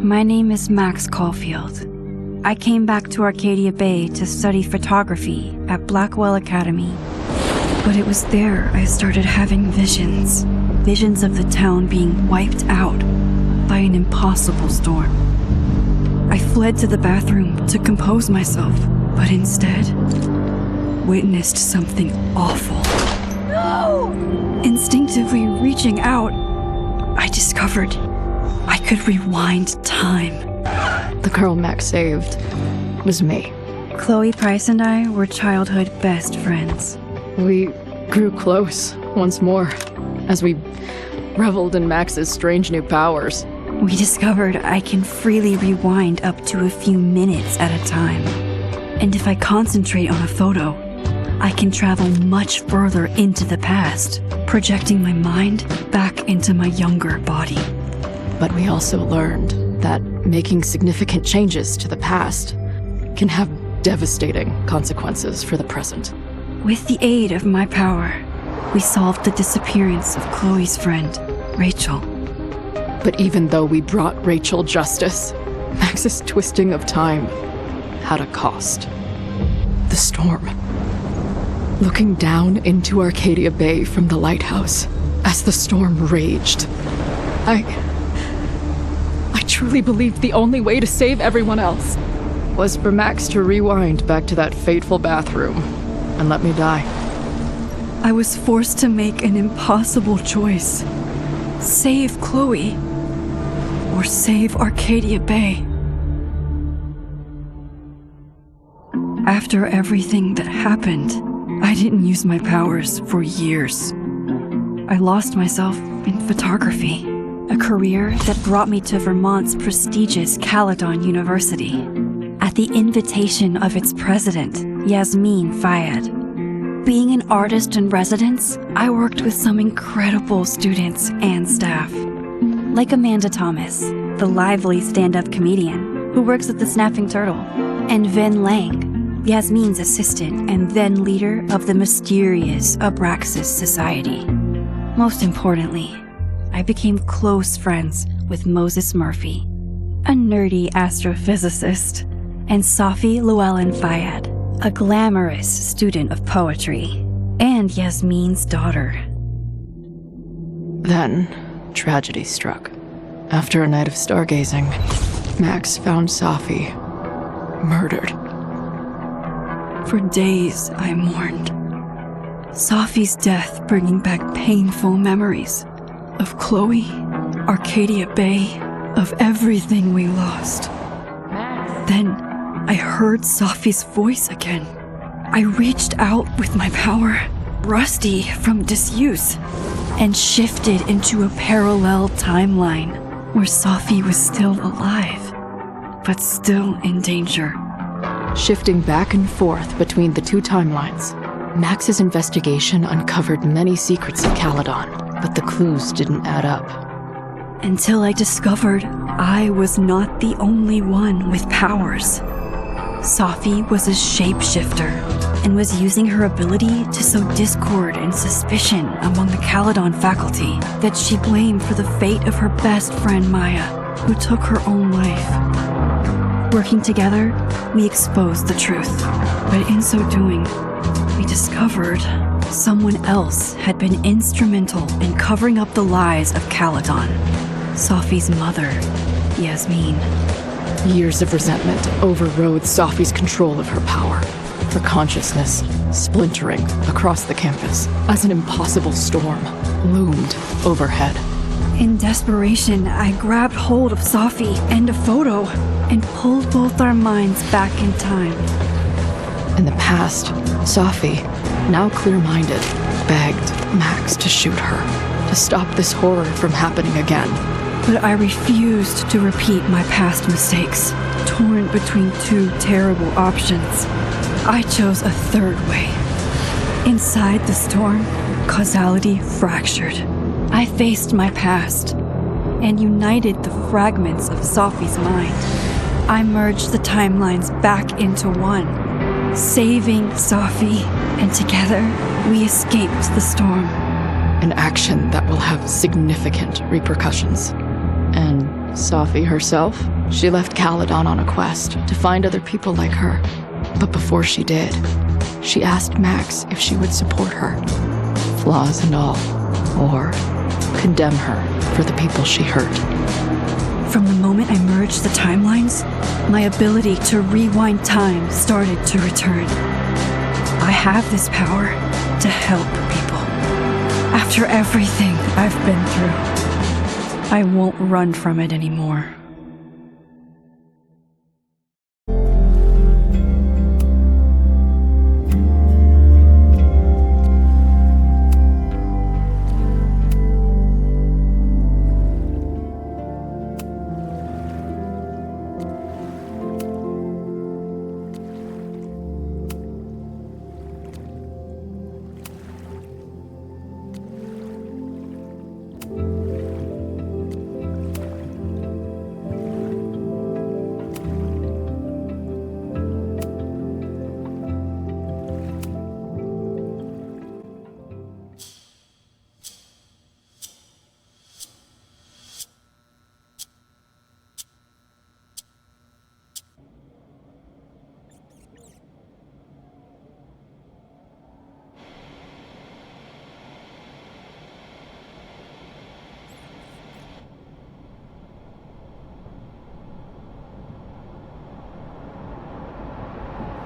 My name is Max Caulfield. I came back to Arcadia Bay to study photography at Blackwell Academy. But it was there I started having visions. Visions of the town being wiped out by an impossible storm. I fled to the bathroom to compose myself, but instead witnessed something awful. No! Instinctively reaching out, I discovered I could rewind time. The girl Max saved was me. Chloe Price and I were childhood best friends. We grew close once more as we reveled in Max's strange new powers. We discovered I can freely rewind up to a few minutes at a time. And if I concentrate on a photo, I can travel much further into the past, projecting my mind back into my younger body. But we also learned that making significant changes to the past can have devastating consequences for the present. With the aid of my power, we solved the disappearance of Chloe's friend, Rachel. But even though we brought Rachel justice, Max's twisting of time had a cost. The storm. Looking down into Arcadia Bay from the lighthouse as the storm raged, I truly believed the only way to save everyone else was for Max to rewind back to that fateful bathroom and let me die. I was forced to make an impossible choice. Save Chloe, or save Arcadia Bay. After everything that happened, I didn't use my powers for years. I lost myself in photography, a career that brought me to Vermont's prestigious Caledon University, at the invitation of its president, Yasmin Fayed. Being an artist in residence, I worked with some incredible students and staff, like Amanda Thomas, the lively stand-up comedian who works at the Snapping Turtle, and Vin Lang, Yasmin's assistant and then leader of the mysterious Abraxas Society. Most importantly, I became close friends with Moses Murphy, a nerdy astrophysicist, and Safi Llewellyn Fayed, a glamorous student of poetry, and Yasmin's daughter. Then, tragedy struck. After a night of stargazing, Max found Safi murdered. For days, I mourned. Safi's death bringing back painful memories of Chloe, Arcadia Bay, of everything we lost. Then, I heard Safi's voice again. I reached out with my power, rusty from disuse, and shifted into a parallel timeline where Safi was still alive, but still in danger. Shifting back and forth between the two timelines, Max's investigation uncovered many secrets of Caledon, but the clues didn't add up. Until I discovered I was not the only one with powers. Safi was a shapeshifter and was using her ability to sow discord and suspicion among the Caledon faculty that she blamed for the fate of her best friend Maya, who took her own life. Working together, we exposed the truth, but in so doing, we discovered someone else had been instrumental in covering up the lies of Caledon. Safi's mother, Yasmin. Years of resentment overrode Safi's control of her power, her consciousness splintering across the campus as an impossible storm loomed overhead. In desperation, I grabbed hold of Safi and a photo and pulled both our minds back in time. In the past, Safi, now clear-minded, begged Max to shoot her, to stop this horror from happening again. But I refused to repeat my past mistakes, torn between two terrible options. I chose a third way. Inside the storm, causality fractured. I faced my past and united the fragments of Safi's mind. I merged the timelines back into one, saving Safi, and together we escaped the storm. An action that will have significant repercussions. And Safi herself, she left Caledon on a quest to find other people like her. But before she did, she asked Max if she would support her, flaws and all, or condemn her for the people she hurt. From the moment I merged the timelines, my ability to rewind time started to return. I have this power to help people. After everything I've been through, I won't run from it anymore.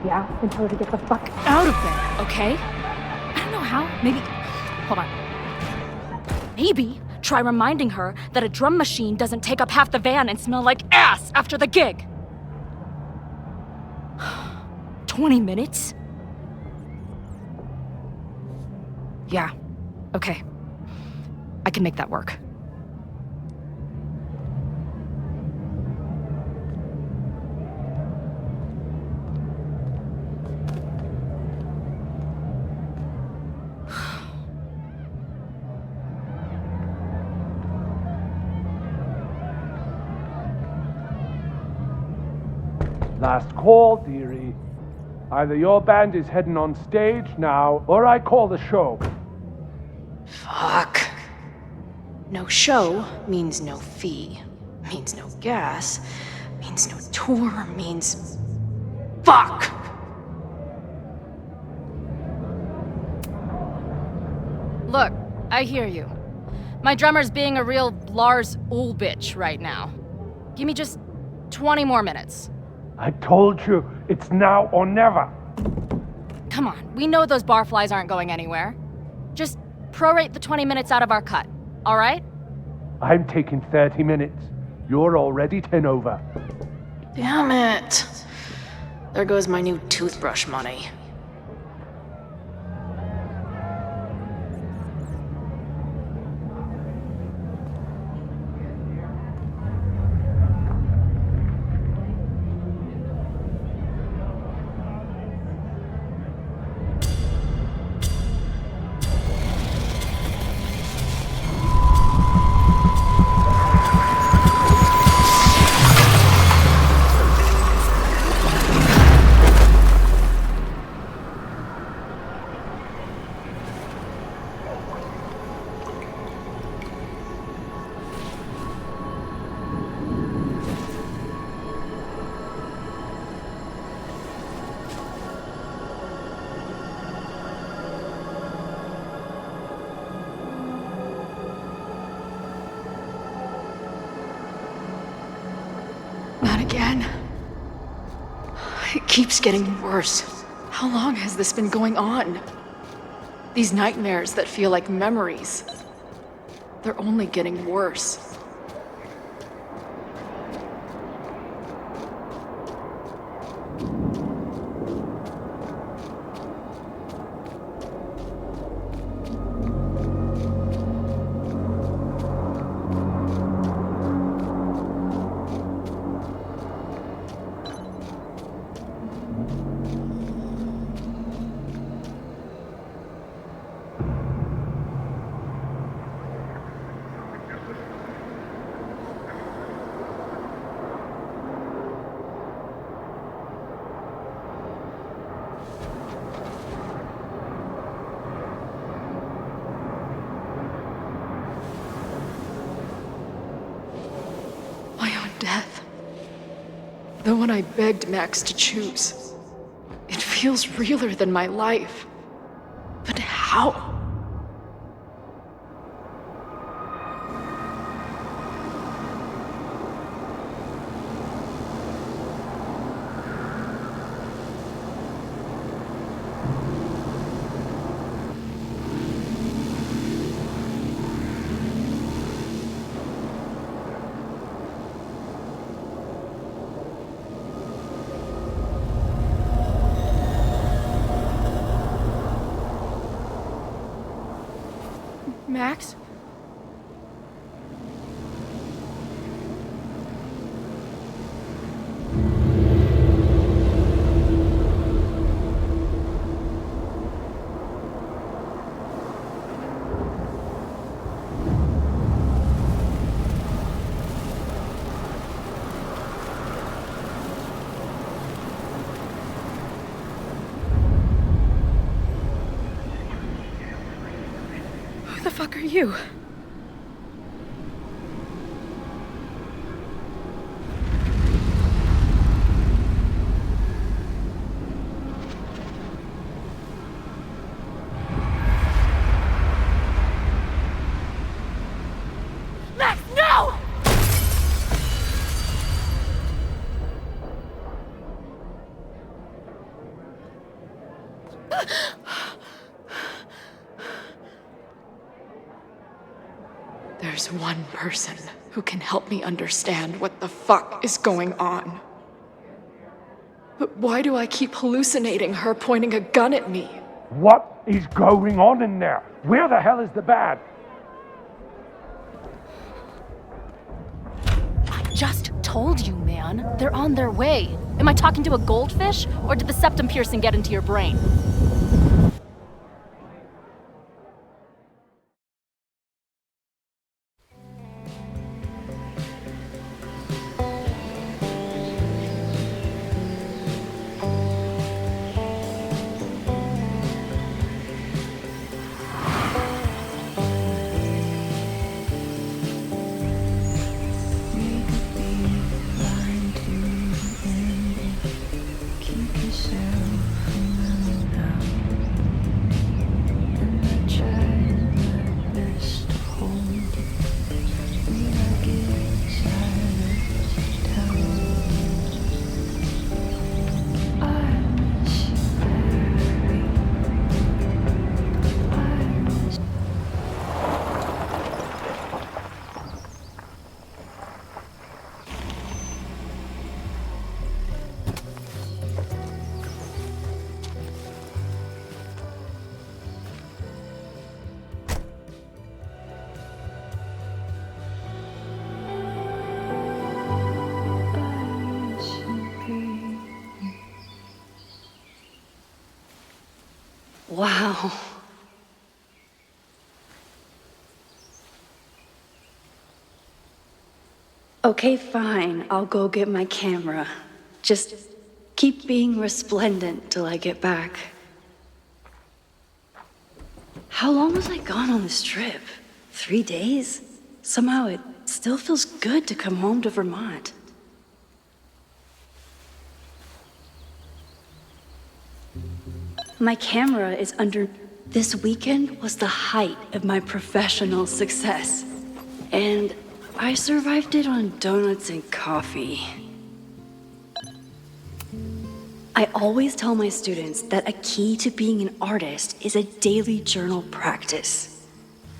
Yeah, and tell her to get the fuck out of there, okay? I don't know how. Maybe. Hold on. Maybe try reminding her that a drum machine doesn't take up half the van and smell like ass after the gig. 20 minutes? Yeah, okay. I can make that work. Last call, dearie. Either your band is heading on stage now, or I call the show. Fuck. No show means no fee, means no gas, means no tour, means... Fuck! Look, I hear you. My drummer's being a real Lars Ulrich right now. Give me just 20 more minutes. I told you, it's now or never. Come on, we know those barflies aren't going anywhere. Just prorate the 20 minutes out of our cut, all right? I'm taking 30 minutes. You're already 10 over. Damn it. There goes my new toothbrush money. Not again. It keeps getting worse. How long has this been going on? These nightmares that feel like memories. They're only getting worse. The one I begged Max to choose. It feels realer than my life. But how? Max? Who the fuck are you? Max, no! There's one person who can help me understand what the fuck is going on. But why do I keep hallucinating her pointing a gun at me? What is going on in there? Where the hell is the bad? I just told you, man. They're on their way. Am I talking to a goldfish, or did the septum piercing get into your brain? Wow. Okay, fine. I'll go get my camera. Just keep being resplendent till I get back. How long was I gone on this trip? 3 days? Somehow it still feels good to come home to Vermont. My camera is under... This weekend was the height of my professional success. And I survived it on donuts and coffee. I always tell my students that a key to being an artist is a daily journal practice.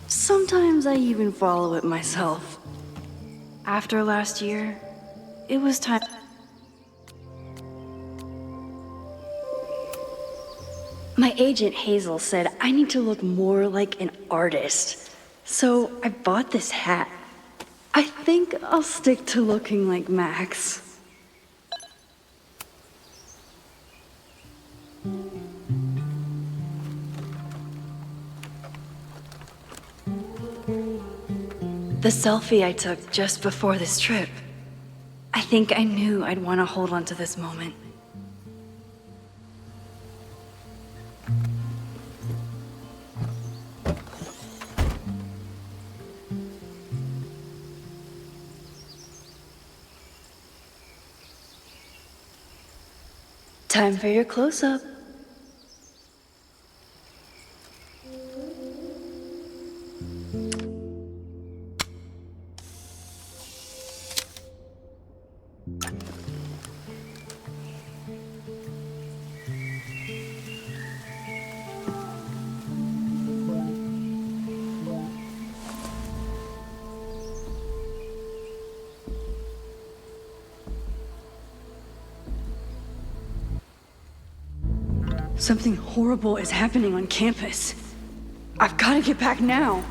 Sometimes I even follow it myself. After last year, it was time... My agent Hazel said I need to look more like an artist. So I bought this hat. I think I'll stick to looking like Max. The selfie I took just before this trip. I think I knew I'd want to hold on to this moment. Time for your close-up. Something horrible is happening on campus. I've got to get back now.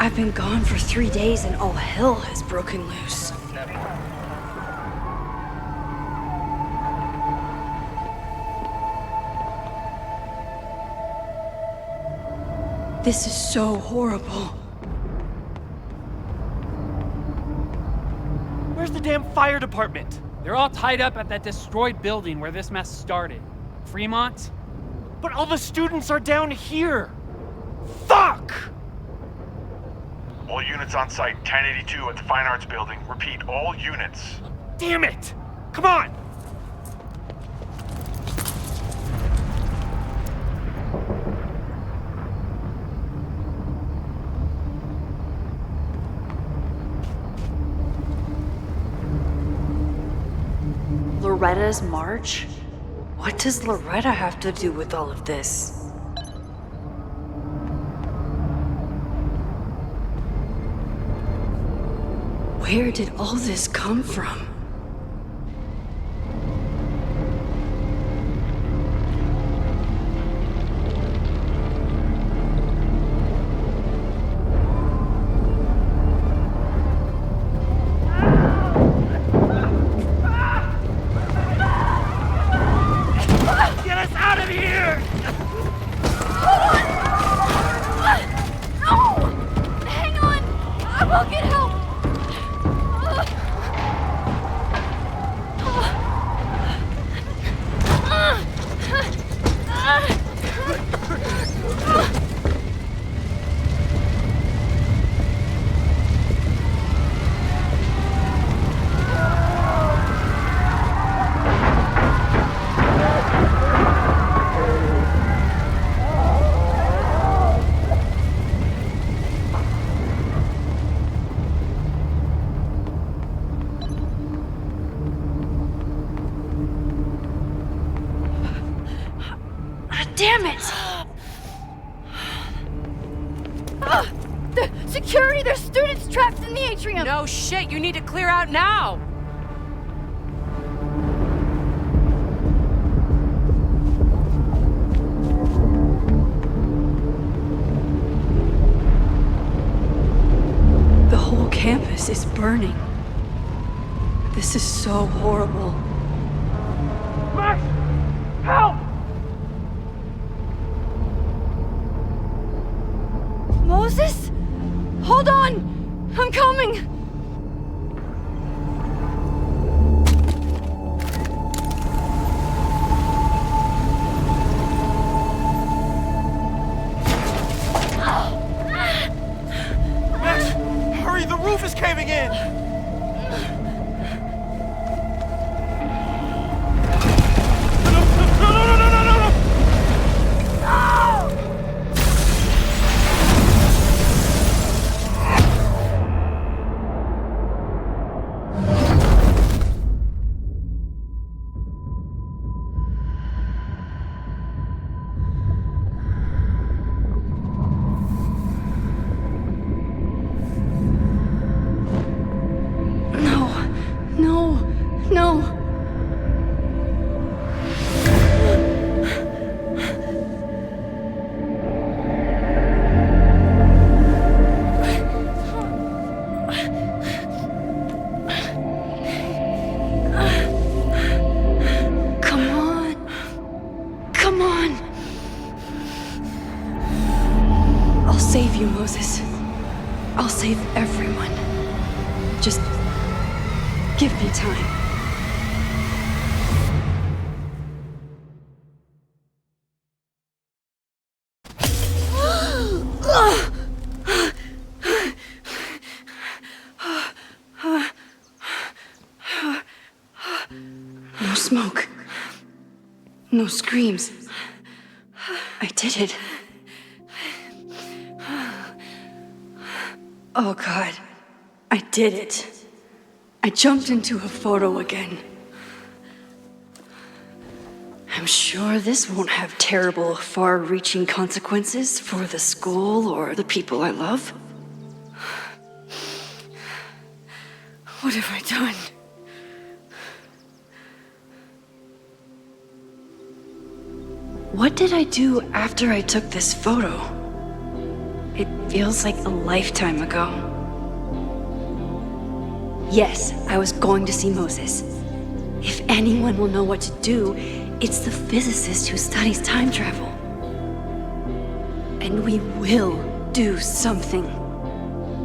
I've been gone for 3 days and all hell has broken loose. This is so horrible. Where's the damn fire department? They're all tied up at that destroyed building where this mess started. Fremont? But all the students are down here! Fuck! All units on site, 1082 at the Fine Arts Building. Repeat, all units. Damn it! Come on! Loretta's march? What does Loretta have to do with all of this? Where did all this come from? Get us out of here! No! Hang on! I will get help! Damn it! The security! There's students trapped in the atrium! No shit, you need to clear out now! The whole campus is burning. This is so horrible. Max! Help! Moses? Hold on! I'm coming! Max, hurry, the roof is caving in! save everyone. Just give me time. No smoke. No screams. I did it. Oh God, I did it. I jumped into a photo again. I'm sure this won't have terrible, far-reaching consequences for the school or the people I love. What have I done? What did I do after I took this photo? It feels like a lifetime ago. Yes, I was going to see Moses. If anyone will know what to do, it's the physicist who studies time travel. And we will do something.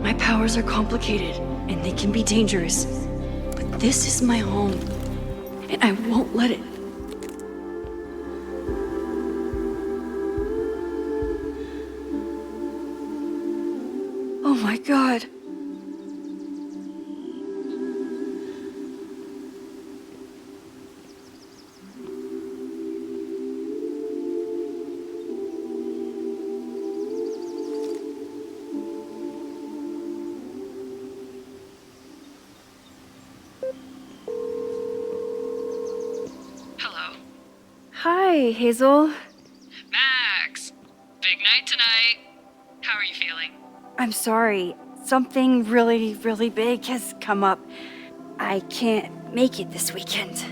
My powers are complicated, and they can be dangerous. But this is my home, and I won't let it. Oh my God. Hello? Hi, Hazel. Max! Big night tonight. How are you feeling? I'm sorry. Something really, really big has come up. I can't make it this weekend.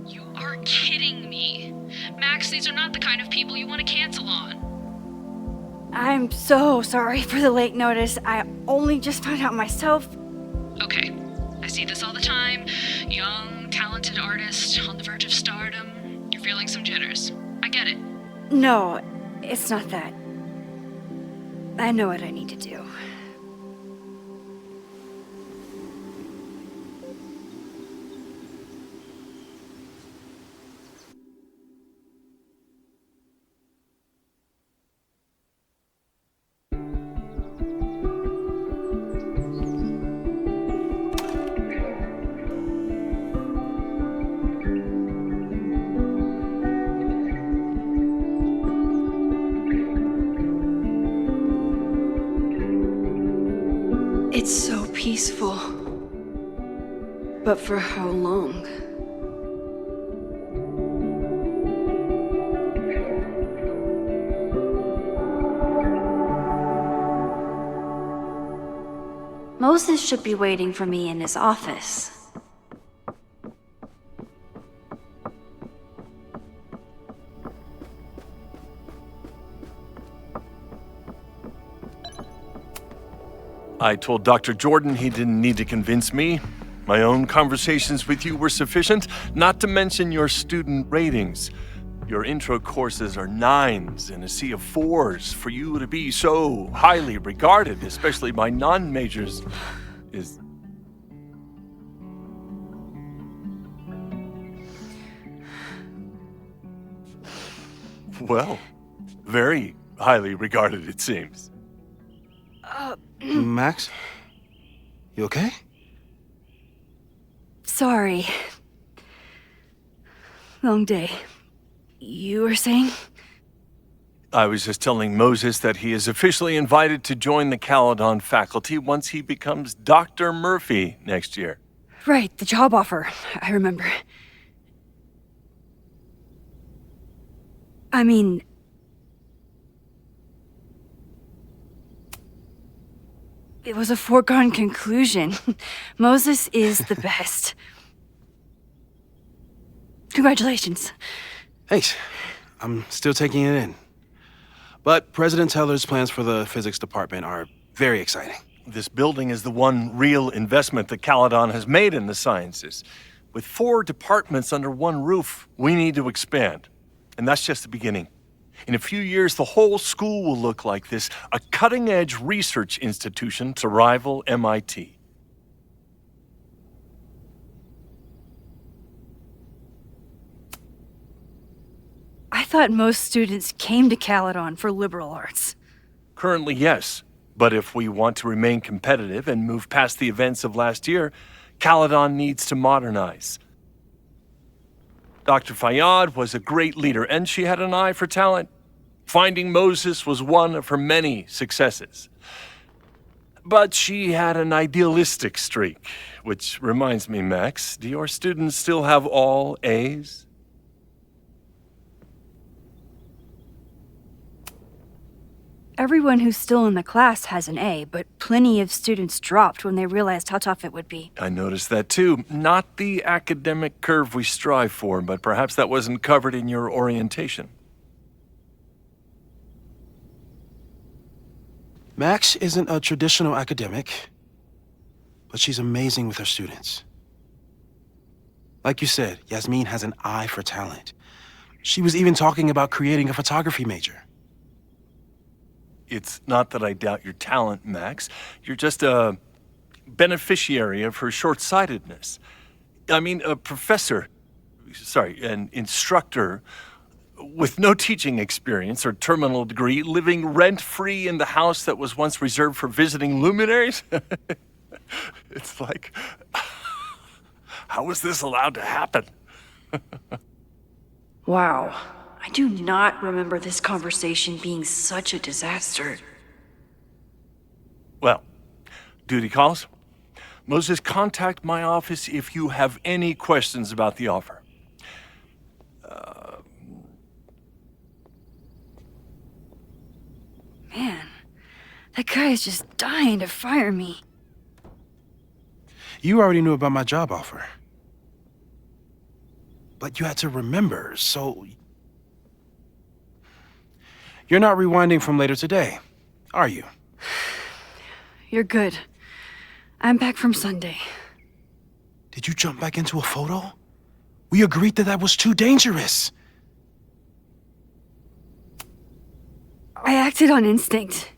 You are kidding me. Max, these are not the kind of people you want to cancel on. I'm so sorry for the late notice. I only just found out myself. Okay, I see this all the time. Young, talented artist on the verge of stardom. You're feeling some jitters. I get it. No, it's not that. I know what I need to do. It's so peaceful. But for how long? Moses should be waiting for me in his office. I told Dr. Jordan he didn't need to convince me. My own conversations with you were sufficient, not to mention your student ratings. Your intro courses are 9s in a sea of 4s. For you to be so highly regarded, especially by non-majors, is... well, very highly regarded, it seems. Max? You okay? Sorry. Long day. You were saying? I was just telling Moses that he is officially invited to join the Caledon faculty once he becomes Dr. Murphy next year. Right, the job offer. I remember. I mean... it was a foregone conclusion. Moses is the best. Congratulations. Thanks. I'm still taking it in. But President Teller's plans for the physics department are very exciting. This building is the one real investment that Caledon has made in the sciences. With 4 departments under one roof, we need to expand. And that's just the beginning. In a few years, the whole school will look like this, a cutting-edge research institution to rival MIT. I thought most students came to Caledon for liberal arts. Currently, yes. But if we want to remain competitive and move past the events of last year, Caledon needs to modernize. Dr. Fayyad was a great leader, and she had an eye for talent. Finding Moses was one of her many successes. But she had an idealistic streak, which reminds me, Max, do your students still have all A's? Everyone who's still in the class has an A, but plenty of students dropped when they realized how tough it would be. I noticed that too. Not the academic curve we strive for, but perhaps that wasn't covered in your orientation. Max isn't a traditional academic, but she's amazing with her students. Like you said, Yasmin has an eye for talent. She was even talking about creating a photography major. It's not that I doubt your talent, Max. You're just a beneficiary of her short-sightedness. I mean, an instructor with no teaching experience or terminal degree, living rent-free in the house that was once reserved for visiting luminaries? It's like, how was this allowed to happen? Wow. I do not remember this conversation being such a disaster. Well, duty calls. Moses, contact my office if you have any questions about the offer. Man, that guy is just dying to fire me. You already knew about my job offer. But you had to remember, so... You're not rewinding from later today, are you? You're good. I'm back from Sunday. Did you jump back into a photo? We agreed that that was too dangerous. I acted on instinct.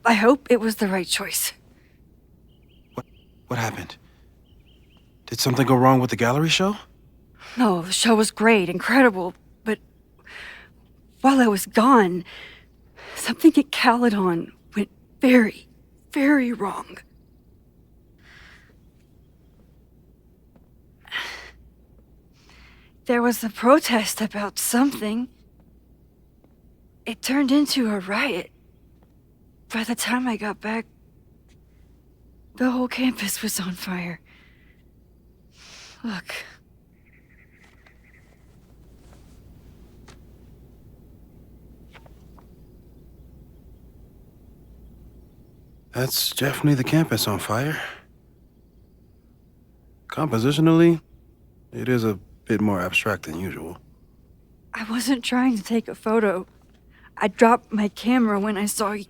I hope it was the right choice. What happened? Did something go wrong with the gallery show? No, the show was great, incredible, but while I was gone, something at Caledon went very, very wrong. There was a protest about something. It turned into a riot. By the time I got back, the whole campus was on fire. Look. That's definitely the campus on fire. Compositionally, it is a bit more abstract than usual. I wasn't trying to take a photo. I dropped my camera when I saw you.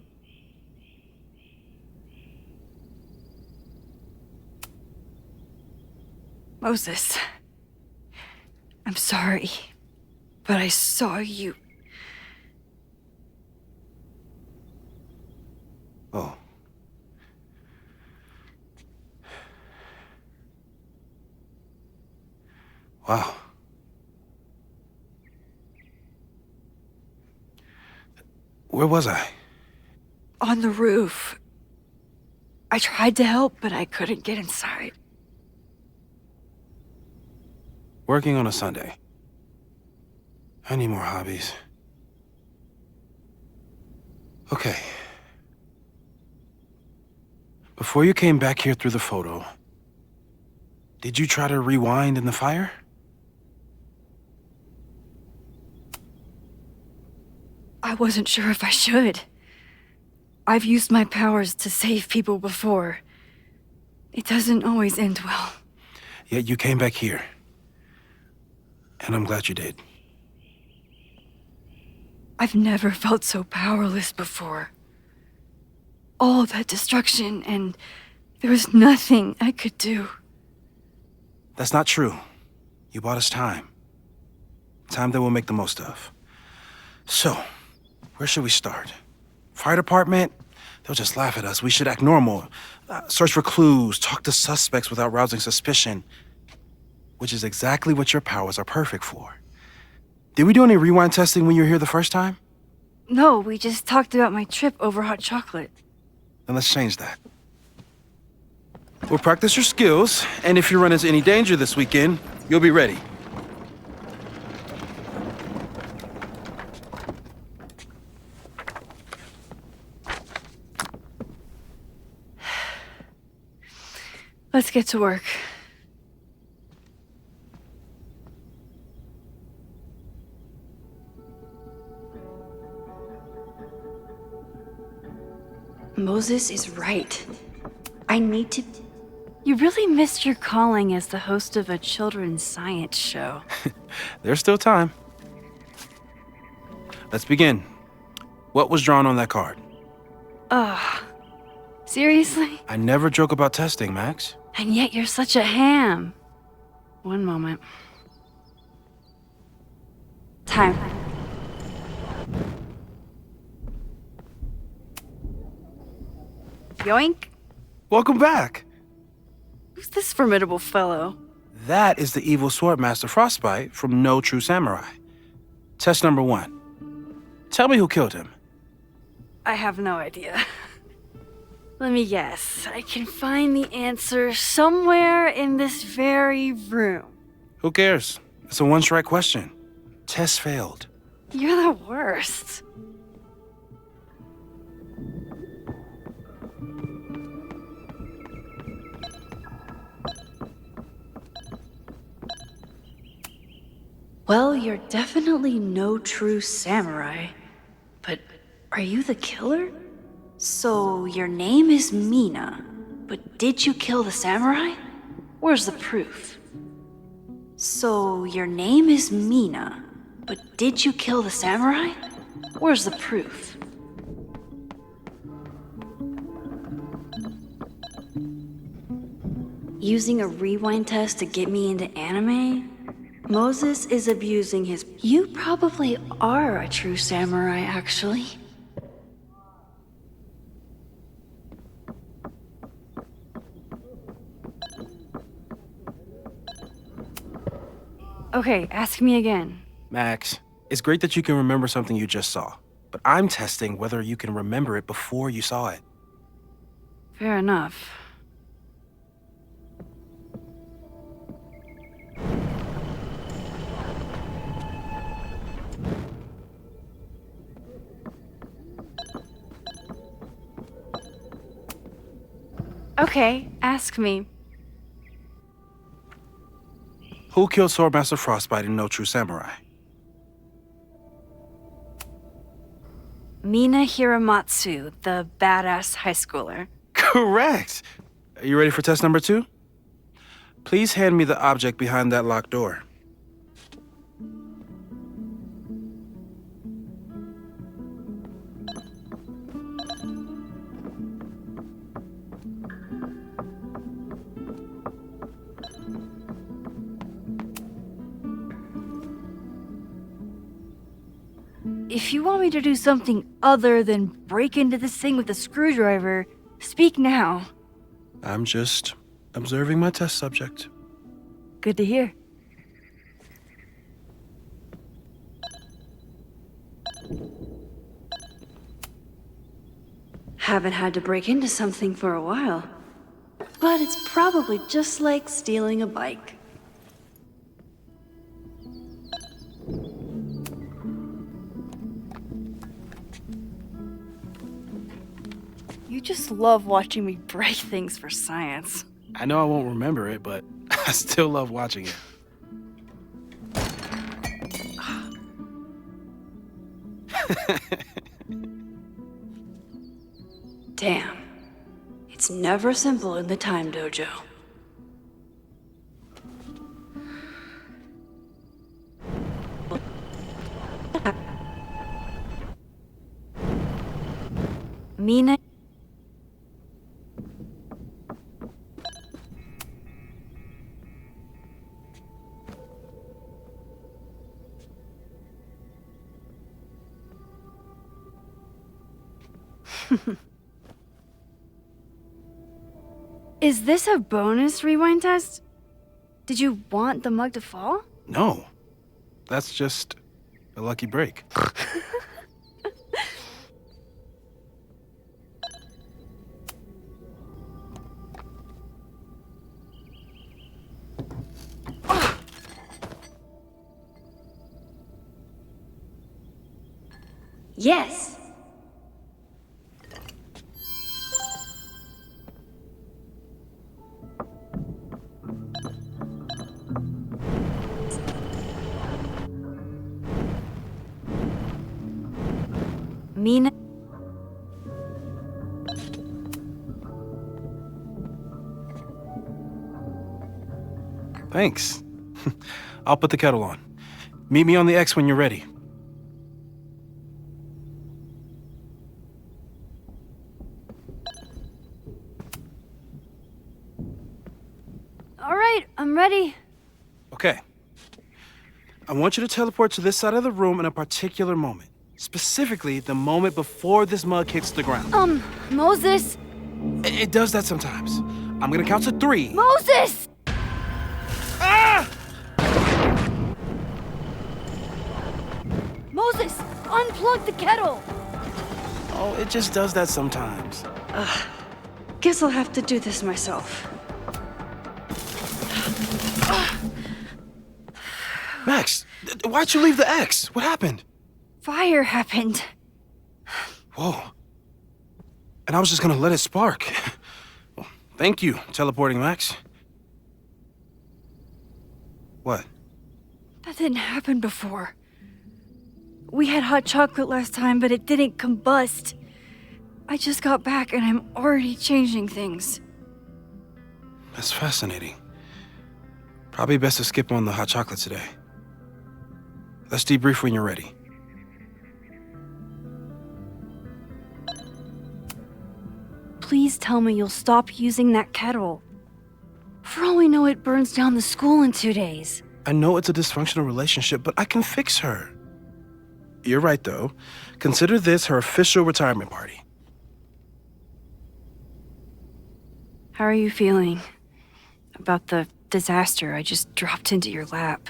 Moses, I'm sorry, but I saw you. Oh. Wow. Where was I? On the roof. I tried to help, but I couldn't get inside. Working on a Sunday. I need more hobbies. Okay. Before you came back here through the photo, did you try to rewind in the fire? I wasn't sure if I should. I've used my powers to save people before. It doesn't always end well. Yet you came back here. And I'm glad you did. I've never felt so powerless before. All that destruction, and there was nothing I could do. That's not true. You bought us time. Time that we'll make the most of. So, Where should we start? Fire department? They'll just laugh at us. We should act normal. Search for clues, talk to suspects without rousing suspicion. Which is exactly what your powers are perfect for. Did we do any rewind testing when you were here the first time? No, we just talked about my trip over hot chocolate. Then let's change that. We'll practice your skills, and if you run into any danger this weekend, you'll be ready. Let's get to work. Moses is right. I need to... You really missed your calling as the host of a children's science show. There's still time. Let's begin. What was drawn on that card? Seriously? I never joke about testing, Max. And yet you're such a ham. One moment. Time. Yoink. Welcome back. Who's this formidable fellow? That is the evil Swordmaster Frostbite from No True Samurai. Test number 1. Tell me who killed him. I have no idea. Let me guess. I can find the answer somewhere in this very room. Who cares? It's a one-strike question. Test failed. You're the worst. Well, you're definitely no true samurai. But are you the killer? So your name is Mina, but did you kill the samurai? Where's the proof? So your name is Mina, but did you kill the samurai? Where's the proof? Using a rewind test to get me into anime? Moses is abusing his... You probably are a true samurai, actually. Okay, ask me again. Max, it's great that you can remember something you just saw, but I'm testing whether you can remember it before you saw it. Fair enough. Okay, ask me. Who killed Swordmaster Frostbite in No True Samurai? Mina Hiramatsu, the badass high schooler. Correct! Are you ready for test number 2? Please hand me the object behind that locked door. If you want me to do something other than break into this thing with a screwdriver, speak now. I'm just observing my test subject. Good to hear. Haven't had to break into something for a while. But it's probably just like stealing a bike. You just love watching me break things for science. I know I won't remember it, but I still love watching it. Damn. It's never simple in the time dojo. Mina. Is this a bonus rewind test? Did you want the mug to fall? No. That's just a lucky break. Yes. Mina. Thanks. I'll put the kettle on. Meet me on the X when you're ready. All right, I'm ready. Okay. I want you to teleport to this side of the room in a particular moment. Specifically, the moment before this mug hits the ground. Moses! It does that sometimes. I'm gonna count to 3. Moses! Ah! Moses, unplug the kettle! Oh, it just does that sometimes. Guess I'll have to do this myself. Max, why'd you leave the X? What happened? Fire happened. Whoa. And I was just gonna let it spark. Well, thank you, teleporting Max. What? That didn't happen before. We had hot chocolate last time, but it didn't combust. I just got back and I'm already changing things. That's fascinating. Probably best to skip on the hot chocolate today. Let's debrief when you're ready. Please tell me you'll stop using that kettle. For all we know, it burns down the school in 2 days. I know it's a dysfunctional relationship, but I can fix her. You're right, though. Consider this her official retirement party. How are you feeling about the disaster I just dropped into your lap?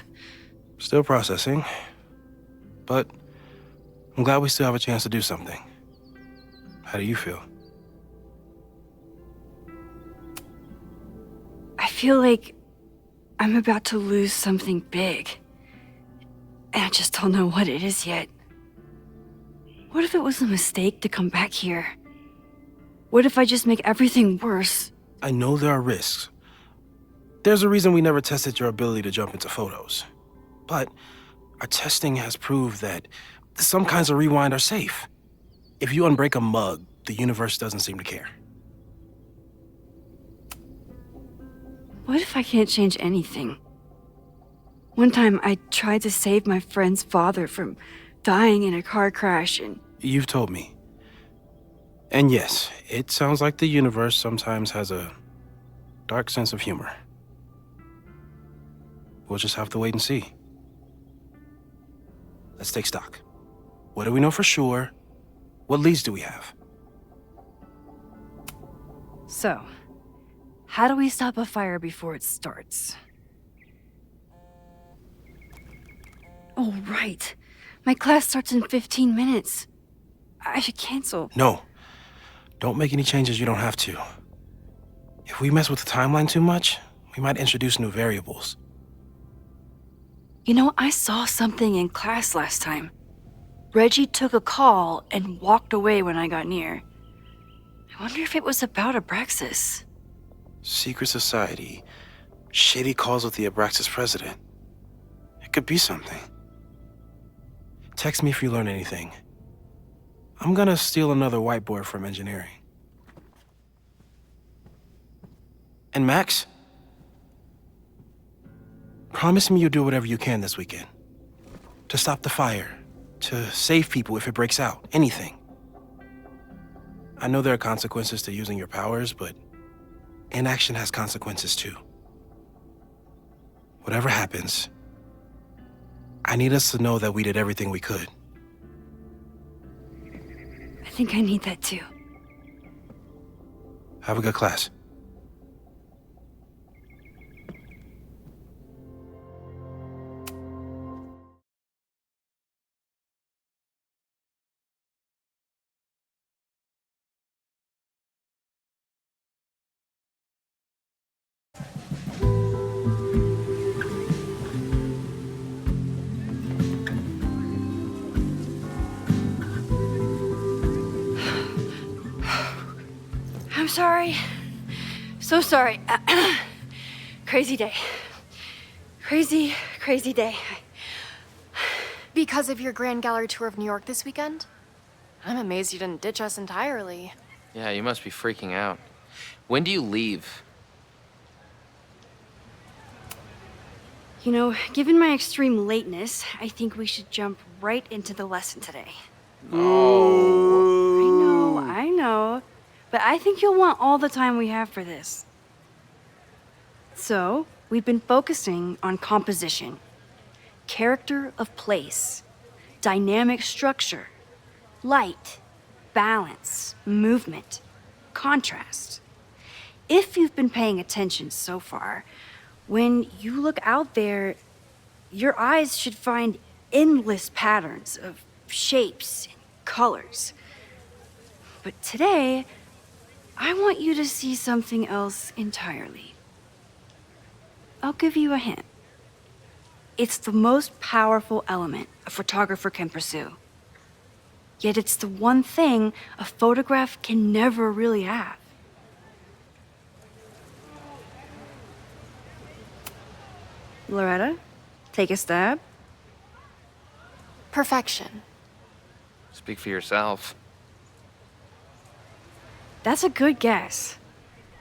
Still processing. But I'm glad we still have a chance to do something. How do you feel? I feel like I'm about to lose something big. And I just don't know what it is yet. What if it was a mistake to come back here? What if I just make everything worse? I know there are risks. There's a reason we never tested your ability to jump into photos. But our testing has proved that some kinds of rewind are safe. If you unbreak a mug, the universe doesn't seem to care. What if I can't change anything? One time I tried to save my friend's father from dying in a car crash and... You've told me. And yes, it sounds like the universe sometimes has a dark sense of humor. We'll just have to wait and see. Let's take stock. What do we know for sure? What leads do we have? So, how do we stop a fire before it starts? Oh, right. My class starts in 15 minutes. I should cancel. No. Don't make any changes you don't have to. If we mess with the timeline too much, we might introduce new variables. You know, I saw something in class last time. Reggie took a call and walked away when I got near. I wonder if it was about Abraxas. Secret society. Shady calls with the Abraxas president. It could be something. Text me if you learn anything. I'm gonna steal another whiteboard from engineering. And Max? Promise me you'll do whatever you can this weekend. To stop the fire. To save people if it breaks out. Anything. I know there are consequences to using your powers, but inaction has consequences too. Whatever happens, I need us to know that we did everything we could. I think I need that too. Have a good class. I'm sorry. So sorry. Crazy day. Crazy day. Because of your Grand Gallery tour of New York this weekend? I'm amazed you didn't ditch us entirely. Yeah, you must be freaking out. When do you leave? You know, given my extreme lateness, I think we should jump right into the lesson today. Oh. I know. But I think you'll want all the time we have for this. So, we've been focusing on composition, character of place, dynamic structure, light, balance, movement, contrast. If you've been paying attention so far, when you look out there, your eyes should find endless patterns of shapes and colors. But today, I want you to see something else entirely. I'll give you a hint. It's the most powerful element a photographer can pursue. Yet it's the one thing a photograph can never really have. Loretta, take a stab. Perfection. Speak for yourself. That's a good guess.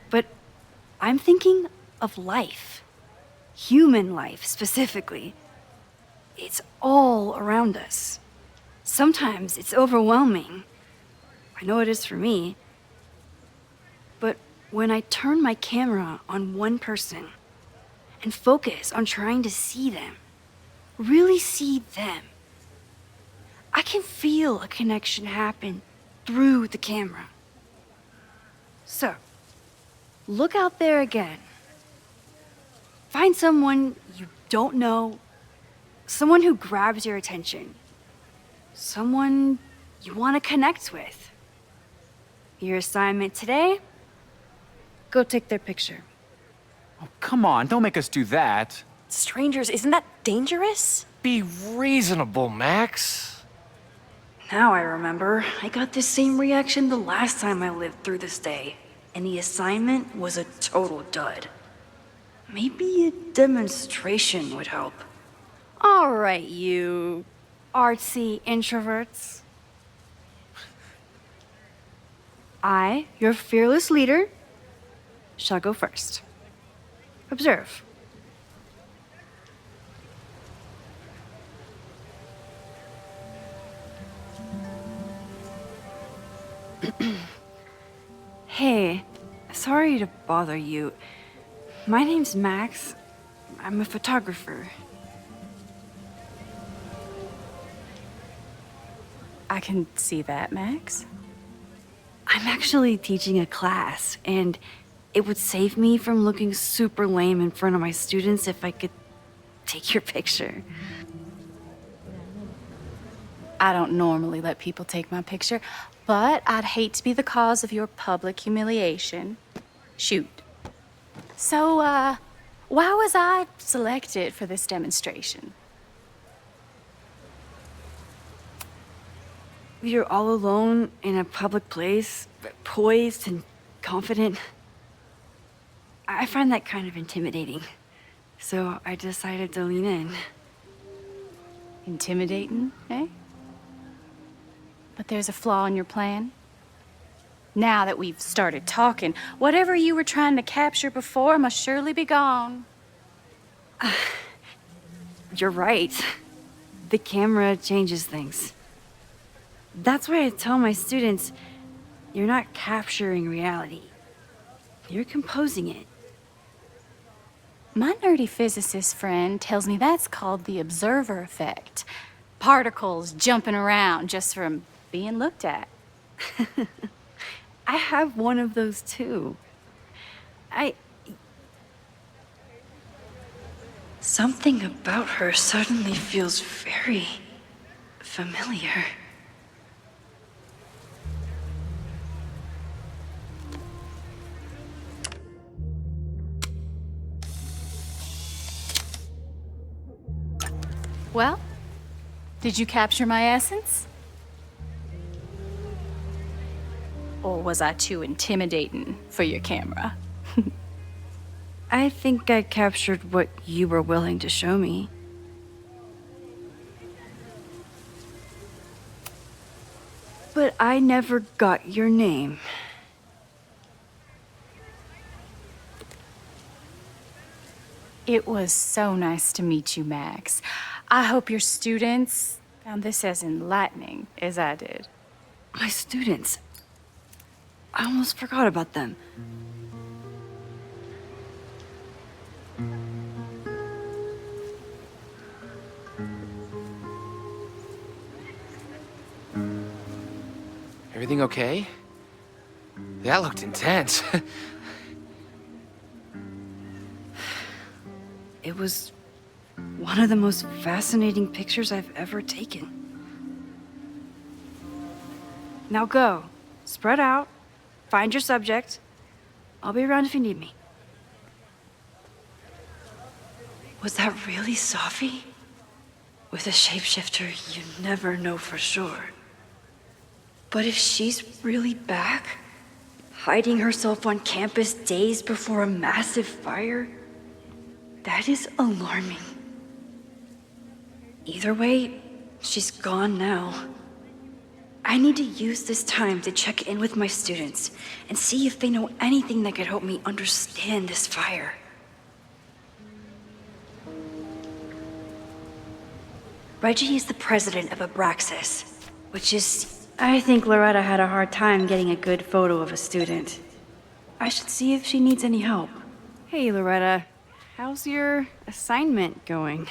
But I'm thinking of life. Human life, specifically. It's all around us. Sometimes it's overwhelming. I know it is for me. But when I turn my camera on one person and focus on trying to see them, really see them, I can feel a connection happen through the camera. So, look out there again. Find someone you don't know, someone who grabs your attention, someone you want to connect with. Your assignment today? Go take their picture. Oh, come on, don't make us do that. Strangers, isn't that dangerous? Be reasonable, Max. Now I remember, I got the same reaction the last time I lived through this day, and the assignment was a total dud. Maybe a demonstration would help. All right, you artsy introverts. I, your fearless leader, shall go first. Observe. Hey, sorry to bother you. My name's Max. I'm a photographer. I can see that, Max. I'm actually teaching a class, and it would save me from looking super lame in front of my students if I could take your picture. I don't normally let people take my picture, but I'd hate to be the cause of your public humiliation. Shoot. So, why was I selected for this demonstration? You're all alone in a public place, poised and confident. I find that kind of intimidating. So I decided to lean in. Intimidating, eh? But there's a flaw in your plan. Now that we've started talking, whatever you were trying to capture before must surely be gone. You're right. The camera changes things. That's why I tell my students, you're not capturing reality. You're composing it. My nerdy physicist friend tells me that's called the observer effect. Particles jumping around just from being looked at. I have one of those too. Something about her suddenly feels very familiar. Well, did you capture my essence? Or was I too intimidating for your camera? I think I captured what you were willing to show me. But I never got your name. It was so nice to meet you, Max. I hope your students found this as enlightening as I did. My students. I almost forgot about them. Everything okay? That looked intense. It was one of the most fascinating pictures I've ever taken. Now go. Spread out. Find your subject. I'll be around if you need me. Was that really Safi? With a shapeshifter, you never know for sure. But if she's really back, hiding herself on campus days before a massive fire, that is alarming. Either way, she's gone now. I need to use this time to check in with my students and see if they know anything that could help me understand this fire. Reggie is the president of Abraxas, which is... I think Loretta had a hard time getting a good photo of a student. I should see if she needs any help. Hey, Loretta. How's your assignment going?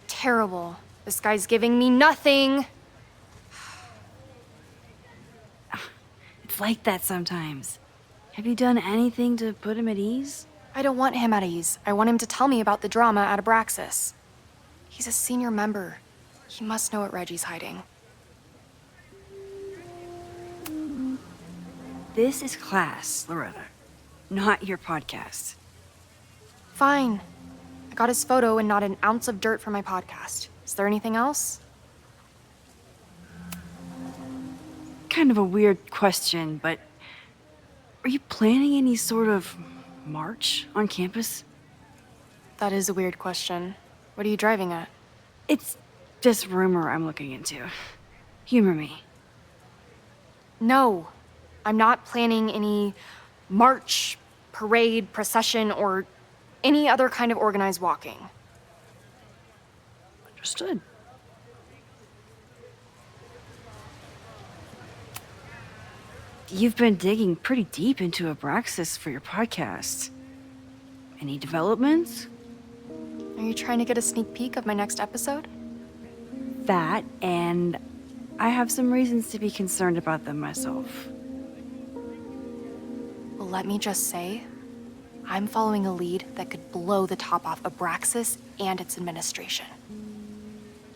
Terrible. This guy's giving me nothing. It's like that sometimes. Have you done anything to put him at ease? I don't want him at ease. I want him to tell me about the drama at Abraxas. He's a senior member. He must know what Reggie's hiding. This is class, Loretta, not your podcast. Fine. I got his photo and not an ounce of dirt for my podcast. Is there anything else? Kind of a weird question, but are you planning any sort of march on campus? That is a weird question. What are you driving at? It's just rumor I'm looking into. Humor me. No. I'm not planning any march, parade, procession, or any other kind of organized walking. Understood. You've been digging pretty deep into Abraxas for your podcast. Any developments? Are you trying to get a sneak peek of my next episode? That, and I have some reasons to be concerned about them myself. Well, let me just say, I'm following a lead that could blow the top off Abraxas and its administration.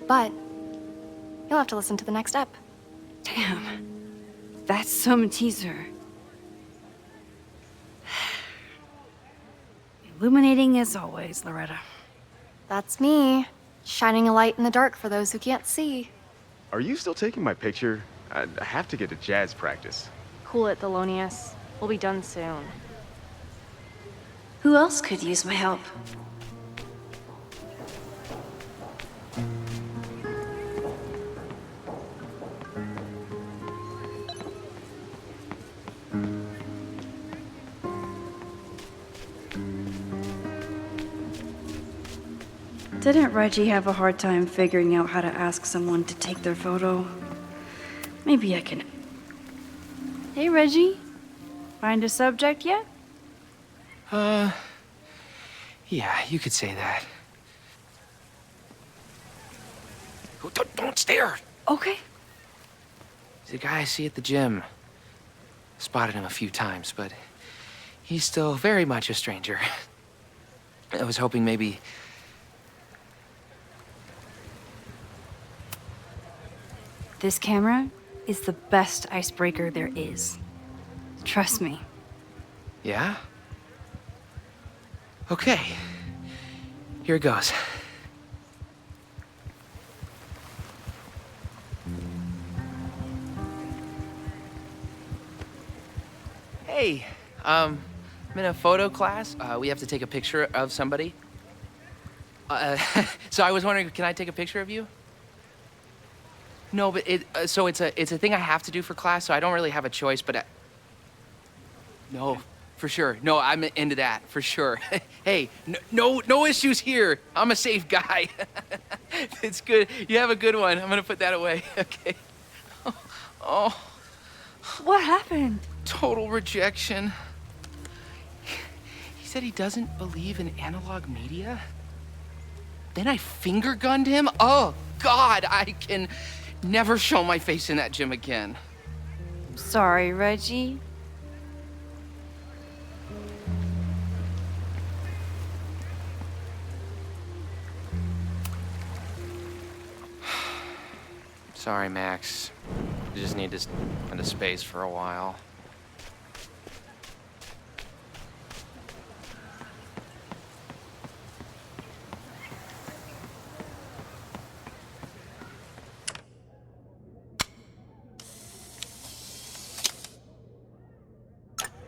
But you'll have to listen to the next ep. Damn. That's some teaser. Illuminating as always, Loretta. That's me, shining a light in the dark for those who can't see. Are you still taking my picture? I have to get to jazz practice. Cool it, Thelonious. We'll be done soon. Who else could use my help? Didn't Reggie have a hard time figuring out how to ask someone to take their photo? Maybe I can... Hey, Reggie. Find a subject yet? Yeah, you could say that. Oh, don't stare! Okay. He's the guy I see at the gym. Spotted him a few times, but he's still very much a stranger. I was hoping maybe... This camera is the best icebreaker there is. Trust me. Yeah? Okay. Here it goes. Hey, I'm in a photo class. We have to take a picture of somebody. So I was wondering, can I take a picture of you? No, but it's a thing I have to do for class, so I don't really have a choice, but no, for sure. No, I'm into that, for sure. Hey, no issues here. I'm a safe guy. It's good. You have a good one. I'm gonna put that away. Okay. Oh. What happened? Total rejection. He said he doesn't believe in analog media. Then I finger gunned him? Oh, God, I can never show my face in that gym again. Sorry, Reggie. Sorry, Max. You just need to find a space for a while.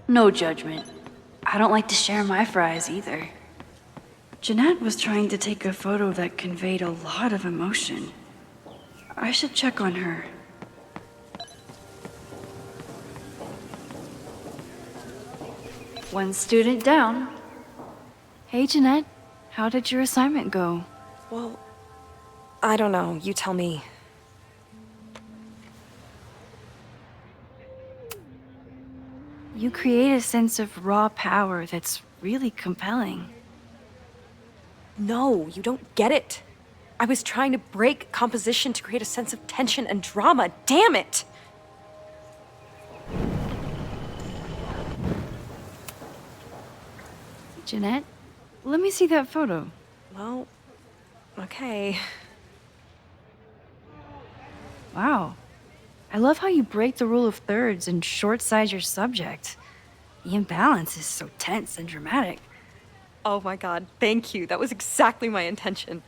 No judgment. I don't like to share my fries either. Jeanette was trying to take a photo that conveyed a lot of emotion. I should check on her. One student down. Hey, Jeanette. How did your assignment go? Well, I don't know. You tell me. You create a sense of raw power that's really compelling. No, you don't get it. I was trying to break composition to create a sense of tension and drama. Damn it! Jeanette, let me see that photo. Well, okay. Wow. I love how you break the rule of thirds and short-size your subject. The imbalance is so tense and dramatic. Oh my god, thank you. That was exactly my intention.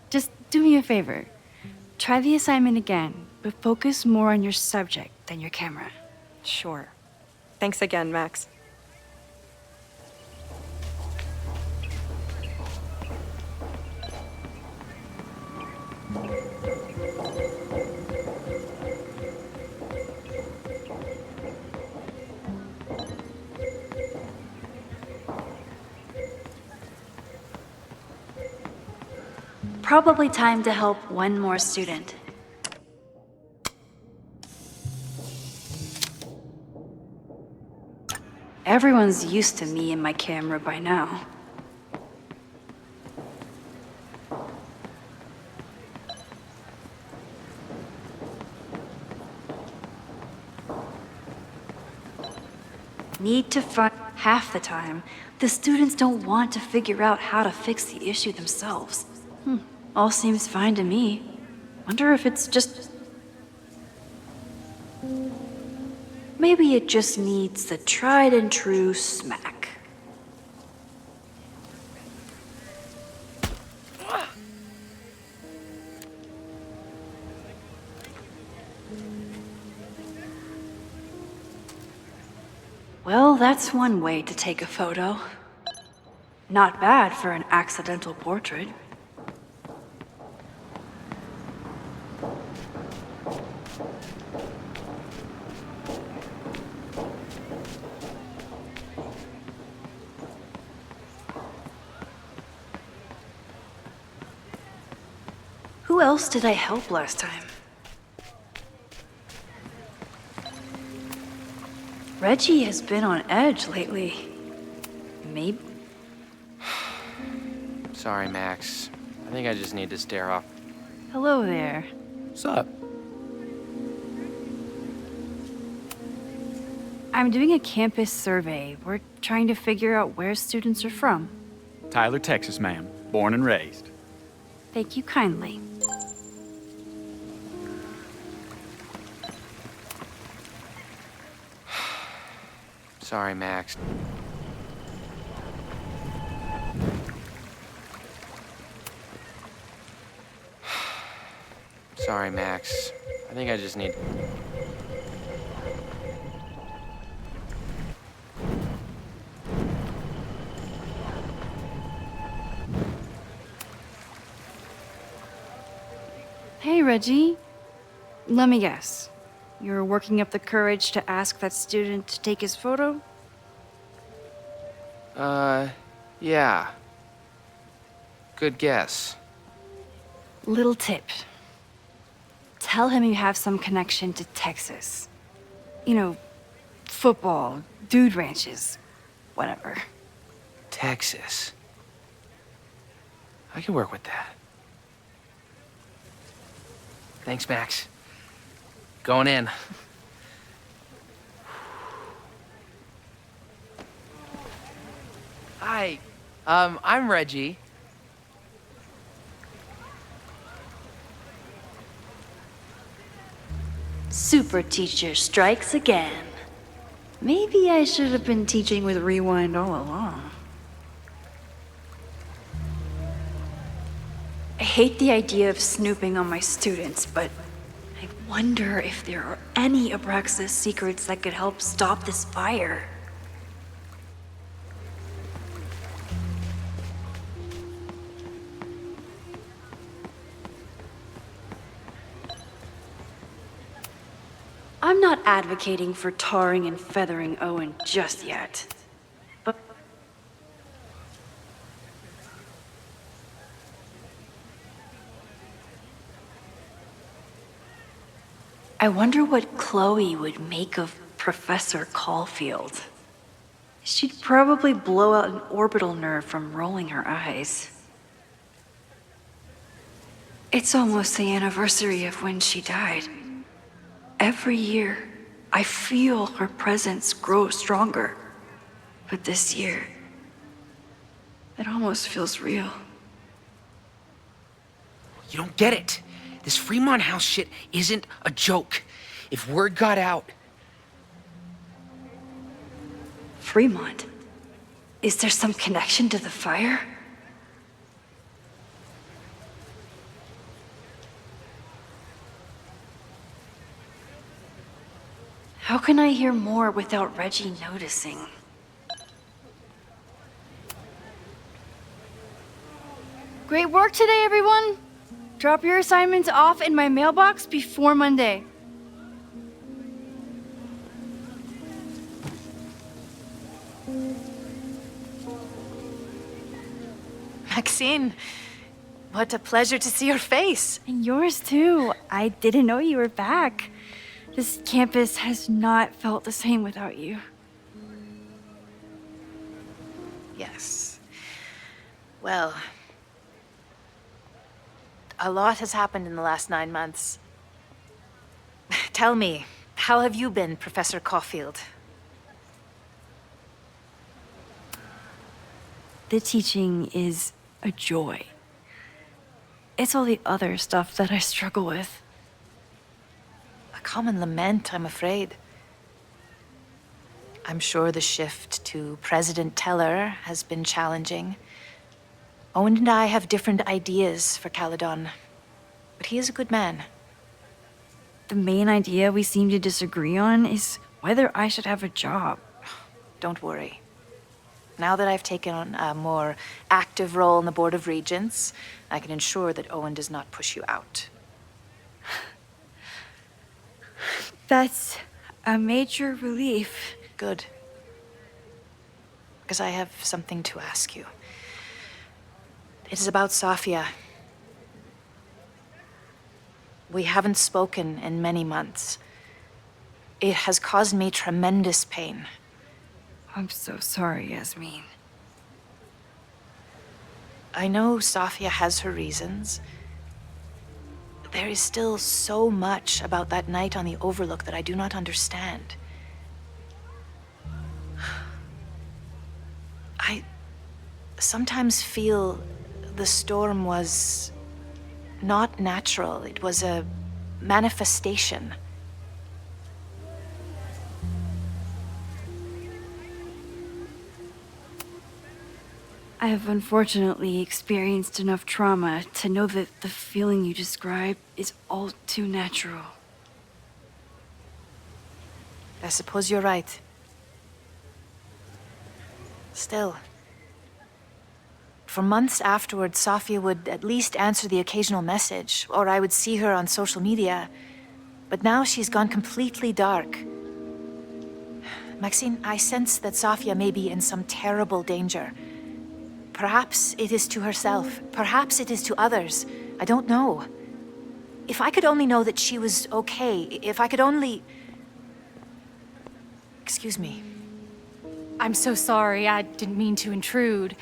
Just do me a favor. Try the assignment again, but focus more on your subject than your camera. Sure. Thanks again, Max. Probably time to help one more student. Everyone's used to me and my camera by now. Need to find half the time, the students don't want to figure out how to fix the issue themselves. All seems fine to me. Wonder if it's just... Maybe it just needs the tried and true smack. Well, that's one way to take a photo. Not bad for an accidental portrait. Who else did I help last time? Reggie has been on edge lately. Maybe... Sorry, Max. I think I just need to stare off. Hello there. What's up? I'm doing a campus survey. We're trying to figure out where students are from. Tyler, Texas, ma'am. Born and raised. Thank you kindly. Sorry, Max. Sorry, Max. I think I just need... Hey, Reggie. Let me guess. You're working up the courage to ask that student to take his photo? Yeah. Good guess. Little tip. Tell him you have some connection to Texas. You know, football, dude ranches, whatever. Texas. I can work with that. Thanks, Max. Going in. Hi. I'm Reggie. Super teacher strikes again. Maybe I should have been teaching with Rewind all along. I hate the idea of snooping on my students, but I wonder if there are any Abraxas secrets that could help stop this fire. I'm not advocating for tarring and feathering Owen just yet. But I wonder what Chloe would make of Professor Caulfield. She'd probably blow out an orbital nerve from rolling her eyes. It's almost the anniversary of when she died. Every year, I feel her presence grow stronger. But this year, it almost feels real. You don't get it. This Fremont House shit isn't a joke. If word got out... Fremont? Is there some connection to the fire? How can I hear more without Reggie noticing? Great work today, everyone! Drop your assignments off in my mailbox before Monday. Maxine, what a pleasure to see your face. And yours too. I didn't know you were back. This campus has not felt the same without you. Yes. Well, a lot has happened in the last 9 months. Tell me, how have you been, Professor Caulfield? The teaching is a joy. It's all the other stuff that I struggle with. A common lament, I'm afraid. I'm sure the shift to President Teller has been challenging. Owen and I have different ideas for Caledon, but he is a good man. The main idea we seem to disagree on is whether I should have a job. Don't worry. Now that I've taken on a more active role in the Board of Regents, I can ensure that Owen does not push you out. That's a major relief. Good. Because I have something to ask you. It is about Safia. We haven't spoken in many months. It has caused me tremendous pain. I'm so sorry, Yasmin. I know Safia has her reasons. There is still so much about that night on the Overlook that I do not understand. I sometimes feel the storm was not natural. It was a manifestation. I have unfortunately experienced enough trauma to know that the feeling you describe is all too natural. I suppose you're right. Still, for months afterward, Sofia would at least answer the occasional message, or I would see her on social media. But now she's gone completely dark. Maxine, I sense that Sofia may be in some terrible danger. Perhaps it is to herself. Perhaps it is to others. I don't know. If I could only know that she was okay, if I could only... Excuse me. I'm so sorry. I didn't mean to intrude.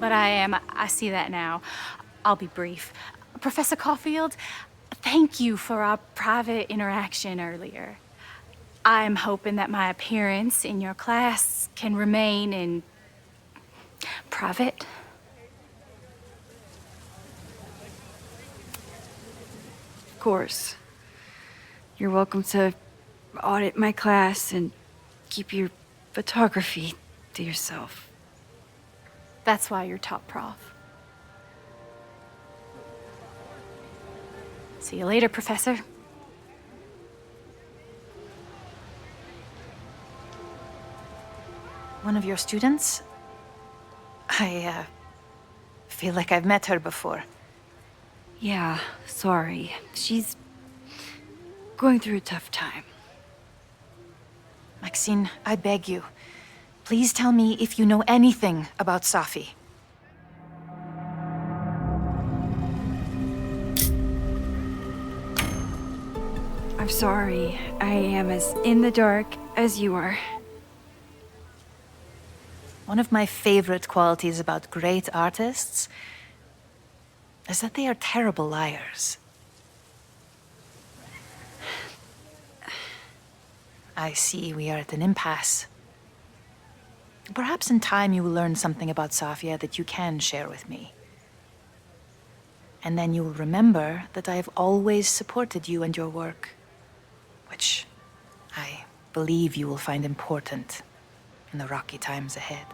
But I see that now. I'll be brief. Professor Caulfield, thank you for our private interaction earlier. I'm hoping that my appearance in your class can remain in private. Of course. You're welcome to audit my class and keep your photography to yourself. That's why you're top prof. See you later, Professor. One of your students? I feel like I've met her before. Yeah, sorry. She's going through a tough time. Maxine, I beg you. Please tell me if you know anything about Safi. I'm sorry. I am as in the dark as you are. One of my favorite qualities about great artists is that they are terrible liars. I see we are at an impasse. Perhaps in time you will learn something about Sofia that you can share with me. And then you will remember that I have always supported you and your work, which I believe you will find important in the rocky times ahead.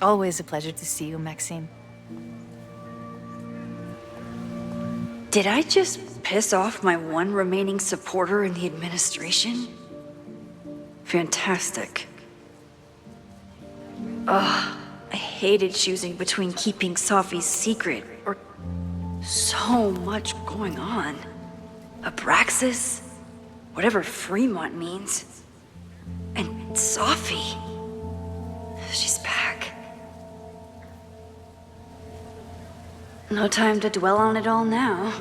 Always a pleasure to see you, Maxine. Did I just piss off my one remaining supporter in the administration? Fantastic. Ugh, I hated choosing between keeping Safi's secret or so much going on. Abraxas, whatever Fremont means, and Safi. She's back. No time to dwell on it all now.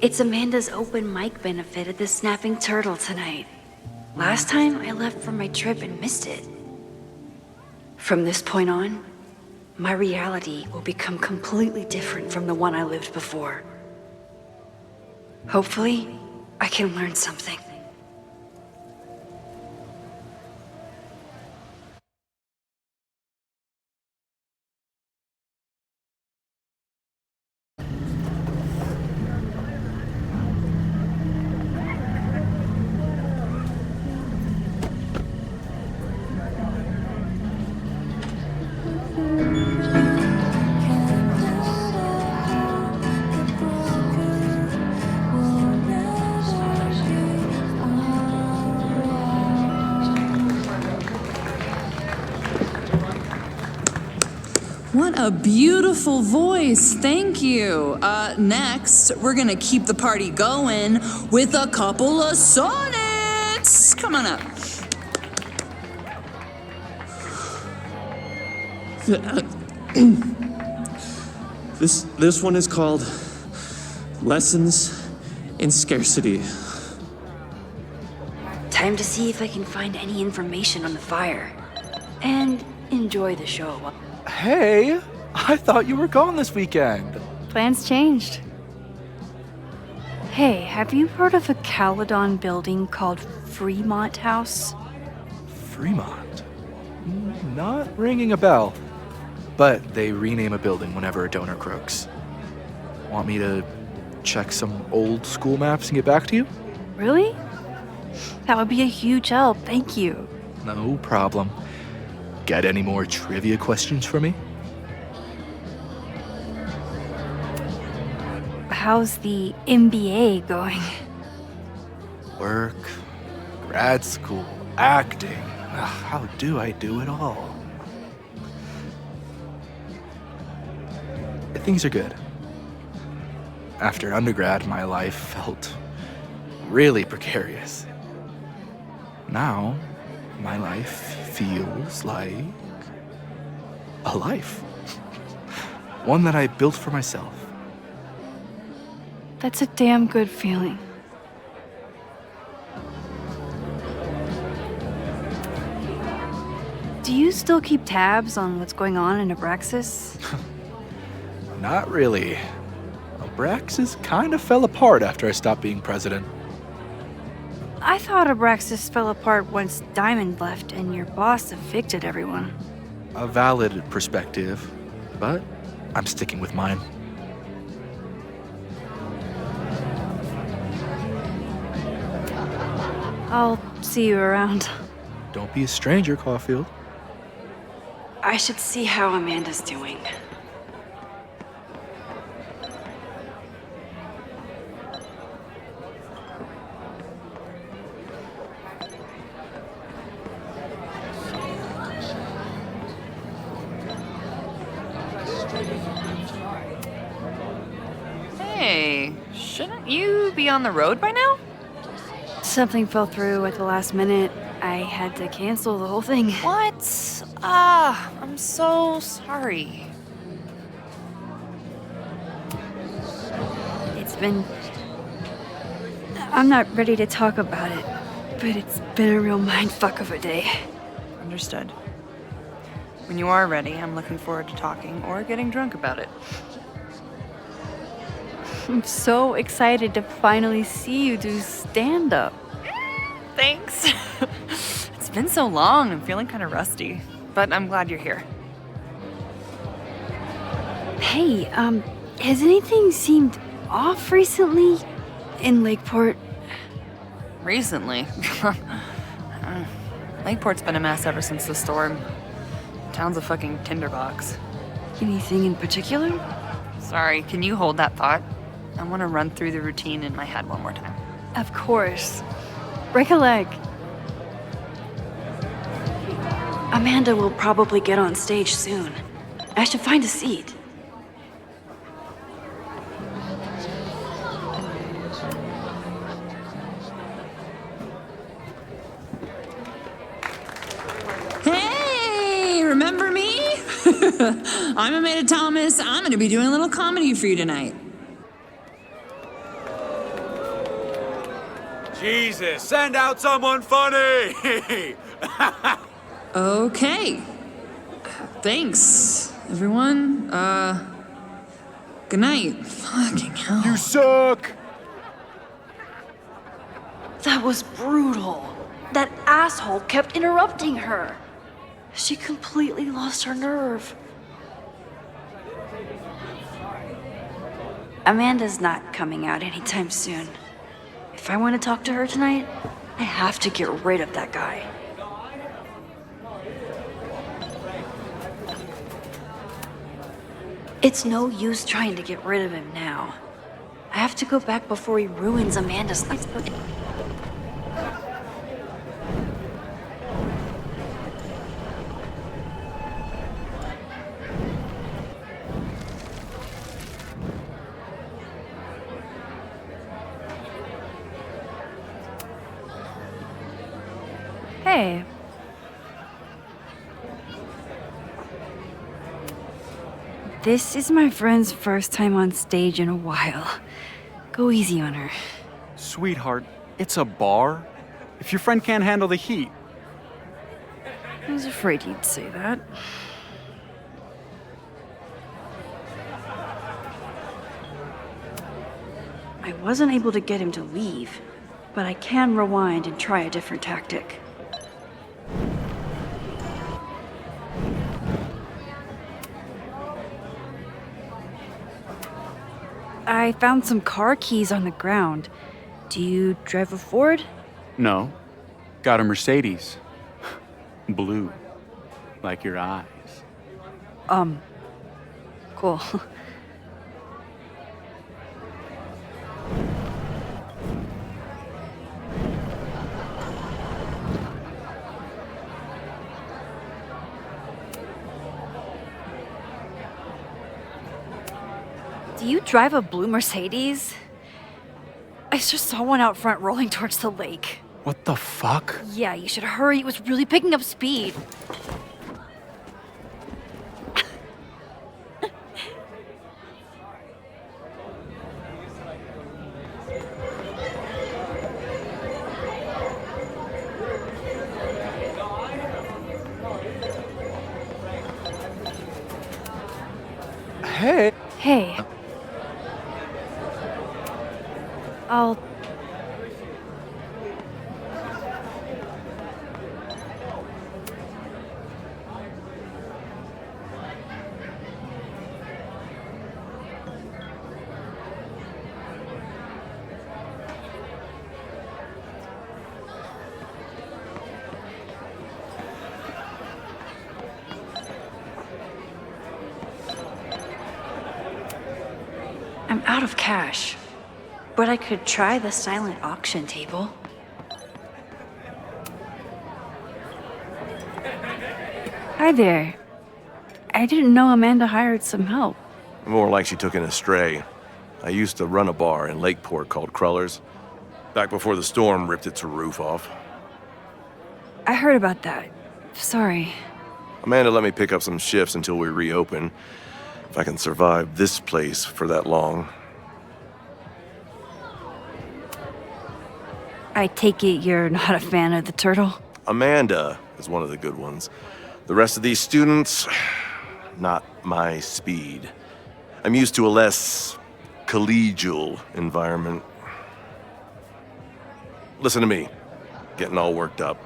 It's Amanda's open mic benefit at the Snapping Turtle tonight. Last time I left for my trip and missed it. From this point on, my reality will become completely different from the one I lived before. Hopefully, I can learn something. What a beautiful voice, thank you. Next, we're gonna keep the party going with a couple of sonnets. Come on up. This one is called Lessons in Scarcity. Time to see if I can find any information on the fire. And enjoy the show. Hey, I thought you were gone this weekend. Plans changed. Hey, have you heard of a Caledon building called Fremont House? Fremont? Not ringing a bell. But they rename a building whenever a donor croaks. Want me to check some old school maps and get back to you? Really? That would be a huge help, thank you. No problem. Got any more trivia questions for me? How's the MBA going? Work, grad school, acting. How do I do it all? Things are good. After undergrad, my life felt really precarious. Now, my life feels like a life. One that I built for myself. That's a damn good feeling. Do you still keep tabs on what's going on in Abraxas? Not really. Abraxas kind of fell apart after I stopped being president. I thought Abraxas fell apart once Diamond left and your boss evicted everyone. A valid perspective, but I'm sticking with mine. I'll see you around. Don't be a stranger, Caulfield. I should see how Amanda's doing. Hey, shouldn't you be on the road by now? Something fell through at the last minute. I had to cancel the whole thing. What? I'm so sorry. I'm not ready to talk about it, but it's been a real mindfuck of a day. Understood. When you are ready, I'm looking forward to talking or getting drunk about it. I'm so excited to finally see you do stand-up. Thanks. It's been so long, I'm feeling kind of rusty, but I'm glad you're here. Hey, has anything seemed off recently in Lakeport? Recently? Lakeport's been a mess ever since the storm. Town's a fucking tinderbox. Anything in particular? Sorry, can you hold that thought? I want to run through the routine in my head one more time. Of course. Break a leg. Amanda will probably get on stage soon. I should find a seat. Hey, remember me? I'm Amanda Thomas. I'm going to be doing a little comedy for you tonight. Jesus, send out someone funny! Okay. Thanks, everyone. Good night. Fucking hell. You suck! That was brutal. That asshole kept interrupting her. She completely lost her nerve. Amanda's not coming out anytime soon. If I want to talk to her tonight, I have to get rid of that guy. It's no use trying to get rid of him now. I have to go back before he ruins Amanda's life. Hey. This is my friend's first time on stage in a while. Go easy on her. Sweetheart, it's a bar. If your friend can't handle the heat. I was afraid you'd say that. I wasn't able to get him to leave, but I can rewind and try a different tactic. I found some car keys on the ground. Do you drive a Ford? No. Got a Mercedes. Blue. Like your eyes. Cool. Do you drive a blue Mercedes? I just saw one out front rolling towards the lake. What the fuck? Yeah, you should hurry. It was really picking up speed. Hey. Hey. I'll... I'm out of cash, but I could try the silent auction table. Hi there. I didn't know Amanda hired some help. More like she took in a stray. I used to run a bar in Lakeport called Crullers, back before the storm ripped its roof off. I heard about that. Sorry. Amanda let me pick up some shifts until we reopen. If I can survive this place for that long. I take it you're not a fan of the turtle? Amanda is one of the good ones. The rest of these students, not my speed. I'm used to a less collegial environment. Listen to me, getting all worked up.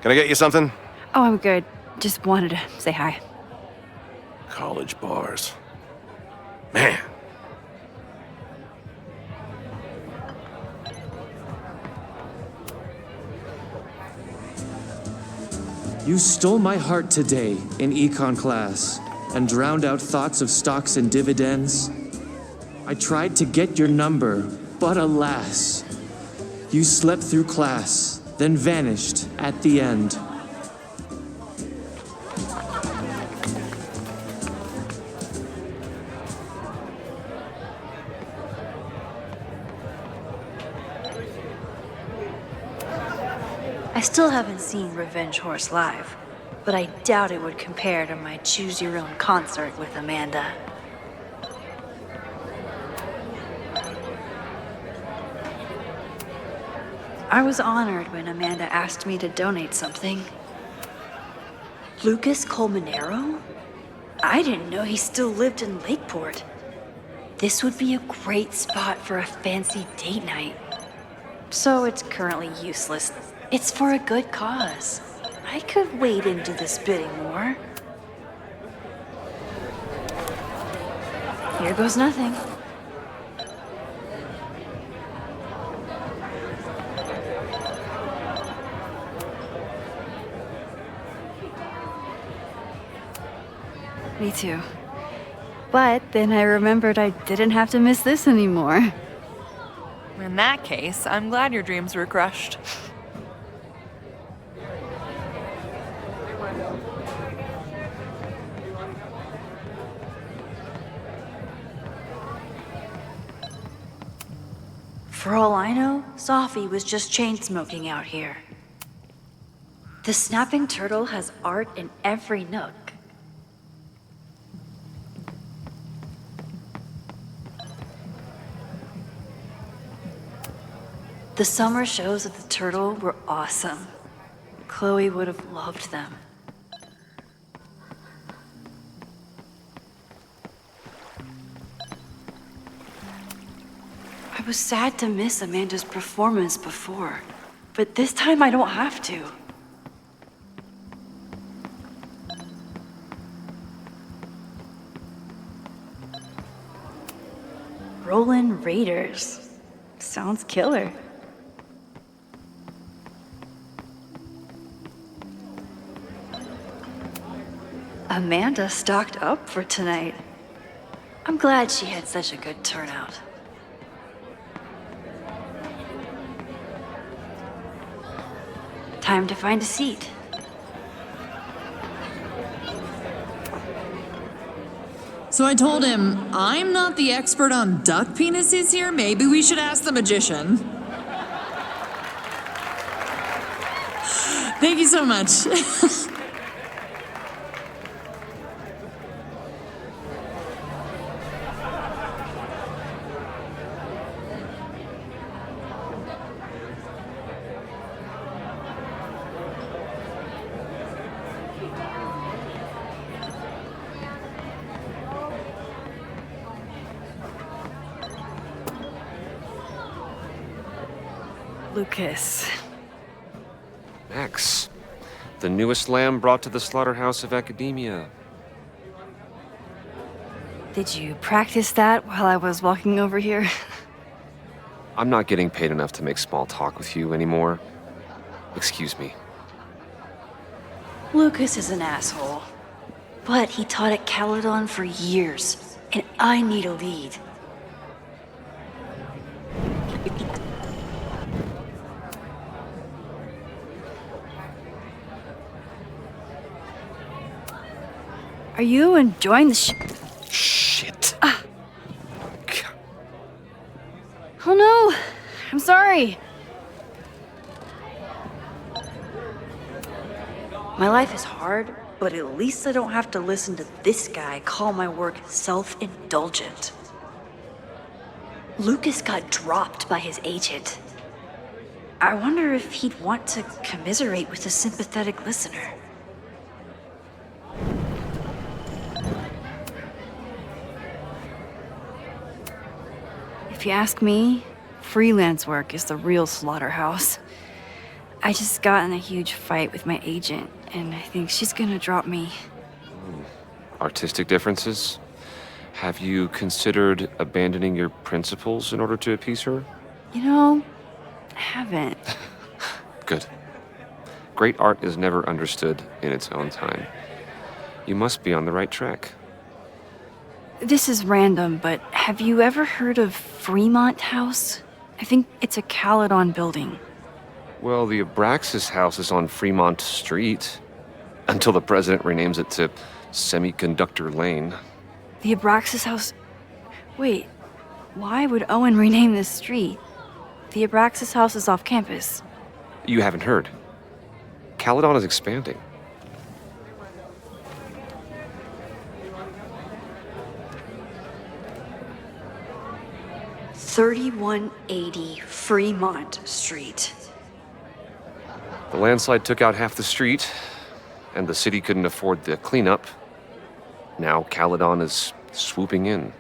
Can I get you something? Oh, I'm good. Just wanted to say hi. College bars. Man. You stole my heart today in econ class and drowned out thoughts of stocks and dividends. I tried to get your number, but alas, you slept through class, then vanished at the end. I still haven't seen Revenge Horse live, but I doubt it would compare to my Choose Your Own concert with Amanda. I was honored when Amanda asked me to donate something. Lucas Colmenero? I didn't know he still lived in Lakeport. This would be a great spot for a fancy date night. So it's currently useless. It's for a good cause. I could wade into this bidding war. Here goes nothing. Me too. But then I remembered I didn't have to miss this anymore. In that case, I'm glad your dreams were crushed. For all I know, Sophie was just chain-smoking out here. The snapping turtle has art in every nook. The summer shows at the Turtle were awesome. Chloe would have loved them. I was sad to miss Amanda's performance before, but this time I don't have to. Rollin' Raiders. Sounds killer. Amanda stocked up for tonight. I'm glad she had such a good turnout. Time to find a seat. So I told him, I'm not the expert on duck penises here. Maybe we should ask the magician. Thank you so much. Lucas. Max, the newest lamb brought to the slaughterhouse of academia. Did you practice that while I was walking over here? I'm not getting paid enough to make small talk with you anymore. Excuse me. Lucas is an asshole. But he taught at Caledon for years, and I need a lead. Are you enjoying the Shit. Oh no! I'm sorry. My life is hard, but at least I don't have to listen to this guy call my work self-indulgent. Lucas got dropped by his agent. I wonder if he'd want to commiserate with a sympathetic listener. If you ask me, freelance work is the real slaughterhouse. I just got in a huge fight with my agent, and I think she's gonna drop me. Artistic differences? Have you considered abandoning your principles in order to appease her? You know, I haven't. Good. Great art is never understood in its own time. You must be on the right track. This is random, but have you ever heard of Fremont House? I think it's a Caledon building. Well, the Abraxas house is on Fremont Street. Until the president renames it to Semiconductor Lane. The Abraxas House? Wait, why would Owen rename this street? The Abraxas House is off campus. You haven't heard. Caledon is expanding. $3180 Fremont Street. The landslide took out half the street, and the city couldn't afford the cleanup. Now Caledon is swooping in.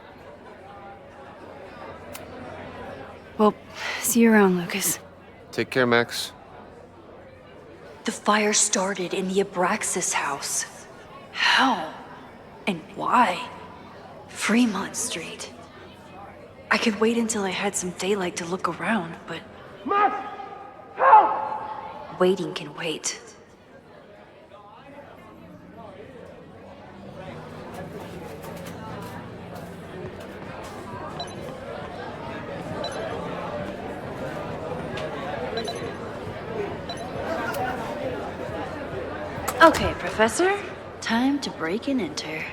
Well, see you around, Lucas. Take care, Max. The fire started in the Abraxas house. How? And why? Fremont Street. I could wait until I had some daylight to look around, but... Max! Help! Waiting can wait. Okay, Professor. Time to break and enter.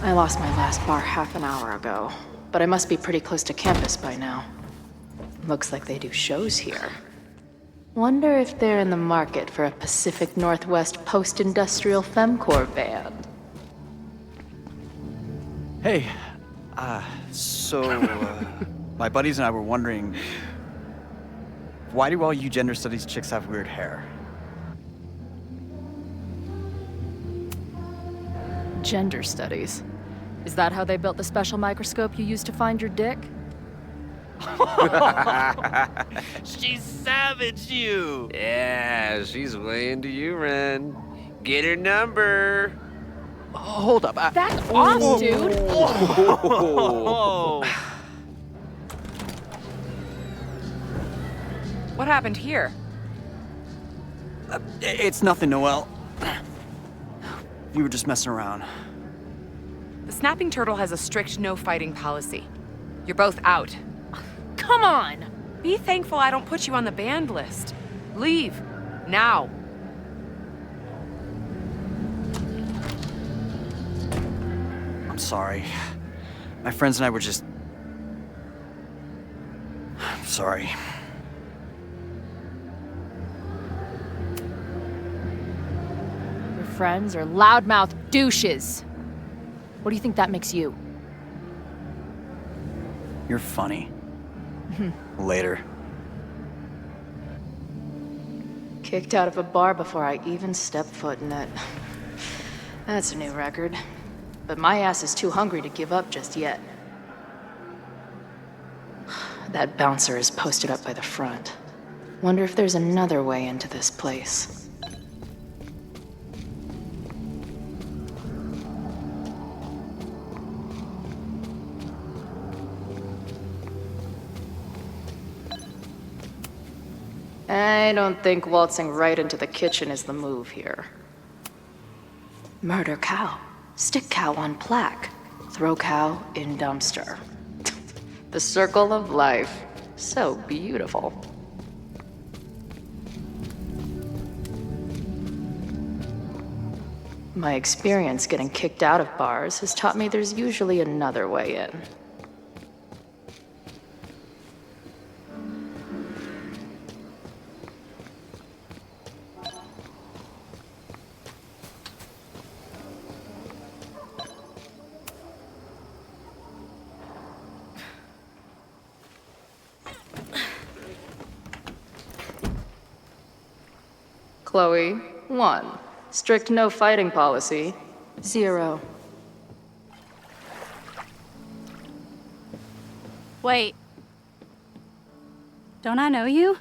I lost my last bar half an hour ago, but I must be pretty close to campus by now. Looks like they do shows here. Wonder if they're in the market for a Pacific Northwest post-industrial femcore band. Hey, my buddies and I were wondering, why do all you gender studies chicks have weird hair? Gender studies. Is that how they built the special microscope you used to find your dick? She savaged you! Yeah, she's way into you, Ren. Get her number. Hold up. Back off, dude! Oh. What happened here? It's nothing, Noelle. We were just messing around. The snapping turtle has a strict no fighting policy. You're both out. Come on! Be thankful I don't put you on the banned list. Leave. Now. I'm sorry. My friends and I were just... I'm sorry. Your friends are loudmouth douches. What do you think that makes you? You're funny. Later. Kicked out of a bar before I even stepped foot in it. That's a new record. But my ass is too hungry to give up just yet. That bouncer is posted up by the front. Wonder if there's another way into this place. I don't think waltzing right into the kitchen is the move here. Murder cow. Stick cow on plaque. Throw cow in dumpster. The circle of life. So beautiful. My experience getting kicked out of bars has taught me there's usually another way in. Chloe, 1. Strict no fighting policy, 0. Wait. Don't I know you?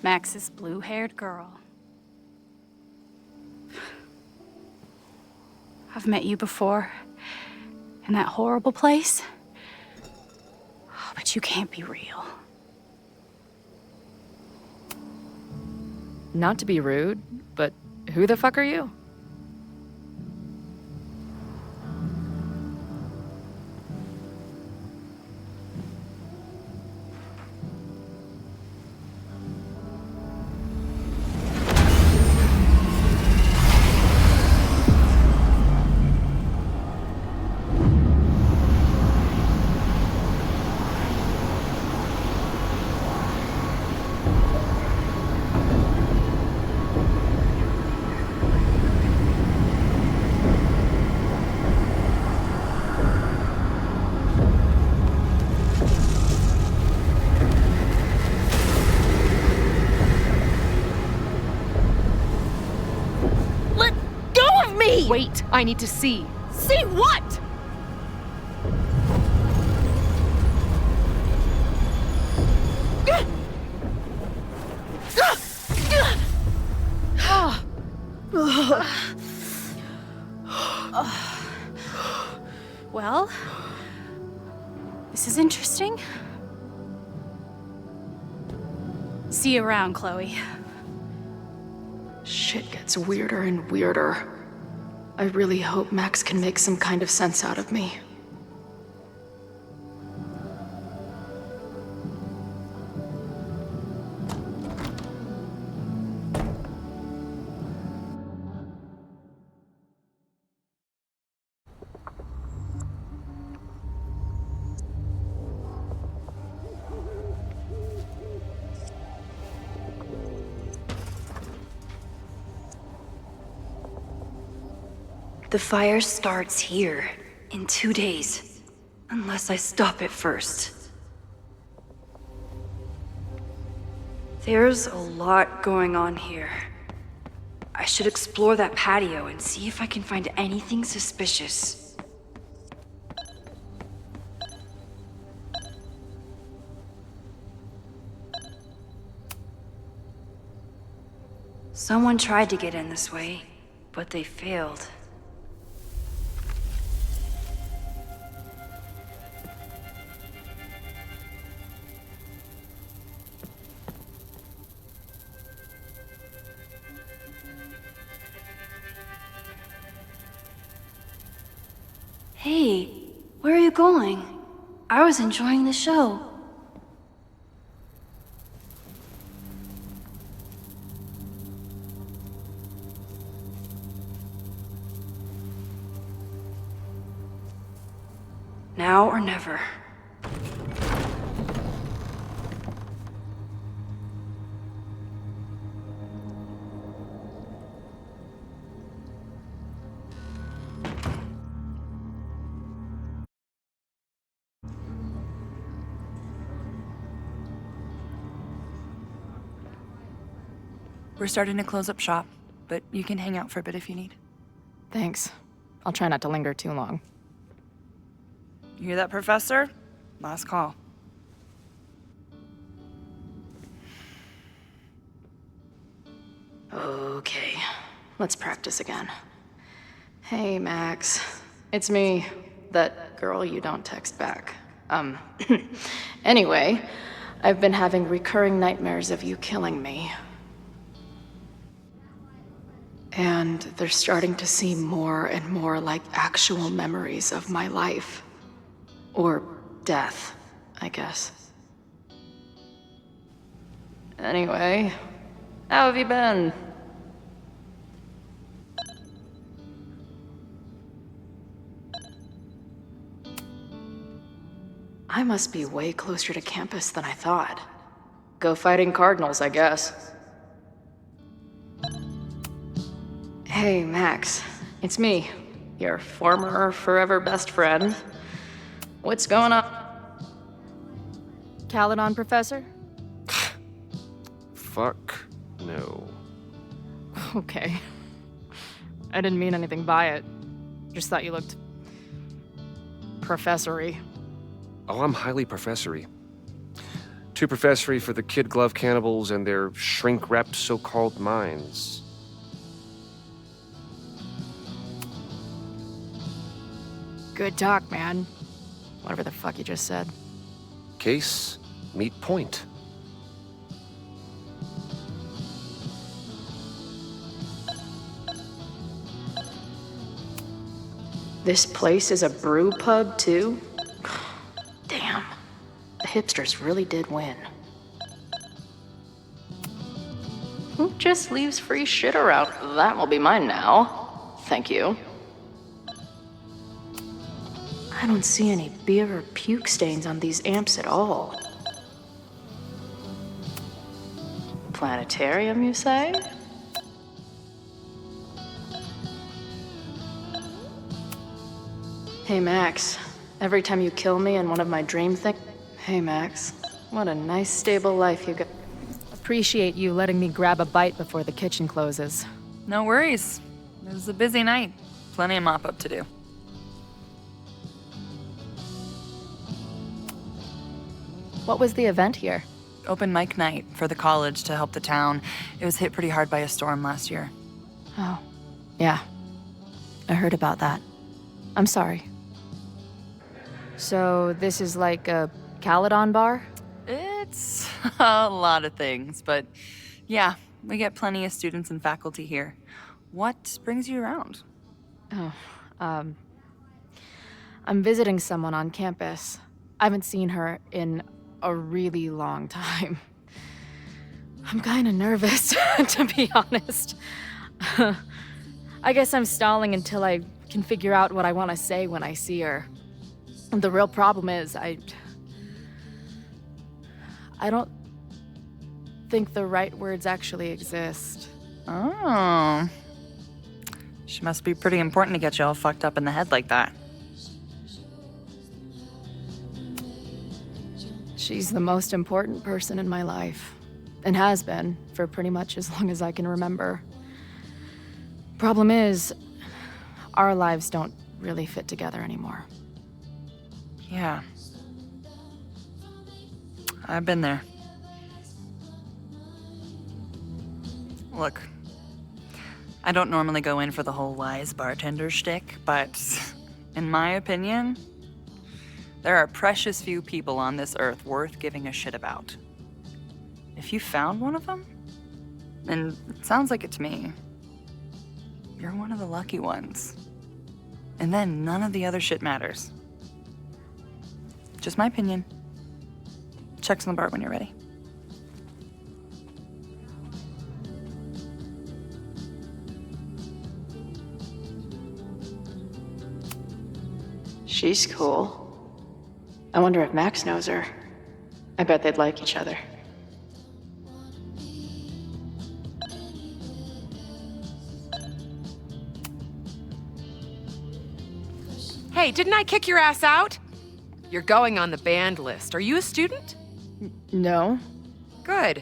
Max's blue-haired girl. I've met you before. In that horrible place. But you can't be real. Not to be rude, but who the fuck are you? Wait, I need to see. See what? Well, this is interesting. See you around, Chloe. Shit gets weirder and weirder. I really hope Max can make some kind of sense out of me. The fire starts here, in 2 days. Unless I stop it first. There's a lot going on here. I should explore that patio and see if I can find anything suspicious. Someone tried to get in this way, but they failed. Hey, where are you going? I was enjoying the show. Now or never. We're starting to close up shop, but you can hang out for a bit if you need. Thanks. I'll try not to linger too long. You hear that, Professor? Last call. Okay, let's practice again. Hey, Max. It's me, that girl you don't text back. Anyway, I've been having recurring nightmares of you killing me. And they're starting to seem more and more like actual memories of my life. Or death, I guess. Anyway, how have you been? I must be way closer to campus than I thought. Go fighting Cardinals, I guess. Hey, Max. It's me, your former forever best friend. What's going on? Caledon, Professor? Fuck no. Okay. I didn't mean anything by it. Just thought you looked... professory. Oh, I'm highly professory. Too professory for the kid glove cannibals and their shrink-wrapped so-called minds. Good talk, man. Whatever the fuck you just said. Case, meet point. This place is a brew pub, too? Damn. The hipsters really did win. Who just leaves free shit around? That will be mine now. Thank you. I don't see any beer or puke stains on these amps at all. Planetarium, you say? Hey, Max. Every time you kill me in one of my dream things... Hey, Max. What a nice, stable life you got. Appreciate you letting me grab a bite before the kitchen closes. No worries. It was a busy night. Plenty of mop-up to do. What was the event here? Open mic night for the college to help the town. It was hit pretty hard by a storm last year. Oh, yeah. I heard about that. I'm sorry. So this is like a Caledon bar? It's a lot of things, but yeah, we get plenty of students and faculty here. What brings you around? Oh, I'm visiting someone on campus. I haven't seen her in a really long time. I'm kinda nervous, to be honest. I guess I'm stalling until I can figure out what I want to say when I see her. And the real problem is, I don't think the right words actually exist. Oh. She must be pretty important to get you all fucked up in the head like that. She's the most important person in my life, and has been for pretty much as long as I can remember. Problem is, our lives don't really fit together anymore. Yeah. I've been there. Look, I don't normally go in for the whole wise bartender shtick, but in my opinion, there are precious few people on this earth worth giving a shit about. If you found one of them, and it sounds like it to me, you're one of the lucky ones. And then none of the other shit matters. Just my opinion. Check's on the bar when you're ready. She's cool. I wonder if Max knows her. I bet they'd like each other. Hey, didn't I kick your ass out? You're going on the banned list. Are you a student? No. Good.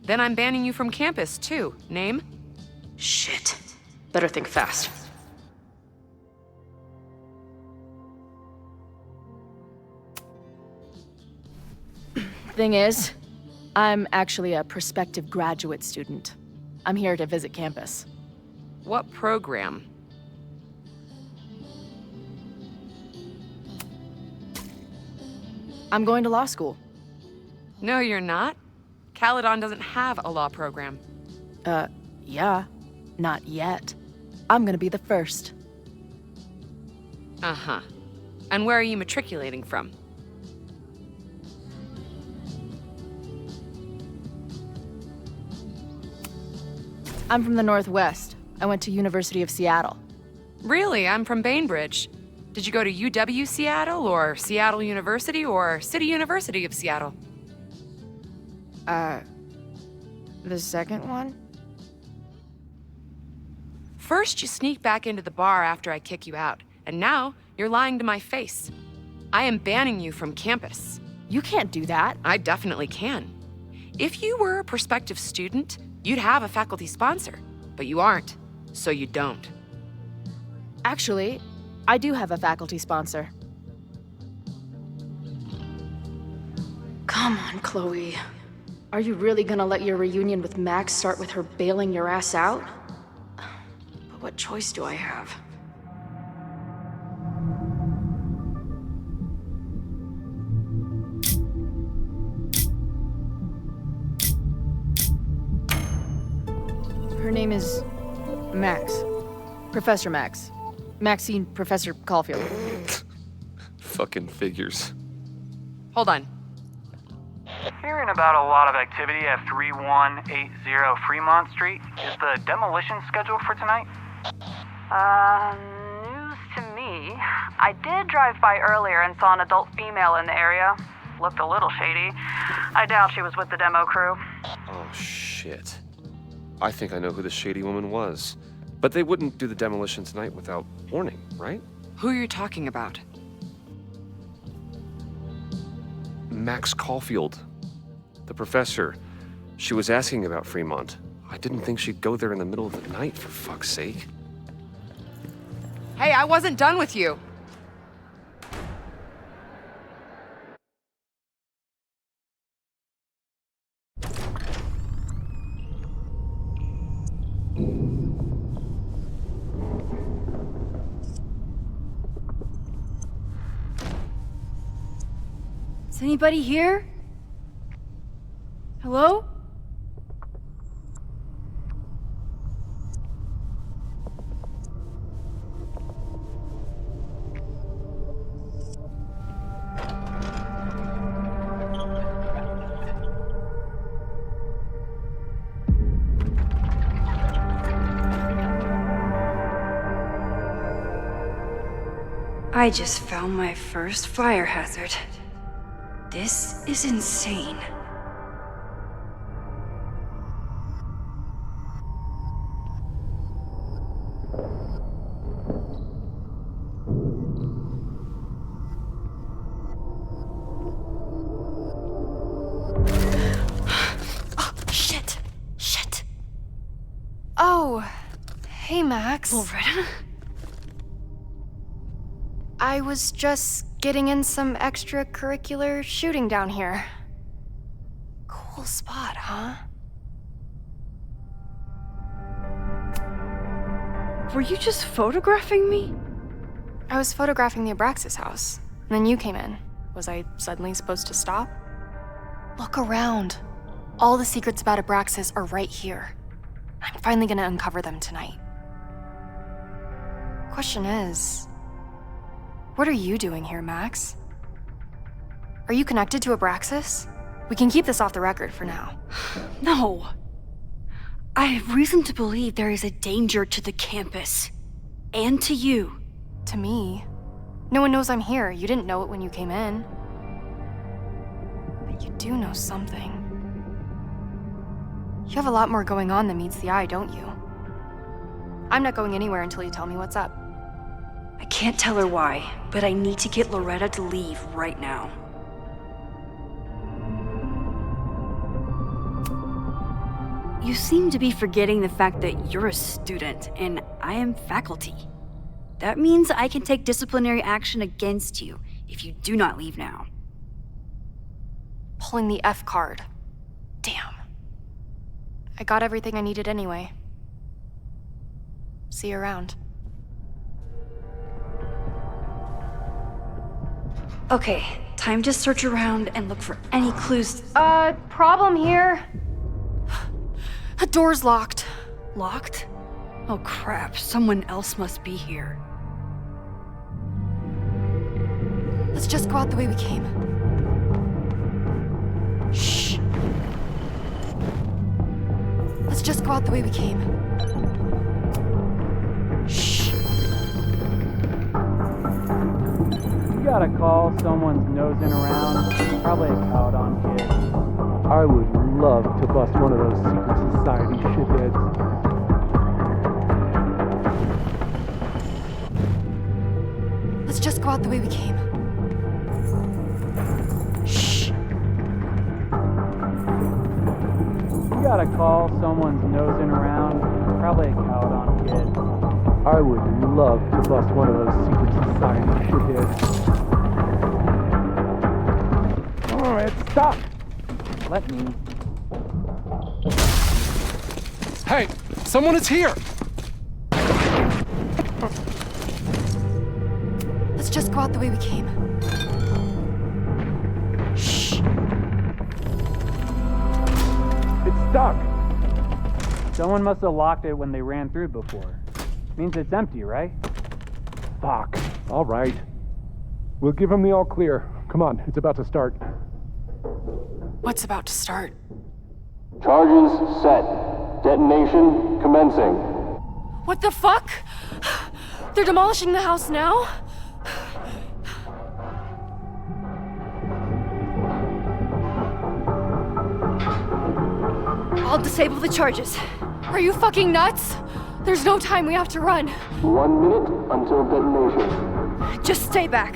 Then I'm banning you from campus, too. Name? Shit. Better think fast. Thing is, I'm actually a prospective graduate student. I'm here to visit campus. What program? I'm going to law school. No, you're not. Caledon doesn't have a law program. Yeah. Not yet. I'm gonna be the first. Uh-huh. And where are you matriculating from? I'm from the Northwest. I went to University of Seattle. Really? I'm from Bainbridge. Did you go to UW Seattle, or Seattle University, or City University of Seattle? The second one? First, you sneak back into the bar after I kick you out, and now you're lying to my face. I am banning you from campus. You can't do that. I definitely can. If you were a prospective student, you'd have a faculty sponsor, but you aren't, so you don't. Actually, I do have a faculty sponsor. Come on, Chloe. Are you really gonna let your reunion with Max start with her bailing your ass out? But what choice do I have? Her name is Max. Professor Max. Maxine Professor Caulfield. Fucking figures. Hold on. Hearing about a lot of activity at 3180 Fremont Street. Is the demolition scheduled for tonight? News to me. I did drive by earlier and saw an adult female in the area. Looked a little shady. I doubt she was with the demo crew. Oh, shit. I think I know who the shady woman was. But they wouldn't do the demolition tonight without warning, right? Who are you talking about? Max Caulfield. The professor. She was asking about Fremont. I didn't think she'd go there in the middle of the night, for fuck's sake. Hey, I wasn't done with you. Is anybody here? Hello? I just found my first fire hazard. This is insane. Hey, Max. Loretta? I was just getting in some extracurricular shooting down here. Cool spot, huh? Were you just photographing me? I was photographing the Abraxas house, and then you came in. Was I suddenly supposed to stop? Look around. All the secrets about Abraxas are right here. I'm finally gonna uncover them tonight. Question is, what are you doing here, Max? Are you connected to Abraxas? We can keep this off the record for now. No. I have reason to believe there is a danger to the campus. And to you. To me? No one knows I'm here. You didn't know it when you came in. But you do know something. You have a lot more going on than meets the eye, don't you? I'm not going anywhere until you tell me what's up. I can't tell her why, but I need to get Loretta to leave right now. You seem to be forgetting the fact that you're a student and I am faculty. That means I can take disciplinary action against you if you do not leave now. Pulling the F card. Damn. I got everything I needed anyway. See you around. Okay, time to search around and look for any clues. Problem here. The door's locked. Locked? Oh crap, someone else must be here. Let's just go out the way we came. Shh. Let's just go out the way we came. Shh. You gotta call someone's nosing around. Probably a Caledon kid. I would love to bust one of those secret society shitheads. Let's just go out the way we came. Shh. You gotta call someone's nosing around. Probably a Caledon kid. I would love to bust one of those secret society shitheads. Oh, it's stuck! Let me. Hey, someone is here! Let's just go out the way we came. Shh. It's stuck! Someone must have locked it when they ran through before. Means it's empty, right? Fuck. All right. We'll give him the all clear. Come on, it's about to start. What's about to start? Charges set. Detonation commencing. What the fuck? They're demolishing the house now? I'll disable the charges. Are you fucking nuts? There's no time, we have to run. 1 minute until detonation. Just stay back.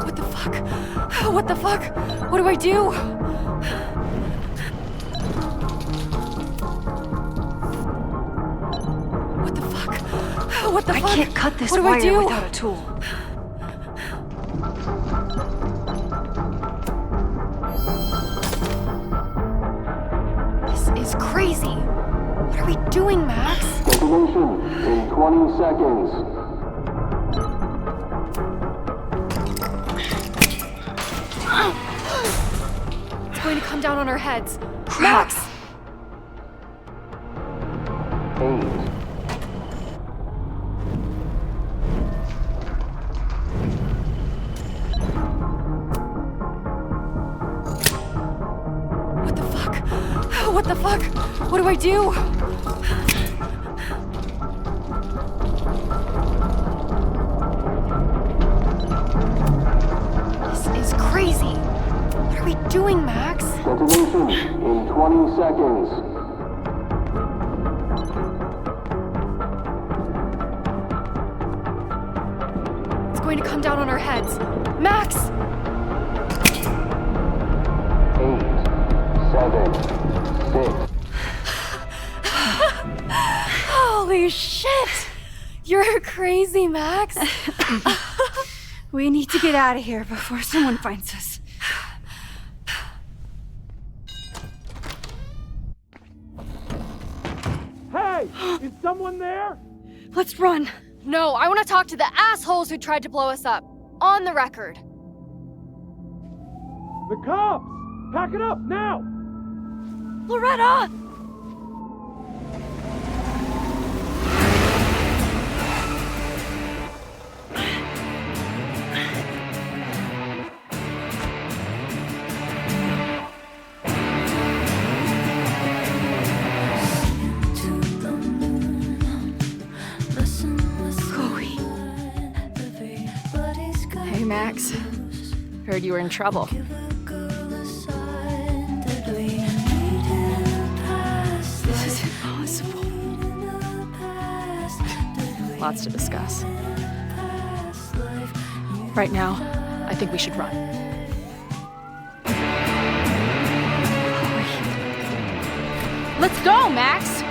What the fuck? What the fuck? What do I do? What the fuck? What the fuck? I can't cut this what do I wire do? without a tool. This is crazy. What are we doing, Max? Detonation in 20 seconds. It's going to come down on our heads. Crap. Max! 8. What the fuck? What the fuck? What do I do? This is crazy. What are we doing, Max? Detonation in 20 seconds. It's going to come down on our heads. Max! 8, 7, 7, 6. Holy shit! You're crazy, Max. We need to get out of here before someone finds us. Hey! Is someone there? Let's run. No, I want to talk to the assholes who tried to blow us up. On the record. The cops! Pack it up, now! Loretta! Hey, Max. Heard you were in trouble. This is impossible. Lots to discuss. Right now, I think we should run. Let's go, Max!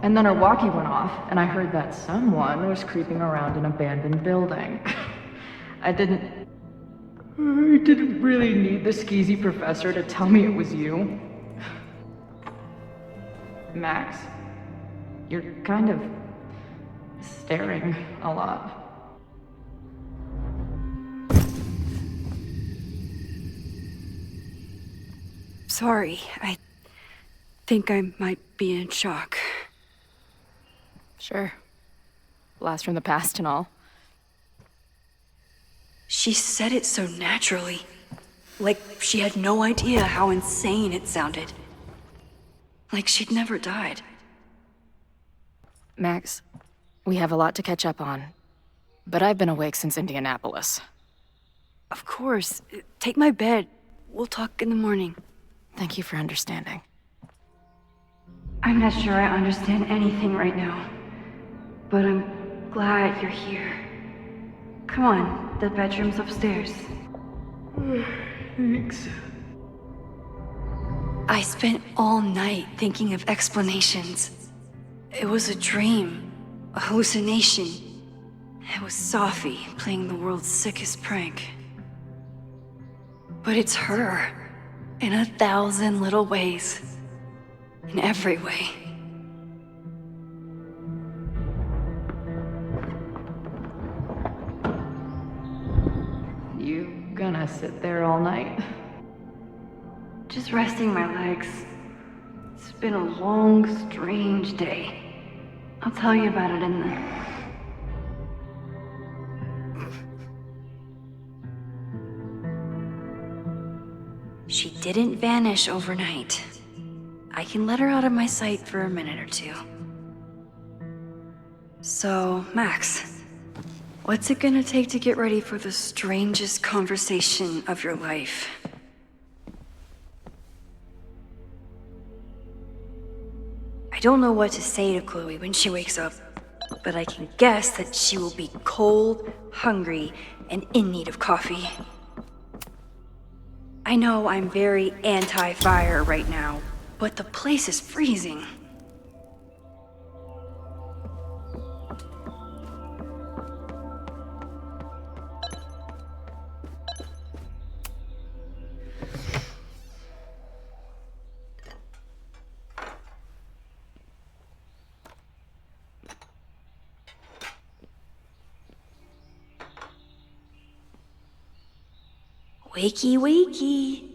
And then our walkie went off, and I heard that someone was creeping around an abandoned building. I didn't really need the skeezy professor to tell me it was you. Max, you're kind of staring a lot. Sorry, I think I might be in shock. Sure. Blast from the past and all. She said it so naturally. Like she had no idea how insane it sounded. Like she'd never died. Max, we have a lot to catch up on. But I've been awake since Indianapolis. Of course. Take my bed. We'll talk in the morning. Thank you for understanding. I'm not sure I understand anything right now. But I'm glad you're here. Come on, the bedroom's upstairs. Thanks. I spent all night thinking of explanations. It was a dream, a hallucination. It was Sophie playing the world's sickest prank. But it's her, in 1,000 little ways. In every way. You gonna sit there all night? Just resting my legs. It's been a long, strange day. I'll tell you about it in the... She didn't vanish overnight. I can let her out of my sight for a minute or two. So, Max, what's it gonna take to get ready for the strangest conversation of your life? I don't know what to say to Chloe when she wakes up, but I can guess that she will be cold, hungry, and in need of coffee. I know I'm very anti-fire right now, but the place is freezing. Wakey, wakey.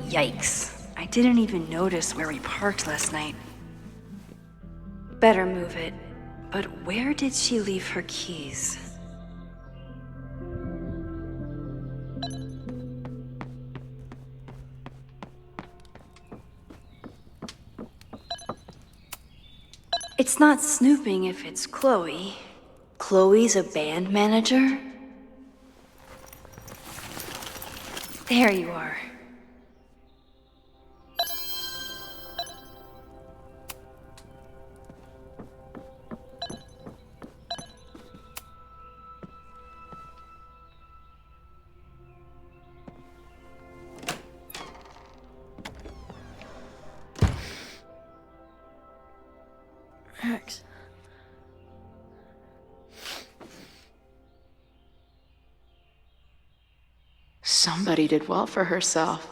Yikes. I didn't even notice where we parked last night. Better move it. But where did she leave her keys? It's not snooping if it's Chloe. Chloe's a band manager? There you are. Max. Somebody did well for herself.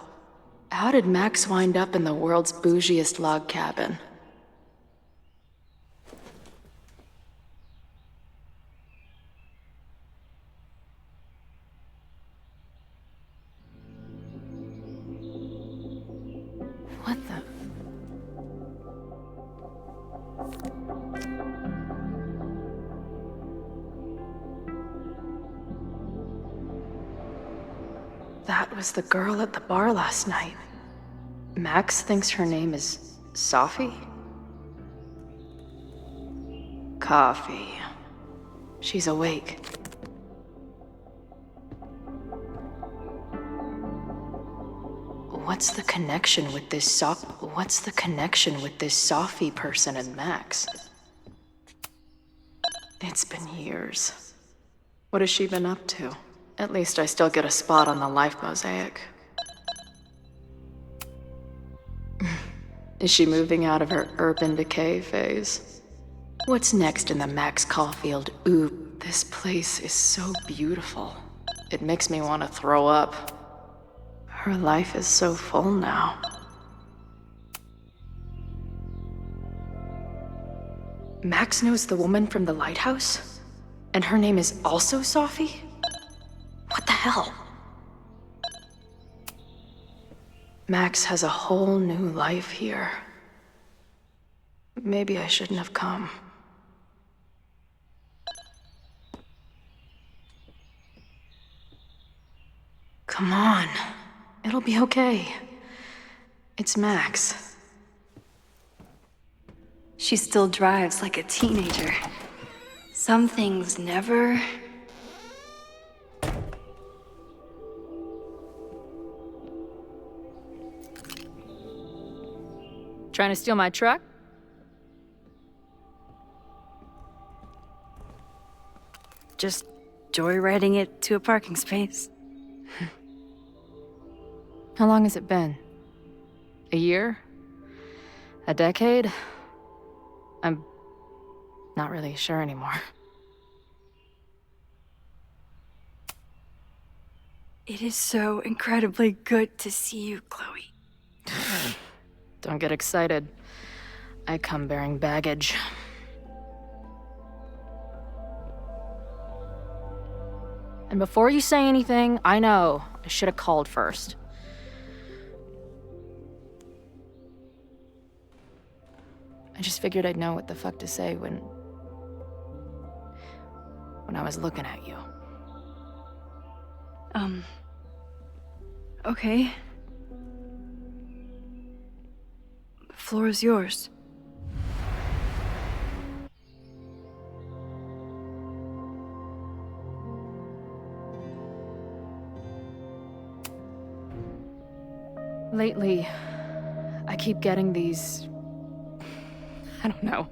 How did Max wind up in the world's bougiest log cabin? What the? That was the girl at the bar last night. Max thinks her name is Sophie? Coffee. She's awake. What's the connection with this Sophie person and Max? It's been years. What has she been up to? At least I still get a spot on the life mosaic. Is she moving out of her urban decay phase? What's next in the Max Caulfield oop? This place is so beautiful. It makes me want to throw up. Her life is so full now. Max knows the woman from the lighthouse? And her name is also Sophie? What the hell? Max has a whole new life here. Maybe I shouldn't have come. Come on. It'll be okay. It's Max. She still drives like a teenager. Some things never... Trying to steal my truck? Just joyriding it to a parking space. How long has it been? A year? A decade? I'm not really sure anymore. It is so incredibly good to see you, Chloe. Don't get excited. I come bearing baggage. And before you say anything, I know I should have called first. I just figured I'd know what the fuck to say when I was looking at you. Okay. The floor is yours. Lately, I keep getting these... I don't know.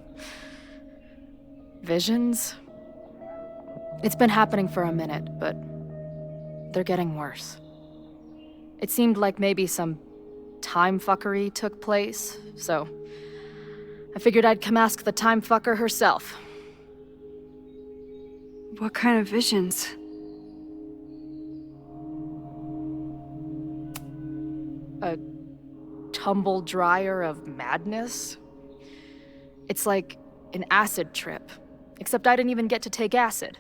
Visions? It's been happening for a minute, but they're getting worse. It seemed like maybe some time fuckery took place, so I figured I'd come ask the time fucker herself. What kind of visions? A tumble dryer of madness? It's like an acid trip, except I didn't even get to take acid.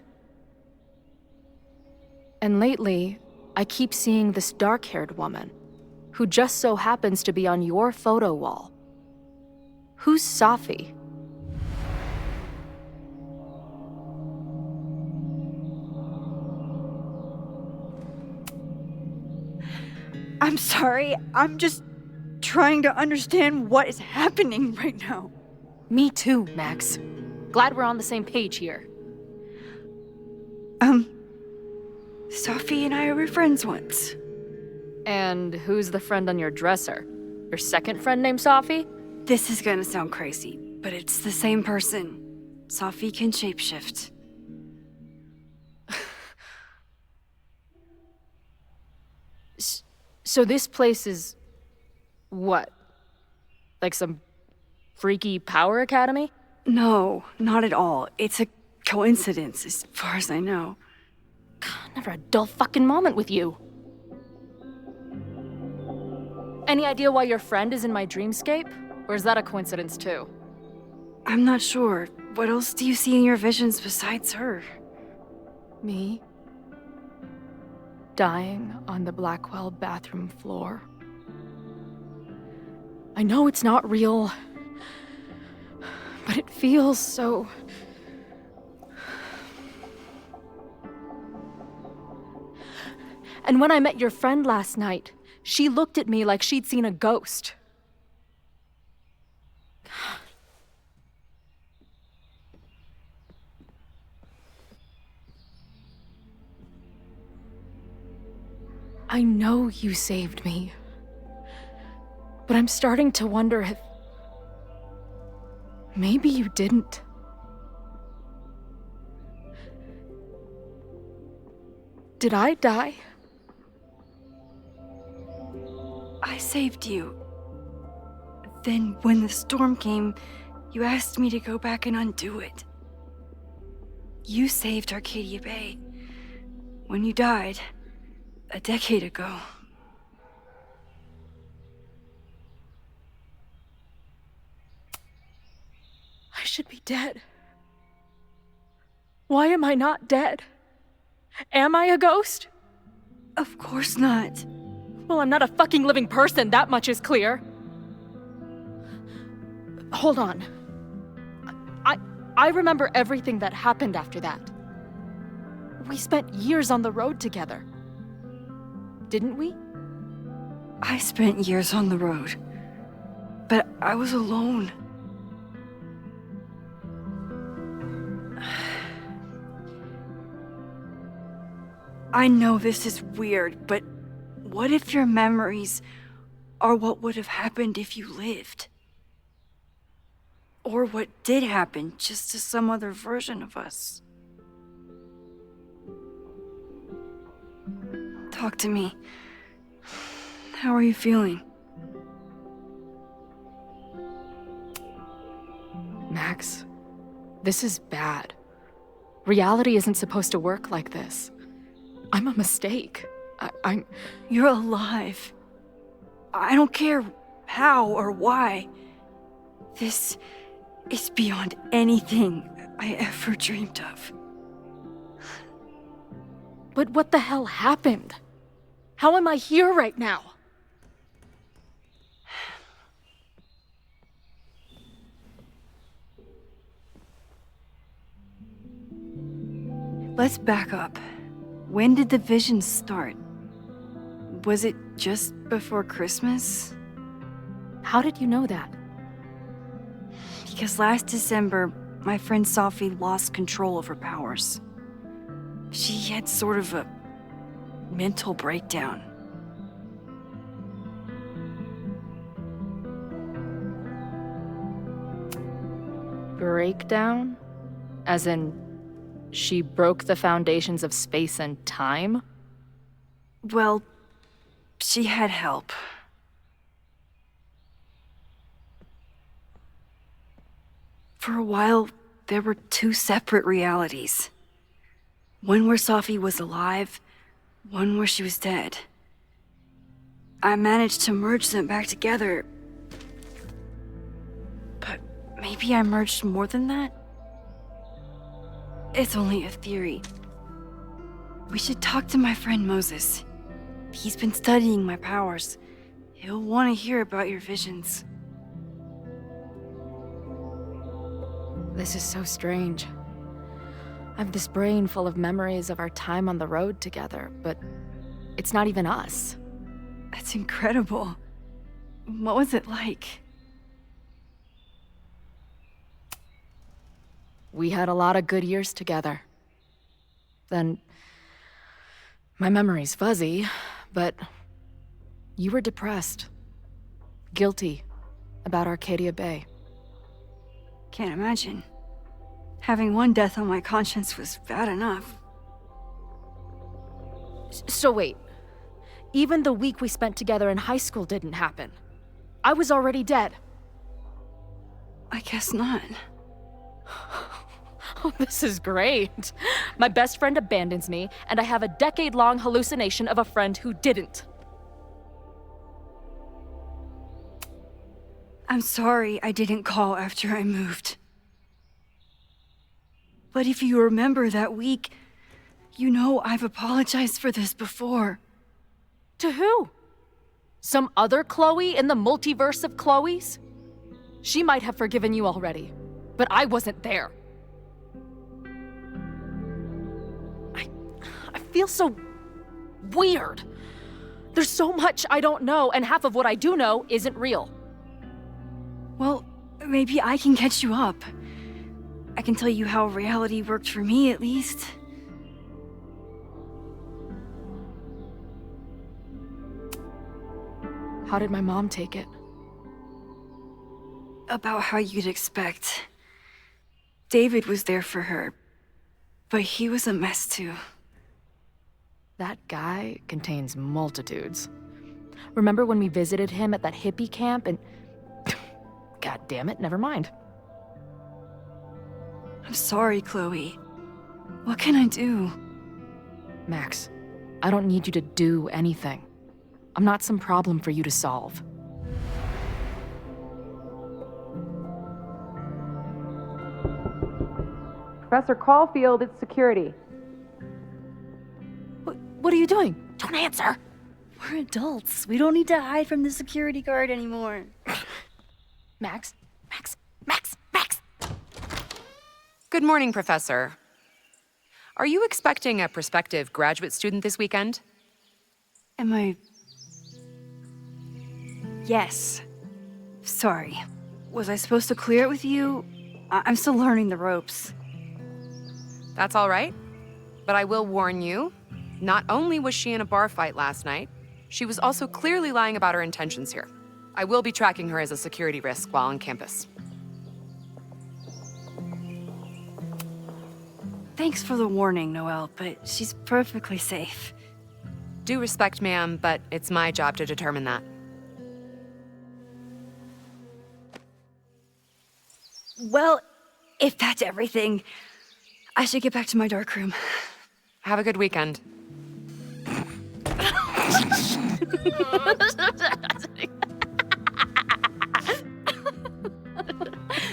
And lately, I keep seeing this dark-haired woman, who just so happens to be on your photo wall. Who's Safi? I'm sorry, I'm just trying to understand what is happening right now. Me too, Max. Glad we're on the same page here. Safi and I were friends once. And who's the friend on your dresser? Your second friend named Safi? This is gonna sound crazy, but it's the same person. Safi can shapeshift. So this place is... what? Like some freaky power academy? No, not at all. It's a coincidence, as far as I know. Never a dull fucking moment with you. Any idea why your friend is in my dreamscape? Or is that a coincidence too? I'm not sure. What else do you see in your visions besides her? Me? Dying on the Blackwell bathroom floor. I know it's not real, but it feels so... And when I met your friend last night, she looked at me like she'd seen a ghost. I know you saved me, but I'm starting to wonder if... maybe you didn't. Did I die? I saved you. Then, when the storm came, you asked me to go back and undo it. You saved Arcadia Bay. When you died, a decade ago. I should be dead. Why am I not dead? Am I a ghost? Of course not. Well, I'm not a fucking living person, that much is clear. Hold on. I remember everything that happened after that. We spent years on the road together. Didn't we? I spent years on the road. But I was alone. I know this is weird, but what if your memories are what would have happened if you lived? Or what did happen, just to some other version of us? Talk to me. How are you feeling? Max, this is bad. Reality isn't supposed to work like this. I'm a mistake. I'm... You're alive. I don't care how or why. This is beyond anything I ever dreamed of. But what the hell happened? How am I here right now? Let's back up. When did the visions start? Was it just before Christmas? How did you know that? Because last December, my friend Safi lost control of her powers. She had sort of a mental breakdown. Breakdown? As in, she broke the foundations of space and time? Well, she had help. For a while, there were two separate realities. One where Safi was alive, one where she was dead. I managed to merge them back together. But maybe I merged more than that? It's only a theory. We should talk to my friend Moses. He's been studying my powers. He'll want to hear about your visions. This is so strange. I have this brain full of memories of our time on the road together, but it's not even us. That's incredible. What was it like? We had a lot of good years together. Then, my memory's fuzzy, but you were depressed. Guilty about Arcadia Bay. Can't imagine. Having one death on my conscience was bad enough. So wait. Even the week we spent together in high school didn't happen. I was already dead. I guess not. Oh, this is great. My best friend abandons me, and I have a decade-long hallucination of a friend who didn't. I'm sorry I didn't call after I moved. But if you remember that week, you know I've apologized for this before. To who? Some other Chloe in the multiverse of Chloes? She might have forgiven you already, but I wasn't there. I feel so weird. There's so much I don't know, and half of what I do know isn't real. Well, maybe I can catch you up. I can tell you how reality worked for me, at least. How did my mom take it? About how you'd expect. David was there for her, but he was a mess too. That guy contains multitudes. Remember when we visited him at that hippie camp and... God damn it, never mind. I'm sorry, Chloe. What can I do? Max, I don't need you to do anything. I'm not some problem for you to solve. Professor Caulfield, it's security. What are you doing? Don't answer! We're adults. We don't need to hide from the security guard anymore. Max? Good morning, Professor. Are you expecting a prospective graduate student this weekend? Am I... Yes. Sorry. Was I supposed to clear it with you? I'm still learning the ropes. That's all right. But I will warn you, not only was she in a bar fight last night, she was also clearly lying about her intentions here. I will be tracking her as a security risk while on campus. Thanks for the warning, Noelle, but she's perfectly safe. Due respect, ma'am, but it's my job to determine that. Well, if that's everything, I should get back to my dark room. Have a good weekend.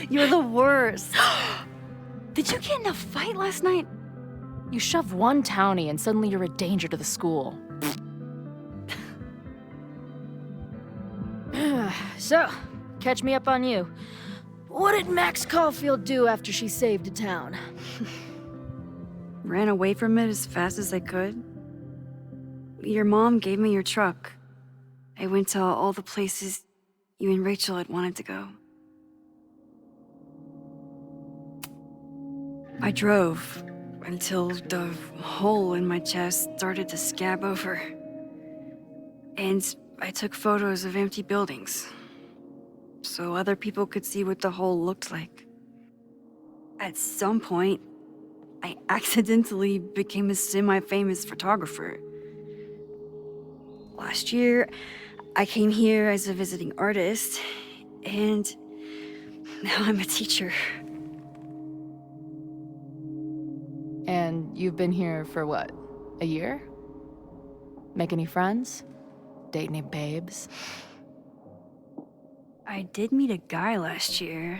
You're the worst. Did you get in a fight last night? You shove one townie and suddenly you're a danger to the school. So, catch me up on you. What did Max Caulfield do after she saved a town? Ran away from it as fast as I could. Your mom gave me your truck. I went to all the places you and Rachel had wanted to go. I drove until the hole in my chest started to scab over. And I took photos of empty buildings, so other people could see what the hole looked like. At some point, I accidentally became a semi-famous photographer. Last year, I came here as a visiting artist, and now I'm a teacher. And You've been here for what? A year? Make any friends? Date any babes? I did meet a guy last year.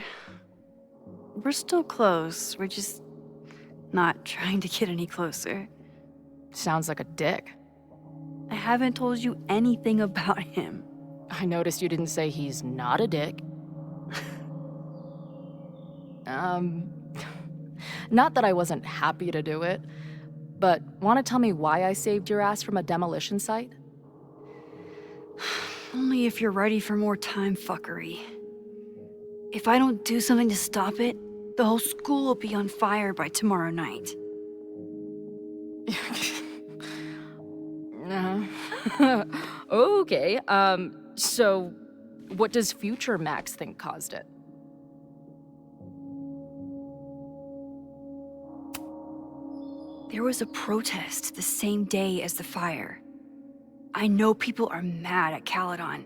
We're still close. We're just not trying to get any closer. Sounds like a dick. I haven't told you anything about him. I noticed you didn't say he's not a dick. Not that I wasn't happy to do it, but want to tell me why I saved your ass from a demolition site? Only if you're ready for more time fuckery. If I don't do something to stop it, the whole school will be on fire by tomorrow night. Okay, so what does future Max think caused it? There was a protest the same day as the fire. I know people are mad at Caledon,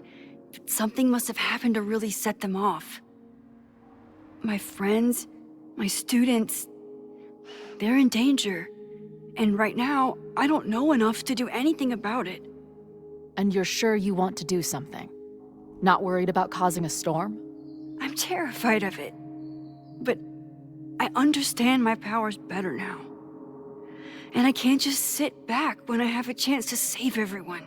but something must have happened to really set them off. My friends, my students, they're in danger. And right now, I don't know enough to do anything about it. And you're sure you want to do something? Not worried about causing a storm? I'm terrified of it. But I understand my powers better now. And I can't just sit back when I have a chance to save everyone.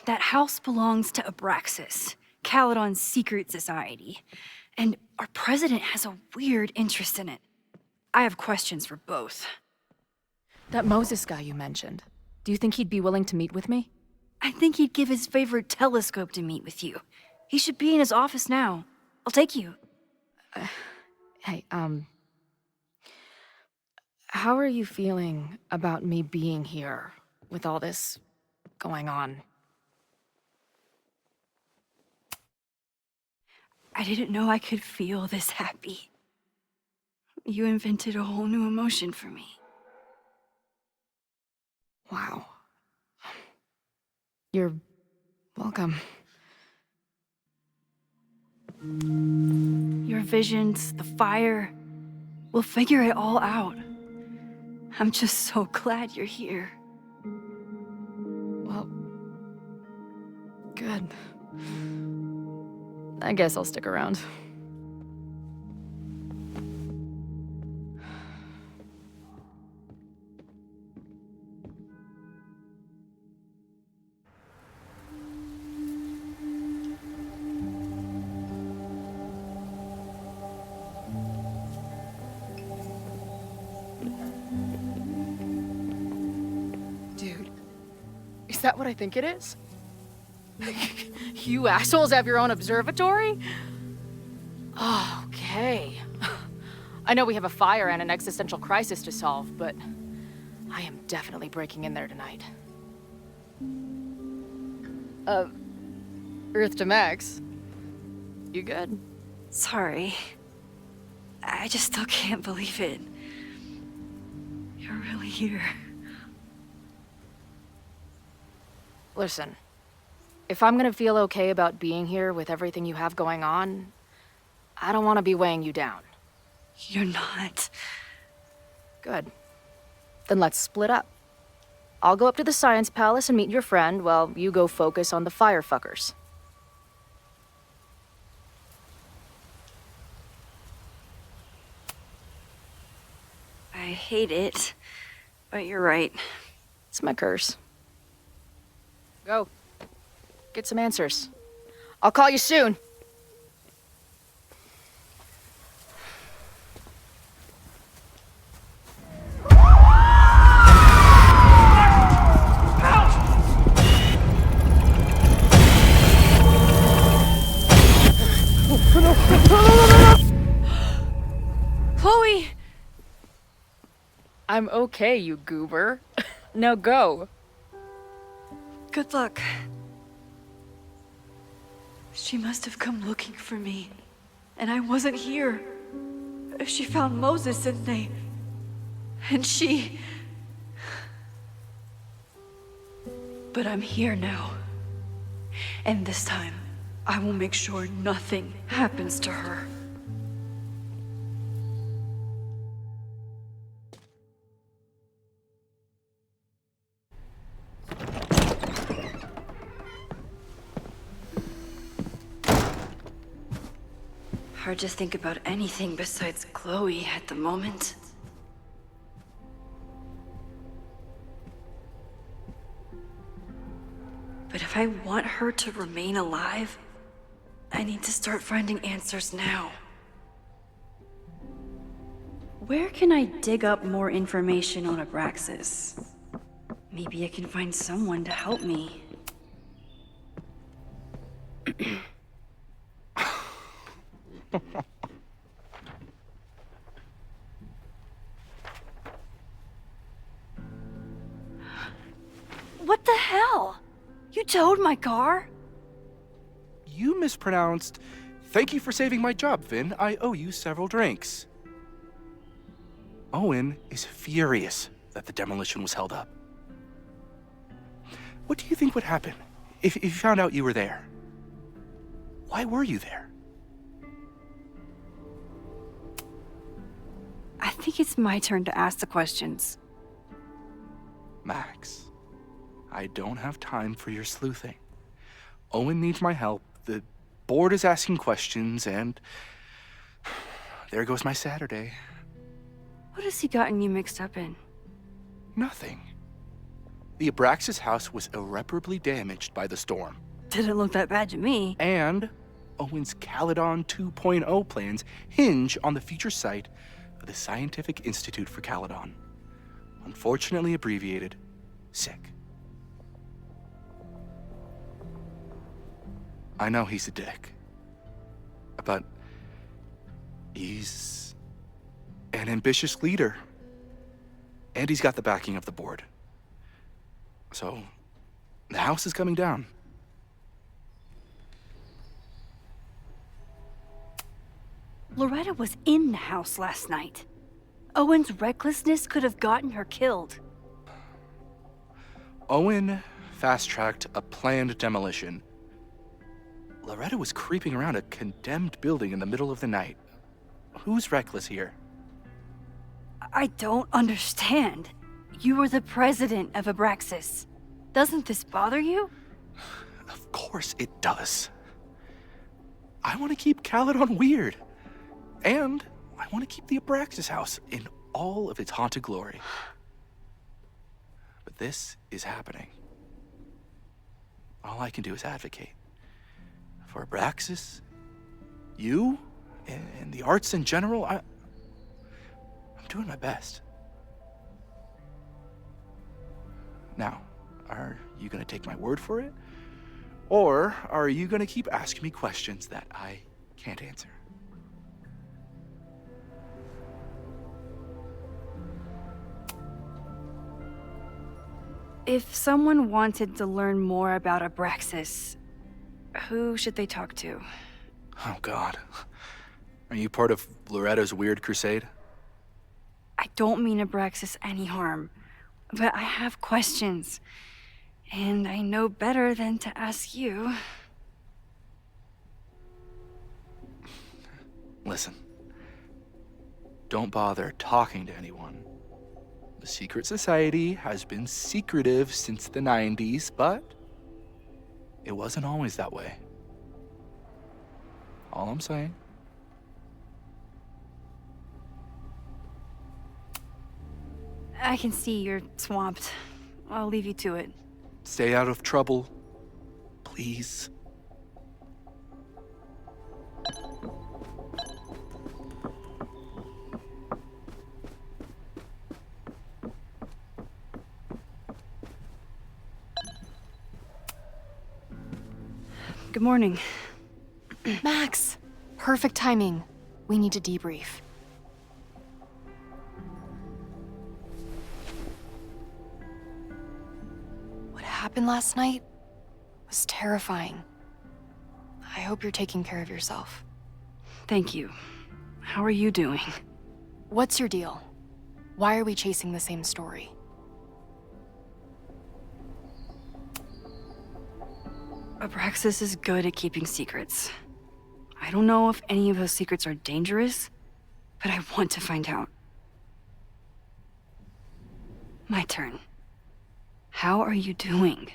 That house belongs to Abraxas, Caledon's secret society. And our president has a weird interest in it. I have questions for both. That Moses guy you mentioned, do you think he'd be willing to meet with me? I think he'd give his favorite telescope to meet with you. He should be in his office now. I'll take you. Hey, how are you feeling about me being here with all this going on? I didn't know I could feel this happy. You invented a whole new emotion for me. Wow. You're welcome. Your visions, the fire, we'll figure it all out. I'm just so glad you're here. Well, good. I guess I'll stick around. Dude, is that what I think it is? You assholes have your own observatory? Oh, okay. I know we have a fire and an existential crisis to solve, but I am definitely breaking in there tonight. Earth to Max. You good? Sorry. I just still can't believe it. You're really here. Listen, if I'm gonna feel okay about being here with everything you have going on, I don't want to be weighing you down. You're not. Good. Then let's split up. I'll go up to the Science Palace and meet your friend while you go focus on the firefuckers. I hate it, but you're right. It's my curse. Go. Get some answers. I'll call you soon. Chloe! I'm okay, you goober. Now go. Good luck. She must have come looking for me, and I wasn't here. She found Moses and she... But I'm here now. And this time, I will make sure nothing happens to her. hard to think about anything besides Chloe at the moment. But if I want her to remain alive, I need to start finding answers now. Where can I dig up more information on Abraxas? Maybe I can find someone to help me. What the hell? You towed my car? You mispronounced. Thank you for saving my job, Finn. I owe you several drinks. Owen is furious that the demolition was held up. What do you think would happen if you found out you were there? Why were you there? I think it's my turn to ask the questions. Max, I don't have time for your sleuthing. Owen needs my help, the board is asking questions, and there goes my Saturday. What has he gotten you mixed up in? Nothing. The Abraxas house was irreparably damaged by the storm. Didn't look that bad to me. And Owen's Caledon 2.0 plans hinge on the future site of the Scientific Institute for Caledon. Unfortunately abbreviated, SICK. I know he's a dick, but he's an ambitious leader. And he's got the backing of the board. So, the house is coming down. Loretta was in the house last night. Owen's recklessness could have gotten her killed. Owen fast-tracked a planned demolition. Loretta was creeping around a condemned building in the middle of the night. Who's reckless here? I don't understand. You were the president of Abraxas. Doesn't this bother you? Of course it does. I want to keep Caledon weird. And I want to keep the Abraxas house in all of its haunted glory. But this is happening. All I can do is advocate. For Abraxas, you, and the arts in general, I'm doing my best. Now, are you gonna take my word for it? Or are you gonna keep asking me questions that I can't answer? If someone wanted to learn more about Abraxas, who should they talk to? Oh, God. Are you part of Loretta's weird crusade? I don't mean Abraxas any harm, but I have questions, and I know better than to ask you. Listen, don't bother talking to anyone. The secret society has been secretive since the 90s, but it wasn't always that way. All I'm saying. I can see you're swamped. I'll leave you to it. Stay out of trouble, please. Good morning. Max, perfect timing. We need to debrief. What happened last night was terrifying. I hope you're taking care of yourself. Thank you. How are you doing? What's your deal? Why are we chasing the same story? Abraxas is good at keeping secrets. I don't know if any of those secrets are dangerous, but I want to find out. My turn. How are you doing?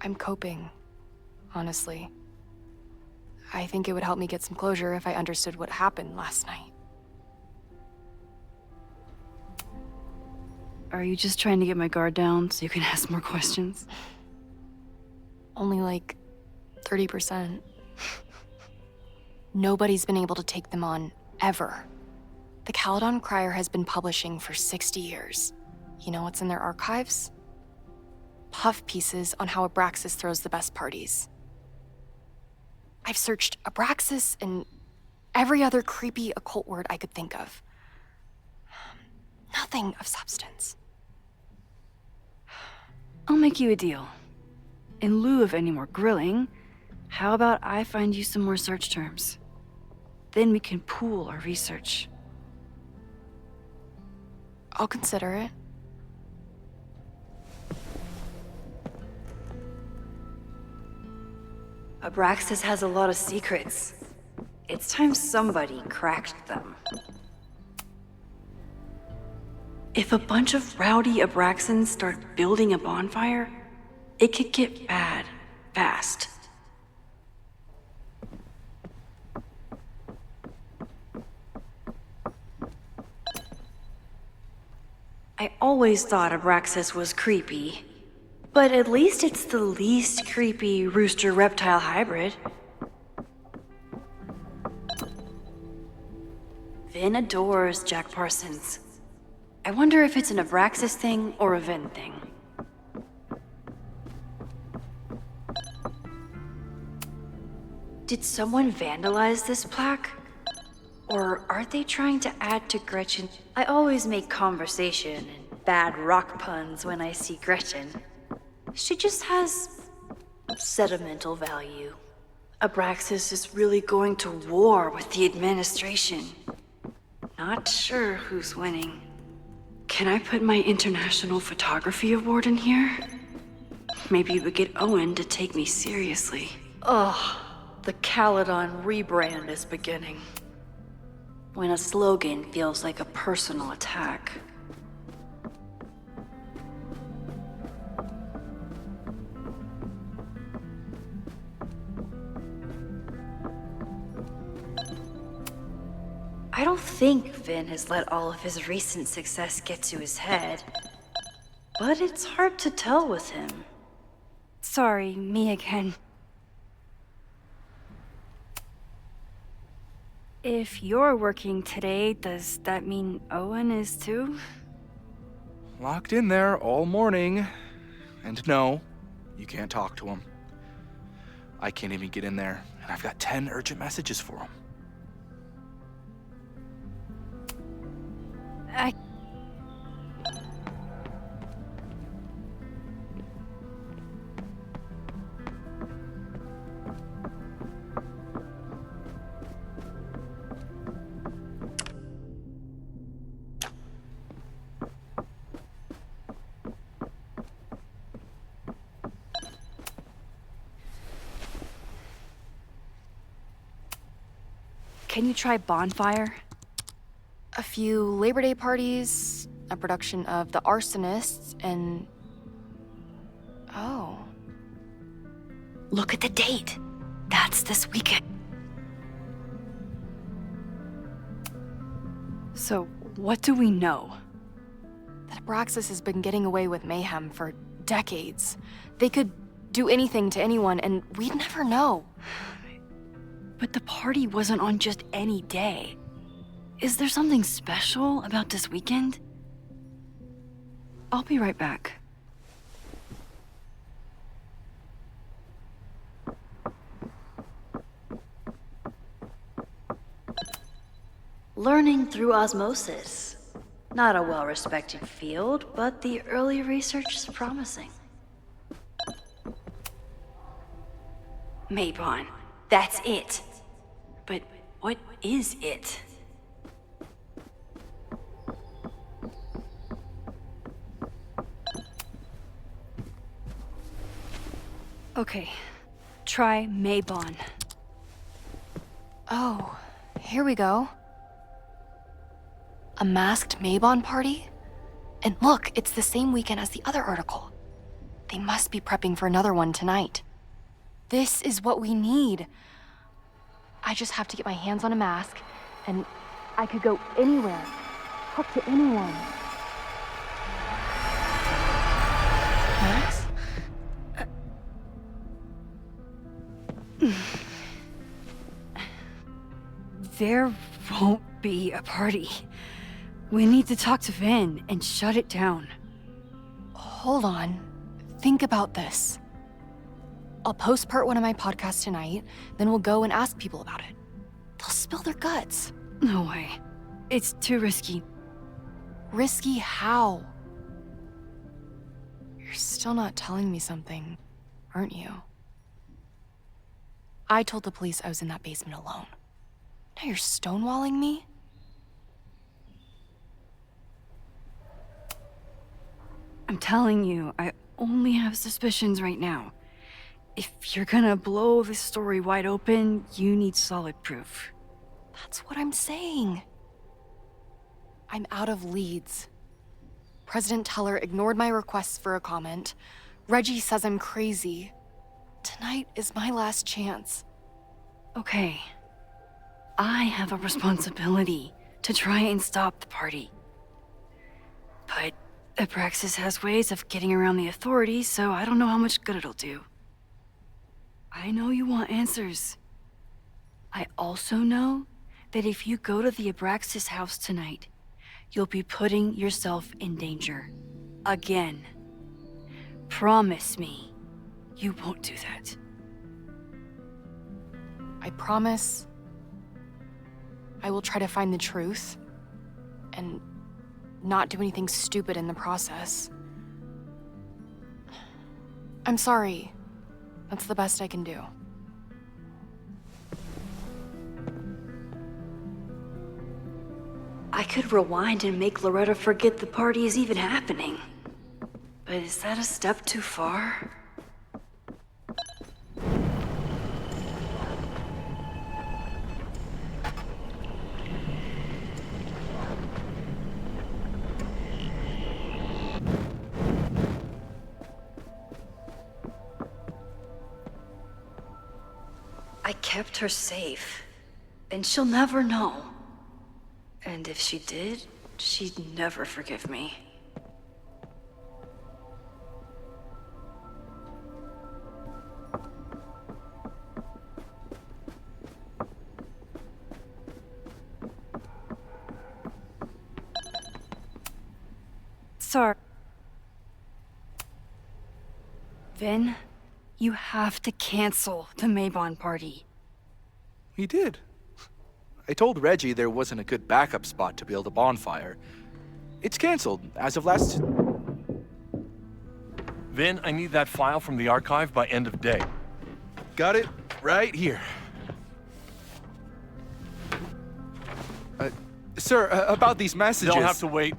I'm coping, honestly. I think it would help me get some closure if I understood what happened last night. Are you just trying to get my guard down so you can ask more questions? Only like 30%. Nobody's been able to take them on, ever. The Caledon Crier has been publishing for 60 years. You know what's in their archives? Puff pieces on how Abraxas throws the best parties. I've searched Abraxas and every other creepy occult word I could think of. Nothing of substance. I'll make you a deal. In lieu of any more grilling, how about I find you some more search terms? Then we can pool our research. I'll consider it. Abraxas has a lot of secrets. It's time somebody cracked them. If a bunch of rowdy Abraxans start building a bonfire, it could get bad fast. I always thought Abraxas was creepy, but at least it's the least creepy rooster-reptile hybrid. Vin adores Jack Parsons. I wonder if it's an Abraxas thing or a Vin thing. Did someone vandalize this plaque? Or are they trying to add to Gretchen? I always make conversation and bad rock puns when I see Gretchen. She just has sentimental value. Abraxas is really going to war with the administration. Not sure who's winning. Can I put my International Photography Award in here? Maybe we get Owen to take me seriously. Ugh, the Caledon rebrand is beginning. When a slogan feels like a personal attack. I don't think Vin has let all of his recent success get to his head. But it's hard to tell with him. Sorry, me again. If you're working today, does that mean Owen is too? Locked in there all morning. And no, you can't talk to him. I can't even get in there, and I've got 10 urgent messages for him. Can you try Bonfire? A few Labor Day parties, a production of The Arsonists, and... Oh. Look at the date. That's this weekend. So, what do we know? That Abraxas has been getting away with mayhem for decades. They could do anything to anyone, and we'd never know. But the party wasn't on just any day. Is there something special about this weekend? I'll be right back. Learning through osmosis. Not a well-respected field, but the early research is promising. Mabon, that's it. But what is it? Okay, try Mabon. Oh, here we go. A masked Mabon party? And look, it's the same weekend as the other article. They must be prepping for another one tonight. This is what we need. I just have to get my hands on a mask, and I could go anywhere, talk to anyone. Max? There won't be a party. We need to talk to Vin and shut it down. Hold on. Think about this. I'll post part 1 of my podcast tonight, then we'll go and ask people about it. They'll spill their guts. No way. It's too risky. Risky how? You're still not telling me something, aren't you? I told the police I was in that basement alone. Now you're stonewalling me? I'm telling you, I only have suspicions right now. If you're gonna blow this story wide open, you need solid proof. That's what I'm saying. I'm out of leads. President Teller ignored my requests for a comment. Reggie says I'm crazy. Tonight is my last chance. Okay. I have a responsibility to try and stop the party. But Abraxas has ways of getting around the authorities, so I don't know how much good it'll do. I know you want answers. I also know that if you go to the Abraxas house tonight, you'll be putting yourself in danger. Again. Promise me you won't do that. I promise I will try to find the truth and not do anything stupid in the process. I'm sorry. That's the best I can do. I could rewind and make Loretta forget the party is even happening. But is that a step too far? I kept her safe, and she'll never know. And if she did, she'd never forgive me. Sorry. Vin, you have to cancel the Maybon party. We did. I told Reggie there wasn't a good backup spot to build a bonfire. It's canceled as of last... Vin, I need that file from the archive by end of day. Got it right here. Sir, about these messages... They'll have to wait.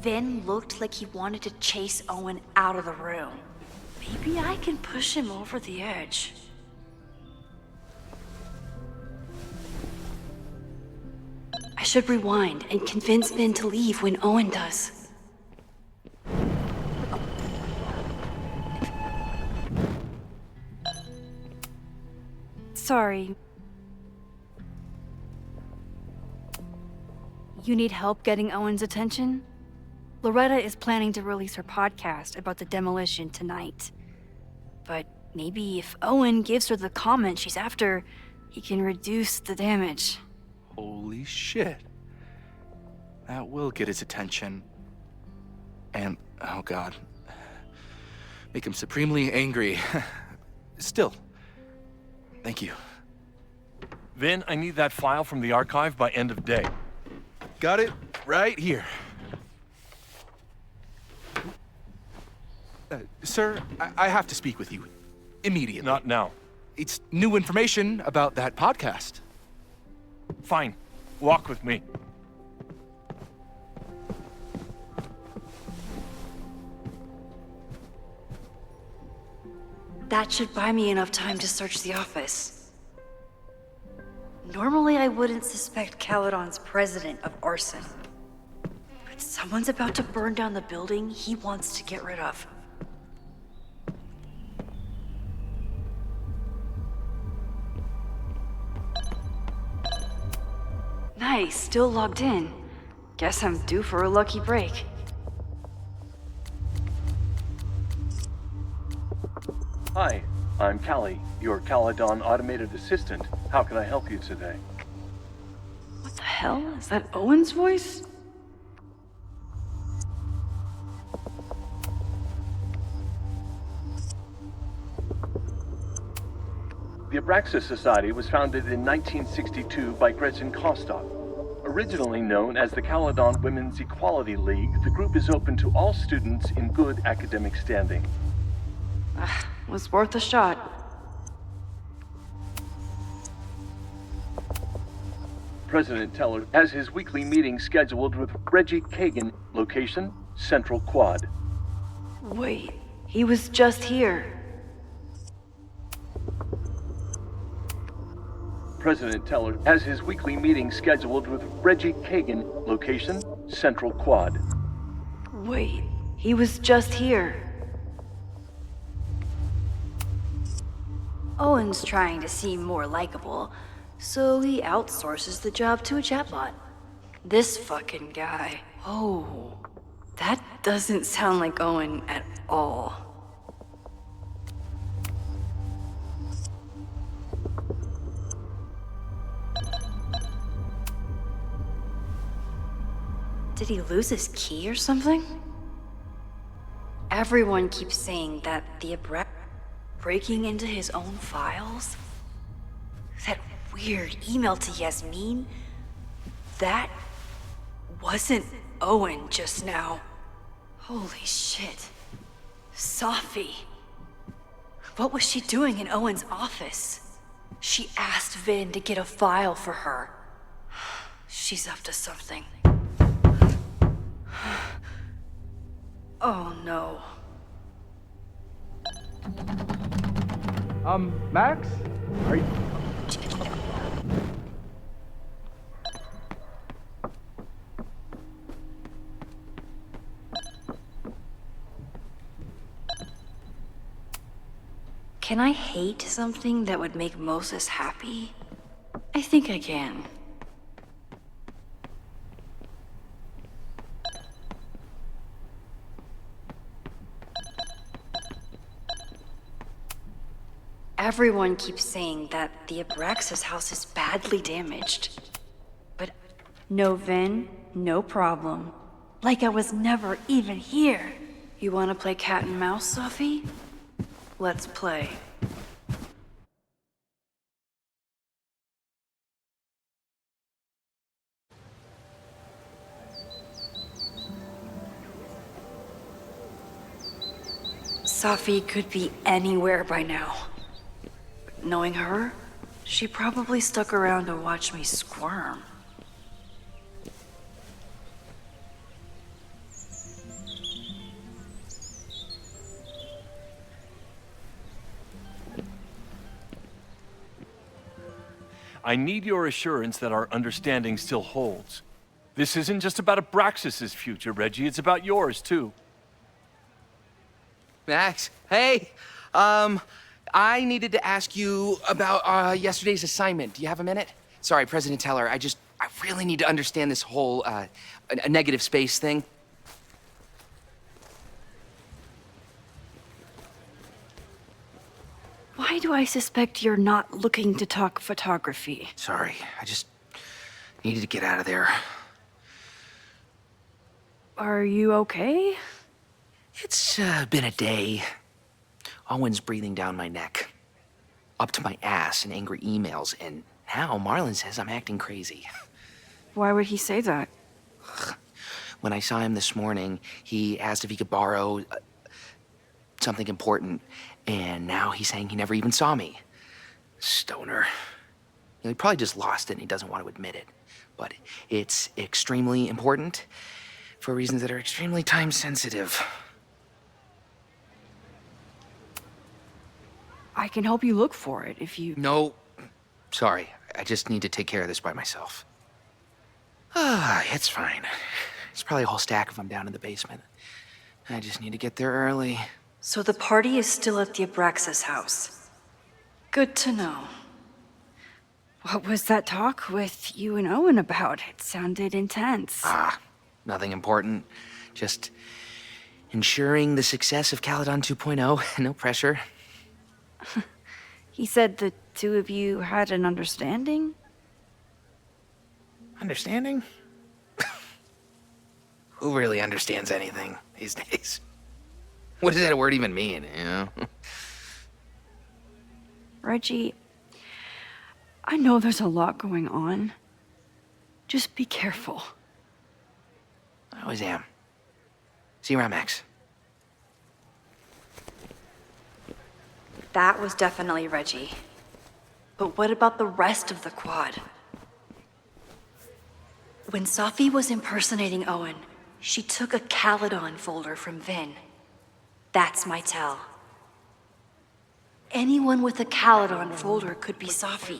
Vin looked like he wanted to chase Owen out of the room. Maybe I can push him over the edge. I should rewind and convince Vin to leave when Owen does. Sorry. You need help getting Owen's attention? Loretta is planning to release her podcast about the demolition tonight. But maybe if Owen gives her the comment she's after, he can reduce the damage. Holy shit. That will get his attention. And, oh god. Make him supremely angry. Still. Thank you. Vin, I need that file from the archive by end of day. Got it right here. Sir, I have to speak with you. Immediately. Not now. It's new information about that podcast. Fine. Walk with me. That should buy me enough time to search the office. Normally I wouldn't suspect Caledon's president of arson. But someone's about to burn down the building he wants to get rid of. Nice, still logged in. Guess I'm due for a lucky break. Hi, I'm Callie, your Caledon automated assistant. How can I help you today? What the hell? Is that Owen's voice? The Abraxas Society was founded in 1962 by Gretchen Kostock. Originally known as the Caledon Women's Equality League, the group is open to all students in good academic standing. Was worth a shot. President Teller has his weekly meeting scheduled with Reggie Kagan. Location, Central Quad. Wait, he was just here. President Teller has his weekly meeting scheduled with Reggie Kagan. Location, Central Quad. Wait, he was just here. Owen's trying to seem more likable, so he outsources the job to a chatbot. This fucking guy. Oh, that doesn't sound like Owen at all. Did he lose his key or something? Everyone keeps saying that the breaking into his own files? That weird email to Yasmin? That wasn't Owen just now. Holy shit. Safi. What was she doing in Owen's office? She asked Vin to get a file for her. She's up to something. Oh no. Max? Are you... Can I hate something that would make Moses happy? I think I can. Everyone keeps saying that the Abraxas house is badly damaged. But no Vin, no problem. Like I was never even here. You wanna play cat and mouse, Safi? Let's play. Safi could be anywhere by now. Knowing her, she probably stuck around to watch me squirm. I need your assurance that our understanding still holds. This isn't just about Abraxas' future, Reggie. It's about yours, too. Max, hey! I needed to ask you about yesterday's assignment. Do you have a minute? Sorry, President Teller, I really need to understand this whole, a negative space thing. Why do I suspect you're not looking to talk photography? Sorry, I just needed to get out of there. Are you okay? It's been a day. Owen's breathing down my neck, up to my ass in angry emails, and now Marlon says I'm acting crazy. Why would he say that? When I saw him this morning, he asked if he could borrow something important, and now he's saying he never even saw me. Stoner. He probably just lost it and he doesn't want to admit it. But it's extremely important for reasons that are extremely time sensitive. I can help you look for it if you... No, sorry. I just need to take care of this by myself. It's fine. It's probably a whole stack if I'm down in the basement. I just need to get there early. So the party is still at the Abraxas house. Good to know. What was that talk with you and Owen about? It sounded intense. Nothing important. Just ensuring the success of Caledon 2.0. No pressure. He said the two of you had an understanding? Understanding? Who really understands anything these days? What does that word even mean, you know? Reggie, I know there's a lot going on. Just be careful. I always am. See you around, Max. That was definitely Reggie. But what about the rest of the quad? When Safi was impersonating Owen, she took a Caledon folder from Vin. That's my tell. Anyone with a Caledon folder could be Safi.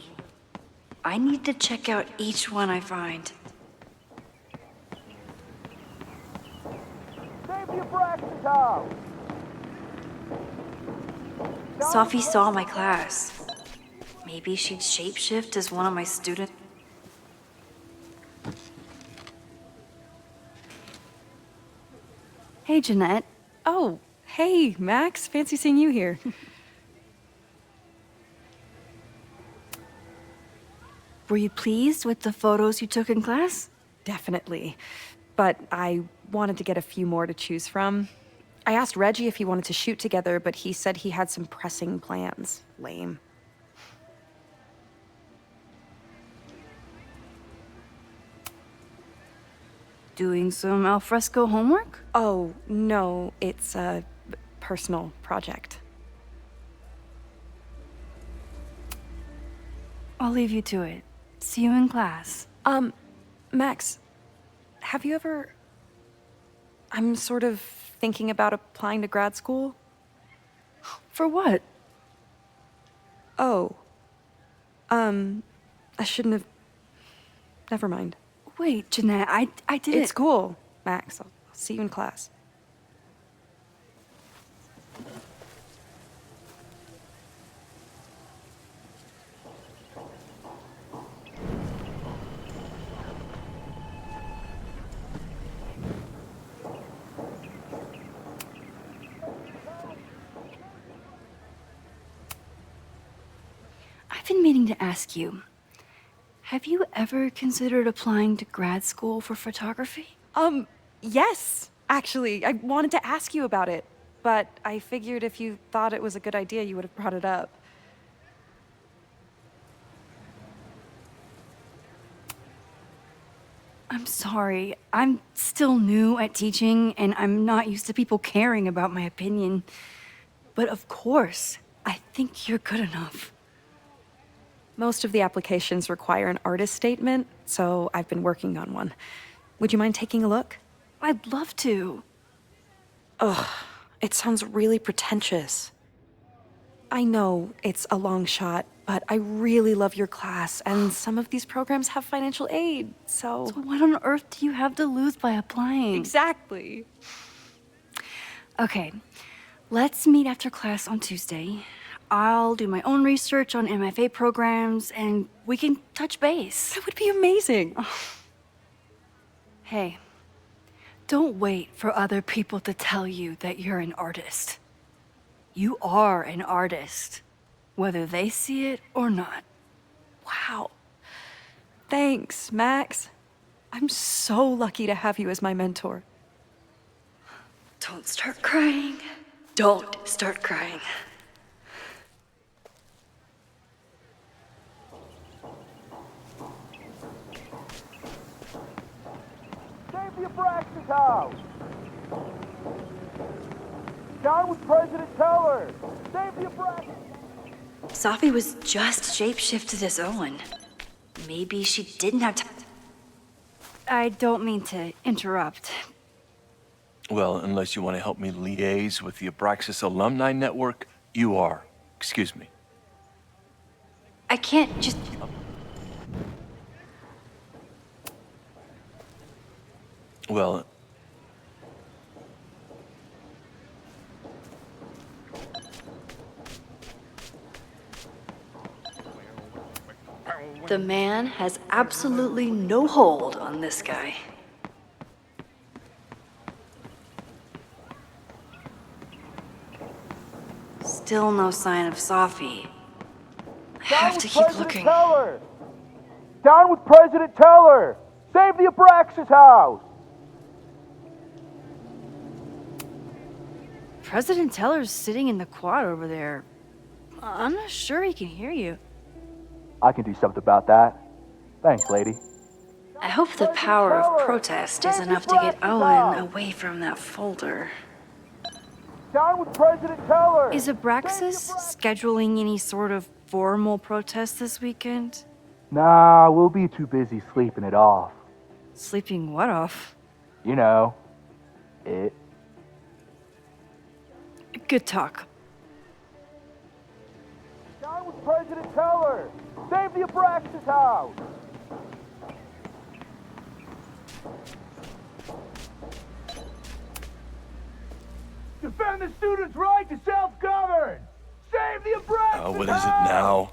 I need to check out each one I find. Safi saw my class. Maybe she'd shapeshift as one of my students. Hey, Jeanette. Oh, hey, Max. Fancy seeing you here. Were you pleased with the photos you took in class? Definitely. But I wanted to get a few more to choose from. I asked Reggie if he wanted to shoot together, but he said he had some pressing plans. Lame. Doing some alfresco homework? Oh, no, it's a personal project. I'll leave you to it. See you in class. Max, have you ever... I'm sort of thinking about applying to grad school. For what? Oh. I shouldn't have... Never mind. Wait, Jeanette, I didn't... It's cool, Max. I'll see you in class. I've been meaning to ask you. Have you ever considered applying to grad school for photography? Yes, actually. I wanted to ask you about it, but I figured if you thought it was a good idea, you would have brought it up. I'm sorry. I'm still new at teaching, and I'm not used to people caring about my opinion. But of course, I think you're good enough. Most of the applications require an artist statement, so I've been working on one. Would you mind taking a look? I'd love to. Ugh, it sounds really pretentious. I know it's a long shot, but I really love your class, and some of these programs have financial aid, so... So what on earth do you have to lose by applying? Exactly. Okay, let's meet after class on Tuesday. I'll do my own research on MFA programs, and we can touch base. That would be amazing. Hey, don't wait for other people to tell you that you're an artist. You are an artist, whether they see it or not. Wow. Thanks, Max. I'm so lucky to have you as my mentor. Don't start crying. Don't start crying. Save the Abraxas house! Down with President Teller! Save the Abraxas! Safi was just shapeshifted as Owen. Maybe she didn't have time. I don't mean to interrupt. Well, unless you want to help me liaise with the Abraxas Alumni Network, you are. Excuse me. I can't just... Well... The man has absolutely no hold on this guy. Still no sign of Safi. I have to keep looking. Teller! Down with President Teller! Save the Abraxas house! President Teller's sitting in the quad over there. I'm not sure he can hear you. I can do something about that. Thanks, lady. I hope the power of protest is enough to get Owen away from that folder. Down with President Teller! Is Abraxas scheduling any sort of formal protest this weekend? Nah, we'll be too busy sleeping it off. Sleeping what off? You know, it. Good talk. Down with President Teller! Save the Abraxas house! Defend the students' right to self-govern! Save the Abraxas house! What is it now?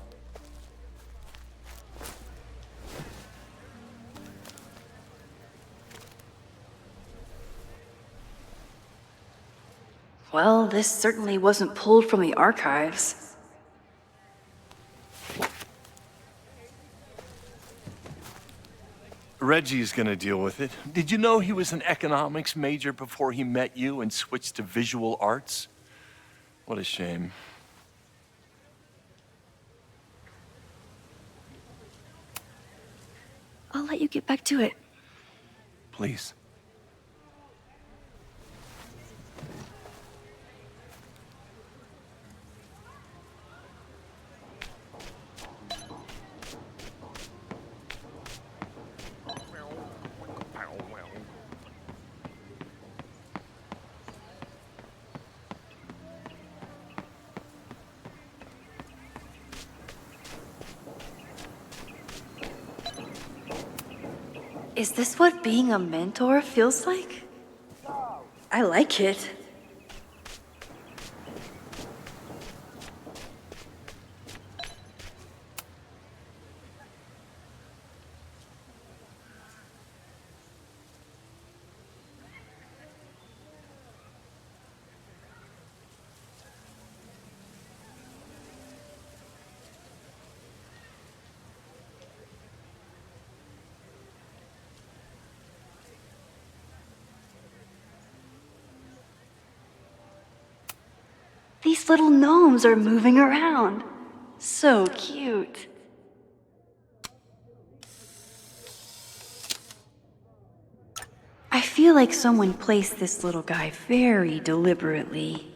Well, this certainly wasn't pulled from the archives. Reggie's gonna deal with it. Did you know he was an economics major before he met you and switched to visual arts? What a shame. I'll let you get back to it. Please. Is this what being a mentor feels like? I like it. These little gnomes are moving around. So cute. I feel like someone placed this little guy very deliberately.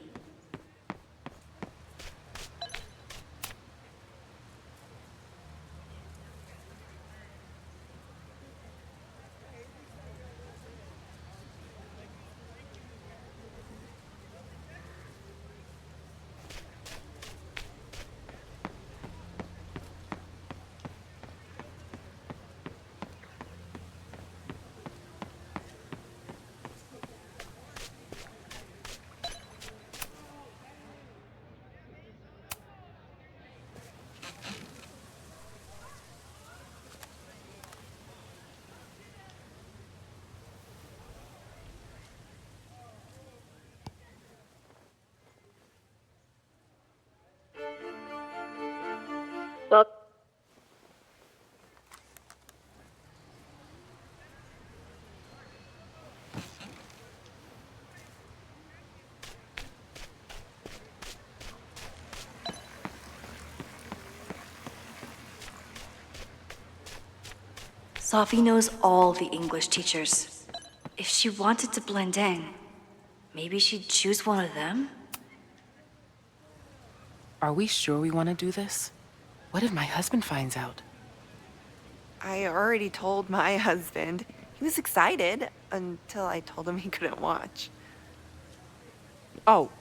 Well, Safi knows all the English teachers. If she wanted to blend in, maybe she'd choose one of them? Are we sure we want to do this? What if my husband finds out? I already told my husband. He was excited until I told him he couldn't watch. Oh,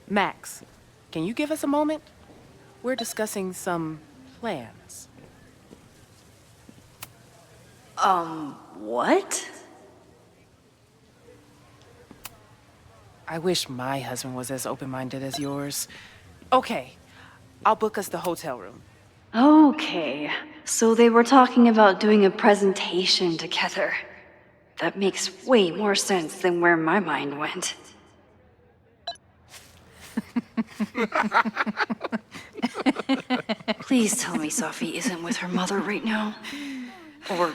Max, can you give us a moment? We're discussing some plans. What? I wish my husband was as open-minded as yours. Okay, I'll book us the hotel room. Okay, So they were talking about doing a presentation together. That makes way more sense than where my mind went. Please tell me Sophie isn't with her mother right now. Or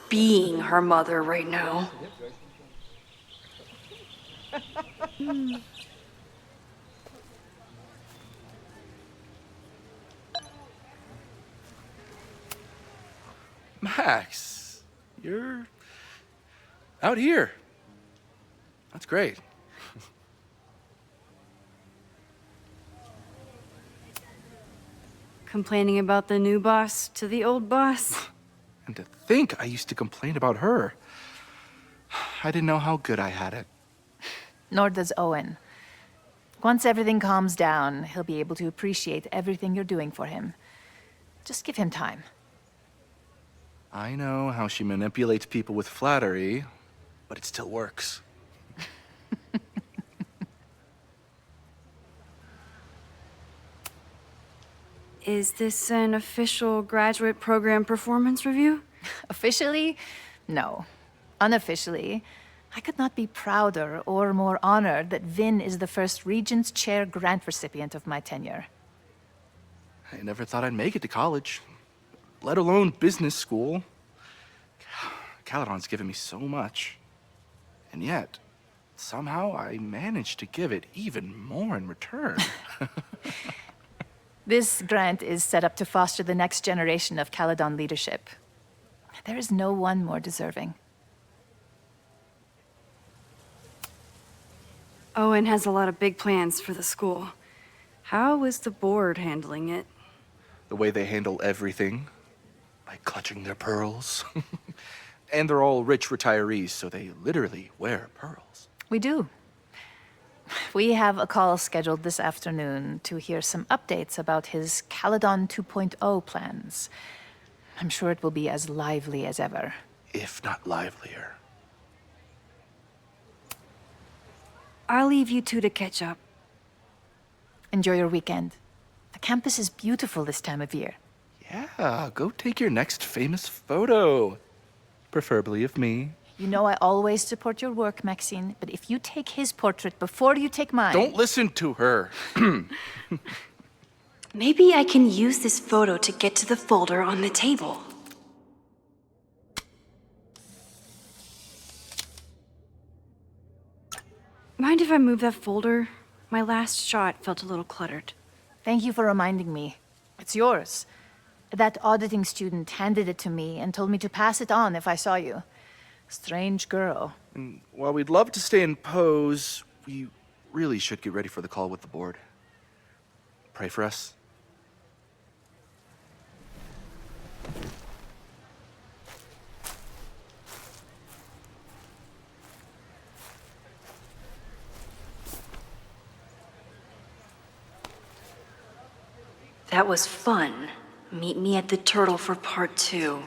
being her mother right now. Max, you're out here. That's great. Complaining about the new boss to the old boss? And to think I used to complain about her. I didn't know how good I had it. Nor does Owen. Once everything calms down, he'll be able to appreciate everything you're doing for him. Just give him time. I know how she manipulates people with flattery, but it still works. Is this an official graduate program performance review? Officially? No. Unofficially, I could not be prouder or more honored that Vin is the first Regents Chair grant recipient of my tenure. I never thought I'd make it to college, let alone business school. Caledon's given me so much. And yet, somehow I managed to give it even more in return. This grant is set up to foster the next generation of Caledon leadership. There is no one more deserving. Owen has a lot of big plans for the school. How is the board handling it? The way they handle everything, by clutching their pearls. And they're all rich retirees, so they literally wear pearls. We do. We have a call scheduled this afternoon to hear some updates about his Caledon 2.0 plans. I'm sure it will be as lively as ever. If not livelier. I'll leave you two to catch up. Enjoy your weekend. The campus is beautiful this time of year. Yeah, go take your next famous photo. Preferably of me. You know I always support your work, Maxine, but if you take his portrait before you take mine... Don't listen to her. Maybe I can use this photo to get to the folder on the table. Mind if I move that folder? My last shot felt a little cluttered. Thank you for reminding me. It's yours. That auditing student handed it to me and told me to pass it on if I saw you. Strange girl. And while we'd love to stay in pose, we really should get ready for the call with the board. Pray for us. That was fun. Meet me at the Turtle for part 2.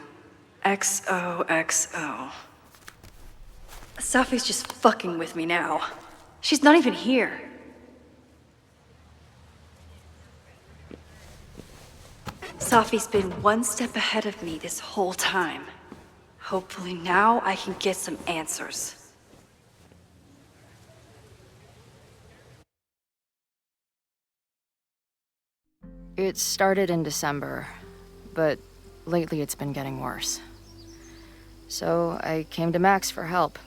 XOXO. Sophie's just fucking with me now. She's not even here. Sophie's been one step ahead of me this whole time. Hopefully now I can get some answers. It started in December, but lately it's been getting worse. So I came to Max for help.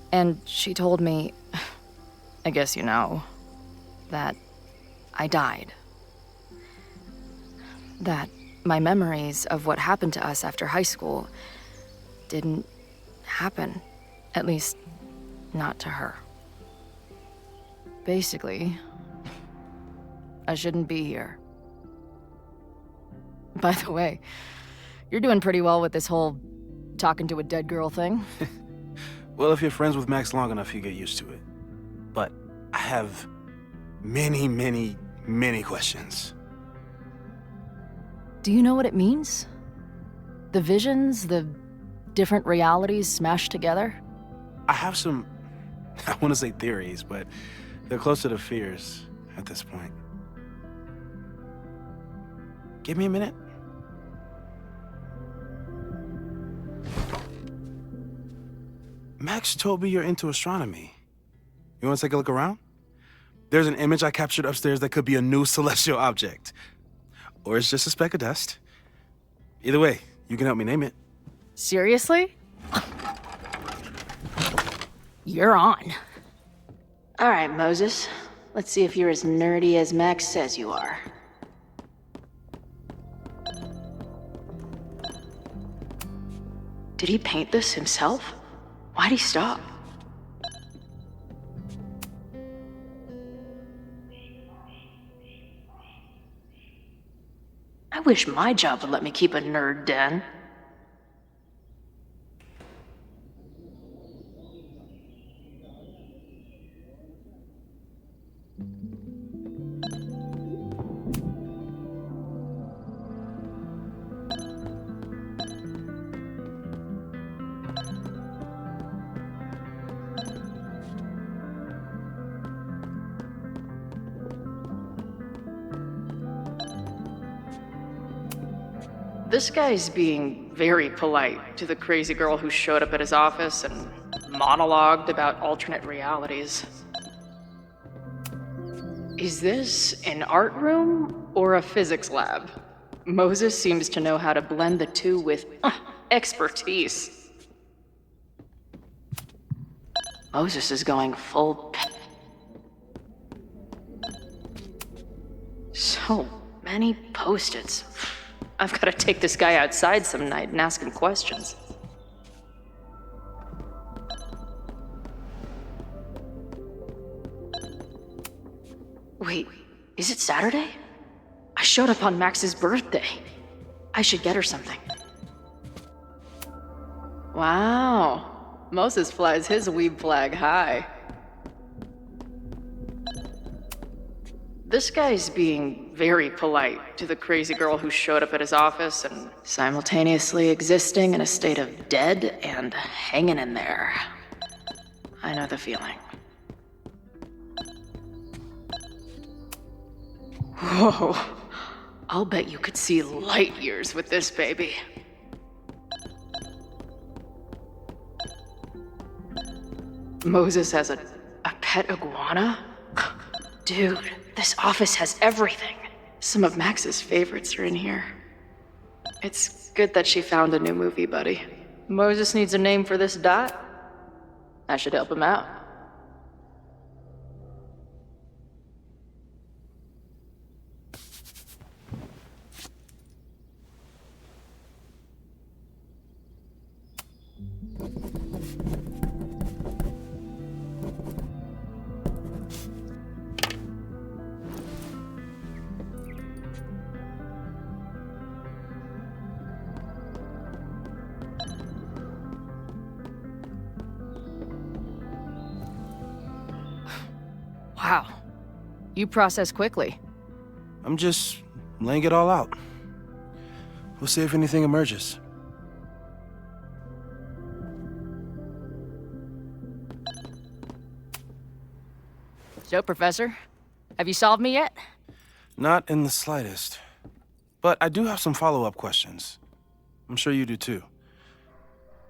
And she told me, I guess you know, that I died. That my memories of what happened to us after high school didn't happen. At least, not to her. Basically, I shouldn't be here. By the way, you're doing pretty well with this whole talking to a dead girl thing. Well, if you're friends with Max long enough, you get used to it. But I have many, many, many questions. Do you know what it means? The visions, the different realities smashed together? I have some, I want to say theories, but they're closer to fears at this point. Give me a minute. Max told me you're into astronomy. You want to take a look around? There's an image I captured upstairs that could be a new celestial object. Or it's just a speck of dust. Either way, you can help me name it. Seriously? You're on. All right, Moses. Let's see if you're as nerdy as Max says you are. Did he paint this himself? Why'd he stop? I wish my job would let me keep a nerd den. This guy's being very polite to the crazy girl who showed up at his office and monologued about alternate realities. Is this an art room or a physics lab? Moses seems to know how to blend the two with expertise. Moses is going full So many post-its. I've got to take this guy outside some night and ask him questions. Wait, is it Saturday? I showed up on Max's birthday. I should get her something. Wow, Moses flies his weeb flag high. This guy's being very polite to the crazy girl who showed up at his office and simultaneously existing in a state of dead and hanging in there. I know the feeling. Whoa, I'll bet you could see light years with this baby. Moses has a pet iguana? Dude, this office has everything. Some of Max's favorites are in here. It's good that she found a new movie buddy. Moses needs a name for this dot. I should help him out. Wow. You process quickly. I'm just laying it all out. We'll see if anything emerges. So, Professor, have you solved me yet? Not in the slightest. But I do have some follow-up questions. I'm sure you do too.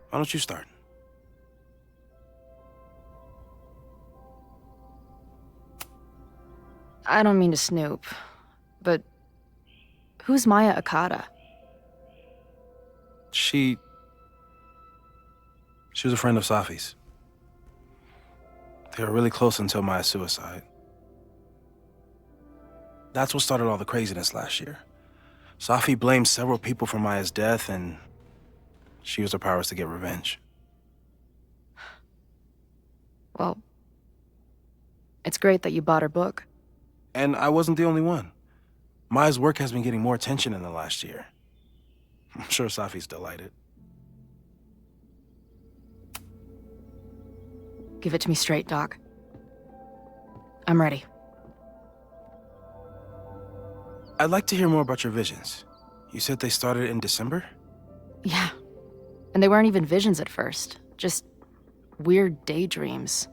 Why don't you start? I don't mean to snoop, but who's Maya Okada? She was a friend of Safi's. They were really close until Maya's suicide. That's what started all the craziness last year. Safi blamed several people for Maya's death, and she used her powers to get revenge. Well, it's great that you bought her book. And I wasn't the only one. Maya's work has been getting more attention in the last year. I'm sure Safi's delighted. Give it to me straight, Doc. I'm ready. I'd like to hear more about your visions. You said they started in December? Yeah. And they weren't even visions at first. Just weird daydreams.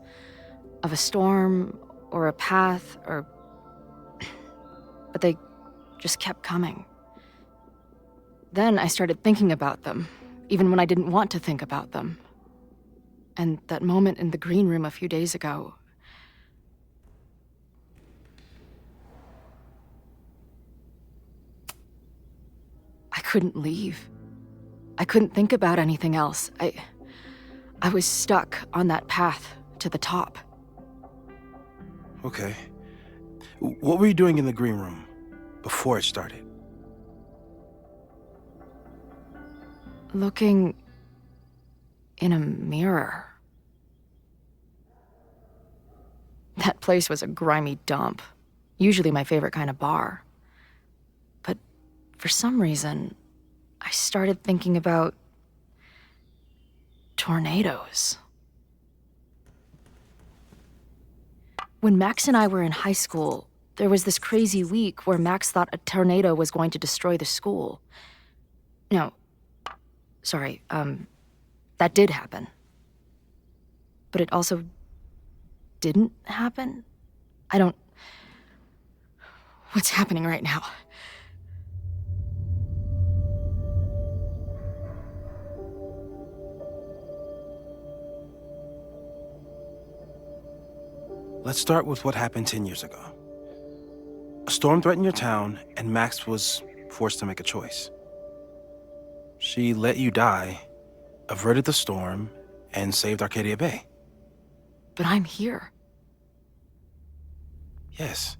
Of a storm, or a path, or... But they just kept coming. Then I started thinking about them, even when I didn't want to think about them. And that moment in the green room a few days ago. I couldn't leave. I couldn't think about anything else. I was stuck on that path to the top. Okay. What were you doing in the green room before it started? Looking in a mirror. That place was a grimy dump. Usually my favorite kind of bar. But for some reason, I started thinking about tornadoes. When Max and I were in high school, there was this crazy week where Max thought a tornado was going to destroy the school. No, sorry, that did happen. But it also didn't happen? What's happening right now? Let's start with what happened 10 years ago. A storm threatened your town, and Max was forced to make a choice. She let you die, averted the storm, and saved Arcadia Bay. But I'm here. Yes.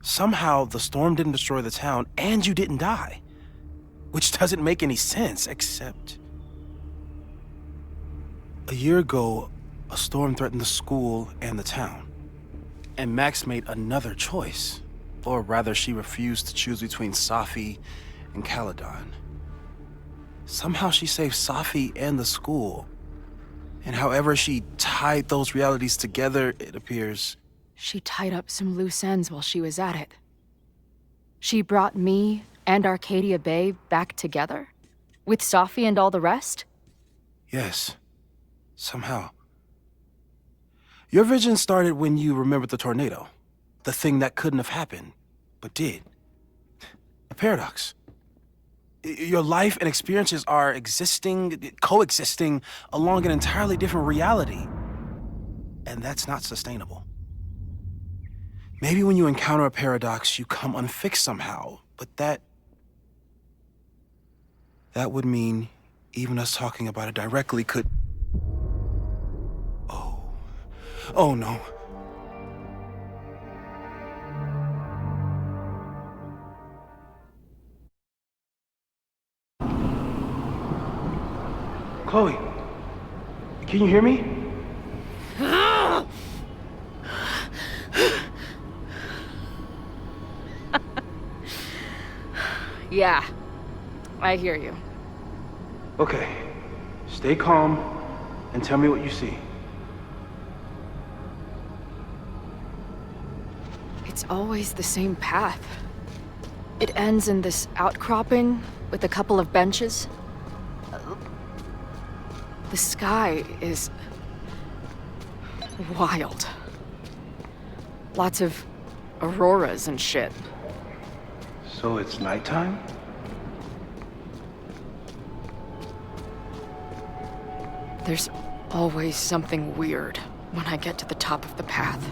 Somehow, the storm didn't destroy the town, and you didn't die. Which doesn't make any sense, except... A year ago, a storm threatened the school and the town. And Max made another choice. Or rather, she refused to choose between Safi and Caledon. Somehow she saved Safi and the school. And however she tied those realities together, it appears... She tied up some loose ends while she was at it. She brought me and Arcadia Bay back together? With Safi and all the rest? Yes. Somehow. Your vision started when you remembered the tornado. The thing that couldn't have happened, but did. A paradox. Your life and experiences are coexisting along an entirely different reality. And that's not sustainable. Maybe when you encounter a paradox, you come unfixed somehow, but that would mean even us talking about it directly could... Oh no. Chloe, can you hear me? Yeah, I hear you. Okay, stay calm and tell me what you see. It's always the same path. It ends in this outcropping with a couple of benches. The sky is wild. Lots of auroras and shit. So it's nighttime? There's always something weird when I get to the top of the path.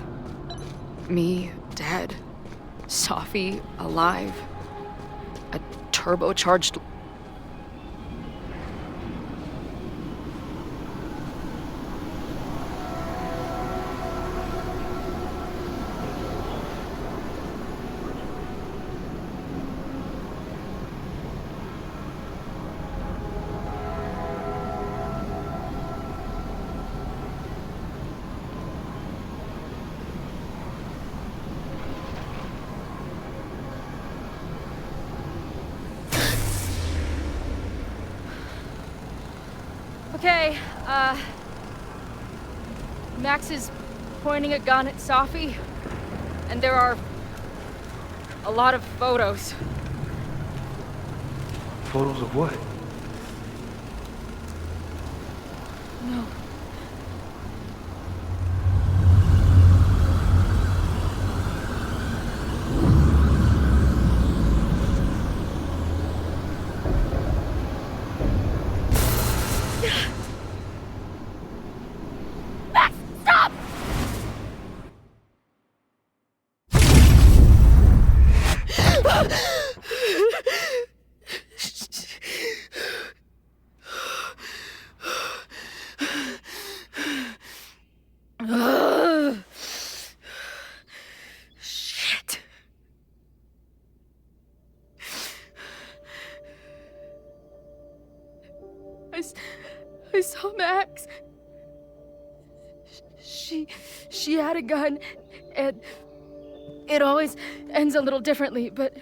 Me, dead. Safi, alive. A turbocharged... Okay, Max is pointing a gun at Safi, and there are a lot of photos. Photos of what? No. saw Max. She had a gun, and it always ends a little differently, but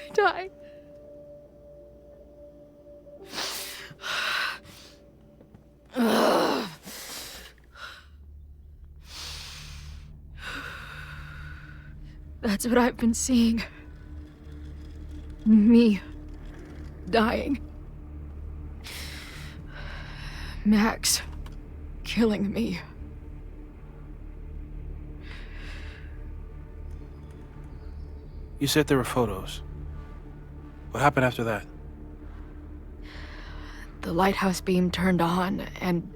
I died. That's what I've been seeing. Me dying. Max killing me. You said there were photos. What happened after that? The lighthouse beam turned on, and...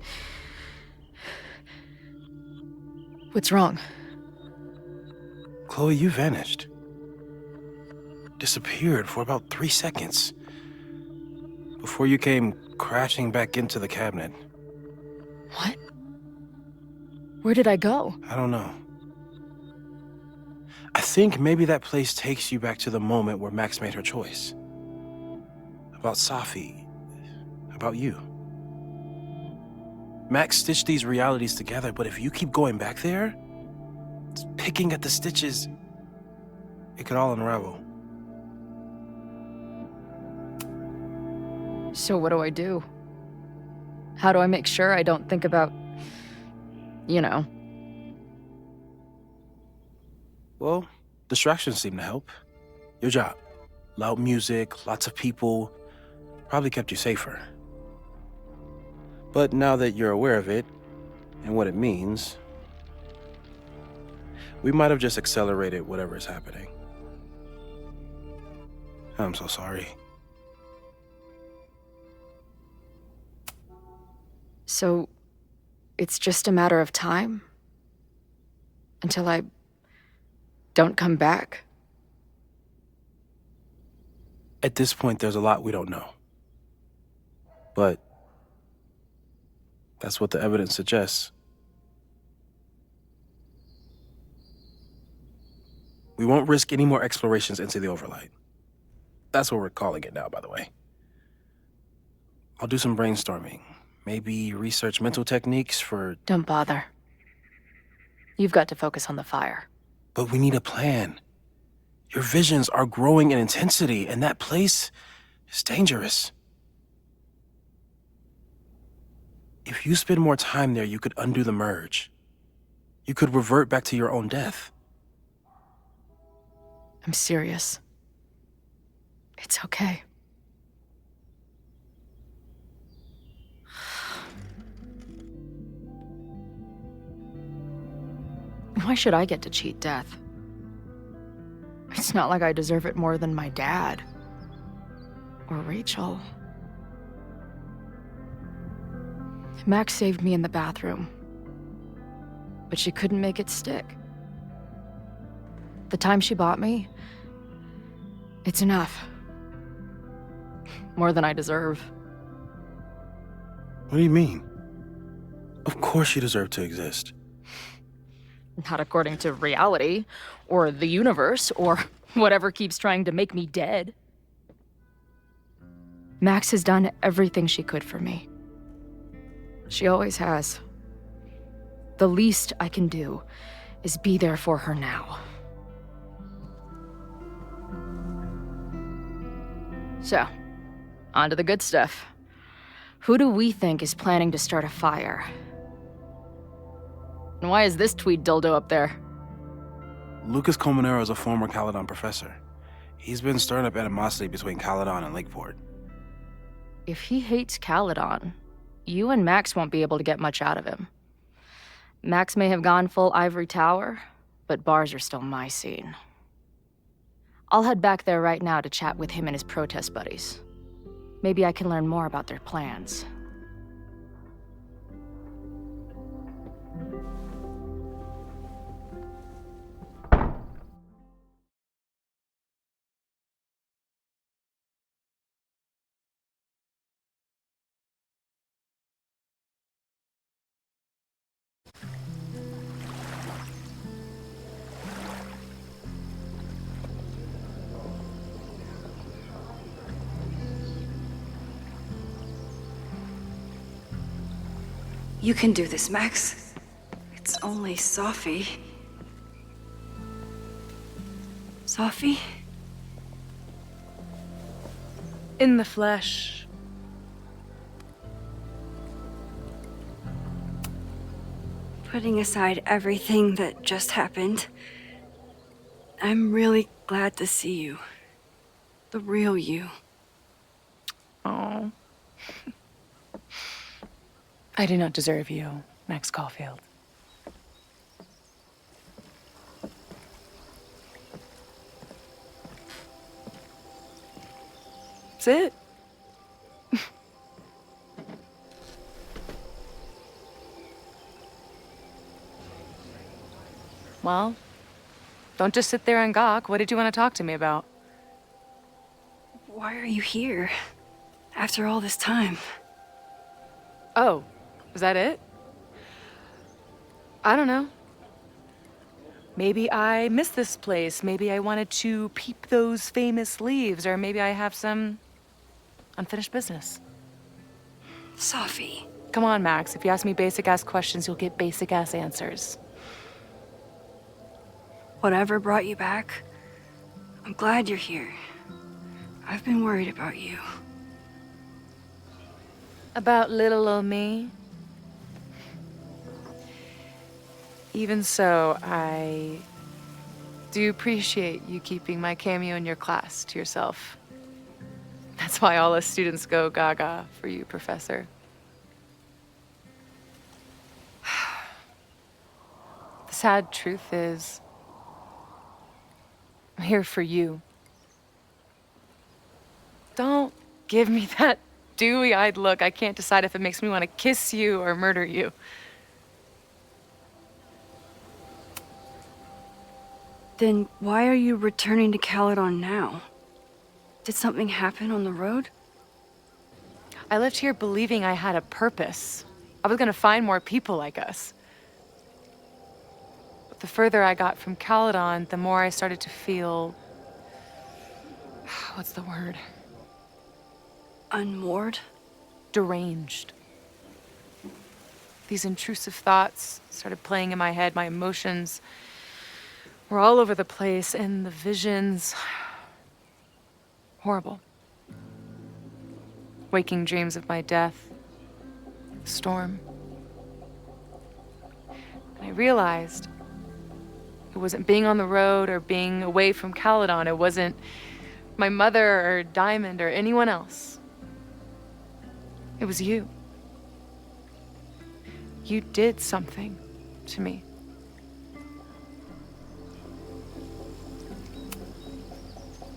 What's wrong? Chloe, you vanished. Disappeared for about 3 seconds. Before you came crashing back into the cabinet. What? Where did I go? I don't know. I think maybe that place takes you back to the moment where Max made her choice. About Safi. About you. Max stitched these realities together, but if you keep going back there, picking at the stitches, it could all unravel. So what do I do? How do I make sure I don't think about... you know? Well, distractions seem to help. Your job. Loud music, lots of people, probably kept you safer. But now that you're aware of it, and what it means, we might have just accelerated whatever is happening. I'm so sorry. So, it's just a matter of time? Until I don't come back? At this point, there's a lot we don't know. But that's what the evidence suggests. We won't risk any more explorations into the Overlight. That's what we're calling it now, by the way. I'll do some brainstorming. Maybe research mental techniques for... Don't bother. You've got to focus on the fire. But we need a plan. Your visions are growing in intensity, and that place is dangerous. If you spend more time there, you could undo the merge. You could revert back to your own death. I'm serious. It's okay. Why should I get to cheat death? It's not like I deserve it more than my dad. Or Rachel. Max saved me in the bathroom. But she couldn't make it stick. The time she bought me, it's enough. More than I deserve. What do you mean? Of course you deserve to exist. Not according to reality, or the universe, or whatever keeps trying to make me dead. Max has done everything she could for me. She always has. The least I can do is be there for her now. So, on to the good stuff. Who do we think is planning to start a fire? And why is this tweed dildo up there? Lucas Colmenero is a former Caledon professor. He's been stirring up animosity between Caledon and Lakeport. If he hates Caledon, you and Max won't be able to get much out of him. Max may have gone full ivory tower, but bars are still my scene. I'll head back there right now to chat with him and his protest buddies. Maybe I can learn more about their plans. You can do this, Max. It's only Sophie. Sophie? In the flesh. Putting aside everything that just happened, I'm really glad to see you. The real you. Oh. I do not deserve you, Max Caulfield. That's it. Well, don't just sit there and gawk. What did you want to talk to me about? Why are you here? After all this time? Oh, is that it? I don't know. Maybe I missed this place. Maybe I wanted to peep those famous leaves, or maybe I have some unfinished business. Sophie. Come on, Max. If you ask me basic-ass questions, you'll get basic-ass answers. Whatever brought you back, I'm glad you're here. I've been worried about you. About little old me? Even so, I do appreciate you keeping my cameo in your class to yourself. That's why all us students go gaga for you, Professor. The sad truth is, I'm here for you. Don't give me that dewy-eyed look. I can't decide if it makes me want to kiss you or murder you. Then why are you returning to Caledon now? Did something happen on the road? I left here believing I had a purpose. I was gonna find more people like us. But the further I got from Caledon, the more I started to feel... what's the word? Unmoored? Deranged. These intrusive thoughts started playing in my head. My emotions were all over the place, and the visions... horrible. Waking dreams of my death. The storm. And I realized it wasn't being on the road or being away from Caledon. It wasn't my mother or Diamond or anyone else. It was you. You did something to me.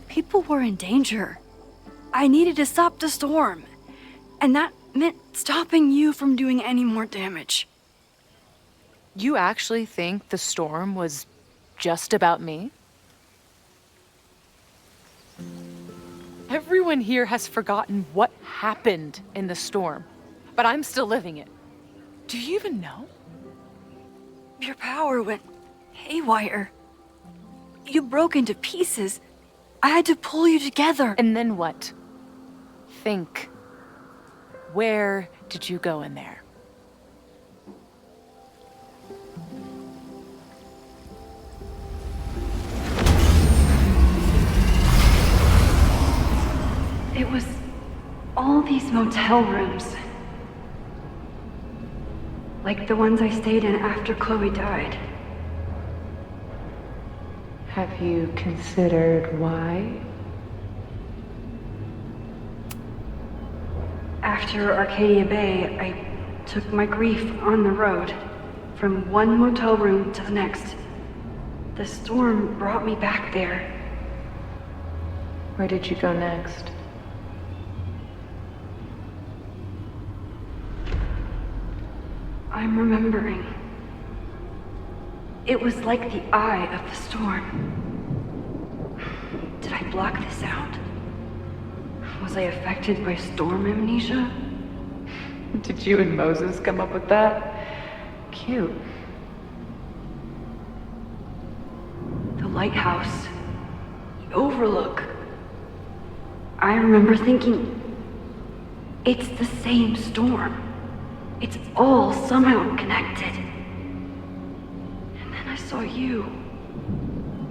People were in danger. I needed to stop the storm. And that meant stopping you from doing any more damage. You actually think the storm was just about me? Everyone here has forgotten what happened in the storm, but I'm still living it. Do you even know? Your power went haywire. You broke into pieces. I had to pull you together. And then what? Think. Where did you go in there? It was all these motel rooms. Like the ones I stayed in after Chloe died. Have you considered why? After Arcadia Bay, I took my grief on the road, from one motel room to the next. The storm brought me back there. Where did you go next? I'm remembering. It was like the eye of the storm. Did I block this out? Was I affected by storm amnesia? Did you and Moses come up with that? Cute. The lighthouse. The overlook. I remember thinking, it's the same storm. It's all somehow connected. And then I saw you.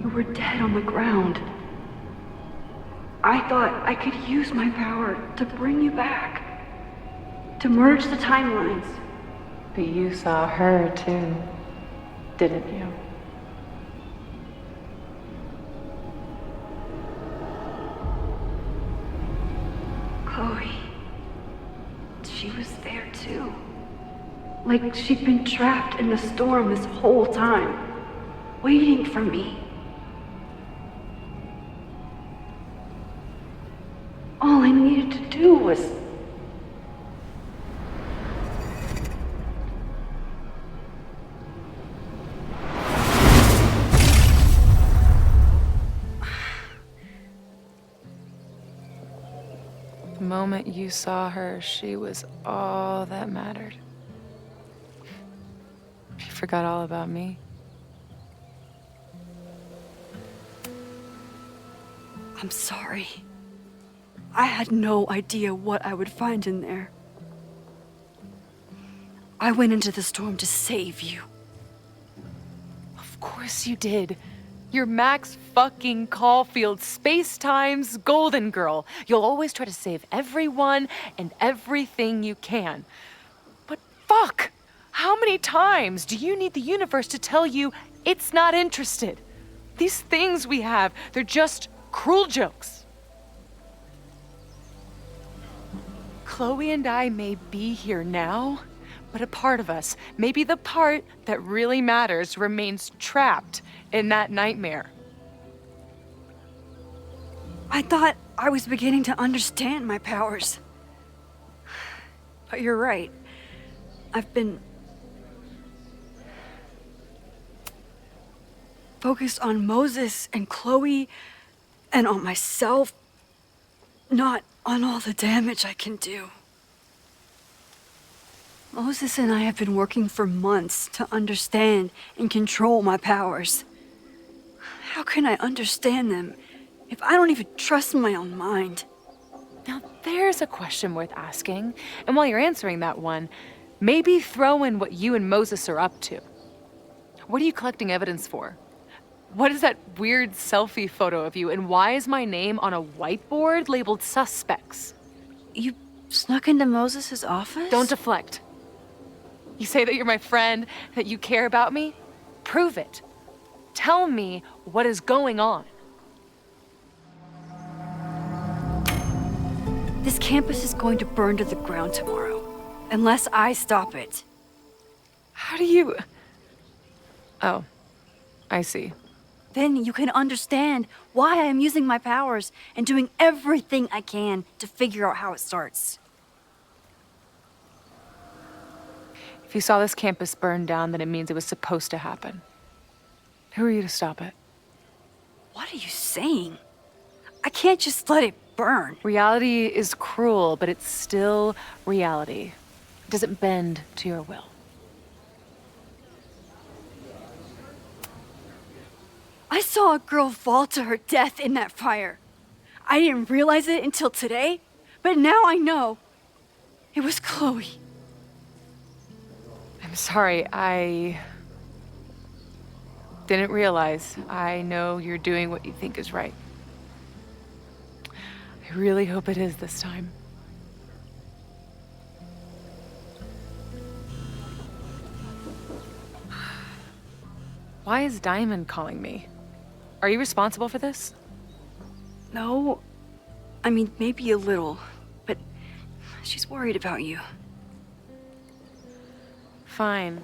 You were dead on the ground. I thought I could use my power to bring you back. To merge the timelines. But you saw her too, didn't you? Chloe. She was there too. Like she'd been trapped in the storm this whole time, waiting for me. All I needed to do was... The moment you saw her, she was all that mattered. You forgot all about me. I'm sorry. I had no idea what I would find in there. I went into the storm to save you. Of course you did. You're Max fucking Caulfield, Space-Time's golden girl. You'll always try to save everyone and everything you can. But fuck! How many times do you need the universe to tell you it's not interested? These things we have, they're just cruel jokes. Chloe and I may be here now, but a part of us, maybe the part that really matters, remains trapped in that nightmare. I thought I was beginning to understand my powers. But you're right. I've been focused on Moses and Chloe and on myself, not on all the damage I can do. Moses and I have been working for months to understand and control my powers. How can I understand them if I don't even trust my own mind? Now there's a question worth asking, and while you're answering that one, maybe throw in what you and Moses are up to. What are you collecting evidence for? What is that weird selfie photo of you, and why is my name on a whiteboard labeled suspects? You snuck into Moses' office? Don't deflect. You say that you're my friend, that you care about me? Prove it. Tell me what is going on. This campus is going to burn to the ground tomorrow, unless I stop it. How do you... Oh, I see. Then you can understand why I am using my powers and doing everything I can to figure out how it starts. If you saw this campus burn down, then it means it was supposed to happen. Who are you to stop it? What are you saying? I can't just let it burn. Reality is cruel, but it's still reality. It doesn't bend to your will. I saw a girl fall to her death in that fire. I didn't realize it until today, but now I know. It was Chloe. I'm sorry, I didn't realize. I know you're doing what you think is right. I really hope it is this time. Why is Diamond calling me? Are you responsible for this? No. I mean, maybe a little, but she's worried about you. Fine.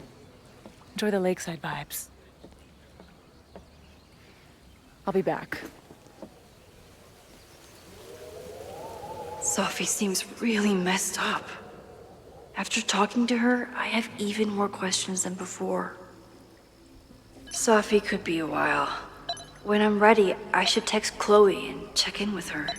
Enjoy the lakeside vibes. I'll be back. Sophie seems really messed up. After talking to her, I have even more questions than before. Sophie could be a while. When I'm ready, I should text Chloe and check in with her.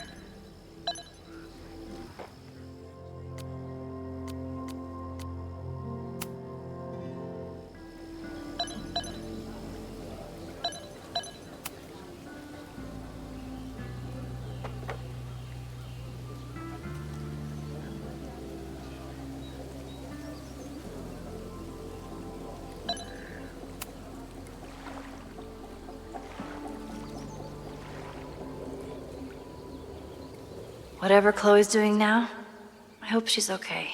Whatever Chloe's doing now, I hope she's okay.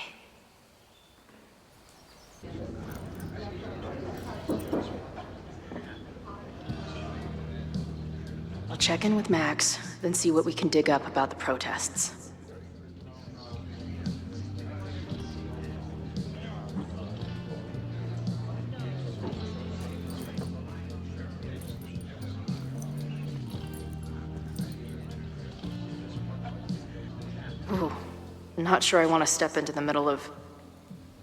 I'll check in with Max, then see what we can dig up about the protests. Ooh, not sure I want to step into the middle of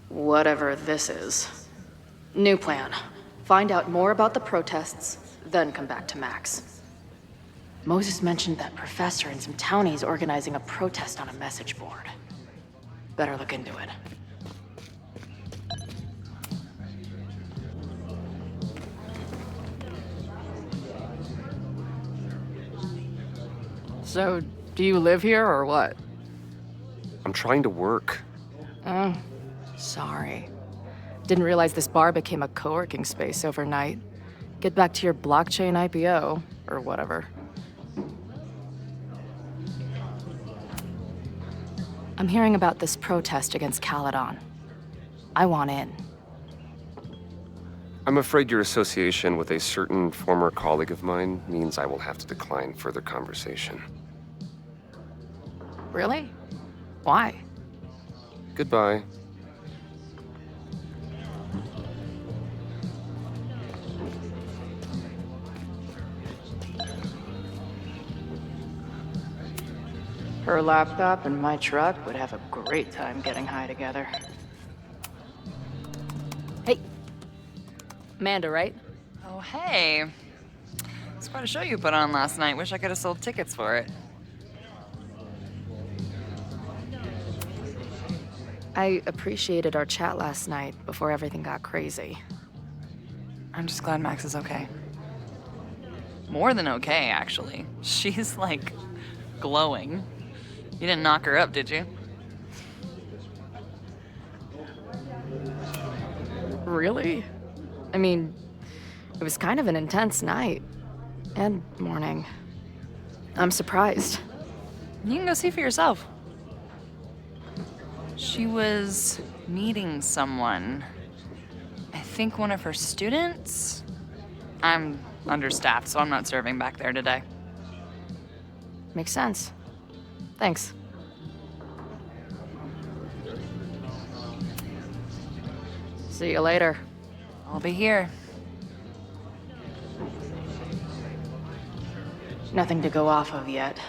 whatever this is. New plan. Find out more about the protests, then come back to Max. Moses mentioned that professor and some townies organizing a protest on a message board. Better look into it. So, do you live here or what? I'm trying to work. Oh, sorry. Didn't realize this bar became a co-working space overnight. Get back to your blockchain IPO, or whatever. I'm hearing about this protest against Caledon. I want in. I'm afraid your association with a certain former colleague of mine means I will have to decline further conversation. Really? Why? Goodbye. Her laptop and my truck would have a great time getting high together. Hey. Amanda, right? Oh, hey. It's quite a show you put on last night. Wish I could have sold tickets for it. I appreciated our chat last night before everything got crazy. I'm just glad Max is okay. More than okay, actually. She's, like, glowing. You didn't knock her up, did you? Really? I mean, it was kind of an intense night. And morning. I'm surprised. You can go see for yourself. She was meeting someone. I think one of her students? I'm understaffed, so I'm not serving back there today. Makes sense. Thanks. See you later. I'll be here. Nothing to go off of yet.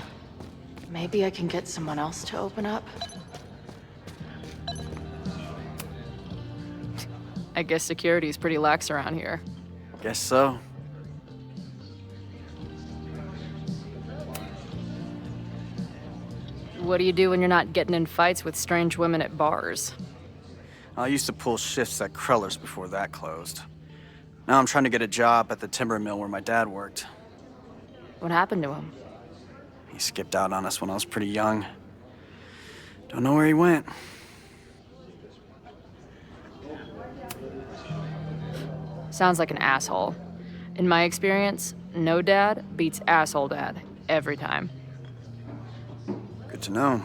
Maybe I can get someone else to open up? I guess security's pretty lax around here. Guess so. What do you do when you're not getting in fights with strange women at bars? I used to pull shifts at Kreller's before that closed. Now I'm trying to get a job at the timber mill where my dad worked. What happened to him? He skipped out on us when I was pretty young. Don't know where he went. Sounds like an asshole. In my experience, no dad beats asshole dad every time. Good to know.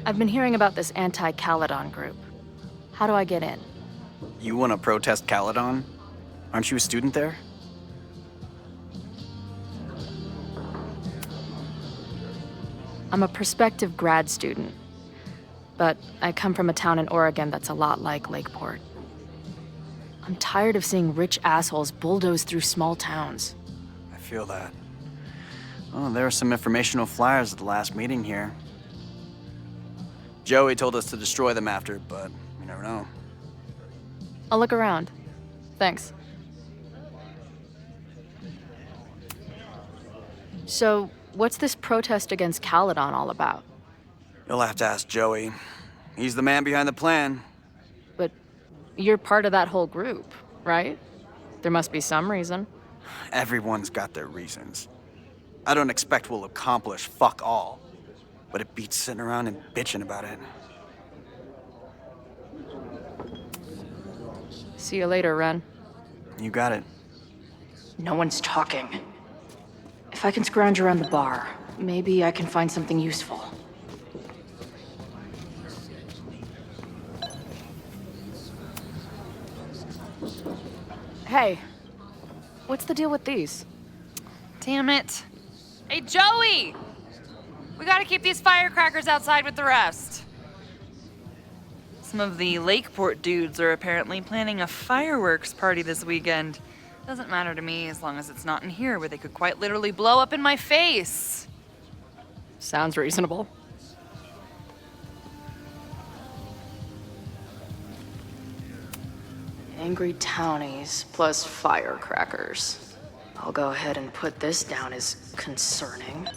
I've been hearing about this anti-Caledon group. How do I get in? You want to protest Caledon? Aren't you a student there? I'm a prospective grad student, but I come from a town in Oregon that's a lot like Lakeport. I'm tired of seeing rich assholes bulldoze through small towns. I feel that. Oh, there were some informational flyers at the last meeting here. Joey told us to destroy them after, but you never know. I'll look around. Thanks. So, what's this protest against Caledon all about? You'll have to ask Joey. He's the man behind the plan. But you're part of that whole group, right? There must be some reason. Everyone's got their reasons. I don't expect we'll accomplish fuck all, but it beats sitting around and bitching about it. See you later, Ren. You got it. No one's talking. If I can scrounge around the bar, maybe I can find something useful. Hey, what's the deal with these? Damn it. Hey, Joey! We gotta keep these firecrackers outside with the rest. Some of the Lakeport dudes are apparently planning a fireworks party this weekend. Doesn't matter to me as long as it's not in here where they could quite literally blow up in my face. Sounds reasonable. Angry townies plus firecrackers. I'll go ahead and put this down as concerning.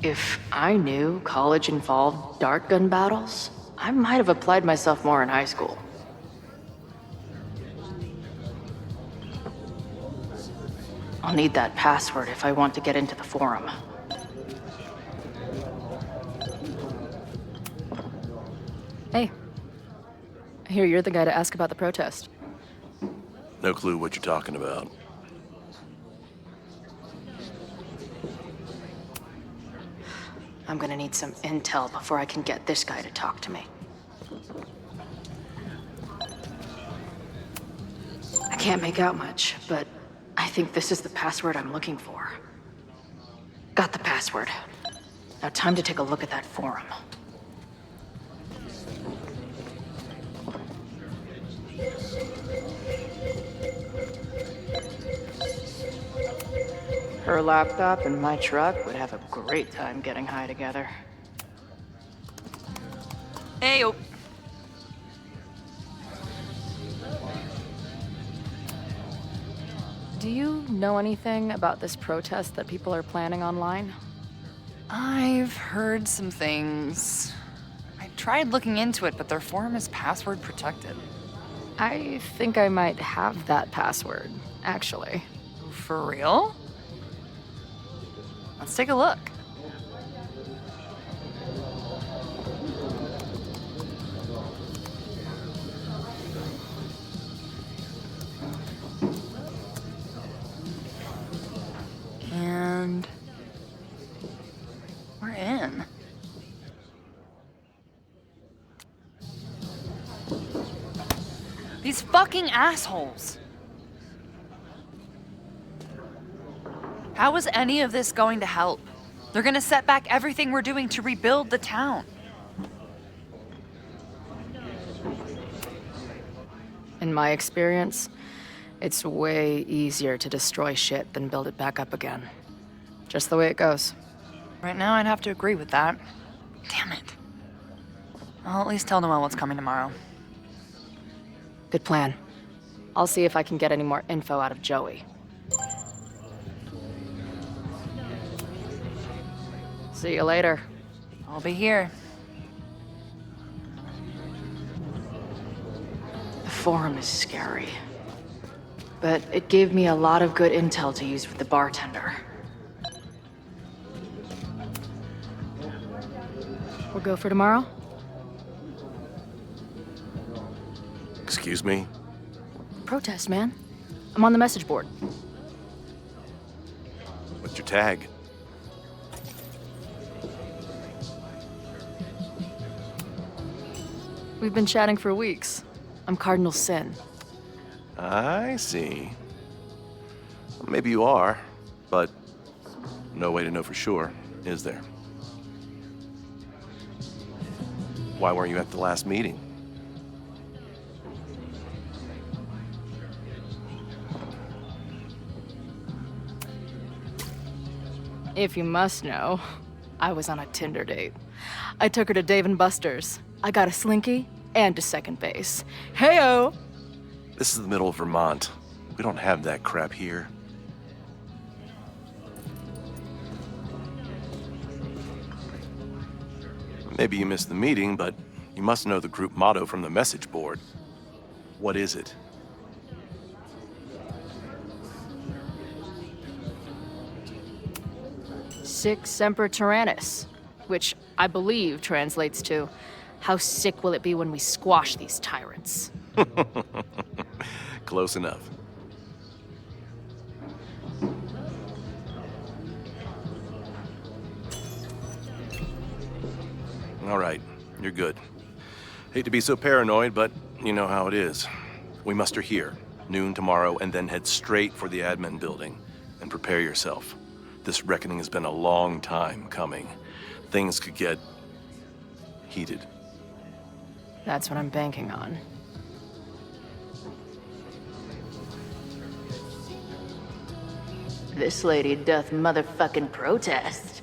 If I knew college involved dart gun battles, I might have applied myself more in high school. I'll need that password if I want to get into the forum. Hey, I hear you're the guy to ask about the protest. No clue what you're talking about. I'm gonna need some intel before I can get this guy to talk to me. I can't make out much, but I think this is the password I'm looking for. Got the password. Now time to take a look at that forum. Her laptop and my truck would have a great time getting high together. Ayo. Do you know anything about this protest that people are planning online? I've heard some things. I tried looking into it, but their forum is password protected. I think I might have that password, actually. For real? Let's take a look. And we're in. These fucking assholes. How is any of this going to help? They're gonna set back everything we're doing to rebuild the town. In my experience, it's way easier to destroy shit than build it back up again. Just the way it goes. Right now, I'd have to agree with that. Damn it. I'll at least tell Noelle what's coming tomorrow. Good plan. I'll see if I can get any more info out of Joey. See you later. I'll be here. The forum is scary. But it gave me a lot of good intel to use with the bartender. We'll go for tomorrow? Excuse me? Protest, man. I'm on the message board. What's your tag? We've been chatting for weeks. I'm Cardinal Sin. I see. Well, maybe you are, but no way to know for sure, is there? Why weren't you at the last meeting? If you must know, I was on a Tinder date. I took her to Dave & Buster's. I got a Slinky and to second base. Heyo! This is the middle of Vermont. We don't have that crap here. Maybe you missed the meeting, but you must know the group motto from the message board. What is it? Sic Semper Tyrannis, which I believe translates to, how sick will it be when we squash these tyrants? Close enough. All right, you're good. Hate to be so paranoid, but you know how it is. We muster here, noon tomorrow, and then head straight for the admin building. And prepare yourself. This reckoning has been a long time coming. Things could get heated. That's what I'm banking on. This lady doth motherfucking protest.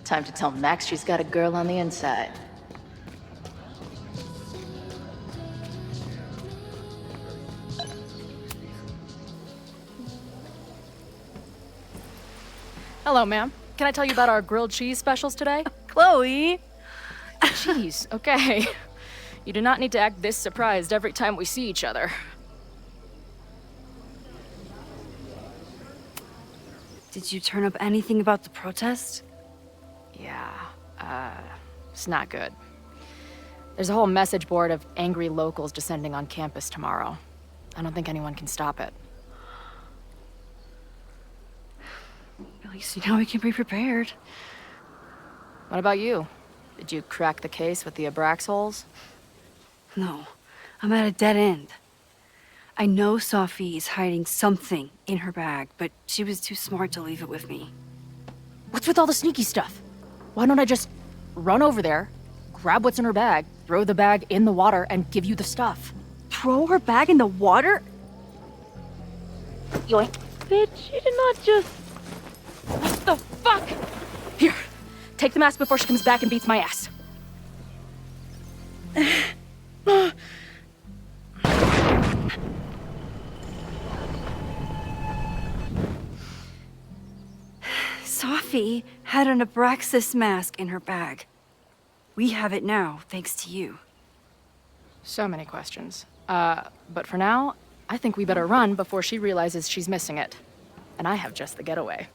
Time to tell Max she's got a girl on the inside. Hello, ma'am. Can I tell you about our grilled cheese specials today? Chloe! Jeez, okay. You do not need to act this surprised every time we see each other. Did you turn up anything about the protest? Yeah, it's not good. There's a whole message board of angry locals descending on campus tomorrow. I don't think anyone can stop it. At least you know we can be prepared. What about you? Did you crack the case with the Abrax holes? No, I'm at a dead end. I know Sophie is hiding something in her bag, but she was too smart to leave it with me. What's with all the sneaky stuff? Why don't I just run over there, grab what's in her bag, throw the bag in the water, and give you the stuff? Throw her bag in the water? Yoink. Bitch, you did not just... What the fuck? Here, take the mask before she comes back and beats my ass. Sophie had an Abraxas mask in her bag. We have it now, thanks to you. So many questions. But for now, I think we better run before she realizes she's missing it. And I have just the getaway.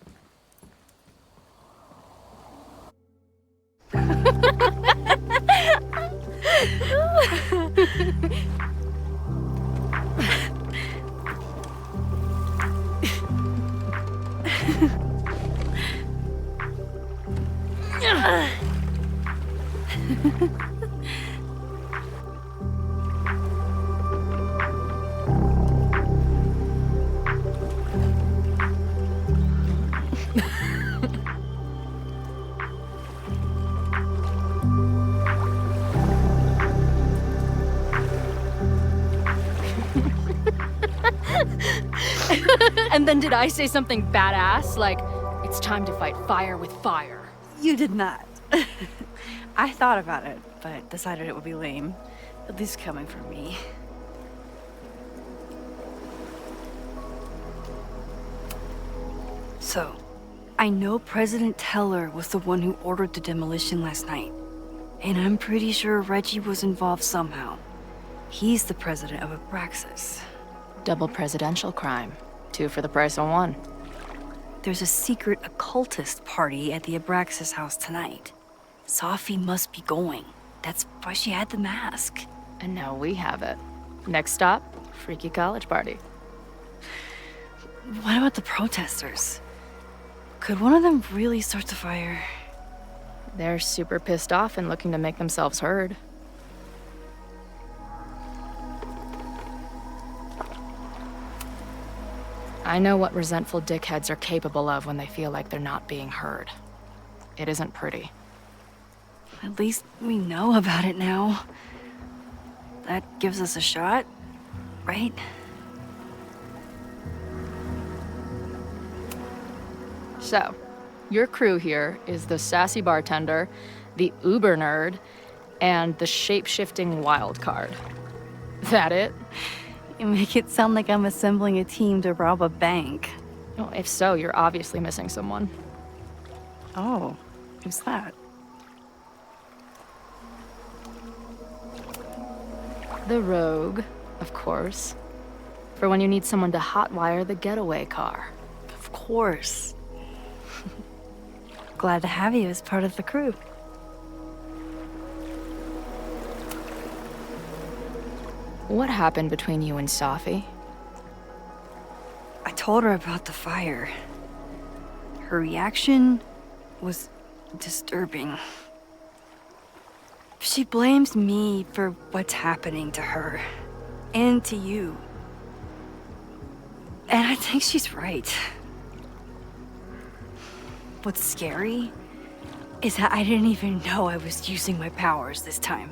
And then did I say something badass? Like, it's time to fight fire with fire. You did not. I thought about it, but decided it would be lame. At least coming from me. So, I know President Teller was the one who ordered the demolition last night. And I'm pretty sure Reggie was involved somehow. He's the president of Abraxas. Double presidential crime. 2 for the price of 1. There's a secret occultist party at the Abraxas house tonight. Sophie must be going. That's why she had the mask. And now we have it. Next stop, freaky college party. What about the protesters? Could one of them really start the fire? They're super pissed off and looking to make themselves heard. I know what resentful dickheads are capable of when they feel like they're not being heard. It isn't pretty. At least we know about it now. That gives us a shot, right? So, your crew here is the sassy bartender, the uber nerd, and the shape-shifting wild card. That it? You make it sound like I'm assembling a team to rob a bank. Well, if so, you're obviously missing someone. Oh, who's that? The rogue, of course. For when you need someone to hotwire the getaway car. Of course. Glad to have you as part of the crew. What happened between you and Safi? I told her about the fire. Her reaction was disturbing. She blames me for what's happening to her and to you. And I think she's right. What's scary is that I didn't even know I was using my powers this time.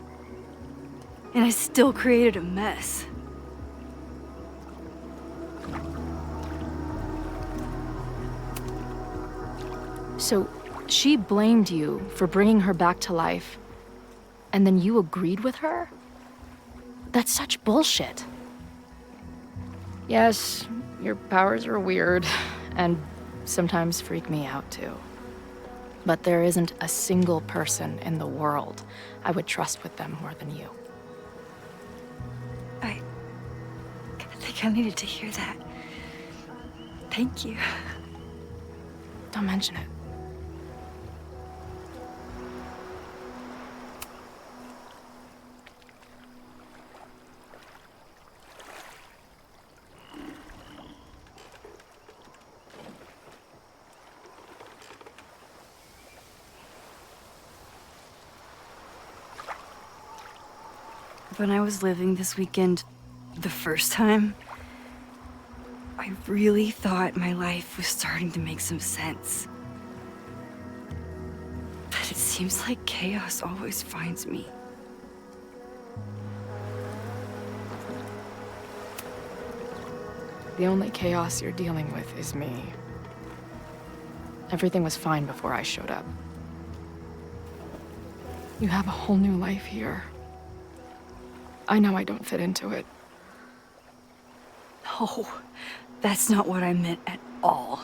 And I still created a mess. So, she blamed you for bringing her back to life, and then you agreed with her? That's such bullshit. Yes, your powers are weird, and sometimes freak me out too. But there isn't a single person in the world I would trust with them more than you. I think I needed to hear that. Thank you. Don't mention it. When I was living this weekend, the first time, I really thought my life was starting to make some sense. But it seems like chaos always finds me. The only chaos you're dealing with is me. Everything was fine before I showed up. You have a whole new life here. I know I don't fit into it. No, that's not what I meant at all.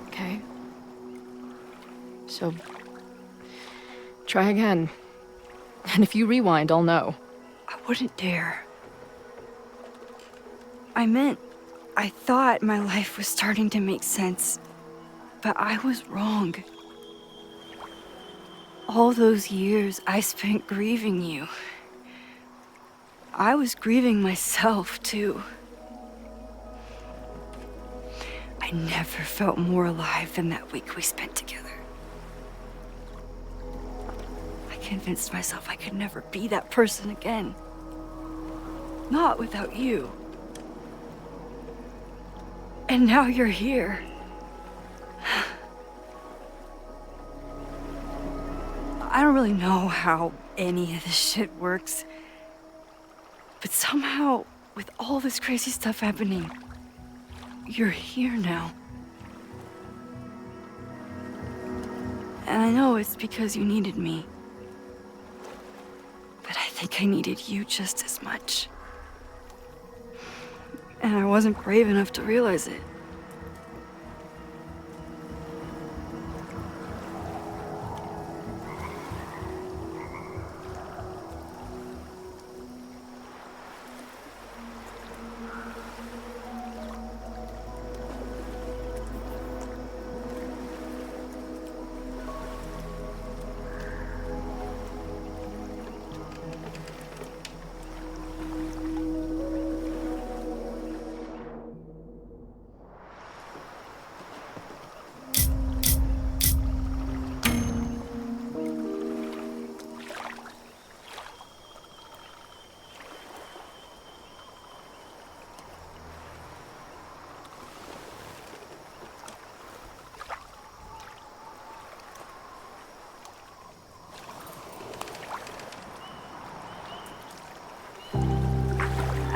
Okay. So, try again. And if you rewind, I'll know. I wouldn't dare. I thought my life was starting to make sense, but I was wrong. All those years I spent grieving you. I was grieving myself, too. I never felt more alive than that week we spent together. I convinced myself I could never be that person again. Not without you. And now you're here. I don't really know how any of this shit works. But somehow, with all this crazy stuff happening, you're here now. And I know it's because you needed me. But I think I needed you just as much. And I wasn't brave enough to realize it.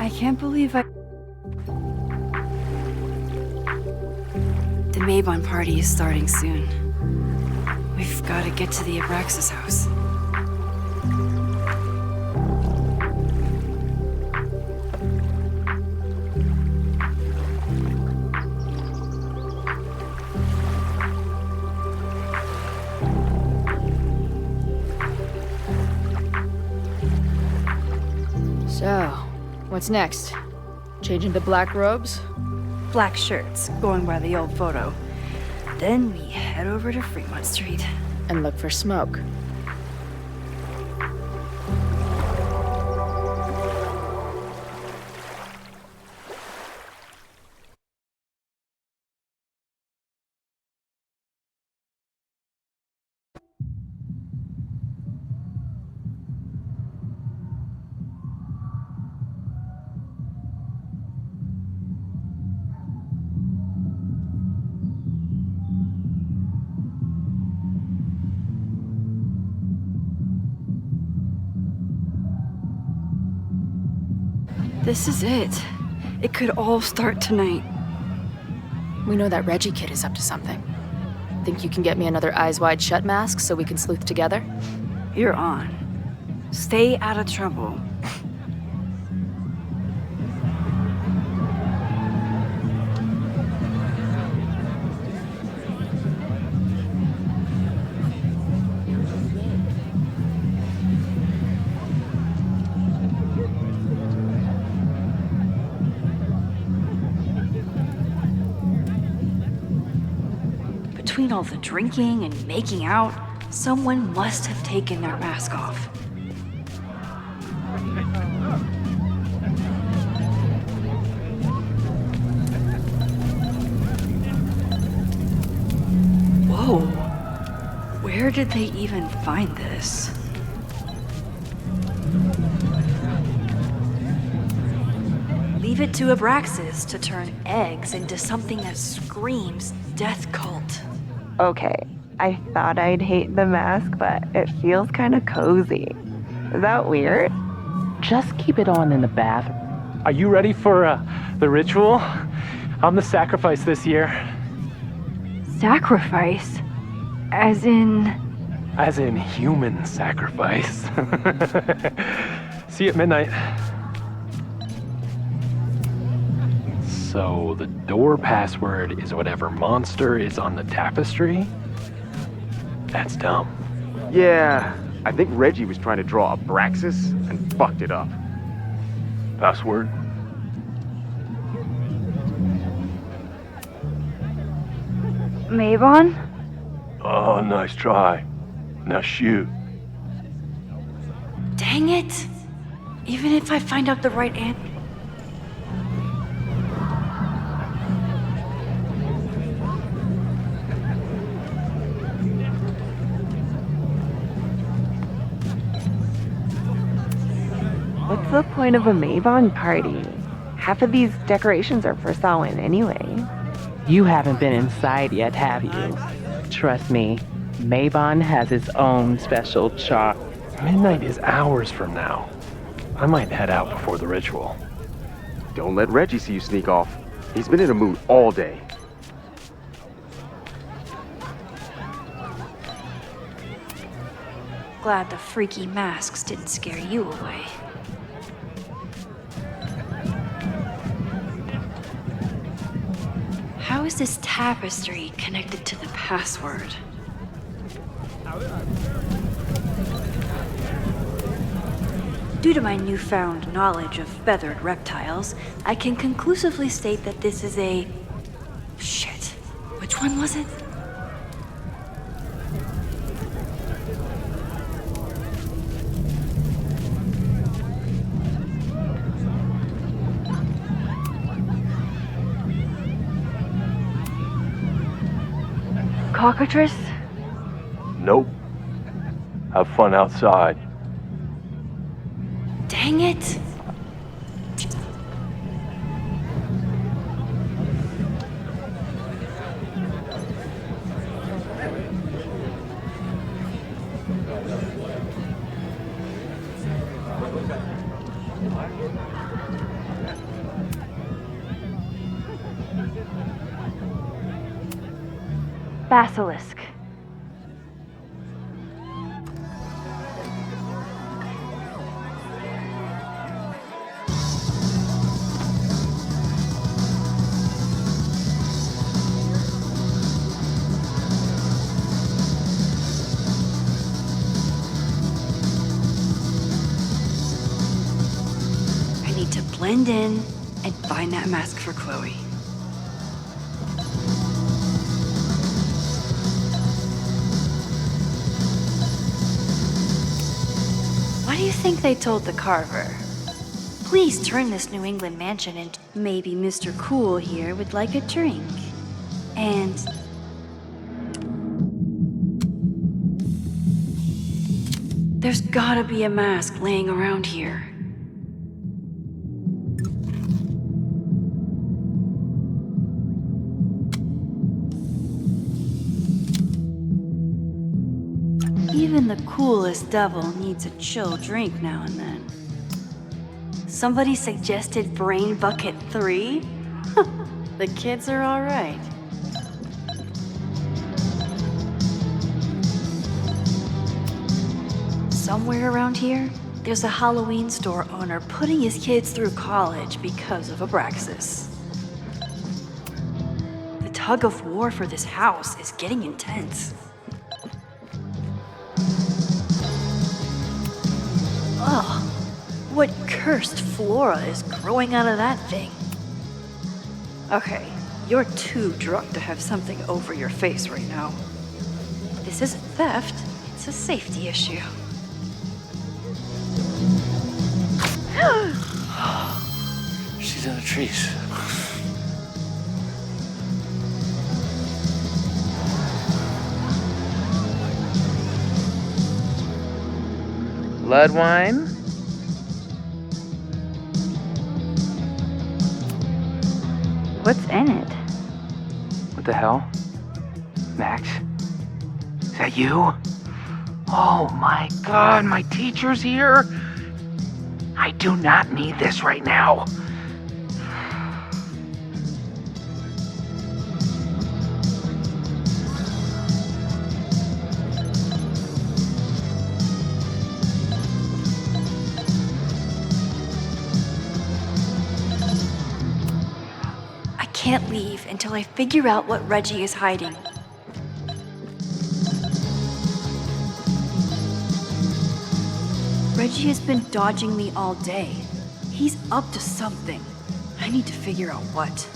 I can't believe The Maybon party is starting soon. We've got to get to the Abraxas house. So, what's next? Change into black robes? Black shirts, going by the old photo. Then we head over to Fremont Street. And look for smoke. This is it. It could all start tonight. We know that Reggie kid is up to something. Think you can get me another Eyes Wide Shut mask so we can sleuth together? You're on. Stay out of trouble. Between all the drinking and making out, someone must have taken their mask off. Whoa. Where did they even find this? Leave it to Abraxas to turn eggs into something that screams death cult. Okay, I thought I'd hate the mask, but it feels kind of cozy. Is that weird? Just keep it on in the bathroom. Are you ready for the ritual? I'm the sacrifice this year. Sacrifice? As in human sacrifice. See you at midnight. So the door password is whatever monster is on the tapestry? That's dumb. Yeah, I think Reggie was trying to draw Abraxas and fucked it up. Password? Mabon? Oh, nice try. Now shoot. Dang it! Even if I find out the right answer. What's the point of a Mabon party? Half of these decorations are for Samhain anyway. You haven't been inside yet, have you? Trust me, Mabon has its own special charm. Midnight is hours from now. I might head out before the ritual. Don't let Reggie see you sneak off. He's been in a mood all day. Glad the freaky masks didn't scare you away. How is this tapestry connected to the password? Due to my newfound knowledge of feathered reptiles, I can conclusively state that this is a... Shit. Which one was it? Cockatrice? Nope. Have fun outside. Dang it! Basilisk. I need to blend in and find that mask for Chloe. What do you think they told the carver? Please turn this New England mansion into... Maybe Mr. Cool here would like a drink. And... there's gotta be a mask laying around here. Even the coolest devil needs a chill drink now and then. Somebody suggested Brain Bucket 3? The kids are alright. Somewhere around here, there's a Halloween store owner putting his kids through college because of Abraxas. The tug of war for this house is getting intense. Ugh, what cursed flora is growing out of that thing? Okay, you're too drunk to have something over your face right now. This isn't theft, it's a safety issue. She's in the trees. Blood wine? What's in it? What the hell? Max? Is that you? Oh my god, my teacher's here? I do not need this right now. I can't leave until I figure out what Reggie is hiding. Reggie has been dodging me all day. He's up to something. I need to figure out what.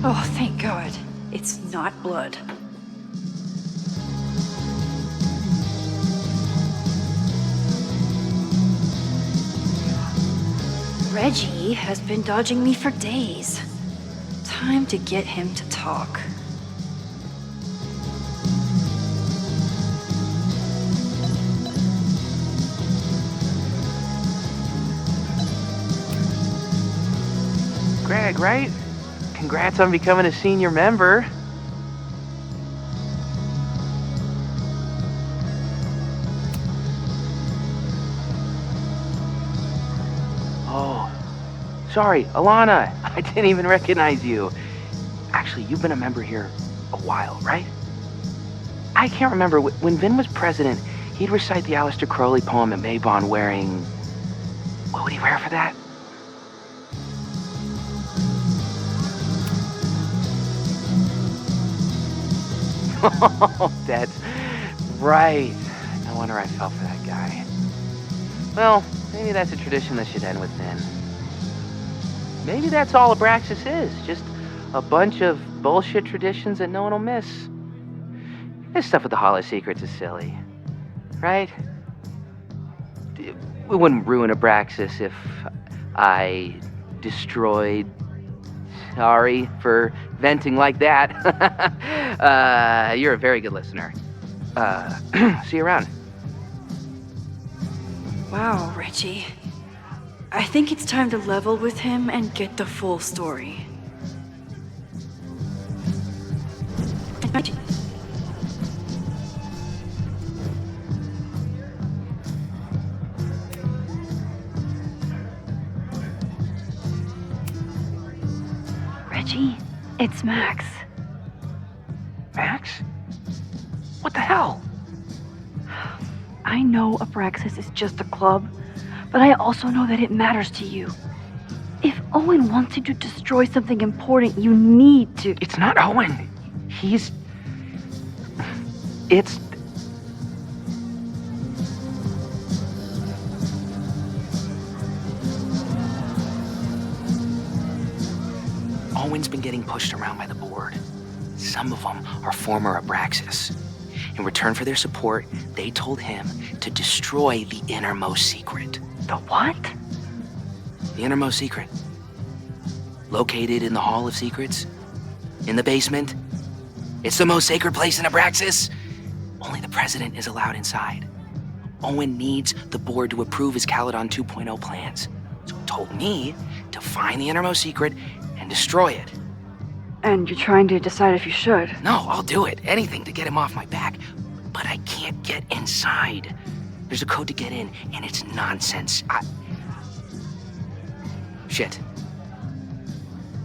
Oh, thank God. It's not blood. Reggie has been dodging me for days. Time to get him to talk. Greg, right? Congrats on becoming a senior member. Oh, sorry, Alana. I didn't even recognize you. Actually, you've been a member here a while, right? I can't remember. When Vin was president, he'd recite the Aleister Crowley poem at Maybon wearing... What would he wear for that? Oh, that's right. No wonder I fell for that guy. Well, maybe that's a tradition that should end with Vin. Maybe that's all Abraxas is. Just a bunch of bullshit traditions that no one will miss. This stuff with the Holo Secrets is silly. Right? We wouldn't ruin Abraxas if I destroyed... Sorry for venting like that. You're a very good listener. See you around. Wow, Reggie. I think it's time to level with him and get the full story. Reggie, it's Max. Max? What the hell? I know Abraxas is just a club, but I also know that it matters to you. If Owen wants you to destroy something important, you need to... It's not Owen. It's... Owen's been getting pushed around by the board. Some of them are former Abraxas. In return for their support, they told him to destroy the innermost secret. The what? The innermost secret. Located in the Hall of Secrets. In the basement. It's the most sacred place in Abraxas. Only the president is allowed inside. Owen needs the board to approve his Caledon 2.0 plans. So he told me to find the innermost secret and destroy it. And you're trying to decide if you should. No, I'll do it. Anything to get him off my back. But I can't get inside. There's a code to get in, and it's nonsense. Shit.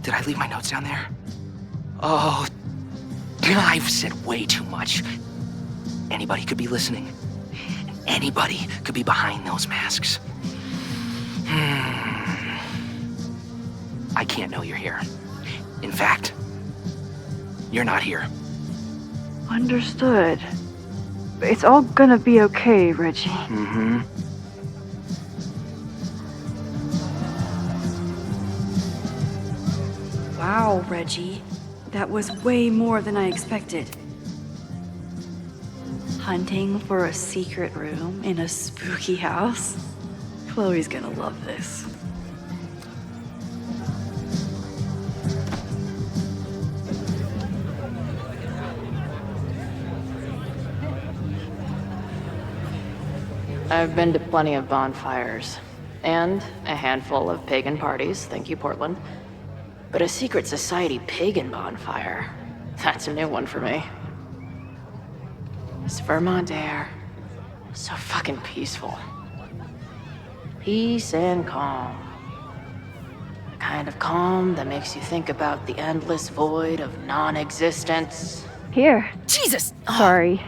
Did I leave my notes down there? Oh, I've said way too much. Anybody could be listening. Anybody could be behind those masks. I can't know you're here. In fact, you're not here. Understood. It's all gonna be okay, Reggie. Mm-hmm. Wow, Reggie. That was way more than I expected. Hunting for a secret room in a spooky house? Chloe's gonna love this. I've been to plenty of bonfires, and a handful of pagan parties, thank you, Portland. But a secret society pagan bonfire, that's a new one for me. This Vermont air, so fucking peaceful. Peace and calm. The kind of calm that makes you think about the endless void of non-existence. Here. Jesus! Sorry.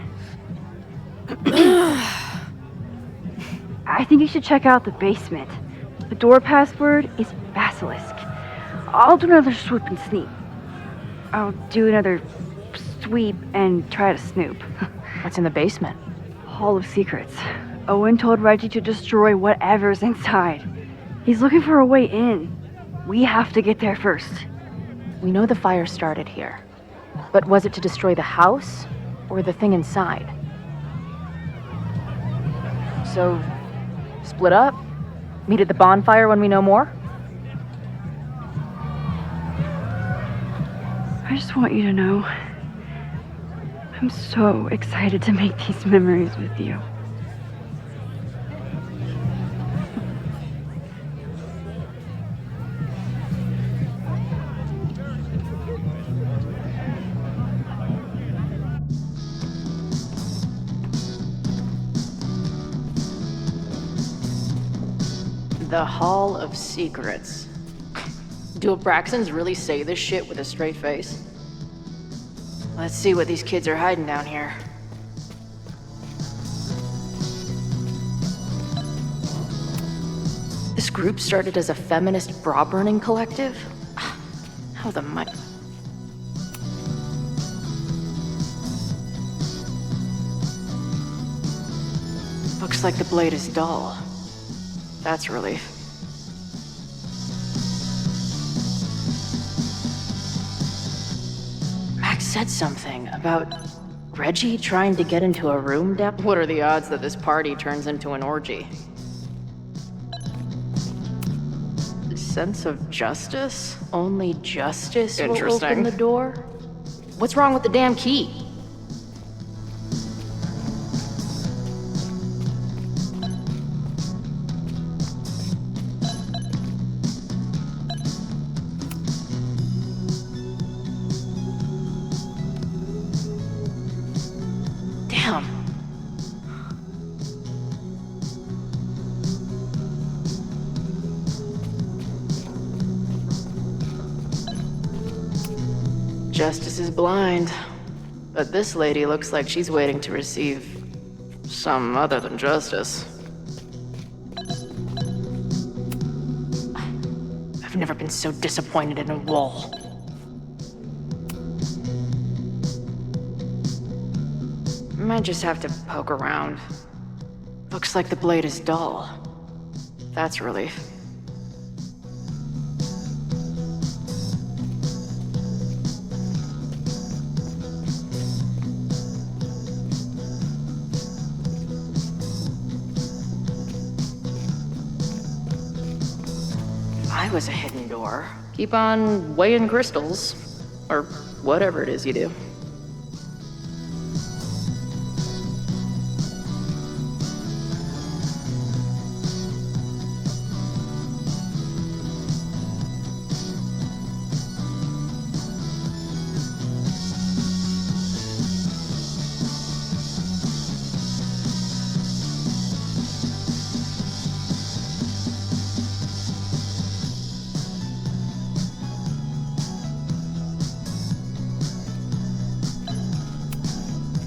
I think you should check out the basement. The door password is Basilisk. I'll do another swoop and sneak. I'll do another sweep and try to snoop. What's in the basement? Hall of Secrets. Owen told Reggie to destroy whatever's inside. He's looking for a way in. We have to get there first. We know the fire started here. But was it to destroy the house or the thing inside? So, split up? Meet at the bonfire when we know more? I just want you to know, I'm so excited to make these memories with you. The Hall of Secrets. Do Abraxans really say this shit with a straight face? Let's see what these kids are hiding down here. This group started as a feminist bra-burning collective? How the mic... Looks like the blade is dull. That's a relief. Max said something about Reggie trying to get into a room down. What are the odds that this party turns into an orgy? Sense of justice? Only justice will open the door? What's wrong with the damn key? Damn. Justice is blind, but this lady looks like she's waiting to receive some other than justice. I've never been so disappointed in a wall. Might just have to poke around. Looks like the blade is dull. That's a relief. I was a hidden door. Keep on weighing crystals. Or whatever it is you do.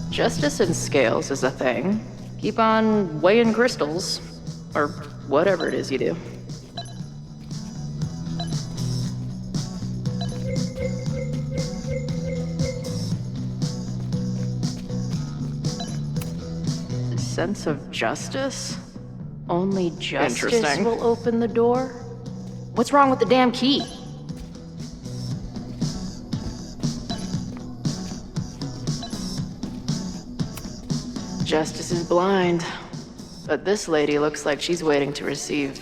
Justice in scales is a thing. Keep on weighing crystals. Or whatever it is you do. Sense of justice? Only justice will open the door? What's wrong with the damn key? Justice is blind, but this lady looks like she's waiting to receive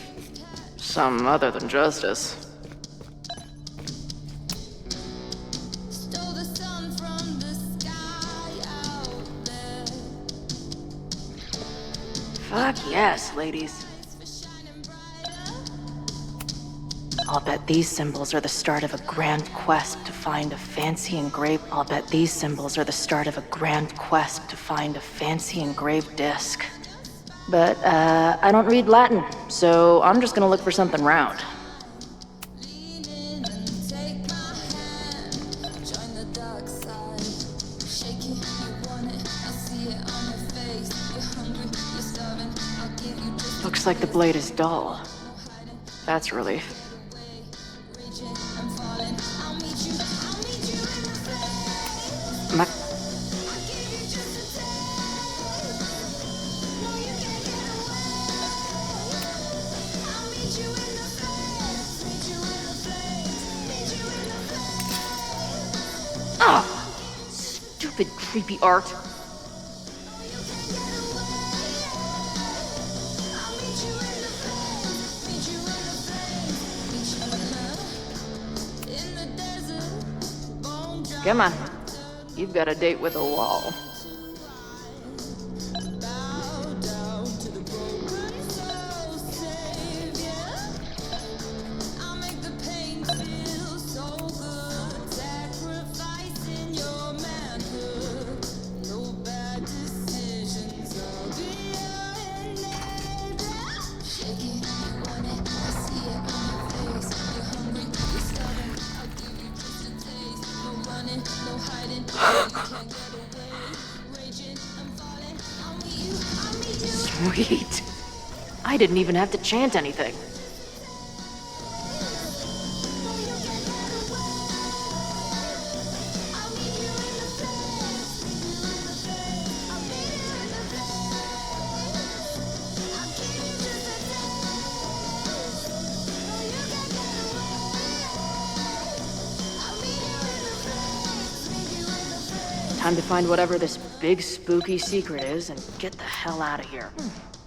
some other than justice. Fuck yes, ladies. I'll bet these symbols are the start of a grand quest to find a fancy engraved. I'll bet these symbols are the start of a grand quest to find a fancy engraved disc. But, I don't read Latin, so I'm just gonna look for something round. Looks like the blade is dull. That's a relief. Stupid, creepy art. Come on. You've got a date with a wall. Sweet. I didn't even have to chant anything. Time to find whatever this big spooky secret is and get the hell out of here.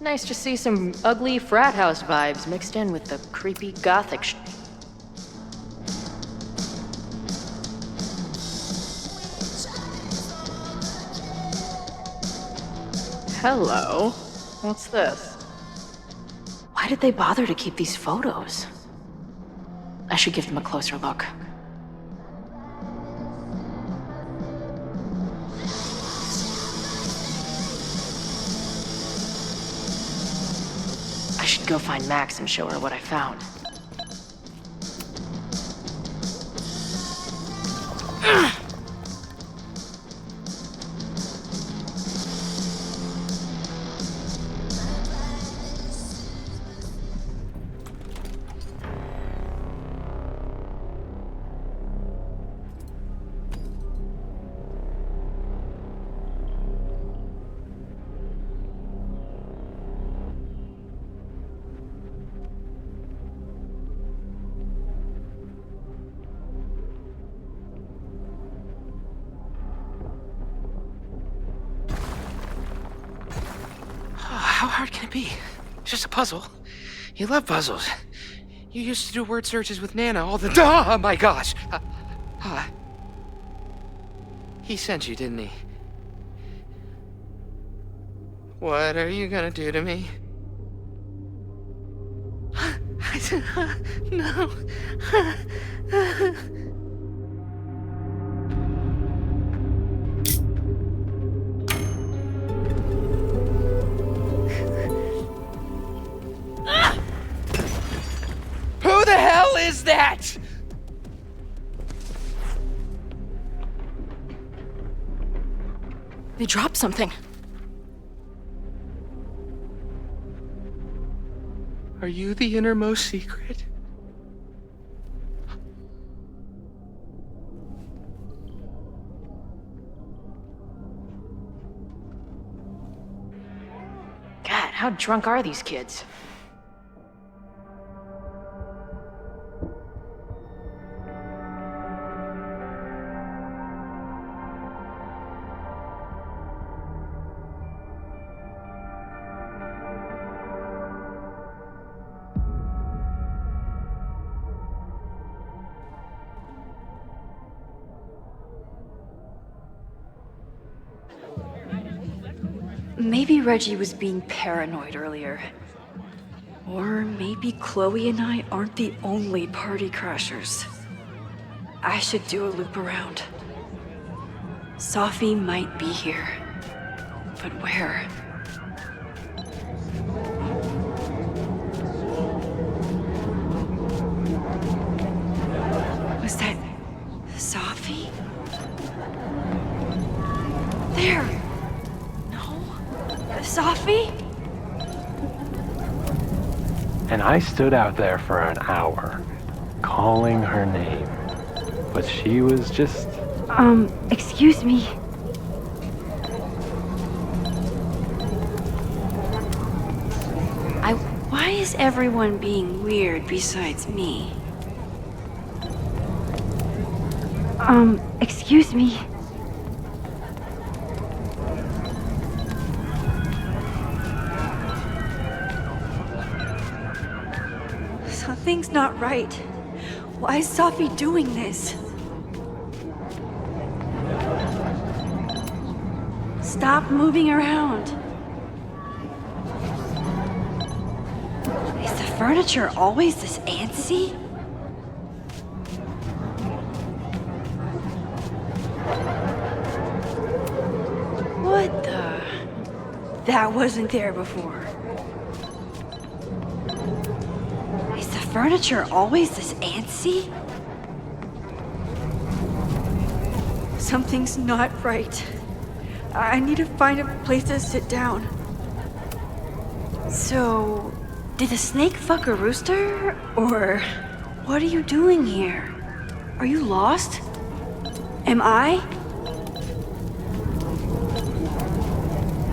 Nice to see some ugly frat house vibes mixed in with the creepy gothic Hello. What's this? Why did they bother to keep these photos? I should give them a closer look. I should go find Max and show her what I found. How hard can it be? It's just a puzzle. You love puzzles. You used to do word searches with Nana all the time. Oh my gosh. He sent you, didn't he? What are you gonna do to me? No. Who the hell is that? They dropped something. Are you the innermost secret? God, how drunk are these kids? Maybe Reggie was being paranoid earlier. Or maybe Chloe and I aren't the only party crashers. I should do a loop around. Sophie might be here. But where? Was that Sophie? There! Sophie? And I stood out there for an hour, calling her name. But she was just... Excuse me. Why is everyone being weird besides me? Excuse me. Something's not right. Why is Sophie doing this? Stop moving around. Is the furniture always this antsy? What the? That wasn't there before. Is the furniture always this antsy? Something's not right. I need to find a place to sit down. So, did the snake fuck a rooster? Or what are you doing here? Are you lost? Am I?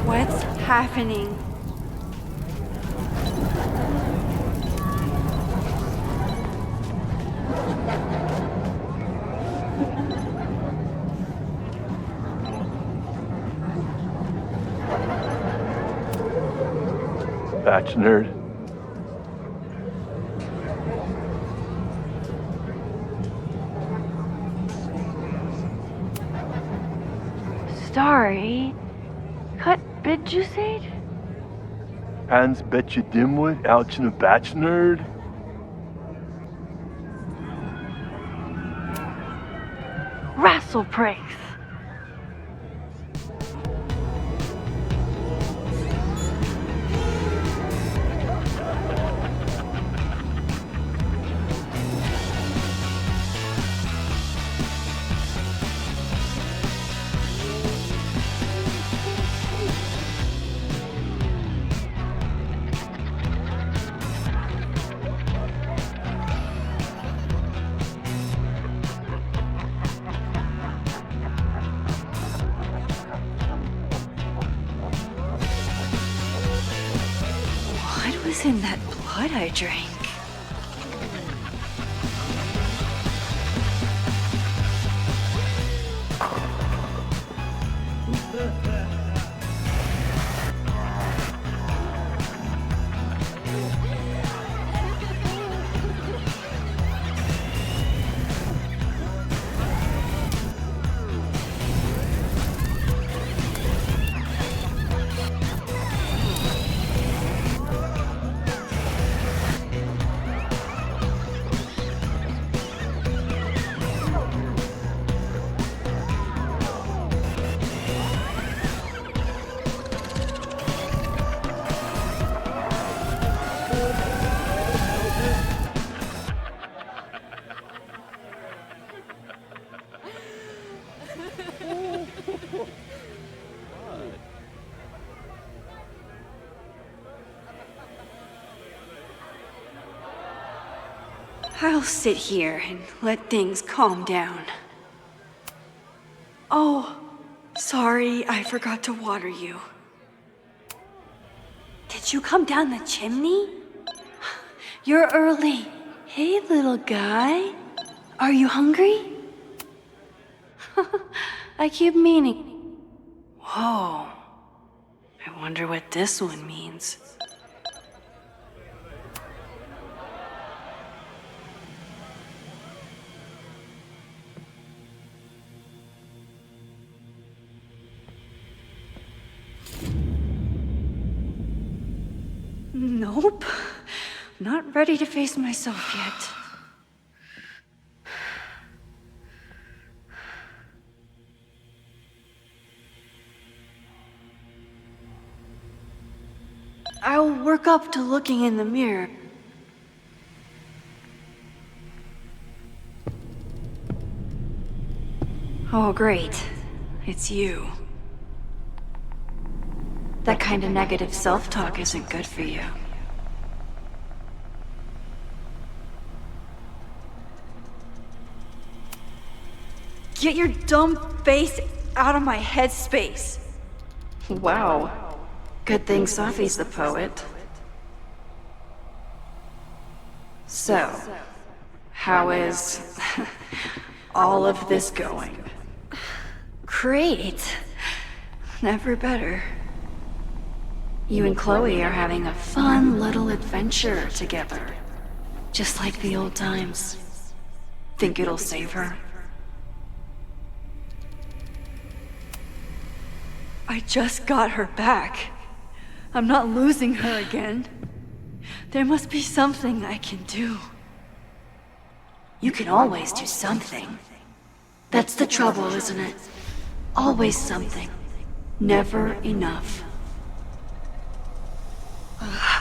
What's happening? Batch nerd. Sorry. Cut bid you said? Hans bet you dimwit, ouch in a batch nerd. Wrestle pricks. What was in that blood I drank? I'll sit here and let things calm down. Oh, sorry, I forgot to water you. Did you come down the chimney? You're early. Hey, little guy. Are you hungry? I keep meaning. Whoa. I wonder what this one means. Nope. Not ready to face myself yet. I'll work up to looking in the mirror. Oh, great. It's you. That kind of negative self-talk isn't good for you. Get your dumb face out of my headspace. Wow. Good thing Safi's the poet. So, how is all of this going? Great. Never better. You and Chloe are having a fun little adventure together. Just like the old times. Think it'll save her? I just got her back. I'm not losing her again. There must be something I can do. You can always do something. That's the trouble, isn't it? Always something. Never enough.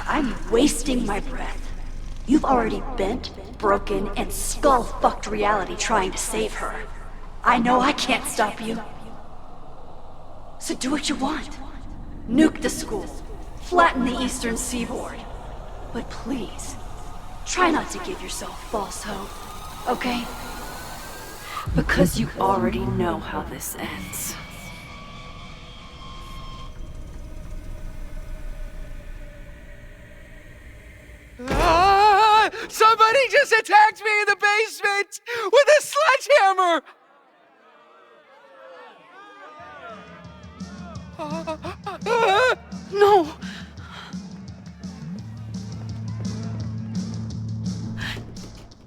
I'm wasting my breath. You've already bent, broken, and skull-fucked reality trying to save her. I know I can't stop you. So do what you want. Nuke the school. Flatten the eastern seaboard. But please, try not to give yourself false hope, okay? Because you already know how this ends. Ah! Somebody just attacked me in the basement with a sledgehammer! No!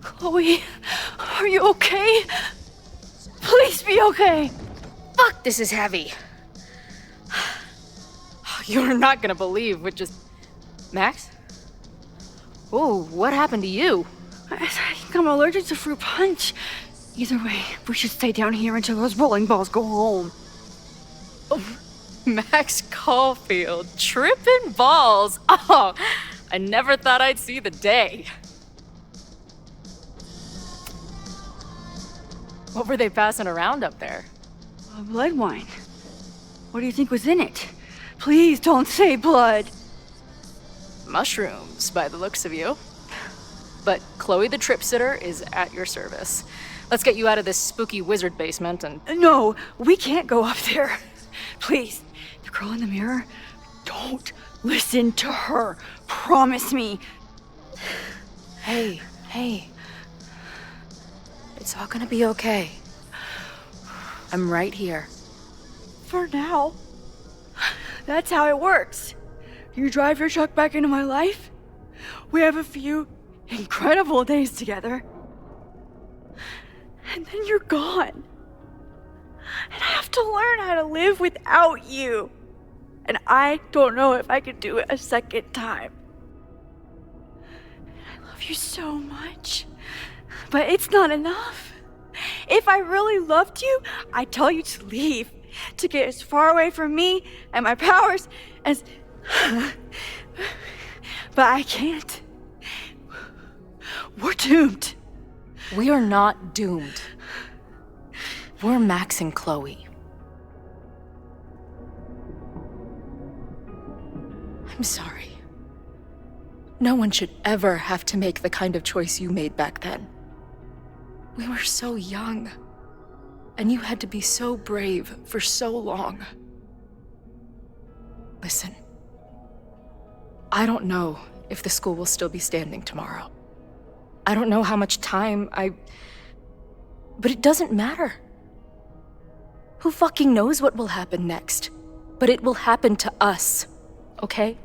Chloe, are you okay? Please be okay! Fuck, this is heavy. You're not gonna believe what just... Max? Oh, what happened to you? I think I'm allergic to fruit punch. Either way, we should stay down here until those bowling balls go home. Max Caulfield, tripping balls. Oh, I never thought I'd see the day. What were they passing around up there? Blood wine. What do you think was in it? Please don't say blood. Mushrooms, by the looks of you. But Chloe the Trip Sitter is at your service. Let's get you out of this spooky wizard basement and... No, we can't go up there. Please, the girl in the mirror, don't listen to her. Promise me. Hey. It's all gonna be okay. I'm right here. For now. That's how it works. You drive your truck back into my life. We have a few incredible days together. And then you're gone. And I have to learn how to live without you. And I don't know if I could do it a second time. I love you so much. But it's not enough. If I really loved you, I'd tell you to leave. To get as far away from me and my powers as... But I can't. We're doomed. We are not doomed. We're Max and Chloe. I'm sorry. No one should ever have to make the kind of choice you made back then. We were so young, and you had to be so brave for so long. Listen, I don't know if the school will still be standing tomorrow. I don't know how much time but it doesn't matter. Who fucking knows what will happen next? But it will happen to us, okay?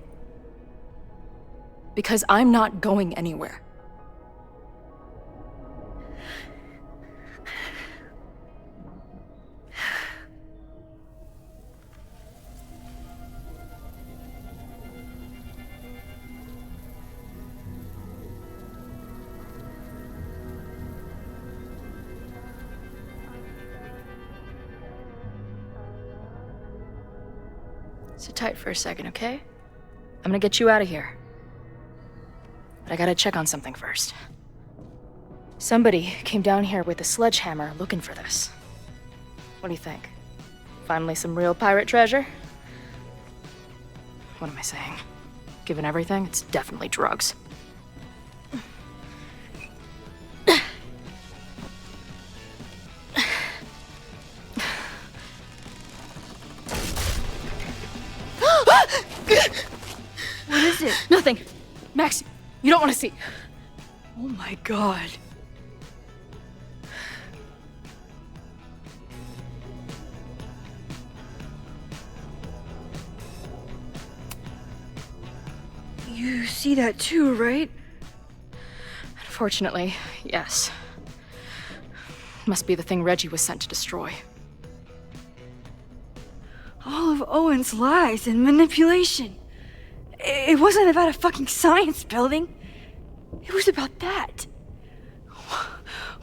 Because I'm not going anywhere. Sit tight for a second, okay? I'm gonna get you out of here. But I gotta check on something first. Somebody came down here with a sledgehammer looking for this. What do you think? Finally some real pirate treasure? What am I saying? Given everything, it's definitely drugs. What is it? Nothing. Max, you don't want to see. Oh my god. You see that too, right? Unfortunately, yes. Must be the thing Reggie was sent to destroy. All of Owen's lies and manipulation. It wasn't about a fucking science building. It was about that.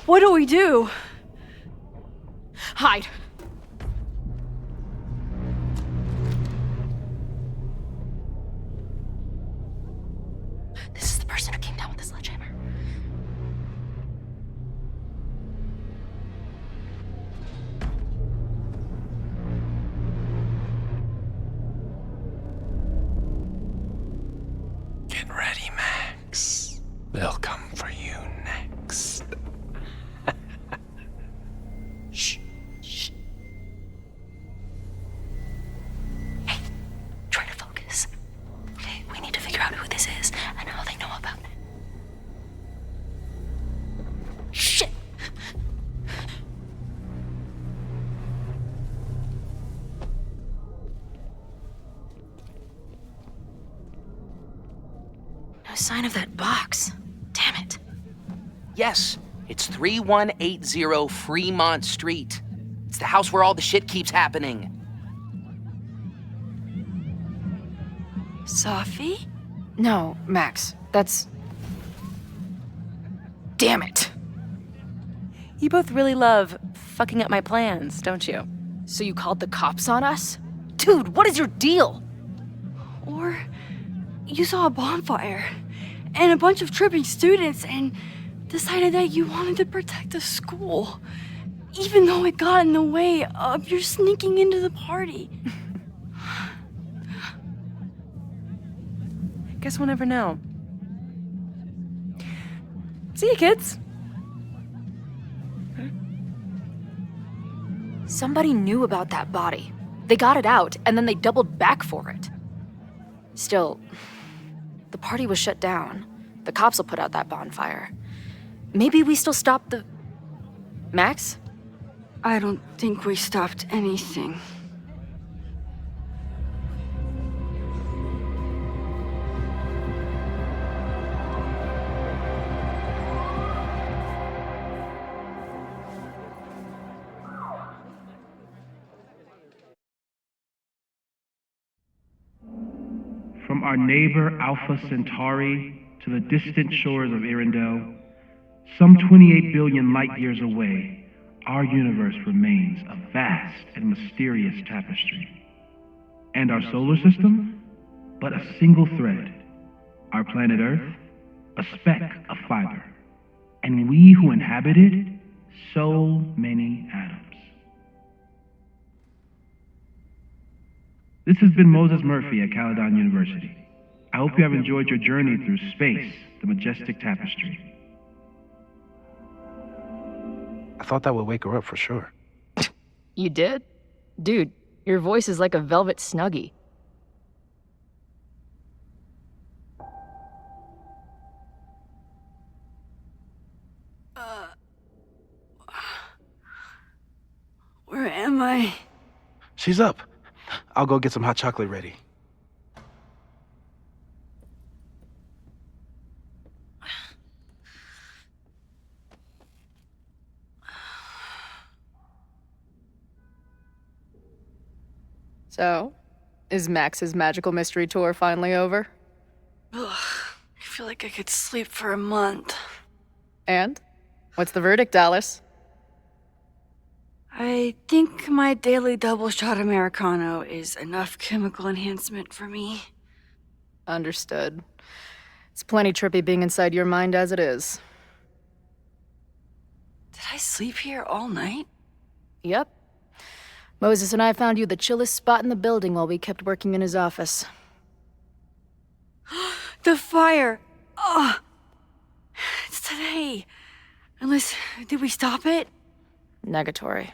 What do we do? Hide. This is the person who came down with the sledgehammer. Get ready, Max. They'll come for you next. Shh. Shh. Hey, try to focus. Okay, we need to figure out who this is and how they know about it. Shit! No sign of that box. Damn it. Yes, it's 3180 Fremont Street. It's the house where all the shit keeps happening. Safi? No, Max, that's... Damn it. You both really love fucking up my plans, don't you? So you called the cops on us? Dude, what is your deal? Or you saw a bonfire and a bunch of tripping students and decided that you wanted to protect the school, even though it got in the way of your sneaking into the party. Guess we'll never know. See you, kids. Somebody knew about that body. They got it out, and then they doubled back for it. Still, the party was shut down. The cops will put out that bonfire. Maybe we still stop the... Max? I don't think we stopped anything. From our neighbor Alpha Centauri to the distant shores of Arendelle, some 28 billion light years away, our universe remains a vast and mysterious tapestry. And our solar system, but a single thread. Our planet Earth, a speck of fiber. And we who inhabit it, so many atoms. This has been Moses Murphy at Caledon University. I hope you have enjoyed your journey through space, the majestic tapestry. I thought that would wake her up for sure. You did? Dude, your voice is like a velvet snuggie. Where am I? She's up. I'll go get some hot chocolate ready. So, is Max's magical mystery tour finally over? Ugh, I feel like I could sleep for a month. And? What's the verdict, Alice? I think my daily double shot Americano is enough chemical enhancement for me. Understood. It's plenty trippy being inside your mind as it is. Did I sleep here all night? Yep. Moses and I found you the chillest spot in the building while we kept working in his office. The fire! Oh! It's today. Unless, did we stop it? Negatory.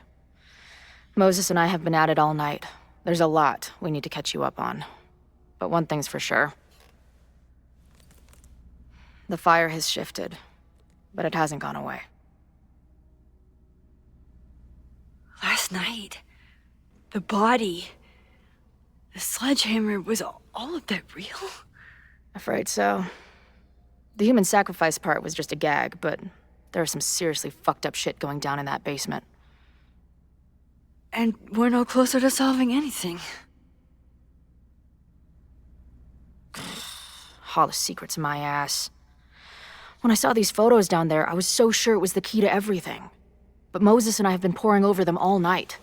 Moses and I have been at it all night. There's a lot we need to catch you up on. But one thing's for sure. The fire has shifted, but it hasn't gone away. Last night, the body, the sledgehammer, was all of that real? Afraid so. The human sacrifice part was just a gag, but there's some seriously fucked up shit going down in that basement. And we're no closer to solving anything. Hall of Secrets, my ass. When I saw these photos down there, I was so sure it was the key to everything. But Moses and I have been poring over them all night.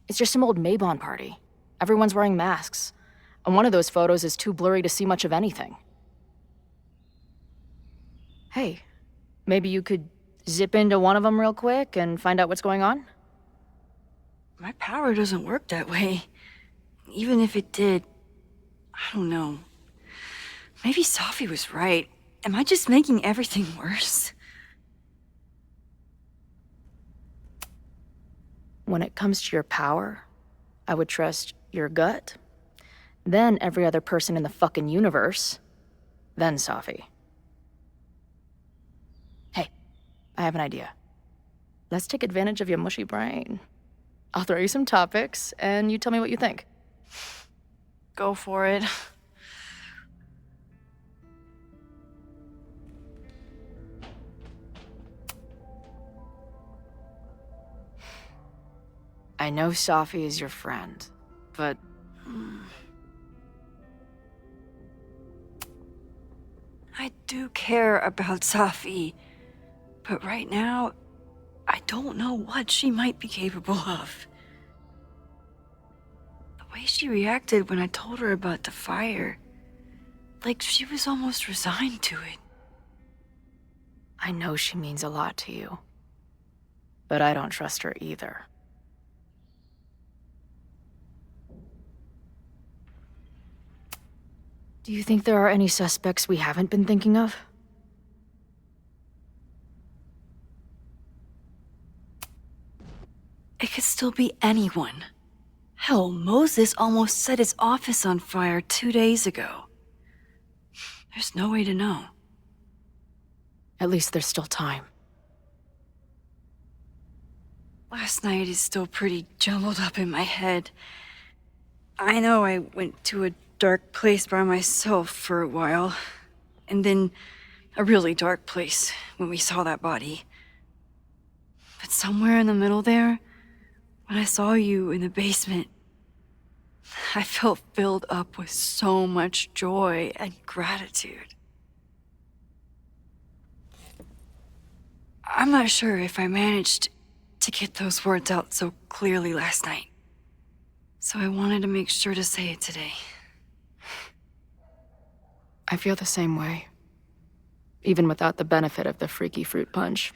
It's just some old Mabon party. Everyone's wearing masks. And one of those photos is too blurry to see much of anything. Hey, maybe you could zip into one of them real quick and find out what's going on? My power doesn't work that way. Even if it did, I don't know. Maybe Safi was right. Am I just making everything worse? When it comes to your power, I would trust your gut, then every other person in the fucking universe, then Safi. Hey, I have an idea. Let's take advantage of your mushy brain. I'll throw you some topics, and you tell me what you think. Go for it. I know Safi is your friend, but... I do care about Safi, but right now, I don't know what she might be capable of. The way she reacted when I told her about the fire, like she was almost resigned to it. I know she means a lot to you, but I don't trust her either. Do you think there are any suspects we haven't been thinking of? It could still be anyone. Hell, Moses almost set his office on fire 2 days ago. There's no way to know. At least there's still time. Last night is still pretty jumbled up in my head. I know I went to a dark place by myself for a while, and then a really dark place when we saw that body. But somewhere in the middle there, when I saw you in the basement, I felt filled up with so much joy and gratitude. I'm not sure if I managed to get those words out so clearly last night, so I wanted to make sure to say it today. I feel the same way, even without the benefit of the freaky fruit punch.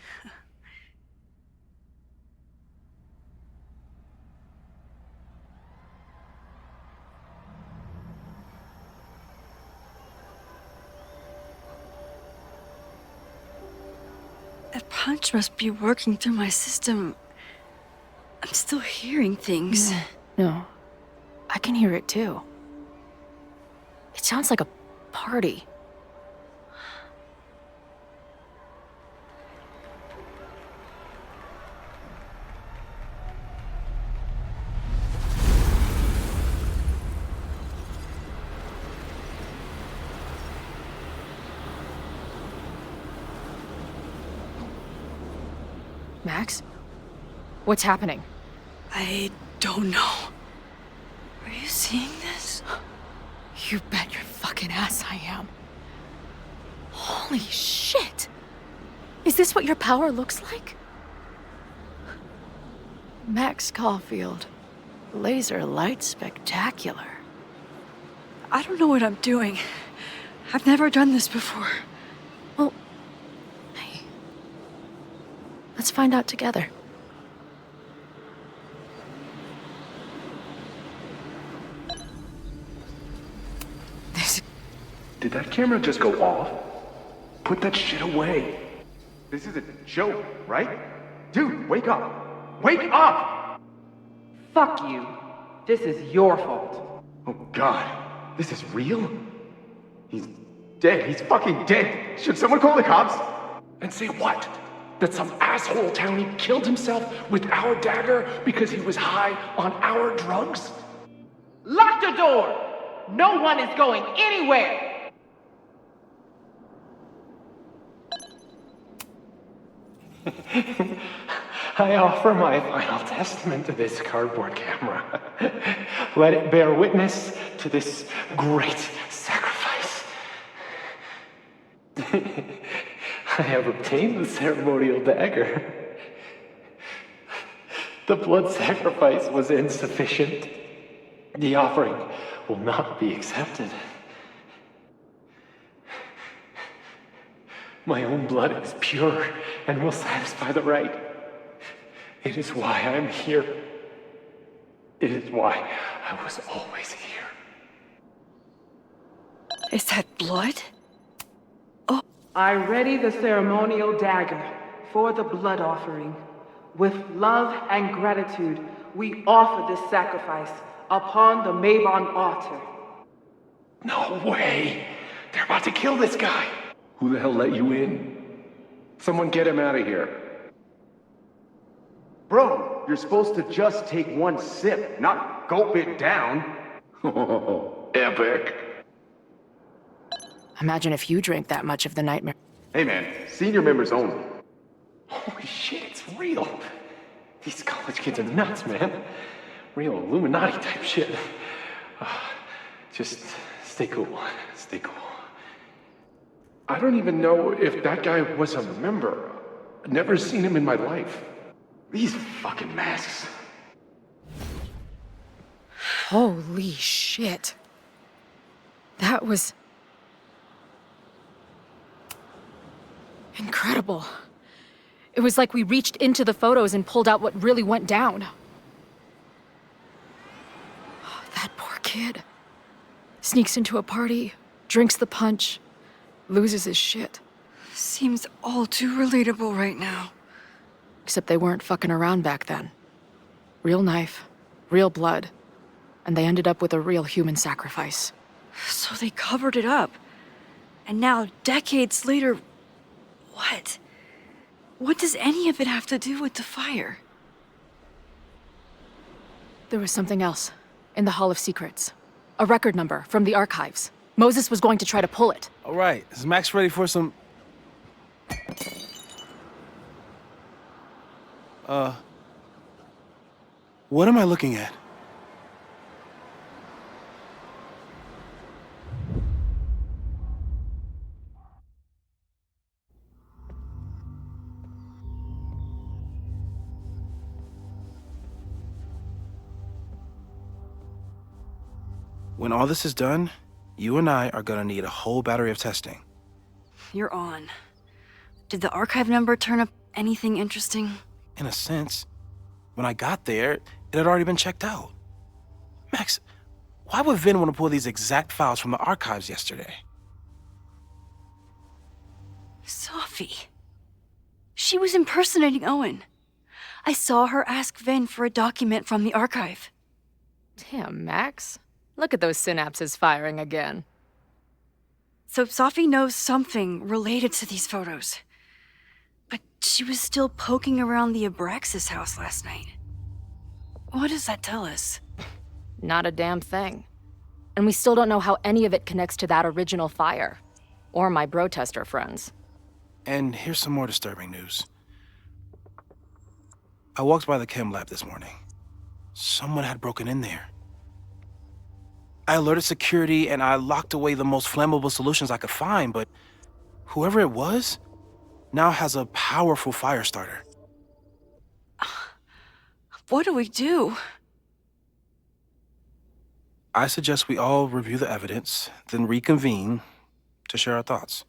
punch must be working through my system. I'm still hearing things. No, I can hear it too. It sounds like a party. Max? What's happening? I don't know. Are you seeing this? You bet your fucking ass I am. Holy shit! Is this what your power looks like? Max Caulfield. Laser light spectacular. I don't know what I'm doing. I've never done this before. Well, hey. Let's find out together. Did that camera just go off? Put that shit away. This is a joke, right? Dude, wake up! Wake up! Fuck you. This is your fault. Oh god, this is real? He's dead. He's fucking dead. Should someone call the cops? And say what? That some asshole townie killed himself with our dagger because he was high on our drugs? Lock the door! No one is going anywhere! I offer my final testament to this cardboard camera. Let it bear witness to this great sacrifice. I have obtained the ceremonial dagger. The blood sacrifice was insufficient. The offering will not be accepted. My own blood is pure and will satisfy the rite. It is why I'm here. It is why I was always here. Is that blood? I ready the ceremonial dagger for the blood offering. With love and gratitude, we offer this sacrifice upon the Mabon altar. No way! They're about to kill this guy! Who the hell let you in? Someone get him out of here. Bro, you're supposed to just take one sip, not gulp it down. Oh, epic. Imagine if you drank that much of the nightmare. Hey man, senior members only. Holy shit, it's real. These college kids are nuts, man. Real Illuminati type shit. Just stay cool. Stay cool. I don't even know if that guy was a member. Never seen him in my life. These fucking masks. Holy shit. That was... incredible. It was like we reached into the photos and pulled out what really went down. That poor kid. Sneaks into a party, drinks the punch, loses his shit. Seems all too relatable right now. Except they weren't fucking around back then. Real knife, real blood, and they ended up with a real human sacrifice. So they covered it up. And now, decades later, what? What does any of it have to do with the fire? There was something else in the Hall of Secrets. A record number from the archives. Moses was going to try to pull it. All right, is Max ready for some... What am I looking at? When all this is done, you and I are gonna need a whole battery of testing. You're on. Did the archive number turn up anything interesting? In a sense. When I got there, it had already been checked out. Max, why would Vin want to pull these exact files from the archives yesterday? Sophie. She was impersonating Owen. I saw her ask Vin for a document from the archive. Damn, Max. Look at those synapses firing again. So Safi knows something related to these photos. But she was still poking around the Abraxas house last night. What does that tell us? Not a damn thing. And we still don't know how any of it connects to that original fire. Or my protester friends. And here's some more disturbing news. I walked by the chem lab this morning. Someone had broken in there. I alerted security and I locked away the most flammable solutions I could find, but whoever it was now has a powerful fire starter. What do we do? I suggest we all review the evidence, then reconvene to share our thoughts.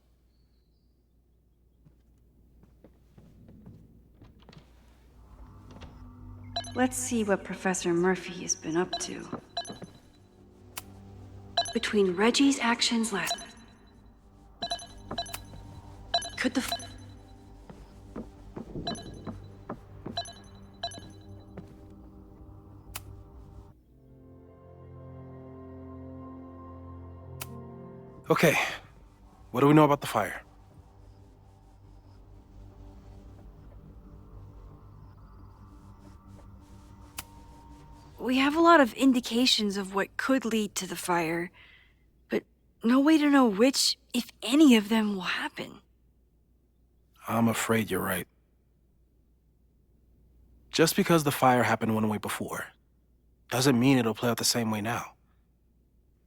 Let's see what Professor Murphy has been up to. Between Reggie's actions last... Could the... Okay, what do we know about the fire? We have a lot of indications of what could lead to the fire, but no way to know which, if any of them, will happen. I'm afraid you're right. Just because the fire happened one way before, doesn't mean it'll play out the same way now.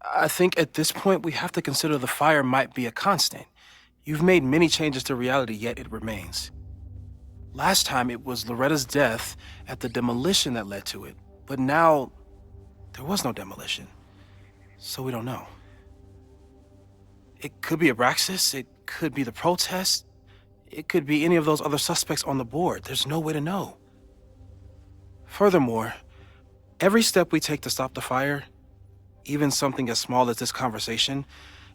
I think at this point we have to consider the fire might be a constant. You've made many changes to reality, yet it remains. Last time it was Loretta's death at the demolition that led to it. But now, there was no demolition, so we don't know. It could be Abraxas, it could be the protest, it could be any of those other suspects on the board. There's no way to know. Furthermore, every step we take to stop the fire, even something as small as this conversation,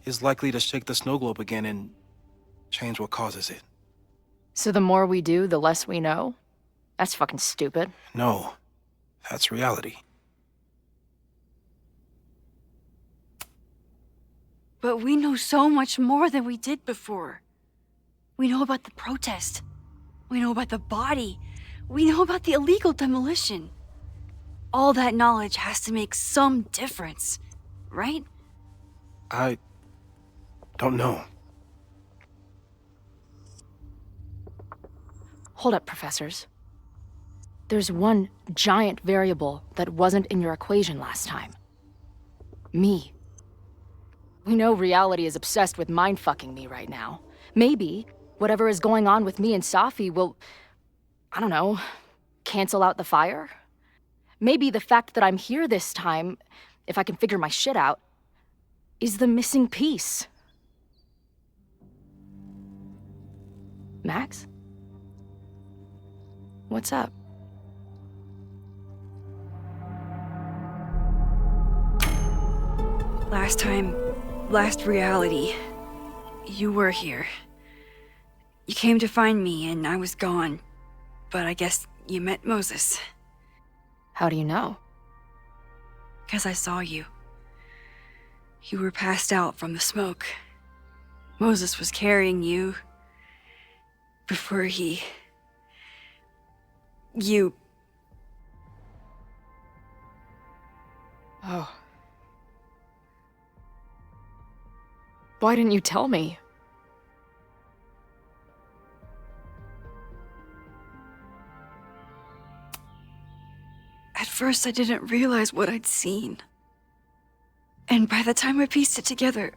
is likely to shake the snow globe again and change what causes it. So the more we do, the less we know? That's fucking stupid. No. That's reality. But we know so much more than we did before. We know about the protest. We know about the body. We know about the illegal demolition. All that knowledge has to make some difference, right? I don't know. Hold up, professors. There's one giant variable that wasn't in your equation last time. Me. We know reality is obsessed with mind-fucking me right now. Maybe whatever is going on with me and Safi will, I don't know, cancel out the fire? Maybe the fact that I'm here this time, if I can figure my shit out, is the missing piece. Max? What's up? Last reality, you were here. You came to find me and I was gone, but I guess you met Moses. How do you know? 'Cause I saw you. You were passed out from the smoke. Moses was carrying you before you... Oh. Why didn't you tell me? At first, I didn't realize what I'd seen. And by the time I pieced it together,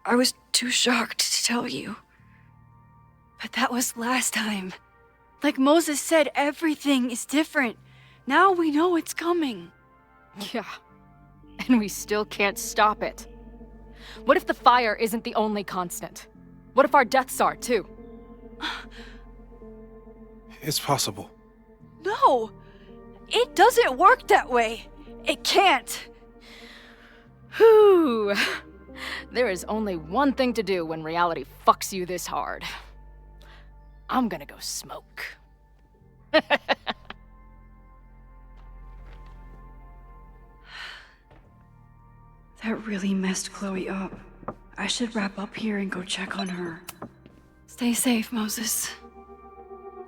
I was too shocked to tell you. But that was last time. Like Moses said, everything is different. Now we know it's coming. Yeah. And we still can't stop it. What if the fire isn't the only constant? What if our deaths are, too? It's possible. No! It doesn't work that way. It can't. Whew. There is only one thing to do when reality fucks you this hard. I'm gonna go smoke. That really messed Chloe up. I should wrap up here and go check on her. Stay safe, Moses.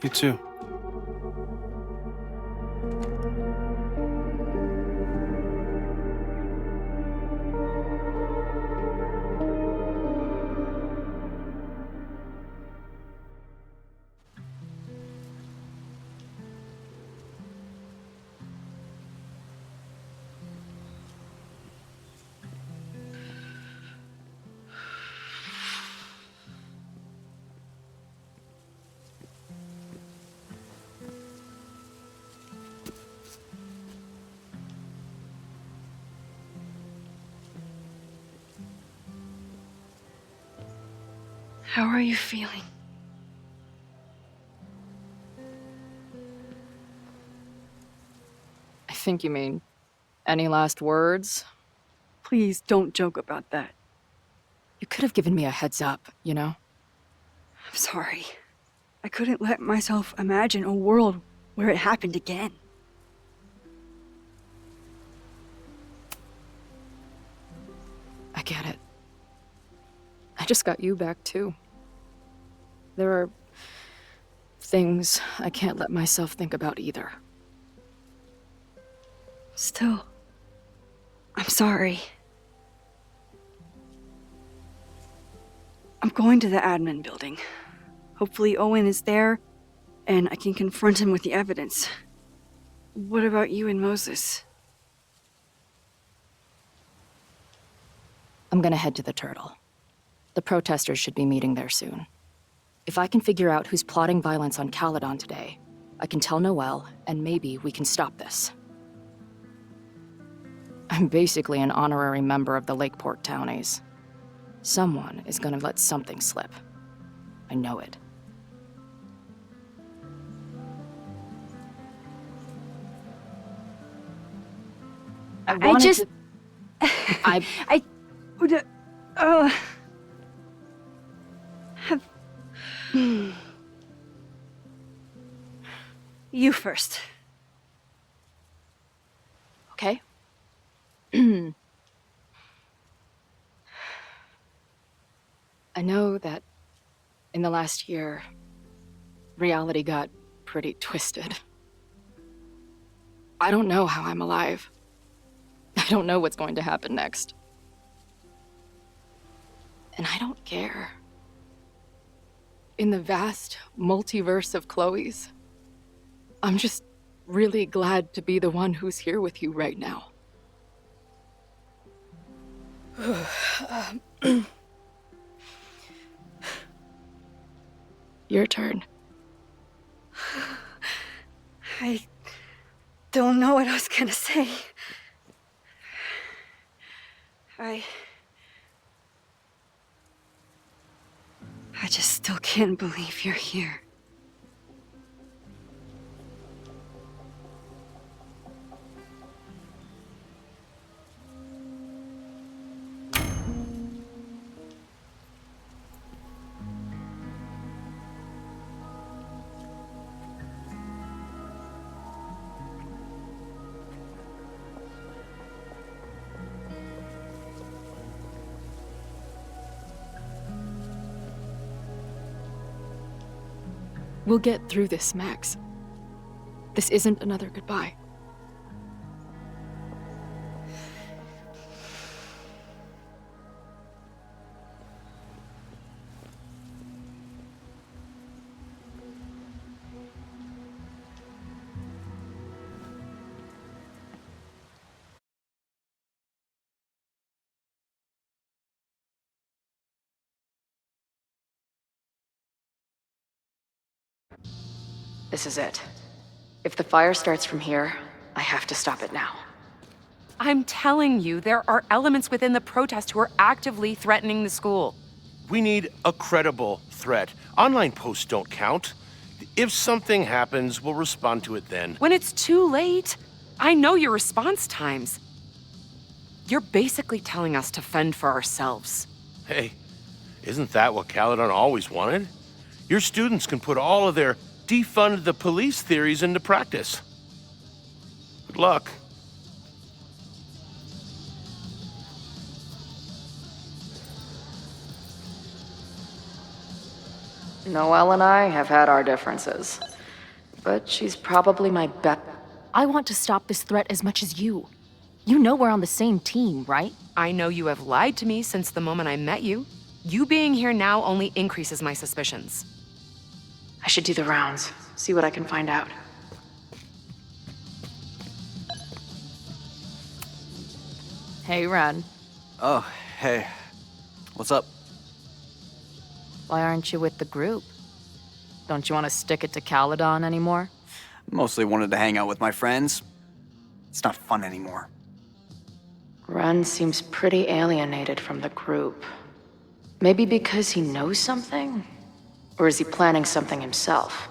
You too. How are you feeling? I think you mean, any last words? Please don't joke about that. You could have given me a heads up, you know? I'm sorry. I couldn't let myself imagine a world where it happened again. I get it. I just got you back too. There are things I can't let myself think about either. Still, I'm sorry. I'm going to the admin building. Hopefully Owen is there, and I can confront him with the evidence. What about you and Moses? I'm gonna head to the Turtle. The protesters should be meeting there soon. If I can figure out who's plotting violence on Caledon today, I can tell Noelle, and maybe we can stop this. I'm basically an honorary member of the Lakeport Townies. Someone is gonna let something slip. I know it. I just... You first. Okay. I know that in the last year, reality got pretty twisted. I don't know how I'm alive. I don't know what's going to happen next. And I don't care. In the vast multiverse of Chloe's, I'm just really glad to be the one who's here with you right now. Your turn. I don't know what I was gonna say. I just still can't believe you're here. We'll get through this, Max. This isn't another goodbye. This is it. If the fire starts from here, I have to stop it now. I'm telling you, there are elements within the protest who are actively threatening the school. We need a credible threat. Online posts don't count. If something happens, we'll respond to it then. When it's too late, I know your response times. You're basically telling us to fend for ourselves. Hey, isn't that what Caledon always wanted? your students can put all of their defund the police theories into practice. Good luck. Noelle and I have had our differences, but she's probably my best. I want to stop this threat as much as you. You know we're on the same team, right? I know you have lied to me since the moment I met you. You being here now only increases my suspicions. I should do the rounds, see what I can find out. Hey, Ren. Oh, hey. What's up? Why aren't you with the group? Don't you want to stick it to Caledon anymore? Mostly wanted to hang out with my friends. It's not fun anymore. Ren seems pretty alienated from the group. Maybe because he knows something? Or is he planning something himself?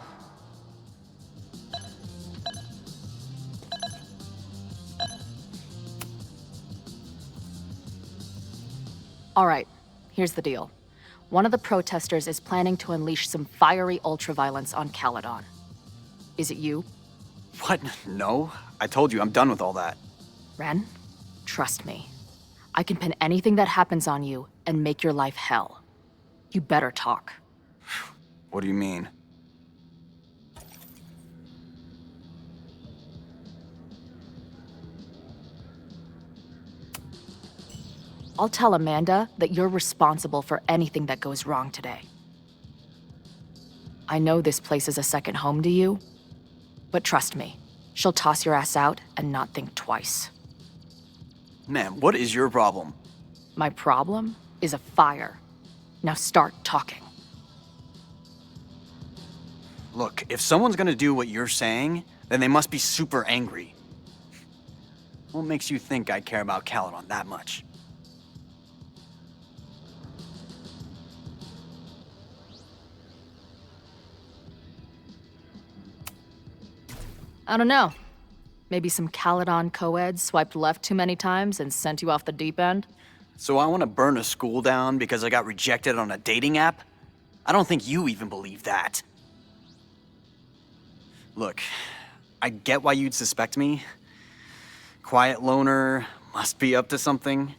All right, here's the deal. One of the protesters is planning to unleash some fiery ultraviolence on Caledon. Is it you? What? No. I told you, I'm done with all that. Ren, trust me. I can pin anything that happens on you and make your life hell. You better talk. What do you mean? I'll tell Amanda that you're responsible for anything that goes wrong today. I know this place is a second home to you, but trust me, she'll toss your ass out and not think twice. Man, what is your problem? My problem is a fire. Now start talking. Look, if someone's gonna do what you're saying, then they must be super angry. What makes you think I care about Caledon that much? I don't know. Maybe some Caledon co-eds swiped left too many times and sent you off the deep end? So I want to burn a school down because I got rejected on a dating app? I don't think you even believe that. Look, I get why you'd suspect me. Quiet loner, must be up to something.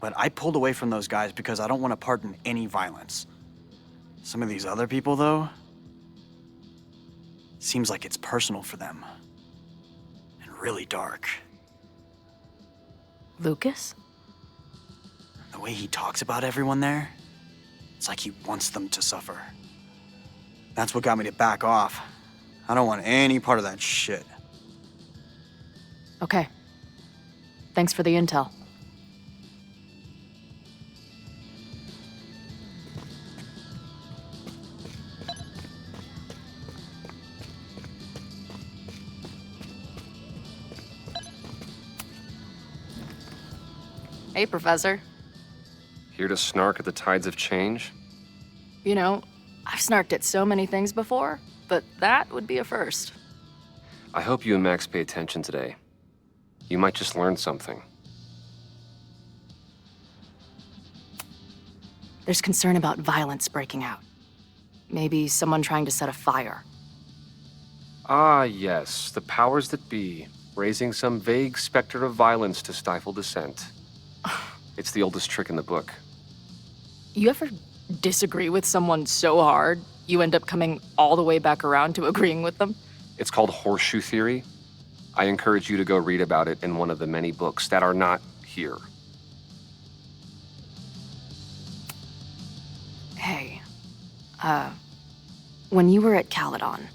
But I pulled away from those guys because I don't want to pardon any violence. Some of these other people, though, seems like it's personal for them. And really dark. Lucas? The way he talks about everyone there, it's like he wants them to suffer. That's what got me to back off. I don't want any part of that shit. Okay. Thanks for the intel. Hey, Professor. Here to snark at the tides of change? You know, I've snarked at so many things before, but that would be a first. I hope you and Max pay attention today. You might just learn something. There's concern about violence breaking out. Maybe someone trying to set a fire. Ah, yes, the powers that be, raising some vague specter of violence to stifle dissent. It's the oldest trick in the book. You ever disagree with someone so hard, you end up coming all the way back around to agreeing with them? It's called horseshoe theory. I encourage you to go read about it in one of the many books that are not here. Hey, when you were at Caledon,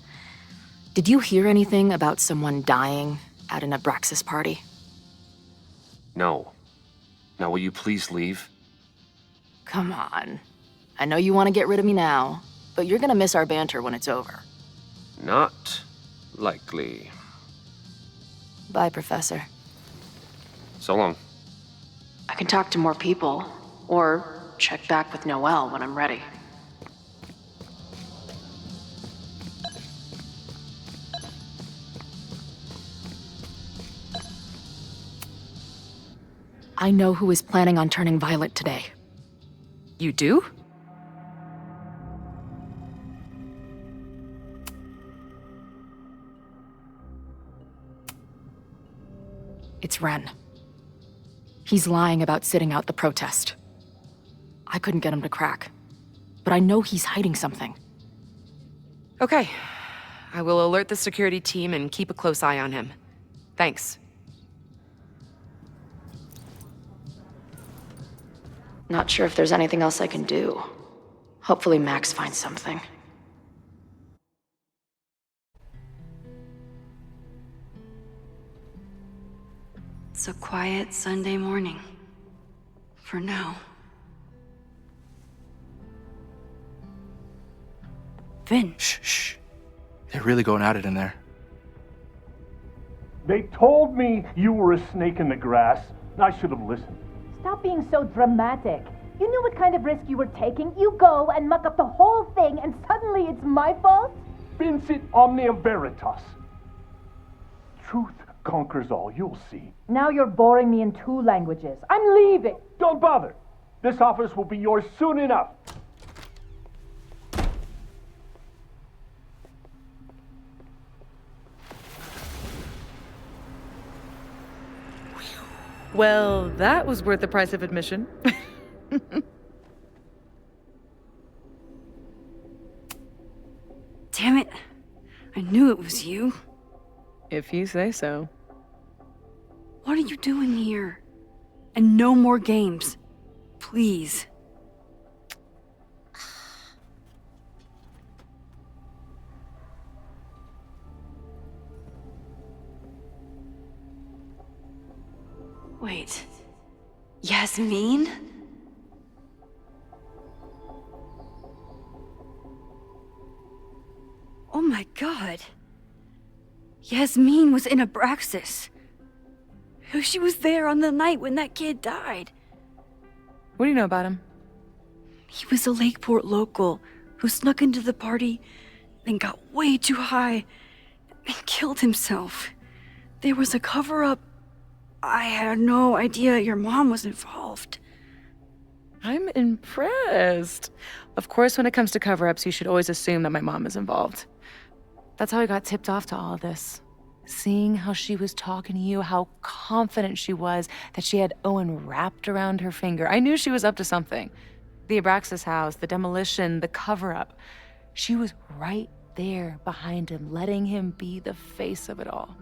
did you hear anything about someone dying at an Abraxas party? No. Now will you please leave? Come on. I know you want to get rid of me now, but you're gonna miss our banter when it's over. Not likely. Bye, Professor. So long. I can talk to more people, or check back with Noelle when I'm ready. I know who is planning on turning violent today. You do? It's Ren. He's lying about sitting out the protest. I couldn't get him to crack, but I know he's hiding something. Okay. I will alert the security team and keep a close eye on him. Thanks. Not sure if there's anything else I can do. Hopefully Max finds something. It's a quiet Sunday morning. For now. Vin. Shh. They're really going at it in there. They told me you were a snake in the grass. I should have listened. Stop being so dramatic. You knew what kind of risk you were taking. You go and muck up the whole thing, and suddenly it's my fault? Vincit omnia veritas. Truth conquers all, you'll see. Now you're boring me in 2 languages. I'm leaving. Don't bother. This office will be yours soon enough. Well, that was worth the price of admission. Damn it. I knew it was you. If you say so. What are you doing here? And no more games. Please. Wait. Yasmin? Oh my god. Yasmin was in Abraxas. She was there on the night when that kid died. What do you know about him? He was a Lakeport local who snuck into the party and got way too high and killed himself. There was a cover-up. I had no idea your mom was involved. I'm impressed. Of course, when it comes to cover-ups, you should always assume that my mom is involved. That's how I got tipped off to all of this. Seeing how she was talking to you, how confident she was that she had Owen wrapped around her finger. I knew she was up to something. The Abraxas house, the demolition, the cover-up. She was right there behind him, letting him be the face of it all.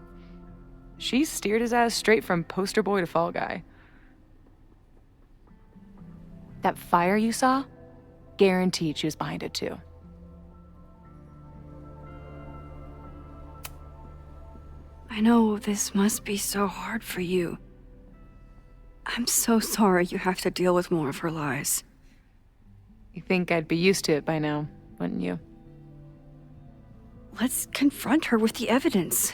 She steered his ass straight from poster boy to fall guy. That fire you saw? Guaranteed she was behind it too. I know this must be so hard for you. I'm so sorry you have to deal with more of her lies. You think I'd be used to it by now, wouldn't you? Let's confront her with the evidence.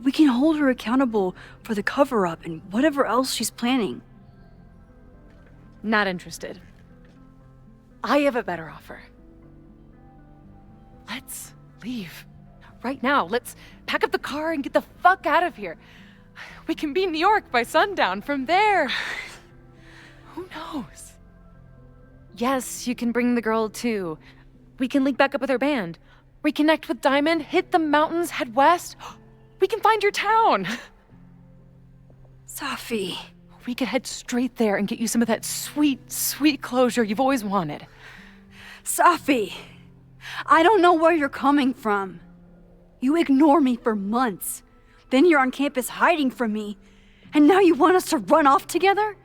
We can hold her accountable for the cover-up and whatever else she's planning. Not interested. I have a better offer. Let's leave. Right now, let's pack up the car and get the fuck out of here. We can be in New York by sundown. From there, who knows? Yes, you can bring the girl too. We can link back up with her band. Reconnect with Diamond, hit the mountains, head west. We can find your town. Safi. We could head straight there and get you some of that sweet, sweet closure you've always wanted. Safi, I don't know where you're coming from. You ignore me for months. Then you're on campus hiding from me. And now you want us to run off together?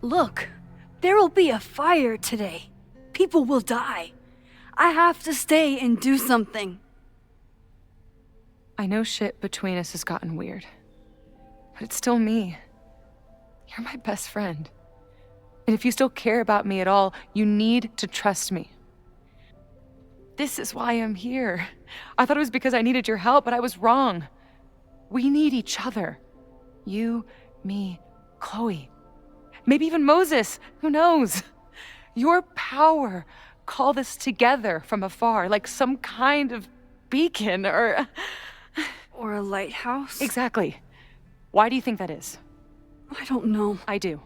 Look, there will be a fire today. People will die. I have to stay and do something. I know shit between us has gotten weird. But it's still me. You're my best friend. And if you still care about me at all, you need to trust me. This is why I'm here. I thought it was because I needed your help, but I was wrong. We need each other. You, me, Chloe. Maybe even Moses. Who knows? Your power called us together from afar, like some kind of beacon or a lighthouse? Exactly. Why do you think that is? I don't know. I do.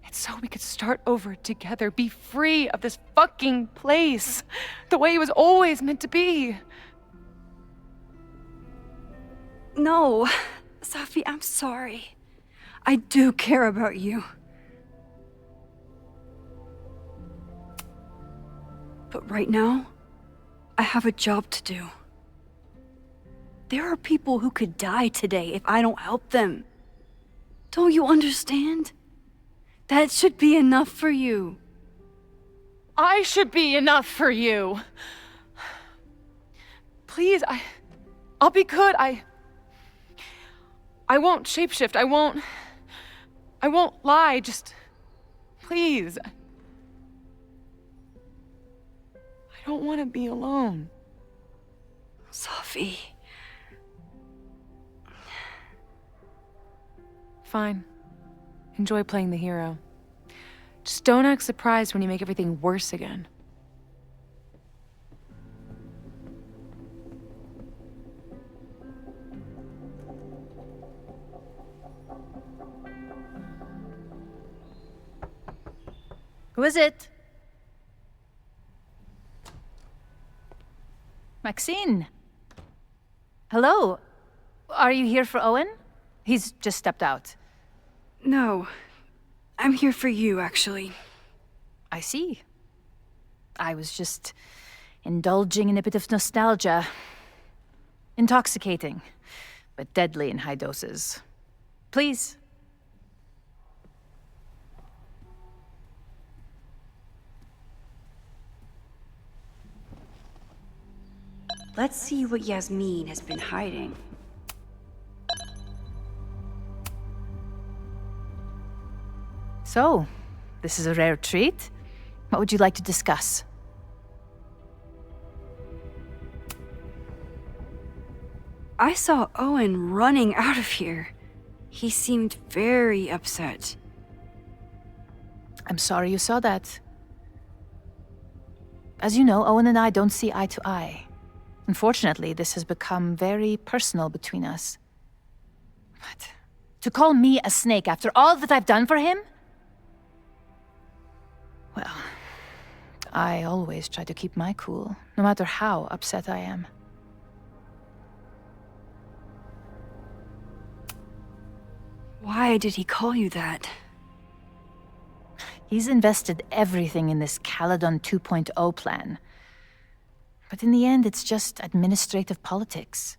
It's so we could start over together, be free of this fucking place, the way it was always meant to be. No, Safi, I'm sorry. I do care about you. But right now, I have a job to do. There are people who could die today if I don't help them. Don't you understand? That should be enough for you. I should be enough for you. Please, I'll be good. I won't shapeshift. I won't lie. Just please. I don't want to be alone. Safi. Fine. Enjoy playing the hero. Just don't act surprised when you make everything worse again. Who is it? Maxine. Hello. Are you here for Owen? He's just stepped out. No. I'm here for you, actually. I see. I was just indulging in a bit of nostalgia. Intoxicating, but deadly in high doses. Please. Let's see what Yasmin has been hiding. So, this is a rare treat. What would you like to discuss? I saw Owen running out of here. He seemed very upset. I'm sorry you saw that. As you know, Owen and I don't see eye to eye. Unfortunately, this has become very personal between us. But to call me a snake after all that I've done for him? Well, I always try to keep my cool, no matter how upset I am. Why did he call you that? He's invested everything in this Caledon 2.0 plan. But in the end, it's just administrative politics.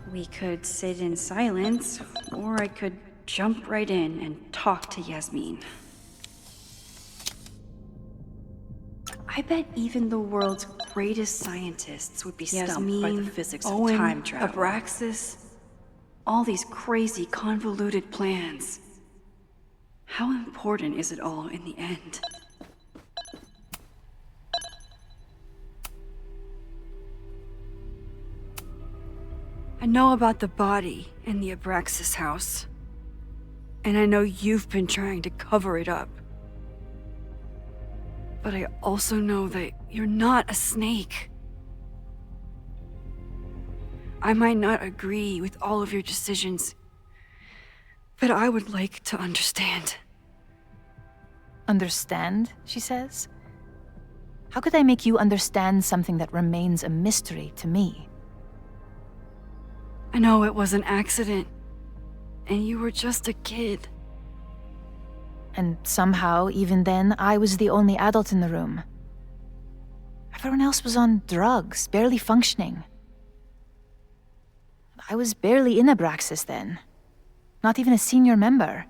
We could sit in silence, or I could jump right in and talk to Yasmin. I bet even the world's greatest scientists would be stumped by the physics Owen, of time travel. Abraxas, All these crazy, convoluted plans. How important is it all in the end? I know about the body in the Abraxas house. And I know you've been trying to cover it up. But I also know that you're not a snake. I might not agree with all of your decisions, but I would like to understand. Understand, she says? How could I make you understand something that remains a mystery to me? I know it was an accident, and you were just a kid. And somehow, even then, I was the only adult in the room. Everyone else was on drugs, barely functioning. I was barely in Abraxas then. Not even a senior member.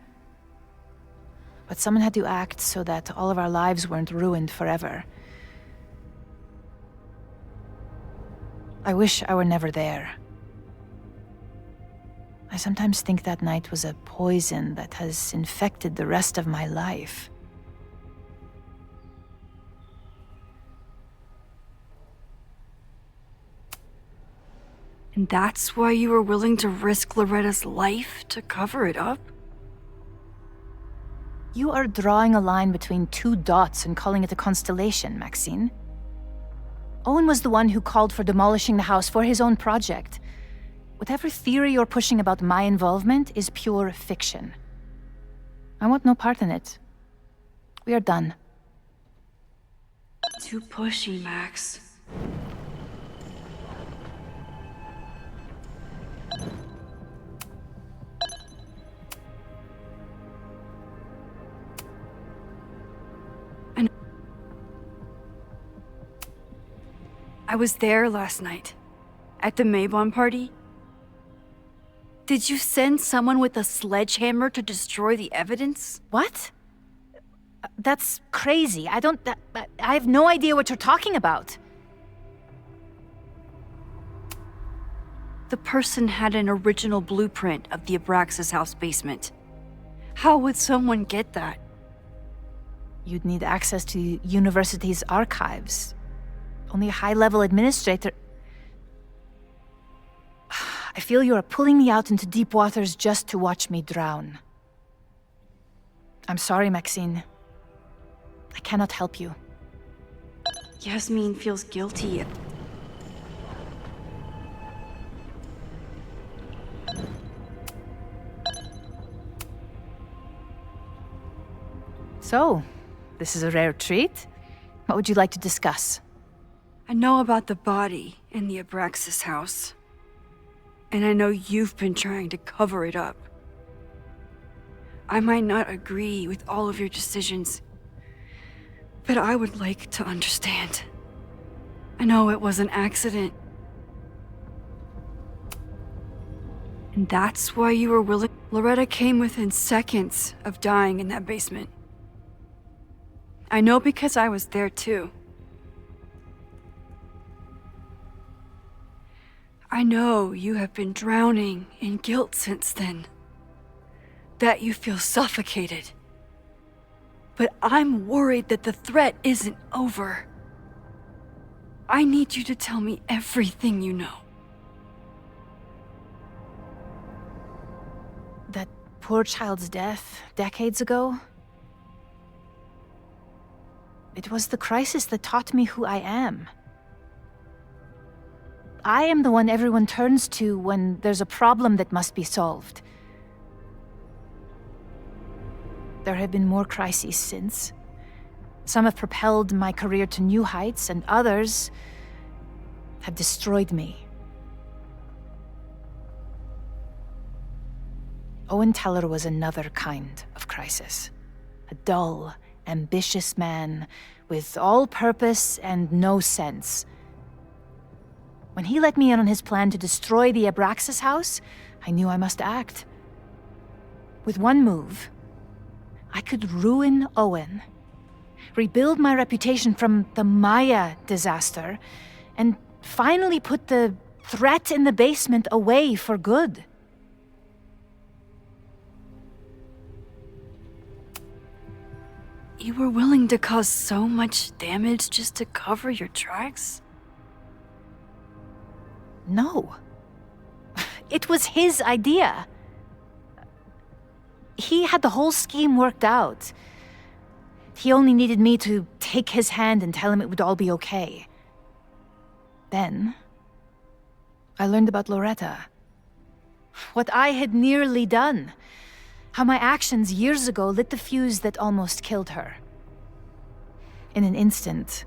But someone had to act so that all of our lives weren't ruined forever. I wish I were never there. I I sometimes think that night was a poison that has infected the rest of my life. And that's why you were willing to risk Loretta's life to cover it up? You are drawing a line between two dots and calling it a constellation, Maxine. Owen was the one who called for demolishing the house for his own project. Whatever theory you're pushing about my involvement is pure fiction. I want no part in it. We are done. Too pushy, Max. I was there last night, at the Maybon party. Did you send someone with a sledgehammer to destroy the evidence? What? That's crazy. I have no idea what you're talking about. The person had an original blueprint of the Abraxas house basement. How would someone get that? You'd need access to the university's archives. Only a high-level administrator... I feel you are pulling me out into deep waters just to watch me drown. I'm sorry, Maxine. I cannot help you. Yasmin feels guilty. So, this is a rare treat. What would you like to discuss? I know about the body in the Abraxas house. And I know you've been trying to cover it up. I might not agree with all of your decisions, but I would like to understand. I know it was an accident. And that's why you were willing. Loretta came within seconds of dying in that basement. I know because I was there too. I know you have been drowning in guilt since then. That you feel suffocated. But I'm worried that the threat isn't over. I need you to tell me everything you know. That poor child's death decades ago? It was the crisis that taught me who I am. I am the one everyone turns to when there's a problem that must be solved. There have been more crises since. Some have propelled my career to new heights, and others have destroyed me. Owen Teller was another kind of crisis. A dull, ambitious man with all purpose and no sense. When he let me in on his plan to destroy the Abraxas house, I knew I must act. With one move, I could ruin Owen, rebuild my reputation from the Maya disaster, and finally put the threat in the basement away for good. You were willing to cause so much damage just to cover your tracks? No. It was his idea. He had the whole scheme worked out. He only needed me to take his hand and tell him it would all be okay. Then, I learned about Loretta. What I had nearly done. How my actions years ago lit the fuse that almost killed her. In an instant,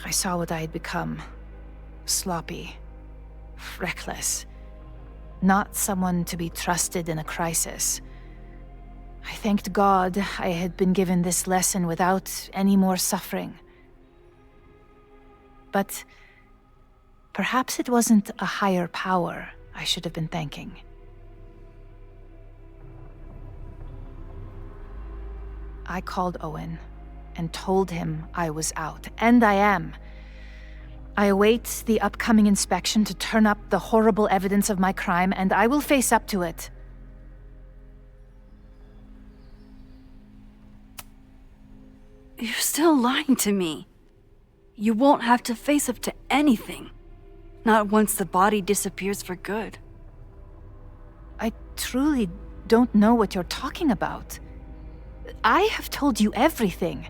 I saw what I had become. Sloppy. Reckless. Not someone to be trusted in a crisis. I thanked God I had been given this lesson without any more suffering. But perhaps it wasn't a higher power I should have been thanking. I called Owen and told him I was out, and I am. I await the upcoming inspection to turn up the horrible evidence of my crime, and I will face up to it, You're still lying to me. You won't have to face up to anything. Not once the body disappears for good. I truly don't know what you're talking about. I have told you everything.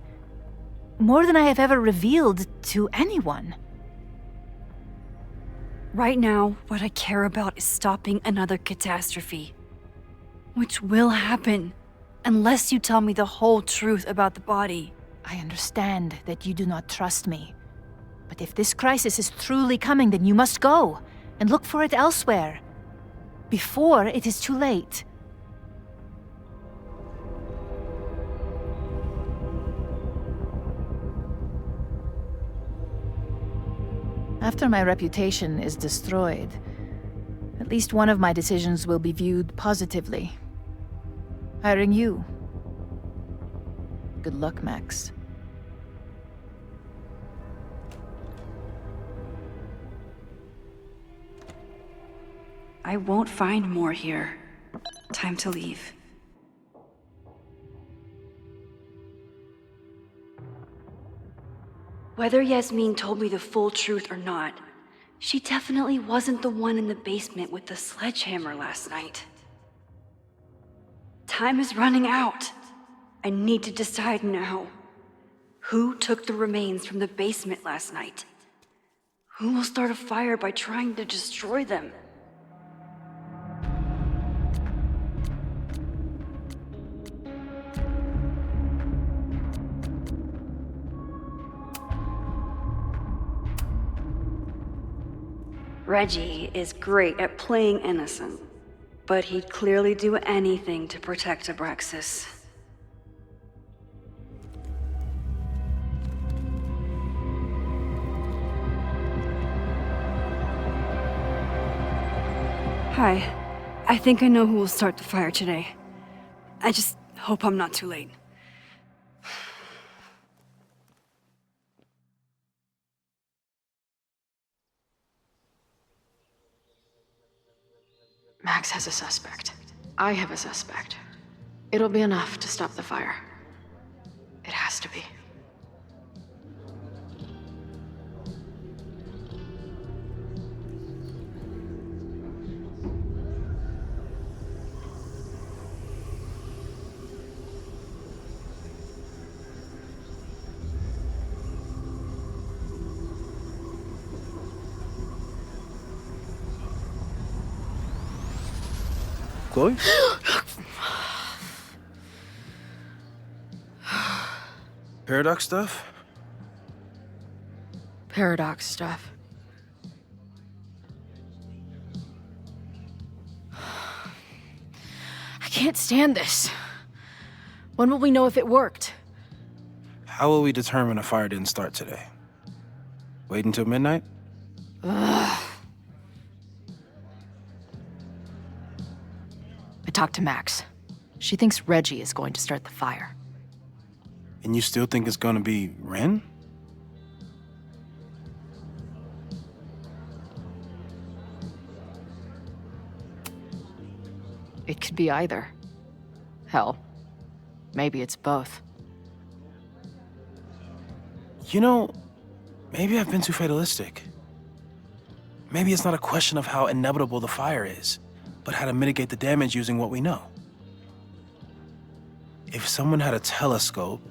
More than I have ever revealed to anyone. Right now, what I care about is stopping another catastrophe. Which will happen, unless you tell me the whole truth about the body. I understand that you do not trust me. But if this crisis is truly coming, then you must go and look for it elsewhere. Before it is too late. After my reputation is destroyed, at least one of my decisions will be viewed positively. Hiring you. Good luck, Max. I won't find more here. Time to leave. Whether Yasmin told me the full truth or not, she definitely wasn't the one in the basement with the sledgehammer last night. Time is running out. I need to decide now. Who took the remains from the basement last night? Who will start a fire by trying to destroy them? Reggie is great at playing innocent, but he'd clearly do anything to protect Abraxas. Hi. I think I know who will start the fire today. I just hope I'm not too late. Max has a suspect. I have a suspect. It'll be enough to stop the fire. It has to be. Chloe? Paradox stuff? Paradox stuff. I can't stand this. When will we know if it worked? How will we determine a fire didn't start today? Wait until midnight? Ugh. I talked to Max. She thinks Reggie is going to start the fire. And you still think it's gonna be Ren? It could be either. Hell, maybe it's both. You know, maybe I've been too fatalistic. Maybe it's not a question of how inevitable the fire is, but how to mitigate the damage using what we know. If someone had a telescope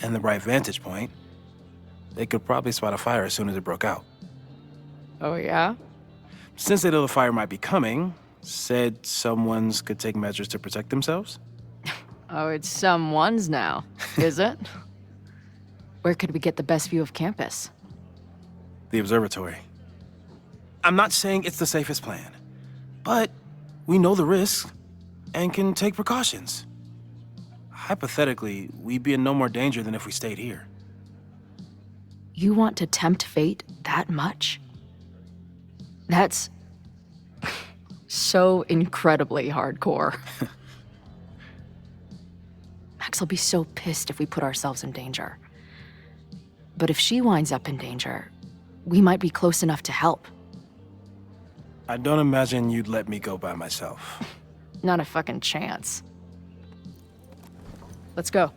and the right vantage point, they could probably spot a fire as soon as it broke out. Oh, yeah? Since they know the fire might be coming, said someone's could take measures to protect themselves? Oh, it's someone's now, is it? Where could we get the best view of campus? The observatory. I'm not saying it's the safest plan, but we know the risks and can take precautions. Hypothetically, we'd be in no more danger than if we stayed here. You want to tempt fate that much? That's so incredibly hardcore. Max will be so pissed if we put ourselves in danger. But if she winds up in danger, we might be close enough to help. I don't imagine you'd let me go by myself. Not a fucking chance. Let's go.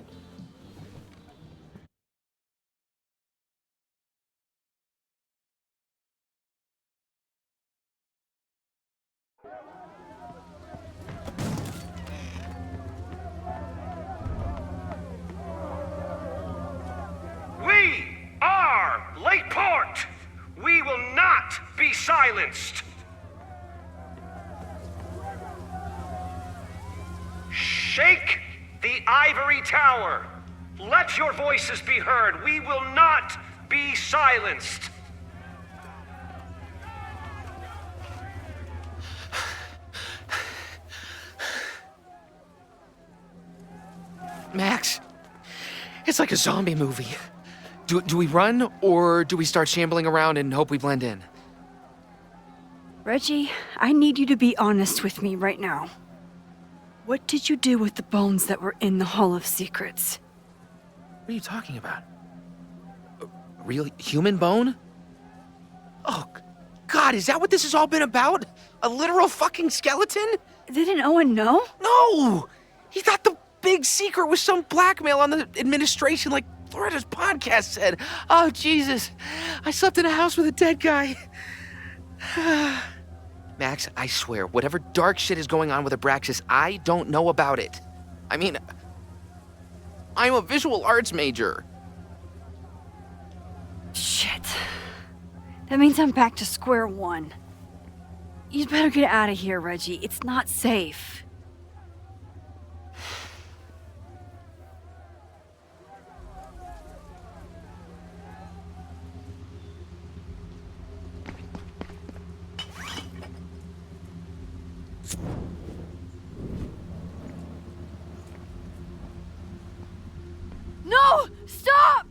silenced. Shake the ivory tower. Let your voices be heard. We will not be silenced. Max, it's like a zombie movie. Do we run, or do we start shambling around and hope we blend in? Reggie, I need you to be honest with me right now. What did you do with the bones that were in the Hall of Secrets? What are you talking about? A real human bone? Oh, God, is that what this has all been about? A literal fucking skeleton? Didn't Owen know? No! He thought the big secret was some blackmail on the administration, like Loretta's podcast said. Oh, Jesus. I slept in a house with a dead guy. Max, I swear, whatever dark shit is going on with Abraxas, I don't know about it. I mean, I'm a visual arts major. Shit. That means I'm back to square one. You'd better get out of here, Reggie. It's not safe. No! Stop!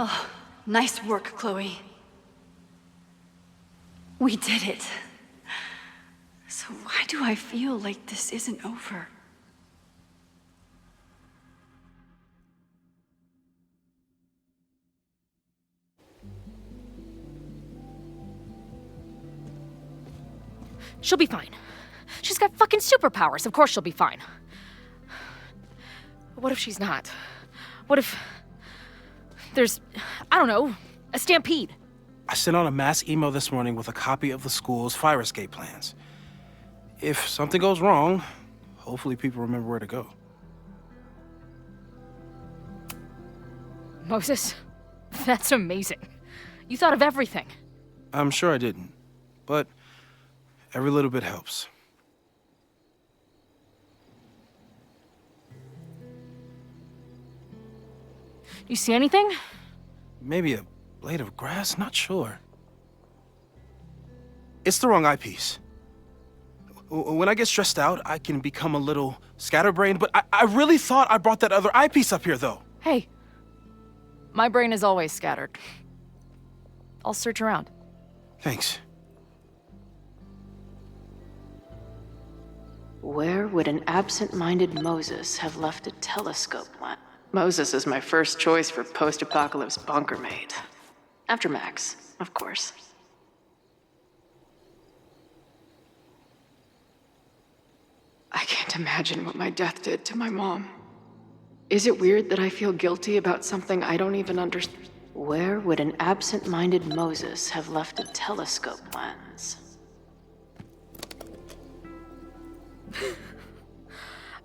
Oh, nice work, Chloe. We did it. So why do I feel like this isn't over? She'll be fine. She's got fucking superpowers. Of course she'll be fine. But what if she's not? What if there's, I don't know, a stampede? I sent out a mass email this morning with a copy of the school's fire escape plans. If something goes wrong, hopefully people remember where to go. Moses, that's amazing. You thought of everything. I'm sure I didn't, but every little bit helps. You see anything? Maybe a blade of grass? Not sure. It's the wrong eyepiece. When I get stressed out, I can become a little scatterbrained, but I really thought I brought that other eyepiece up here, though. Hey, my brain is always scattered. I'll search around. Thanks. Where would an absent-minded Moses have left a telescope lamp? Moses is my first choice for post-apocalypse bunker mate. After Max, of course. I can't imagine what my death did to my mom. Is it weird that I feel guilty about something I don't even understand? Where would an absent-minded Moses have left a telescope lens?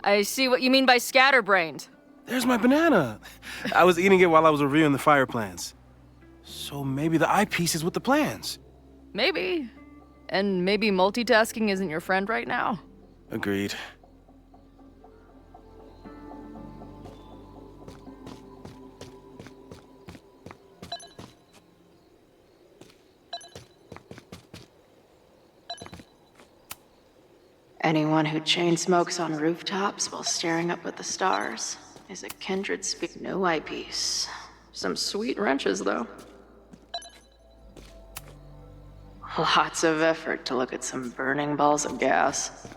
I see what you mean by scatterbrained. There's my banana. I was eating it while I was reviewing the fire plans. So maybe the eyepiece is with the plans. Maybe. And maybe multitasking isn't your friend right now. Agreed. Anyone who chain smokes on rooftops while staring up at the stars is a kindred spirit. No eyepiece. Some sweet wrenches, though. Lots of effort to look at some burning balls of gas.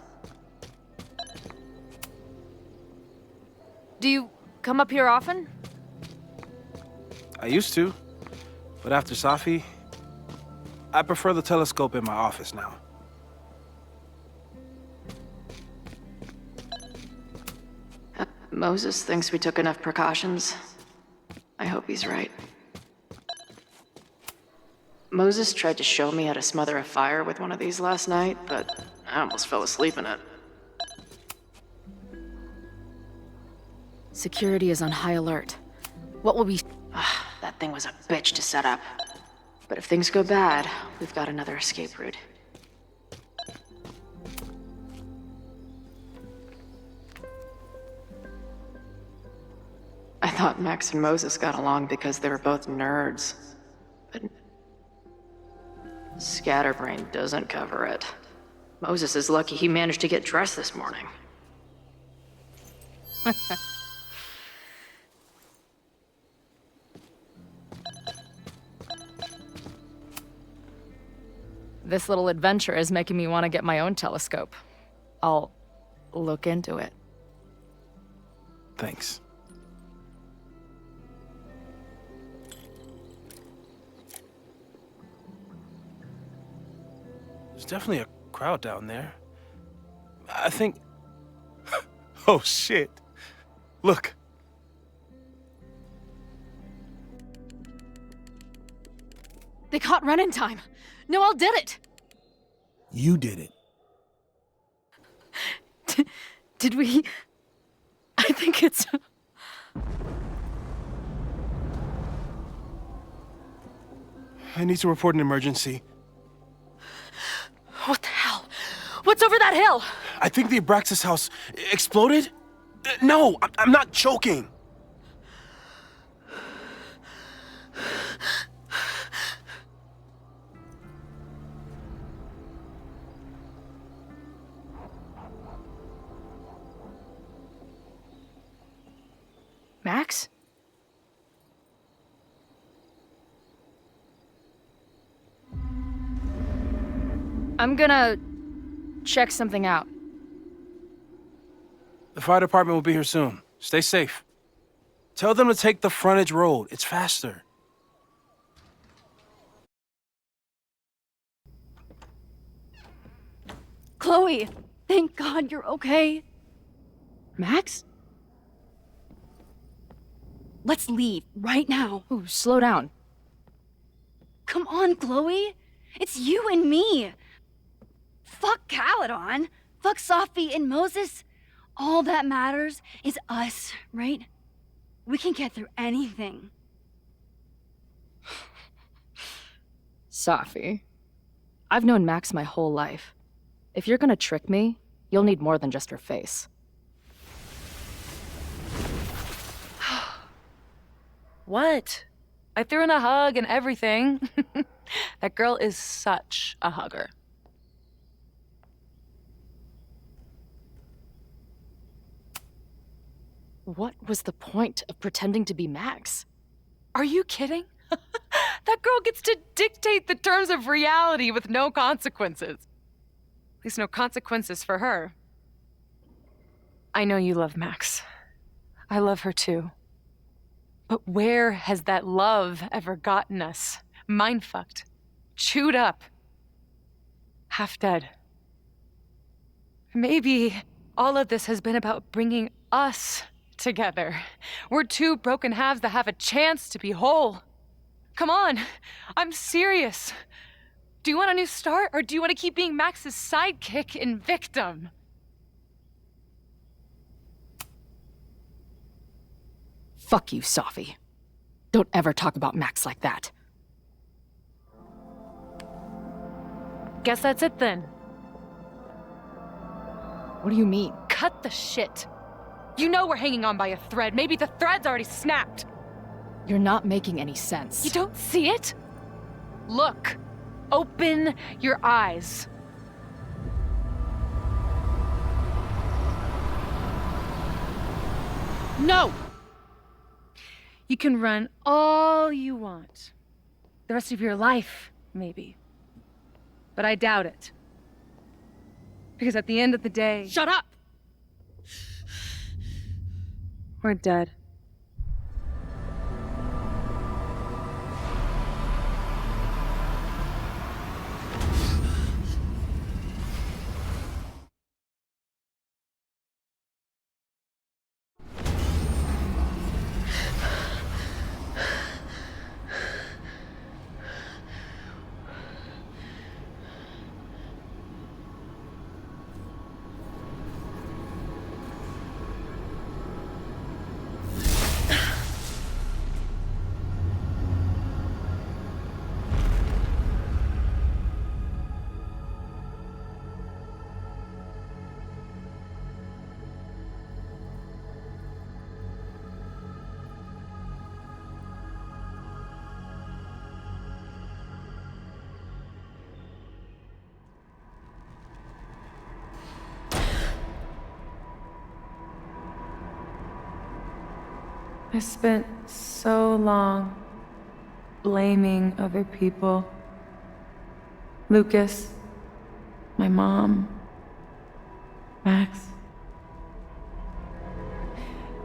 Do you come up here often? I used to, but after Safi, I prefer the telescope in my office now. Moses thinks we took enough precautions. I hope he's right. Moses tried to show me how to smother a fire with one of these last night, but I almost fell asleep in it. Security is on high alert. What will we... That thing was a bitch to set up. But if things go bad, we've got another escape route. I thought Max and Moses got along because they were both nerds. But Scatterbrain doesn't cover it. Moses is lucky he managed to get dressed this morning. This little adventure is making me want to get my own telescope. I'll look into it. Thanks. There's definitely a crowd down there. I think... Oh, shit. Look. They caught Ren in time. Noel did it. You did it. Did we... I think it's... I need to report an emergency. What the hell? What's over that hill? I think the Abraxas house exploded? No, I'm not joking. Max? I'm gonna check something out. The fire department will be here soon. Stay safe. Tell them to take the frontage road. It's faster. Chloe, thank God you're okay. Max? Let's leave right now. Ooh, slow down. Come on, Chloe. It's you and me. Fuck Caledon. Fuck Sophie and Moses. All that matters is us, right? We can get through anything. Sophie. I've known Max my whole life. If you're gonna trick me, you'll need more than just her face. What? I threw in a hug and everything. That girl is such a hugger. What was the point of pretending to be Max? Are you kidding? That girl gets to dictate the terms of reality with no consequences. At least no consequences for her. I know you love Max. I love her too. But where has that love ever gotten us? Mind-fucked. Chewed up. Half dead. Maybe all of this has been about bringing us together. We're two broken halves that have a chance to be whole. Come on, I'm serious. Do you want a new start, or do you want to keep being Max's sidekick and victim? Fuck you, Sophie. Don't ever talk about Max like that. Guess that's it then. What do you mean? Cut the shit. You know we're hanging on by a thread. Maybe the thread's already snapped. You're not making any sense. You don't see it? Look. Open your eyes. No! You can run all you want. The rest of your life, maybe. But I doubt it. Because at the end of the day... Shut up! We're dead. I spent so long blaming other people. Lucas, my mom, Max.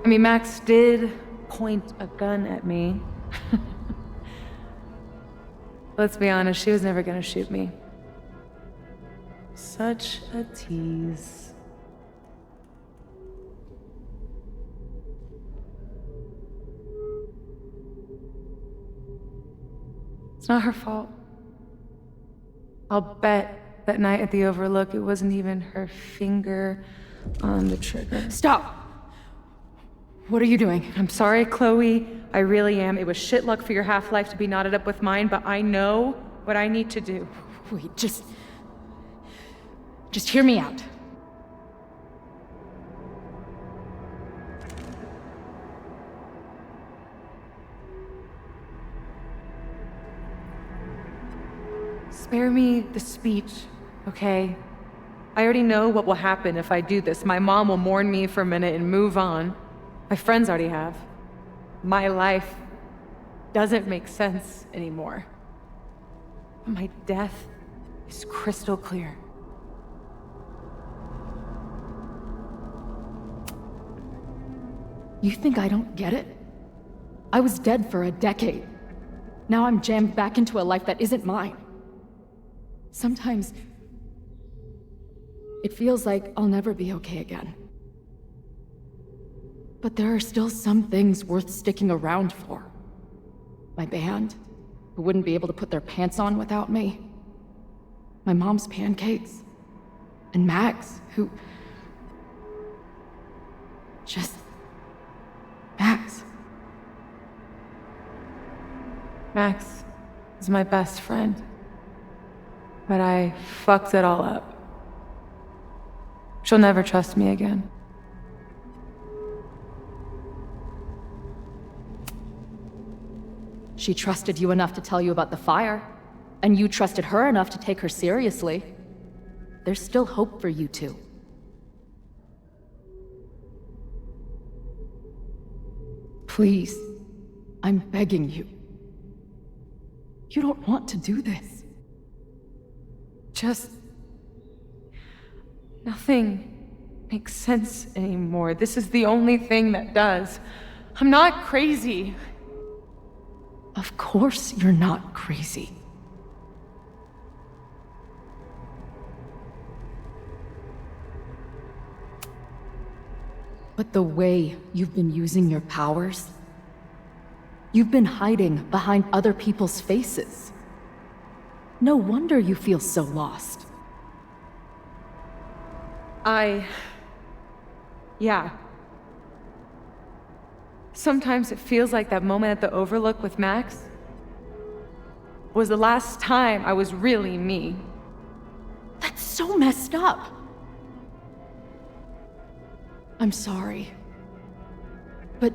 I mean, Max did point a gun at me. Let's be honest, she was never gonna shoot me. Such a tease. It's not her fault. I'll bet that night at the Overlook, it wasn't even her finger on the trigger. Stop! What are you doing? I'm sorry, Chloe. I really am. It was shit luck for your half-life to be knotted up with mine, but I know what I need to do. Wait, just hear me out. Spare me the speech, okay? I already know what will happen if I do this. My mom will mourn me for a minute and move on. My friends already have. My life doesn't make sense anymore. My death is crystal clear. You think I don't get it? I was dead for a decade. Now I'm jammed back into a life that isn't mine. Sometimes it feels like I'll never be okay again. But there are still some things worth sticking around for. My band, who wouldn't be able to put their pants on without me. My mom's pancakes. And Max, who... just... Max. Max is my best friend. But I fucked it all up. She'll never trust me again. She trusted you enough to tell you about the fire, and you trusted her enough to take her seriously. There's still hope for you two. Please, I'm begging you. You don't want to do this. Just... nothing makes sense anymore. This is the only thing that does. I'm not crazy. Of course you're not crazy. But the way you've been using your powers, you've been hiding behind other people's faces. No wonder you feel so lost. Yeah. Sometimes it feels like that moment at the Overlook with Max was the last time I was really me. That's so messed up. I'm sorry. But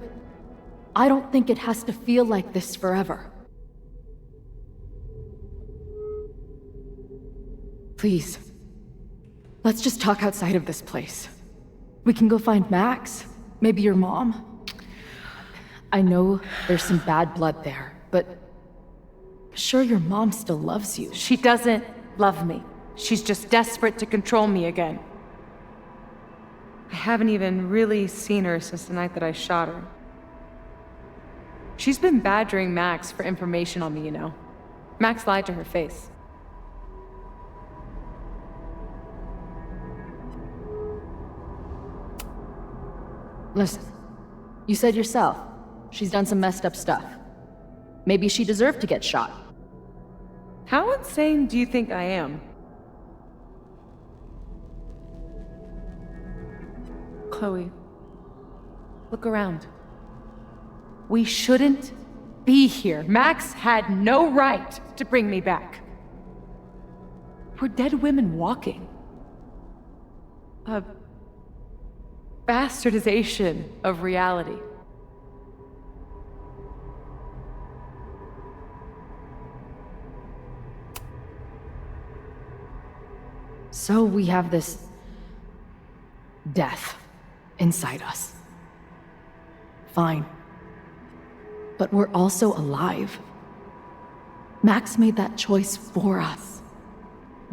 I don't think it has to feel like this forever. Please, let's just talk outside of this place. We can go find Max, maybe your mom. I know there's some bad blood there, but I'm sure your mom still loves you. She doesn't love me. She's just desperate to control me again. I haven't even really seen her since the night that I shot her. She's been badgering Max for information on me, you know. Max lied to her face. Listen, you said yourself, she's done some messed up stuff. Maybe she deserved to get shot. How insane do you think I am? Chloe, look around. We shouldn't be here. Max had no right to bring me back. We're dead women walking. A bastardization of reality. So we have this death inside us. Fine. but we're also alive. Max made that choice for us,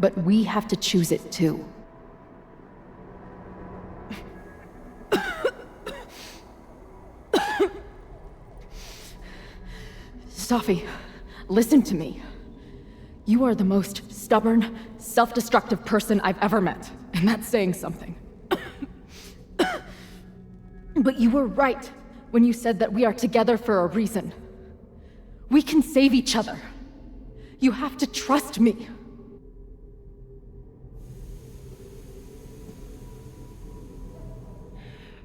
but we have to choose it too. Safi, listen to me. You are the most stubborn, self-destructive person I've ever met, and that's saying something. But you were right when you said that we are together for a reason. We can save each other. You have to trust me.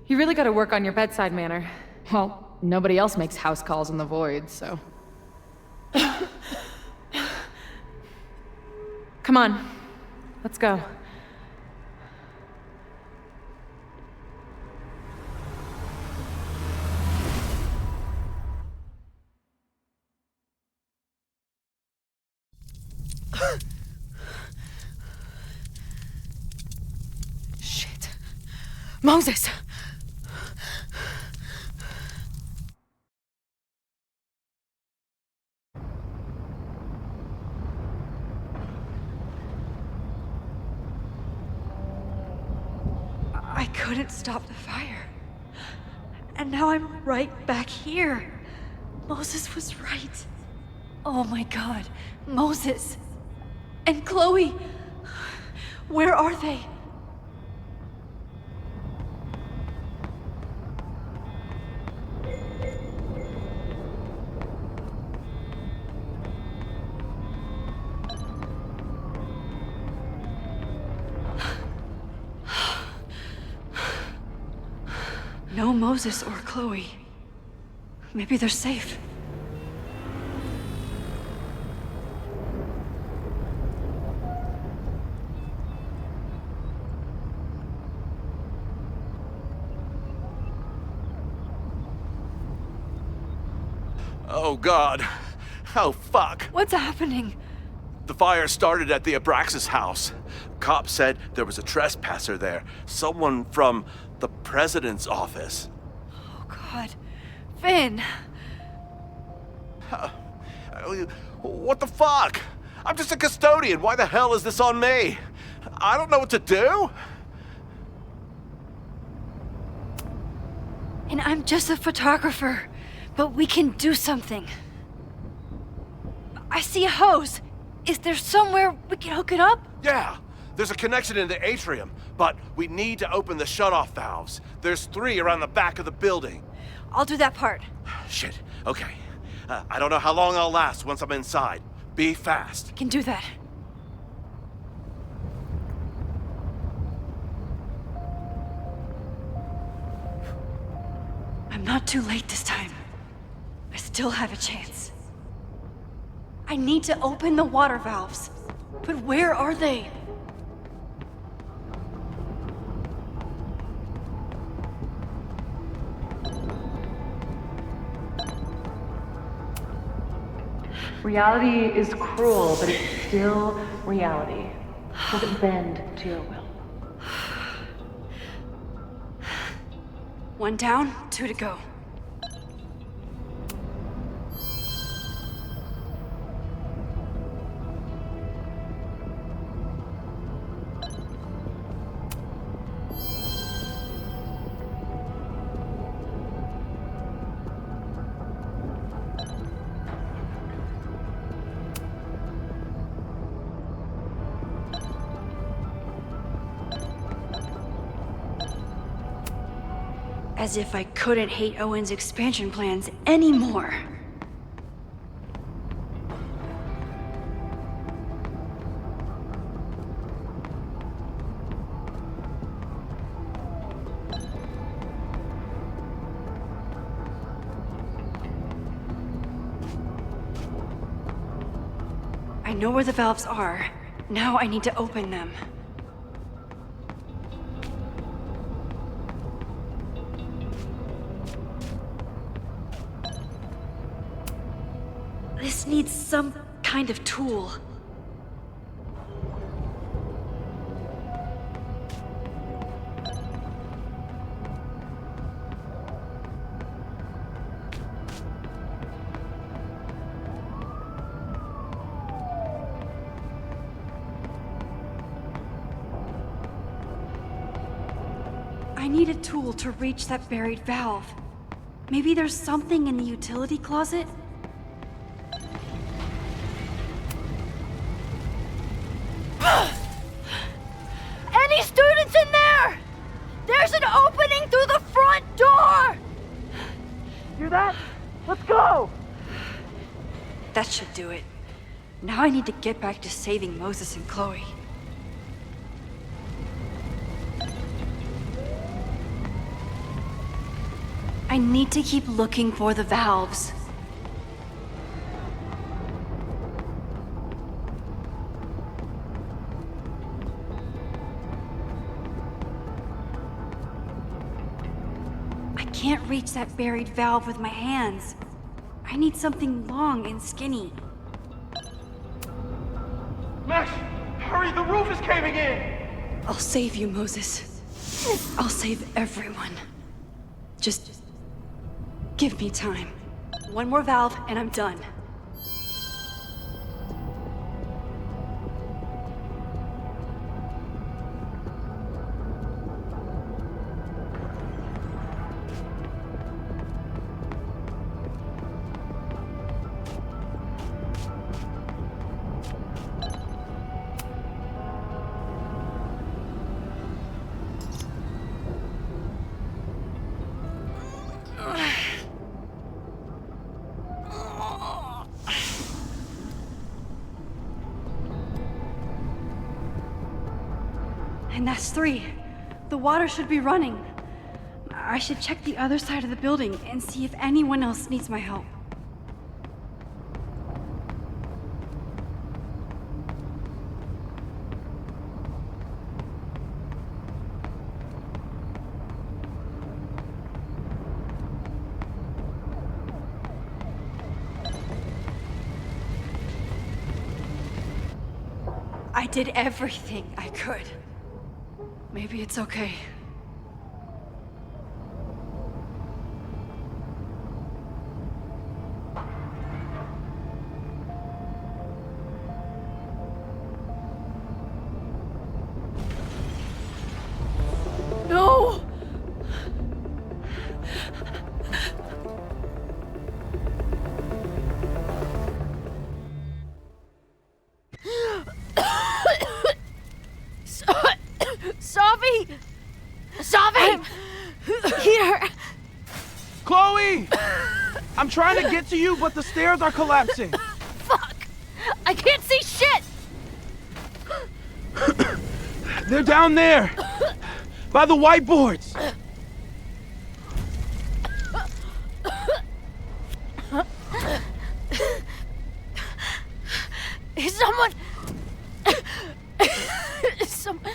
You really gotta work on your bedside manner. Well, nobody else makes house calls in the void, so... Come on, let's go. Shit. Moses! I couldn't stop the fire. And now I'm right back here. Moses was right. Oh my god. Moses. And Chloe. Where are they? No Moses or Chloe. Maybe they're safe. Oh, God. Oh, fuck. What's happening? The fire started at the Abraxas house. Cops said there was a trespasser there. Someone from the president's office. Oh, God. Finn! What the fuck? I'm just a custodian. Why the hell is this on me? I don't know what to do. And I'm just a photographer. But we can do something. I see a hose. Is there somewhere we can hook it up? Yeah, there's a connection in the atrium, but we need to open the shutoff valves. There's 3 around the back of the building. I'll do that part. Shit, okay. I don't know how long I'll last once I'm inside. Be fast. I can do that. I'm not too late this time. I still have a chance. I need to open the water valves. But where are they? Reality is cruel, but it's still reality. It doesn't bend to your will. 1 down, 2 to go. As if I couldn't hate Owen's expansion plans anymore. I know where the valves are. Now I need to open them. This needs some kind of tool. need a tool to reach that buried valve. Maybe there's something in the utility closet? Any students in there? There's an opening through the front door! Hear that? Let's go! That should do it. Now I need to get back to saving Moses and Chloe. I need to keep looking for the valves. I can't reach that buried valve with my hands. I need something long and skinny. Max, hurry, the roof is caving in! I'll save you, Moses. I'll save everyone. Just give me time. One more valve and I'm done. And that's 3. The water should be running. I should check the other side of the building and see if anyone else needs my help. I did everything I could. Maybe it's okay. No! Savi! Savi! Here! Chloe! I'm trying to get to you, but the stairs are collapsing. Fuck! I can't see shit! They're down there! By the whiteboards! Is someone... Someone...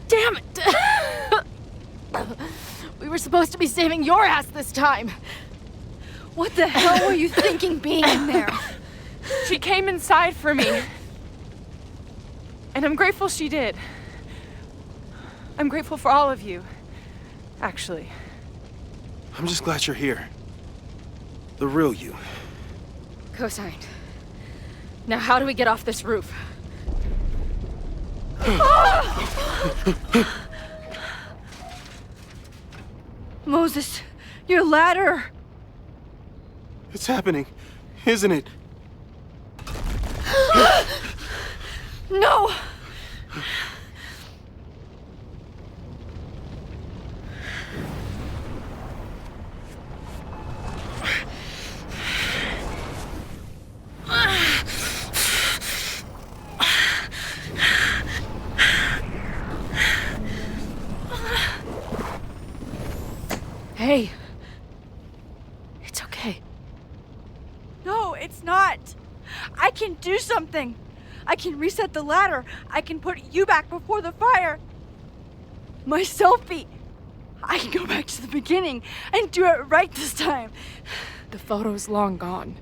Damn it! We were supposed to be saving your ass this time. What the hell were you thinking being in there? She came inside for me. And I'm grateful she did. I'm grateful for all of you, actually. I'm just glad you're here. The real you. Co-signed. Now how do we get off this roof? Moses, your ladder! It's happening, isn't it? No! Hey. It's okay. No, it's not. I can do something. I can reset the ladder. I can put you back before the fire. My selfie. I can go back to the beginning and do it right this time. The photo's long gone.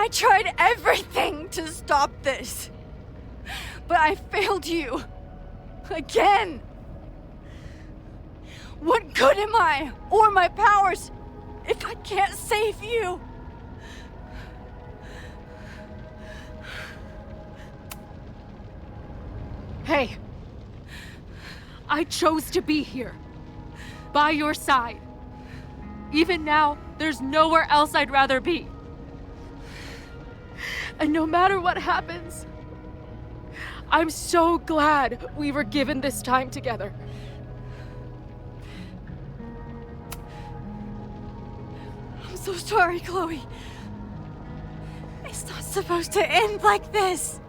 I tried everything to stop this. But I failed you. Again. What good am I, or my powers, if I can't save you? Hey, I chose to be here, by your side. Even now, there's nowhere else I'd rather be. And no matter what happens, I'm so glad we were given this time together. I'm so sorry, Chloe. It's not supposed to end like this.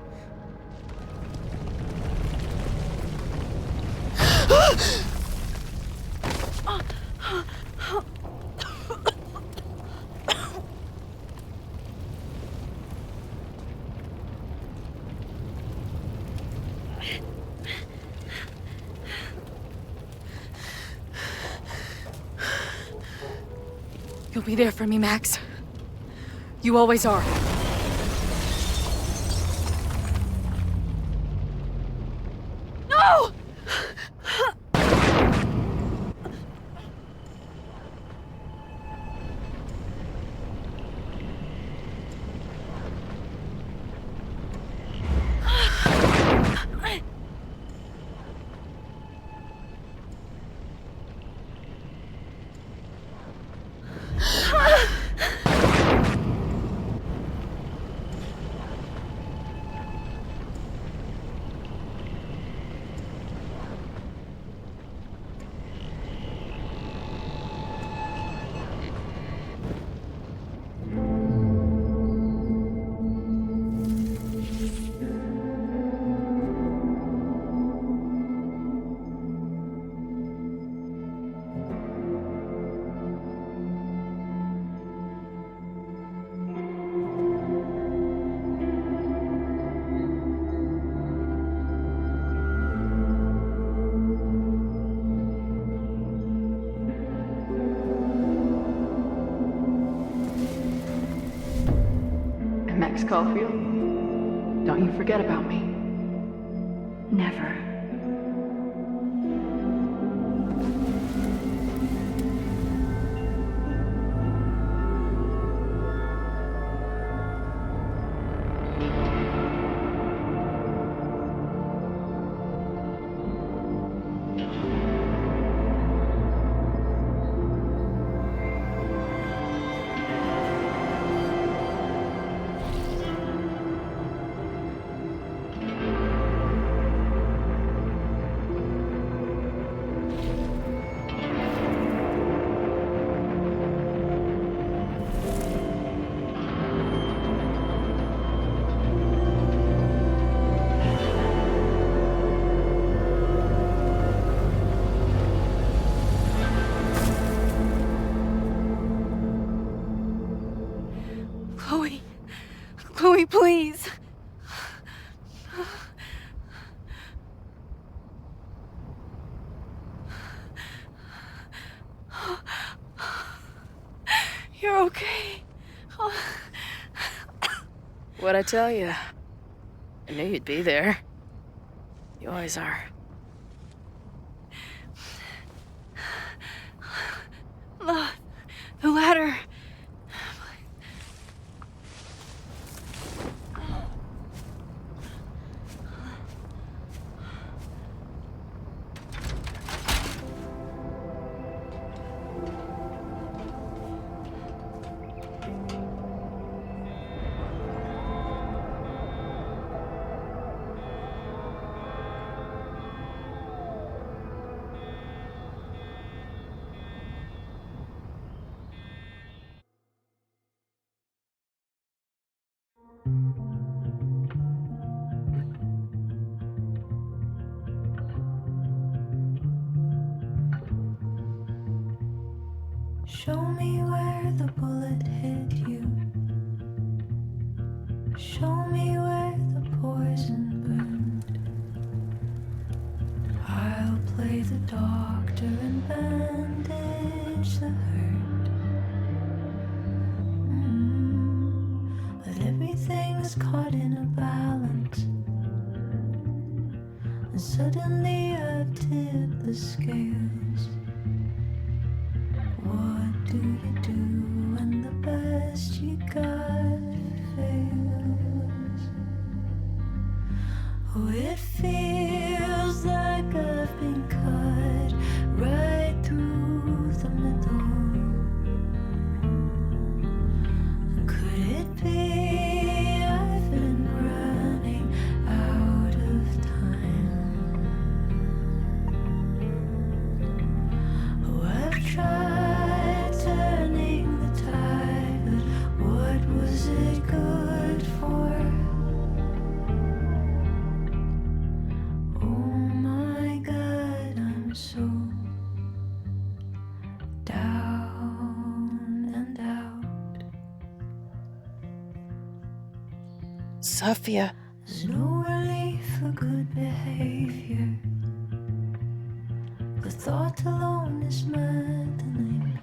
You'll be there for me, Max. You always are. No! Max Caulfield, don't you forget about me. Never. Chloe, please. You're okay. What'd I tell you? I knew you'd be there. You always are. The ladder. Show me where the bullet hit you. Show me where the poison burned. I'll play the doctor and bandage the hurt. But Suddenly I've tipped the scales. What do you do when the best you got fails? Oh, it feels like I've been cut right through the middle. Could it be I've been running out of time? Oh, I've tried turning the tide, but what was it good for? Oh my God, I'm so down and out. Sophia. There's no relief for good behavior. The thought alone is maddening.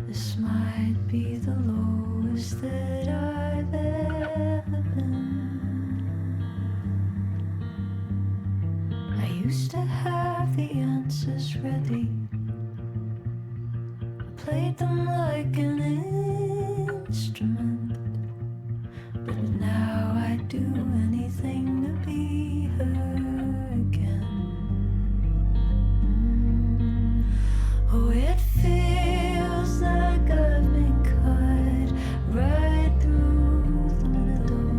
This might be the lowest that I've ever been. I used to have the answers ready. I played them like an instrument. But now I'd do anything to be her again. Oh, it feels like I've been cut right through the middle.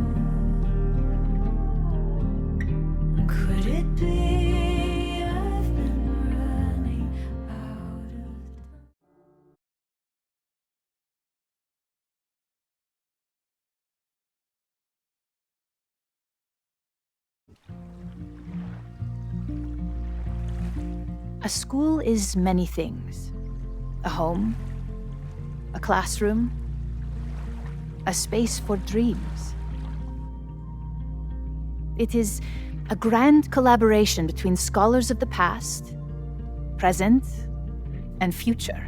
Could it be I've been running out of A school is many things. A home, a classroom, a space for dreams. It is a grand collaboration between scholars of the past, present, and future.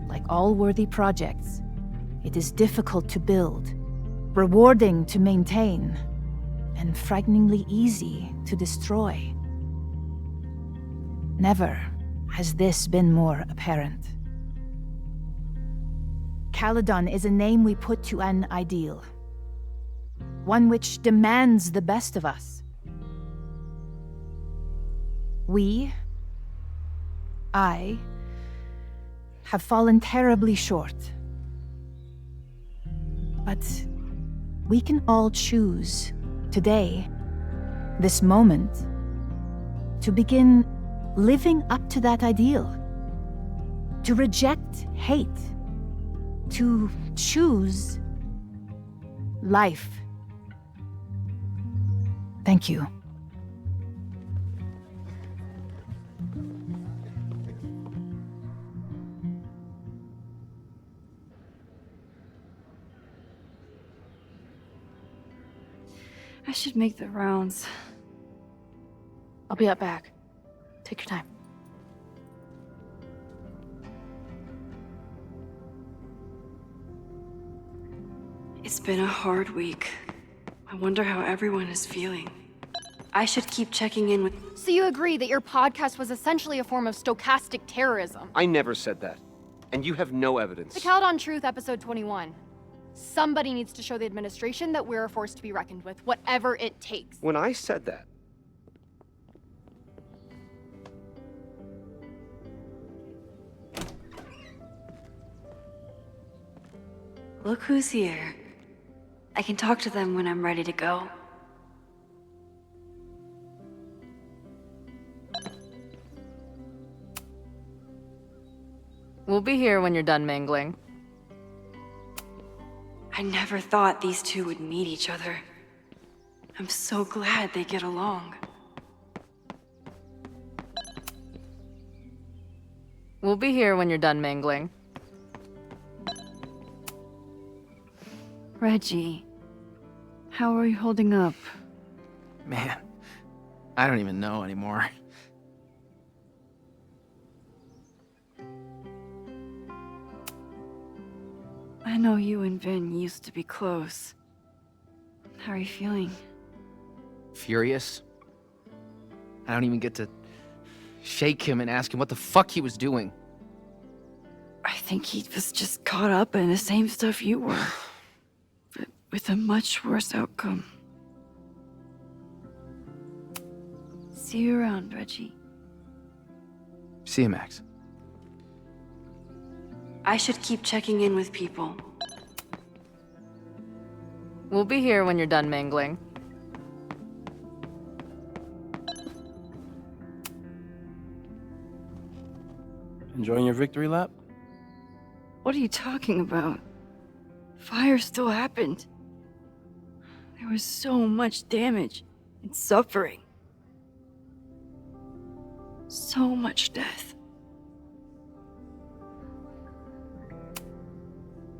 Like all worthy projects, it is difficult to build, rewarding to maintain, and frighteningly easy to destroy. Never has this been more apparent. Caledon is a name we put to an ideal, one which demands the best of us. I, have fallen terribly short. But we can all choose today, this moment, to begin living up to that ideal, to reject hate, to choose life. Thank you. I should make the rounds. I'll be up back. Take your time. It's been a hard week. I wonder how everyone is feeling. I should keep checking in with... So you agree that your podcast was essentially a form of stochastic terrorism? I never said that. And you have no evidence. The Caledon Truth, episode 21. Somebody needs to show the administration that we're a force to be reckoned with, whatever it takes. When I said that, Look who's here. I can talk to them when I'm ready to go. We'll be here when you're done mingling. I never thought these two would meet each other. I'm so glad they get along. We'll be here when you're done mingling. Reggie, how are you holding up? Man, I don't even know anymore. I know you and Vin used to be close. How are you feeling? Furious. I don't even get to shake him and ask him what the fuck he was doing. I think he was just caught up in the same stuff you were, but with a much worse outcome. See you around, Reggie. See you, Max. I should keep checking in with people. We'll be here when you're done mingling. Enjoying your victory lap? What are you talking about? Fire still happened. There was so much damage and suffering. So much death.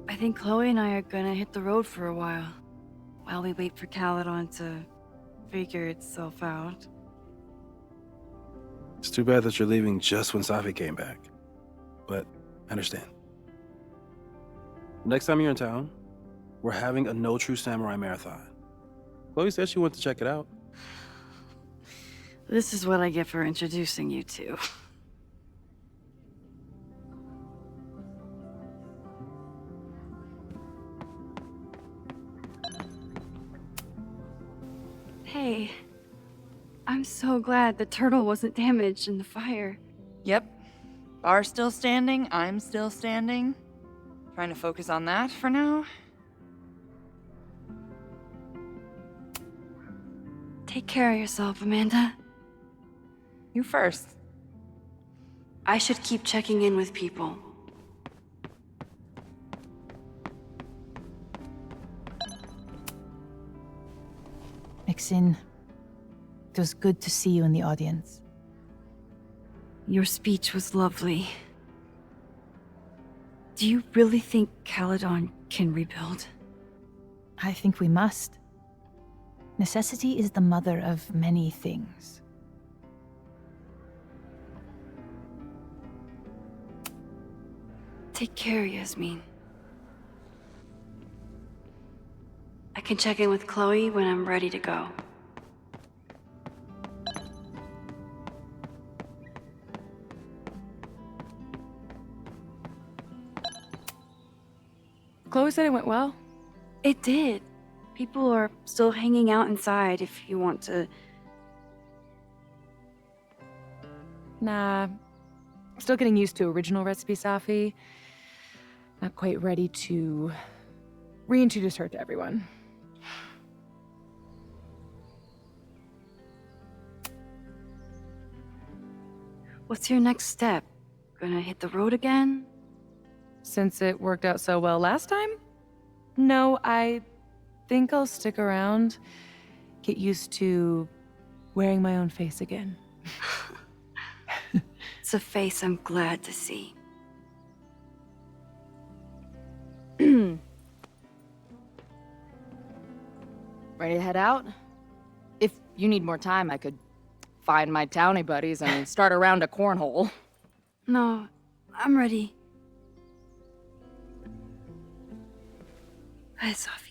I think Chloe and I are gonna hit the road for a while we wait for Caledon to figure itself out. It's too bad that you're leaving just when Safi came back. But I understand. Next time you're in town, we're having a No True Samurai marathon. Chloe said she wanted to check it out. This is what I get for introducing you to. Hey, I'm so glad the turtle wasn't damaged in the fire. Yep. Bar's still standing, I'm still standing. Trying to focus on that for now. Take care of yourself, Amanda. You first. I should keep checking in with people. Maxine, it was good to see you in the audience. Your speech was lovely. Do you really think Caledon can rebuild? I think we must. Necessity is the mother of many things. Take care, Yasmin. I can check in with Chloe when I'm ready to go. Chloe said it went well. It did. People are still hanging out inside if you want to. Nah. Still getting used to original recipe Safi. Not quite ready to reintroduce her to everyone. What's your next step? Gonna hit the road again? Since it worked out so well last time? No, I think I'll stick around. Get used to wearing my own face again. It's a face I'm glad to see. Ready to head out? If you need more time, I could find my townie buddies and start a round of cornhole. No, I'm ready. Bye, Safi.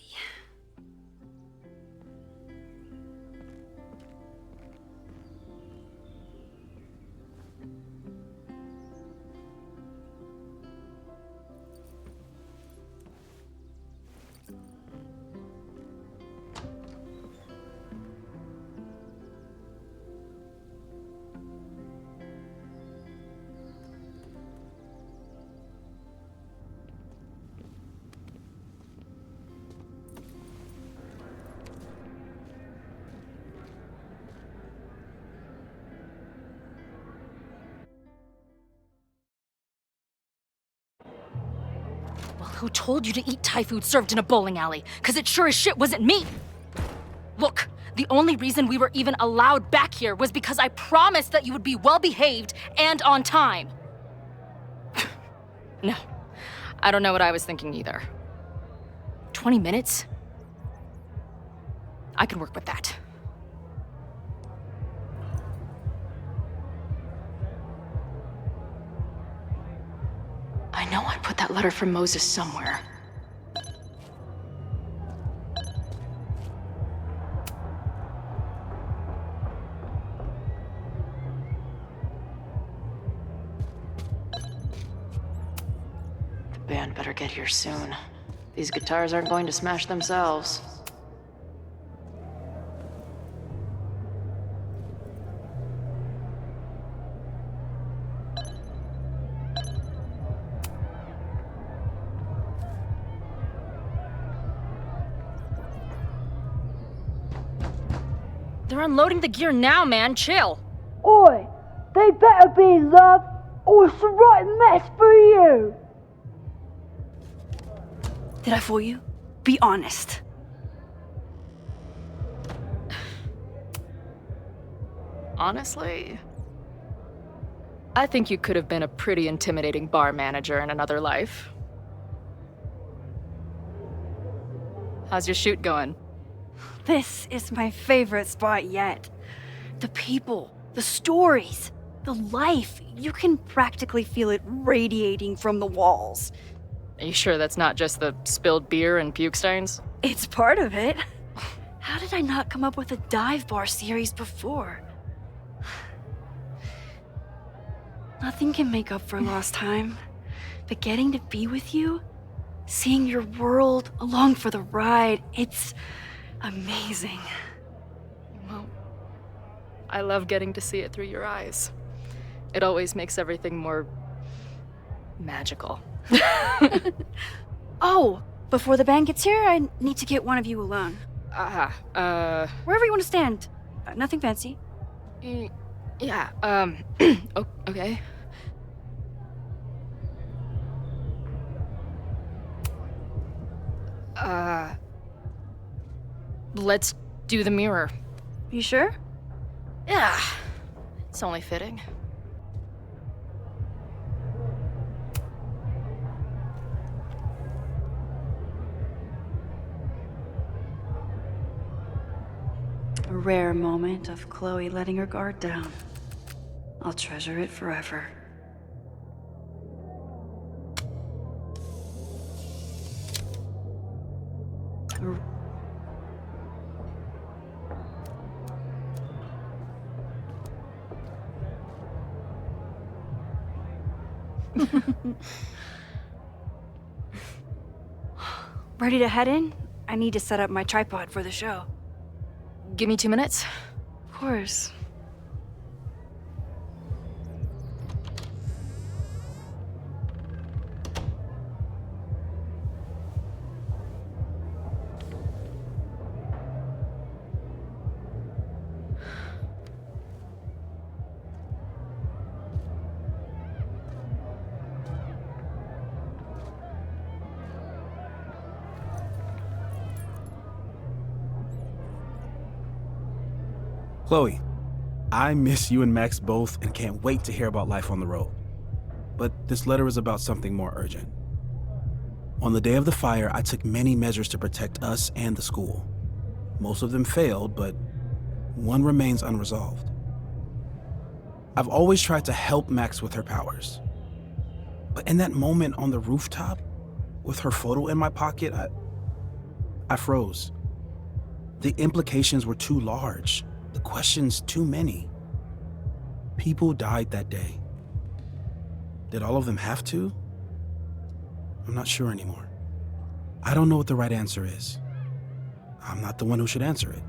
Who told you to eat Thai food served in a bowling alley? Because it sure as shit wasn't me! Look, the only reason we were even allowed back here was because I promised that you would be well-behaved and on time. No, I don't know what I was thinking either. 20 minutes? I can work with that. I know I put that letter from Moses somewhere. band better get here soon. These guitars aren't going to smash themselves. They're unloading the gear now, man. Chill. Oi, they better be in love, or it's a right mess for you. Did I fool you? Be honest. Honestly, I think you could have been a pretty intimidating bar manager in another life. How's your shoot going? This is my favorite spot yet. The people, the stories, the life. You can practically feel it radiating from the walls. Are you sure that's not just the spilled beer and puke stains? It's part of it. How did I not come up with a dive bar series before? Nothing can make up for lost time, but getting to be with you, seeing your world along for the ride, it's amazing. Well, I love getting to see it through your eyes. It always makes everything more magical. Oh, before the band gets here, I need to get one of you alone. Wherever you want to stand. Nothing fancy. Yeah, okay. Let's do the mirror. You sure? Yeah, it's only fitting. A rare moment of Chloe letting her guard down. I'll treasure it forever. Ready to head in? I need to set up my tripod for the show. Give me 2 minutes. Of course. Chloe, I miss you and Max both and can't wait to hear about life on the road. But this letter is about something more urgent. On the day of the fire, I took many measures to protect us and the school. Most of them failed, but one remains unresolved. I've always tried to help Max with her powers. But in that moment on the rooftop, with her photo in my pocket, I froze. The implications were too large. The questions too many. People died that day. Did all of them have to? I'm not sure anymore. I don't know what the right answer is. I'm not the one who should answer it.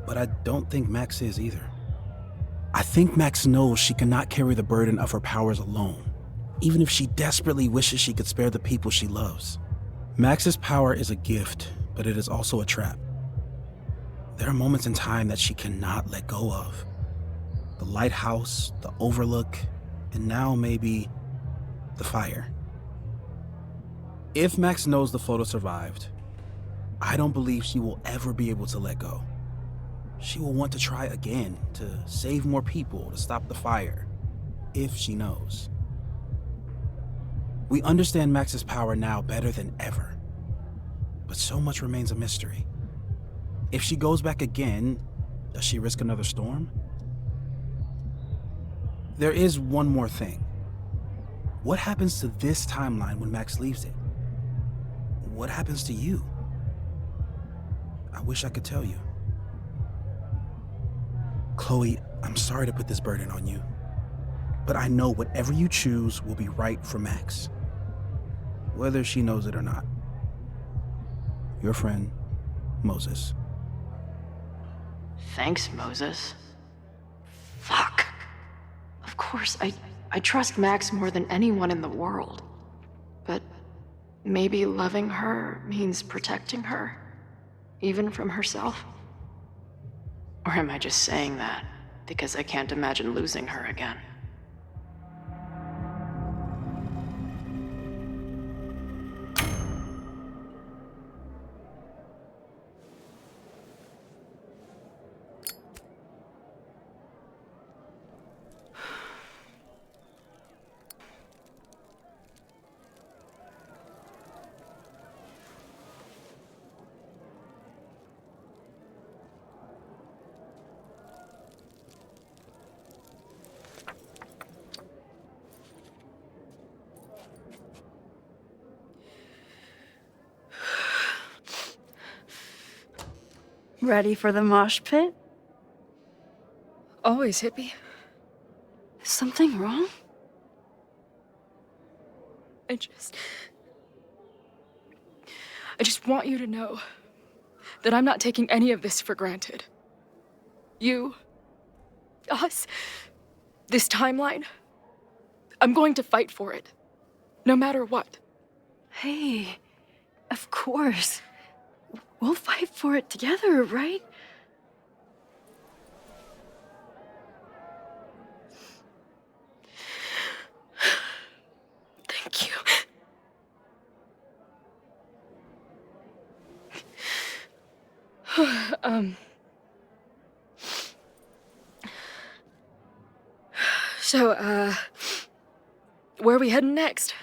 But I don't think Max is either. I think Max knows she cannot carry the burden of her powers alone, even if she desperately wishes she could spare the people she loves. Max's power is a gift, but it is also a trap. There are moments in time that she cannot let go of. The lighthouse, the overlook, and now maybe the fire. If Max knows the photo survived, I don't believe she will ever be able to let go. She will want to try again, to save more people, to stop the fire, if she knows. We understand Max's power now better than ever, but so much remains a mystery. If she goes back again, does she risk another storm? There is one more thing. What happens to this timeline when Max leaves it? What happens to you? I wish I could tell you. Chloe, I'm sorry to put this burden on you, but I know whatever you choose will be right for Max. whether she knows it or not. Your friend, Moses. Thanks, Moses. Fuck. Of course, I trust Max more than anyone in the world. But maybe loving her means protecting her, even from herself? Or am I just saying that because I can't imagine losing her again? Ready for the mosh pit? Always, hippie. Is something wrong? I just want you to know that I'm not taking any of this for granted. You, us, this timeline, I'm going to fight for it, no matter what. Hey, of course. We'll fight for it together, right? Thank you. So, where are we heading next?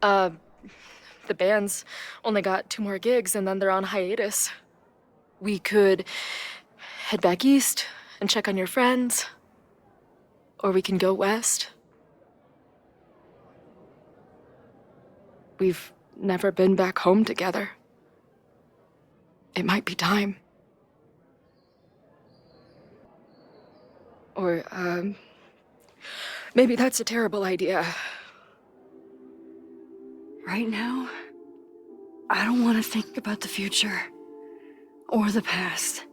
The band's only got 2 more gigs and then they're on hiatus. We could head back east and check on your friends, or we can go west. We've never been back home together. It might be time. Or, maybe that's a terrible idea. Right now, I don't want to think about the future or the past.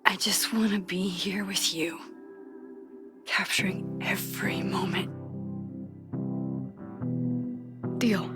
I just want to be here with you, capturing every moment. Deal.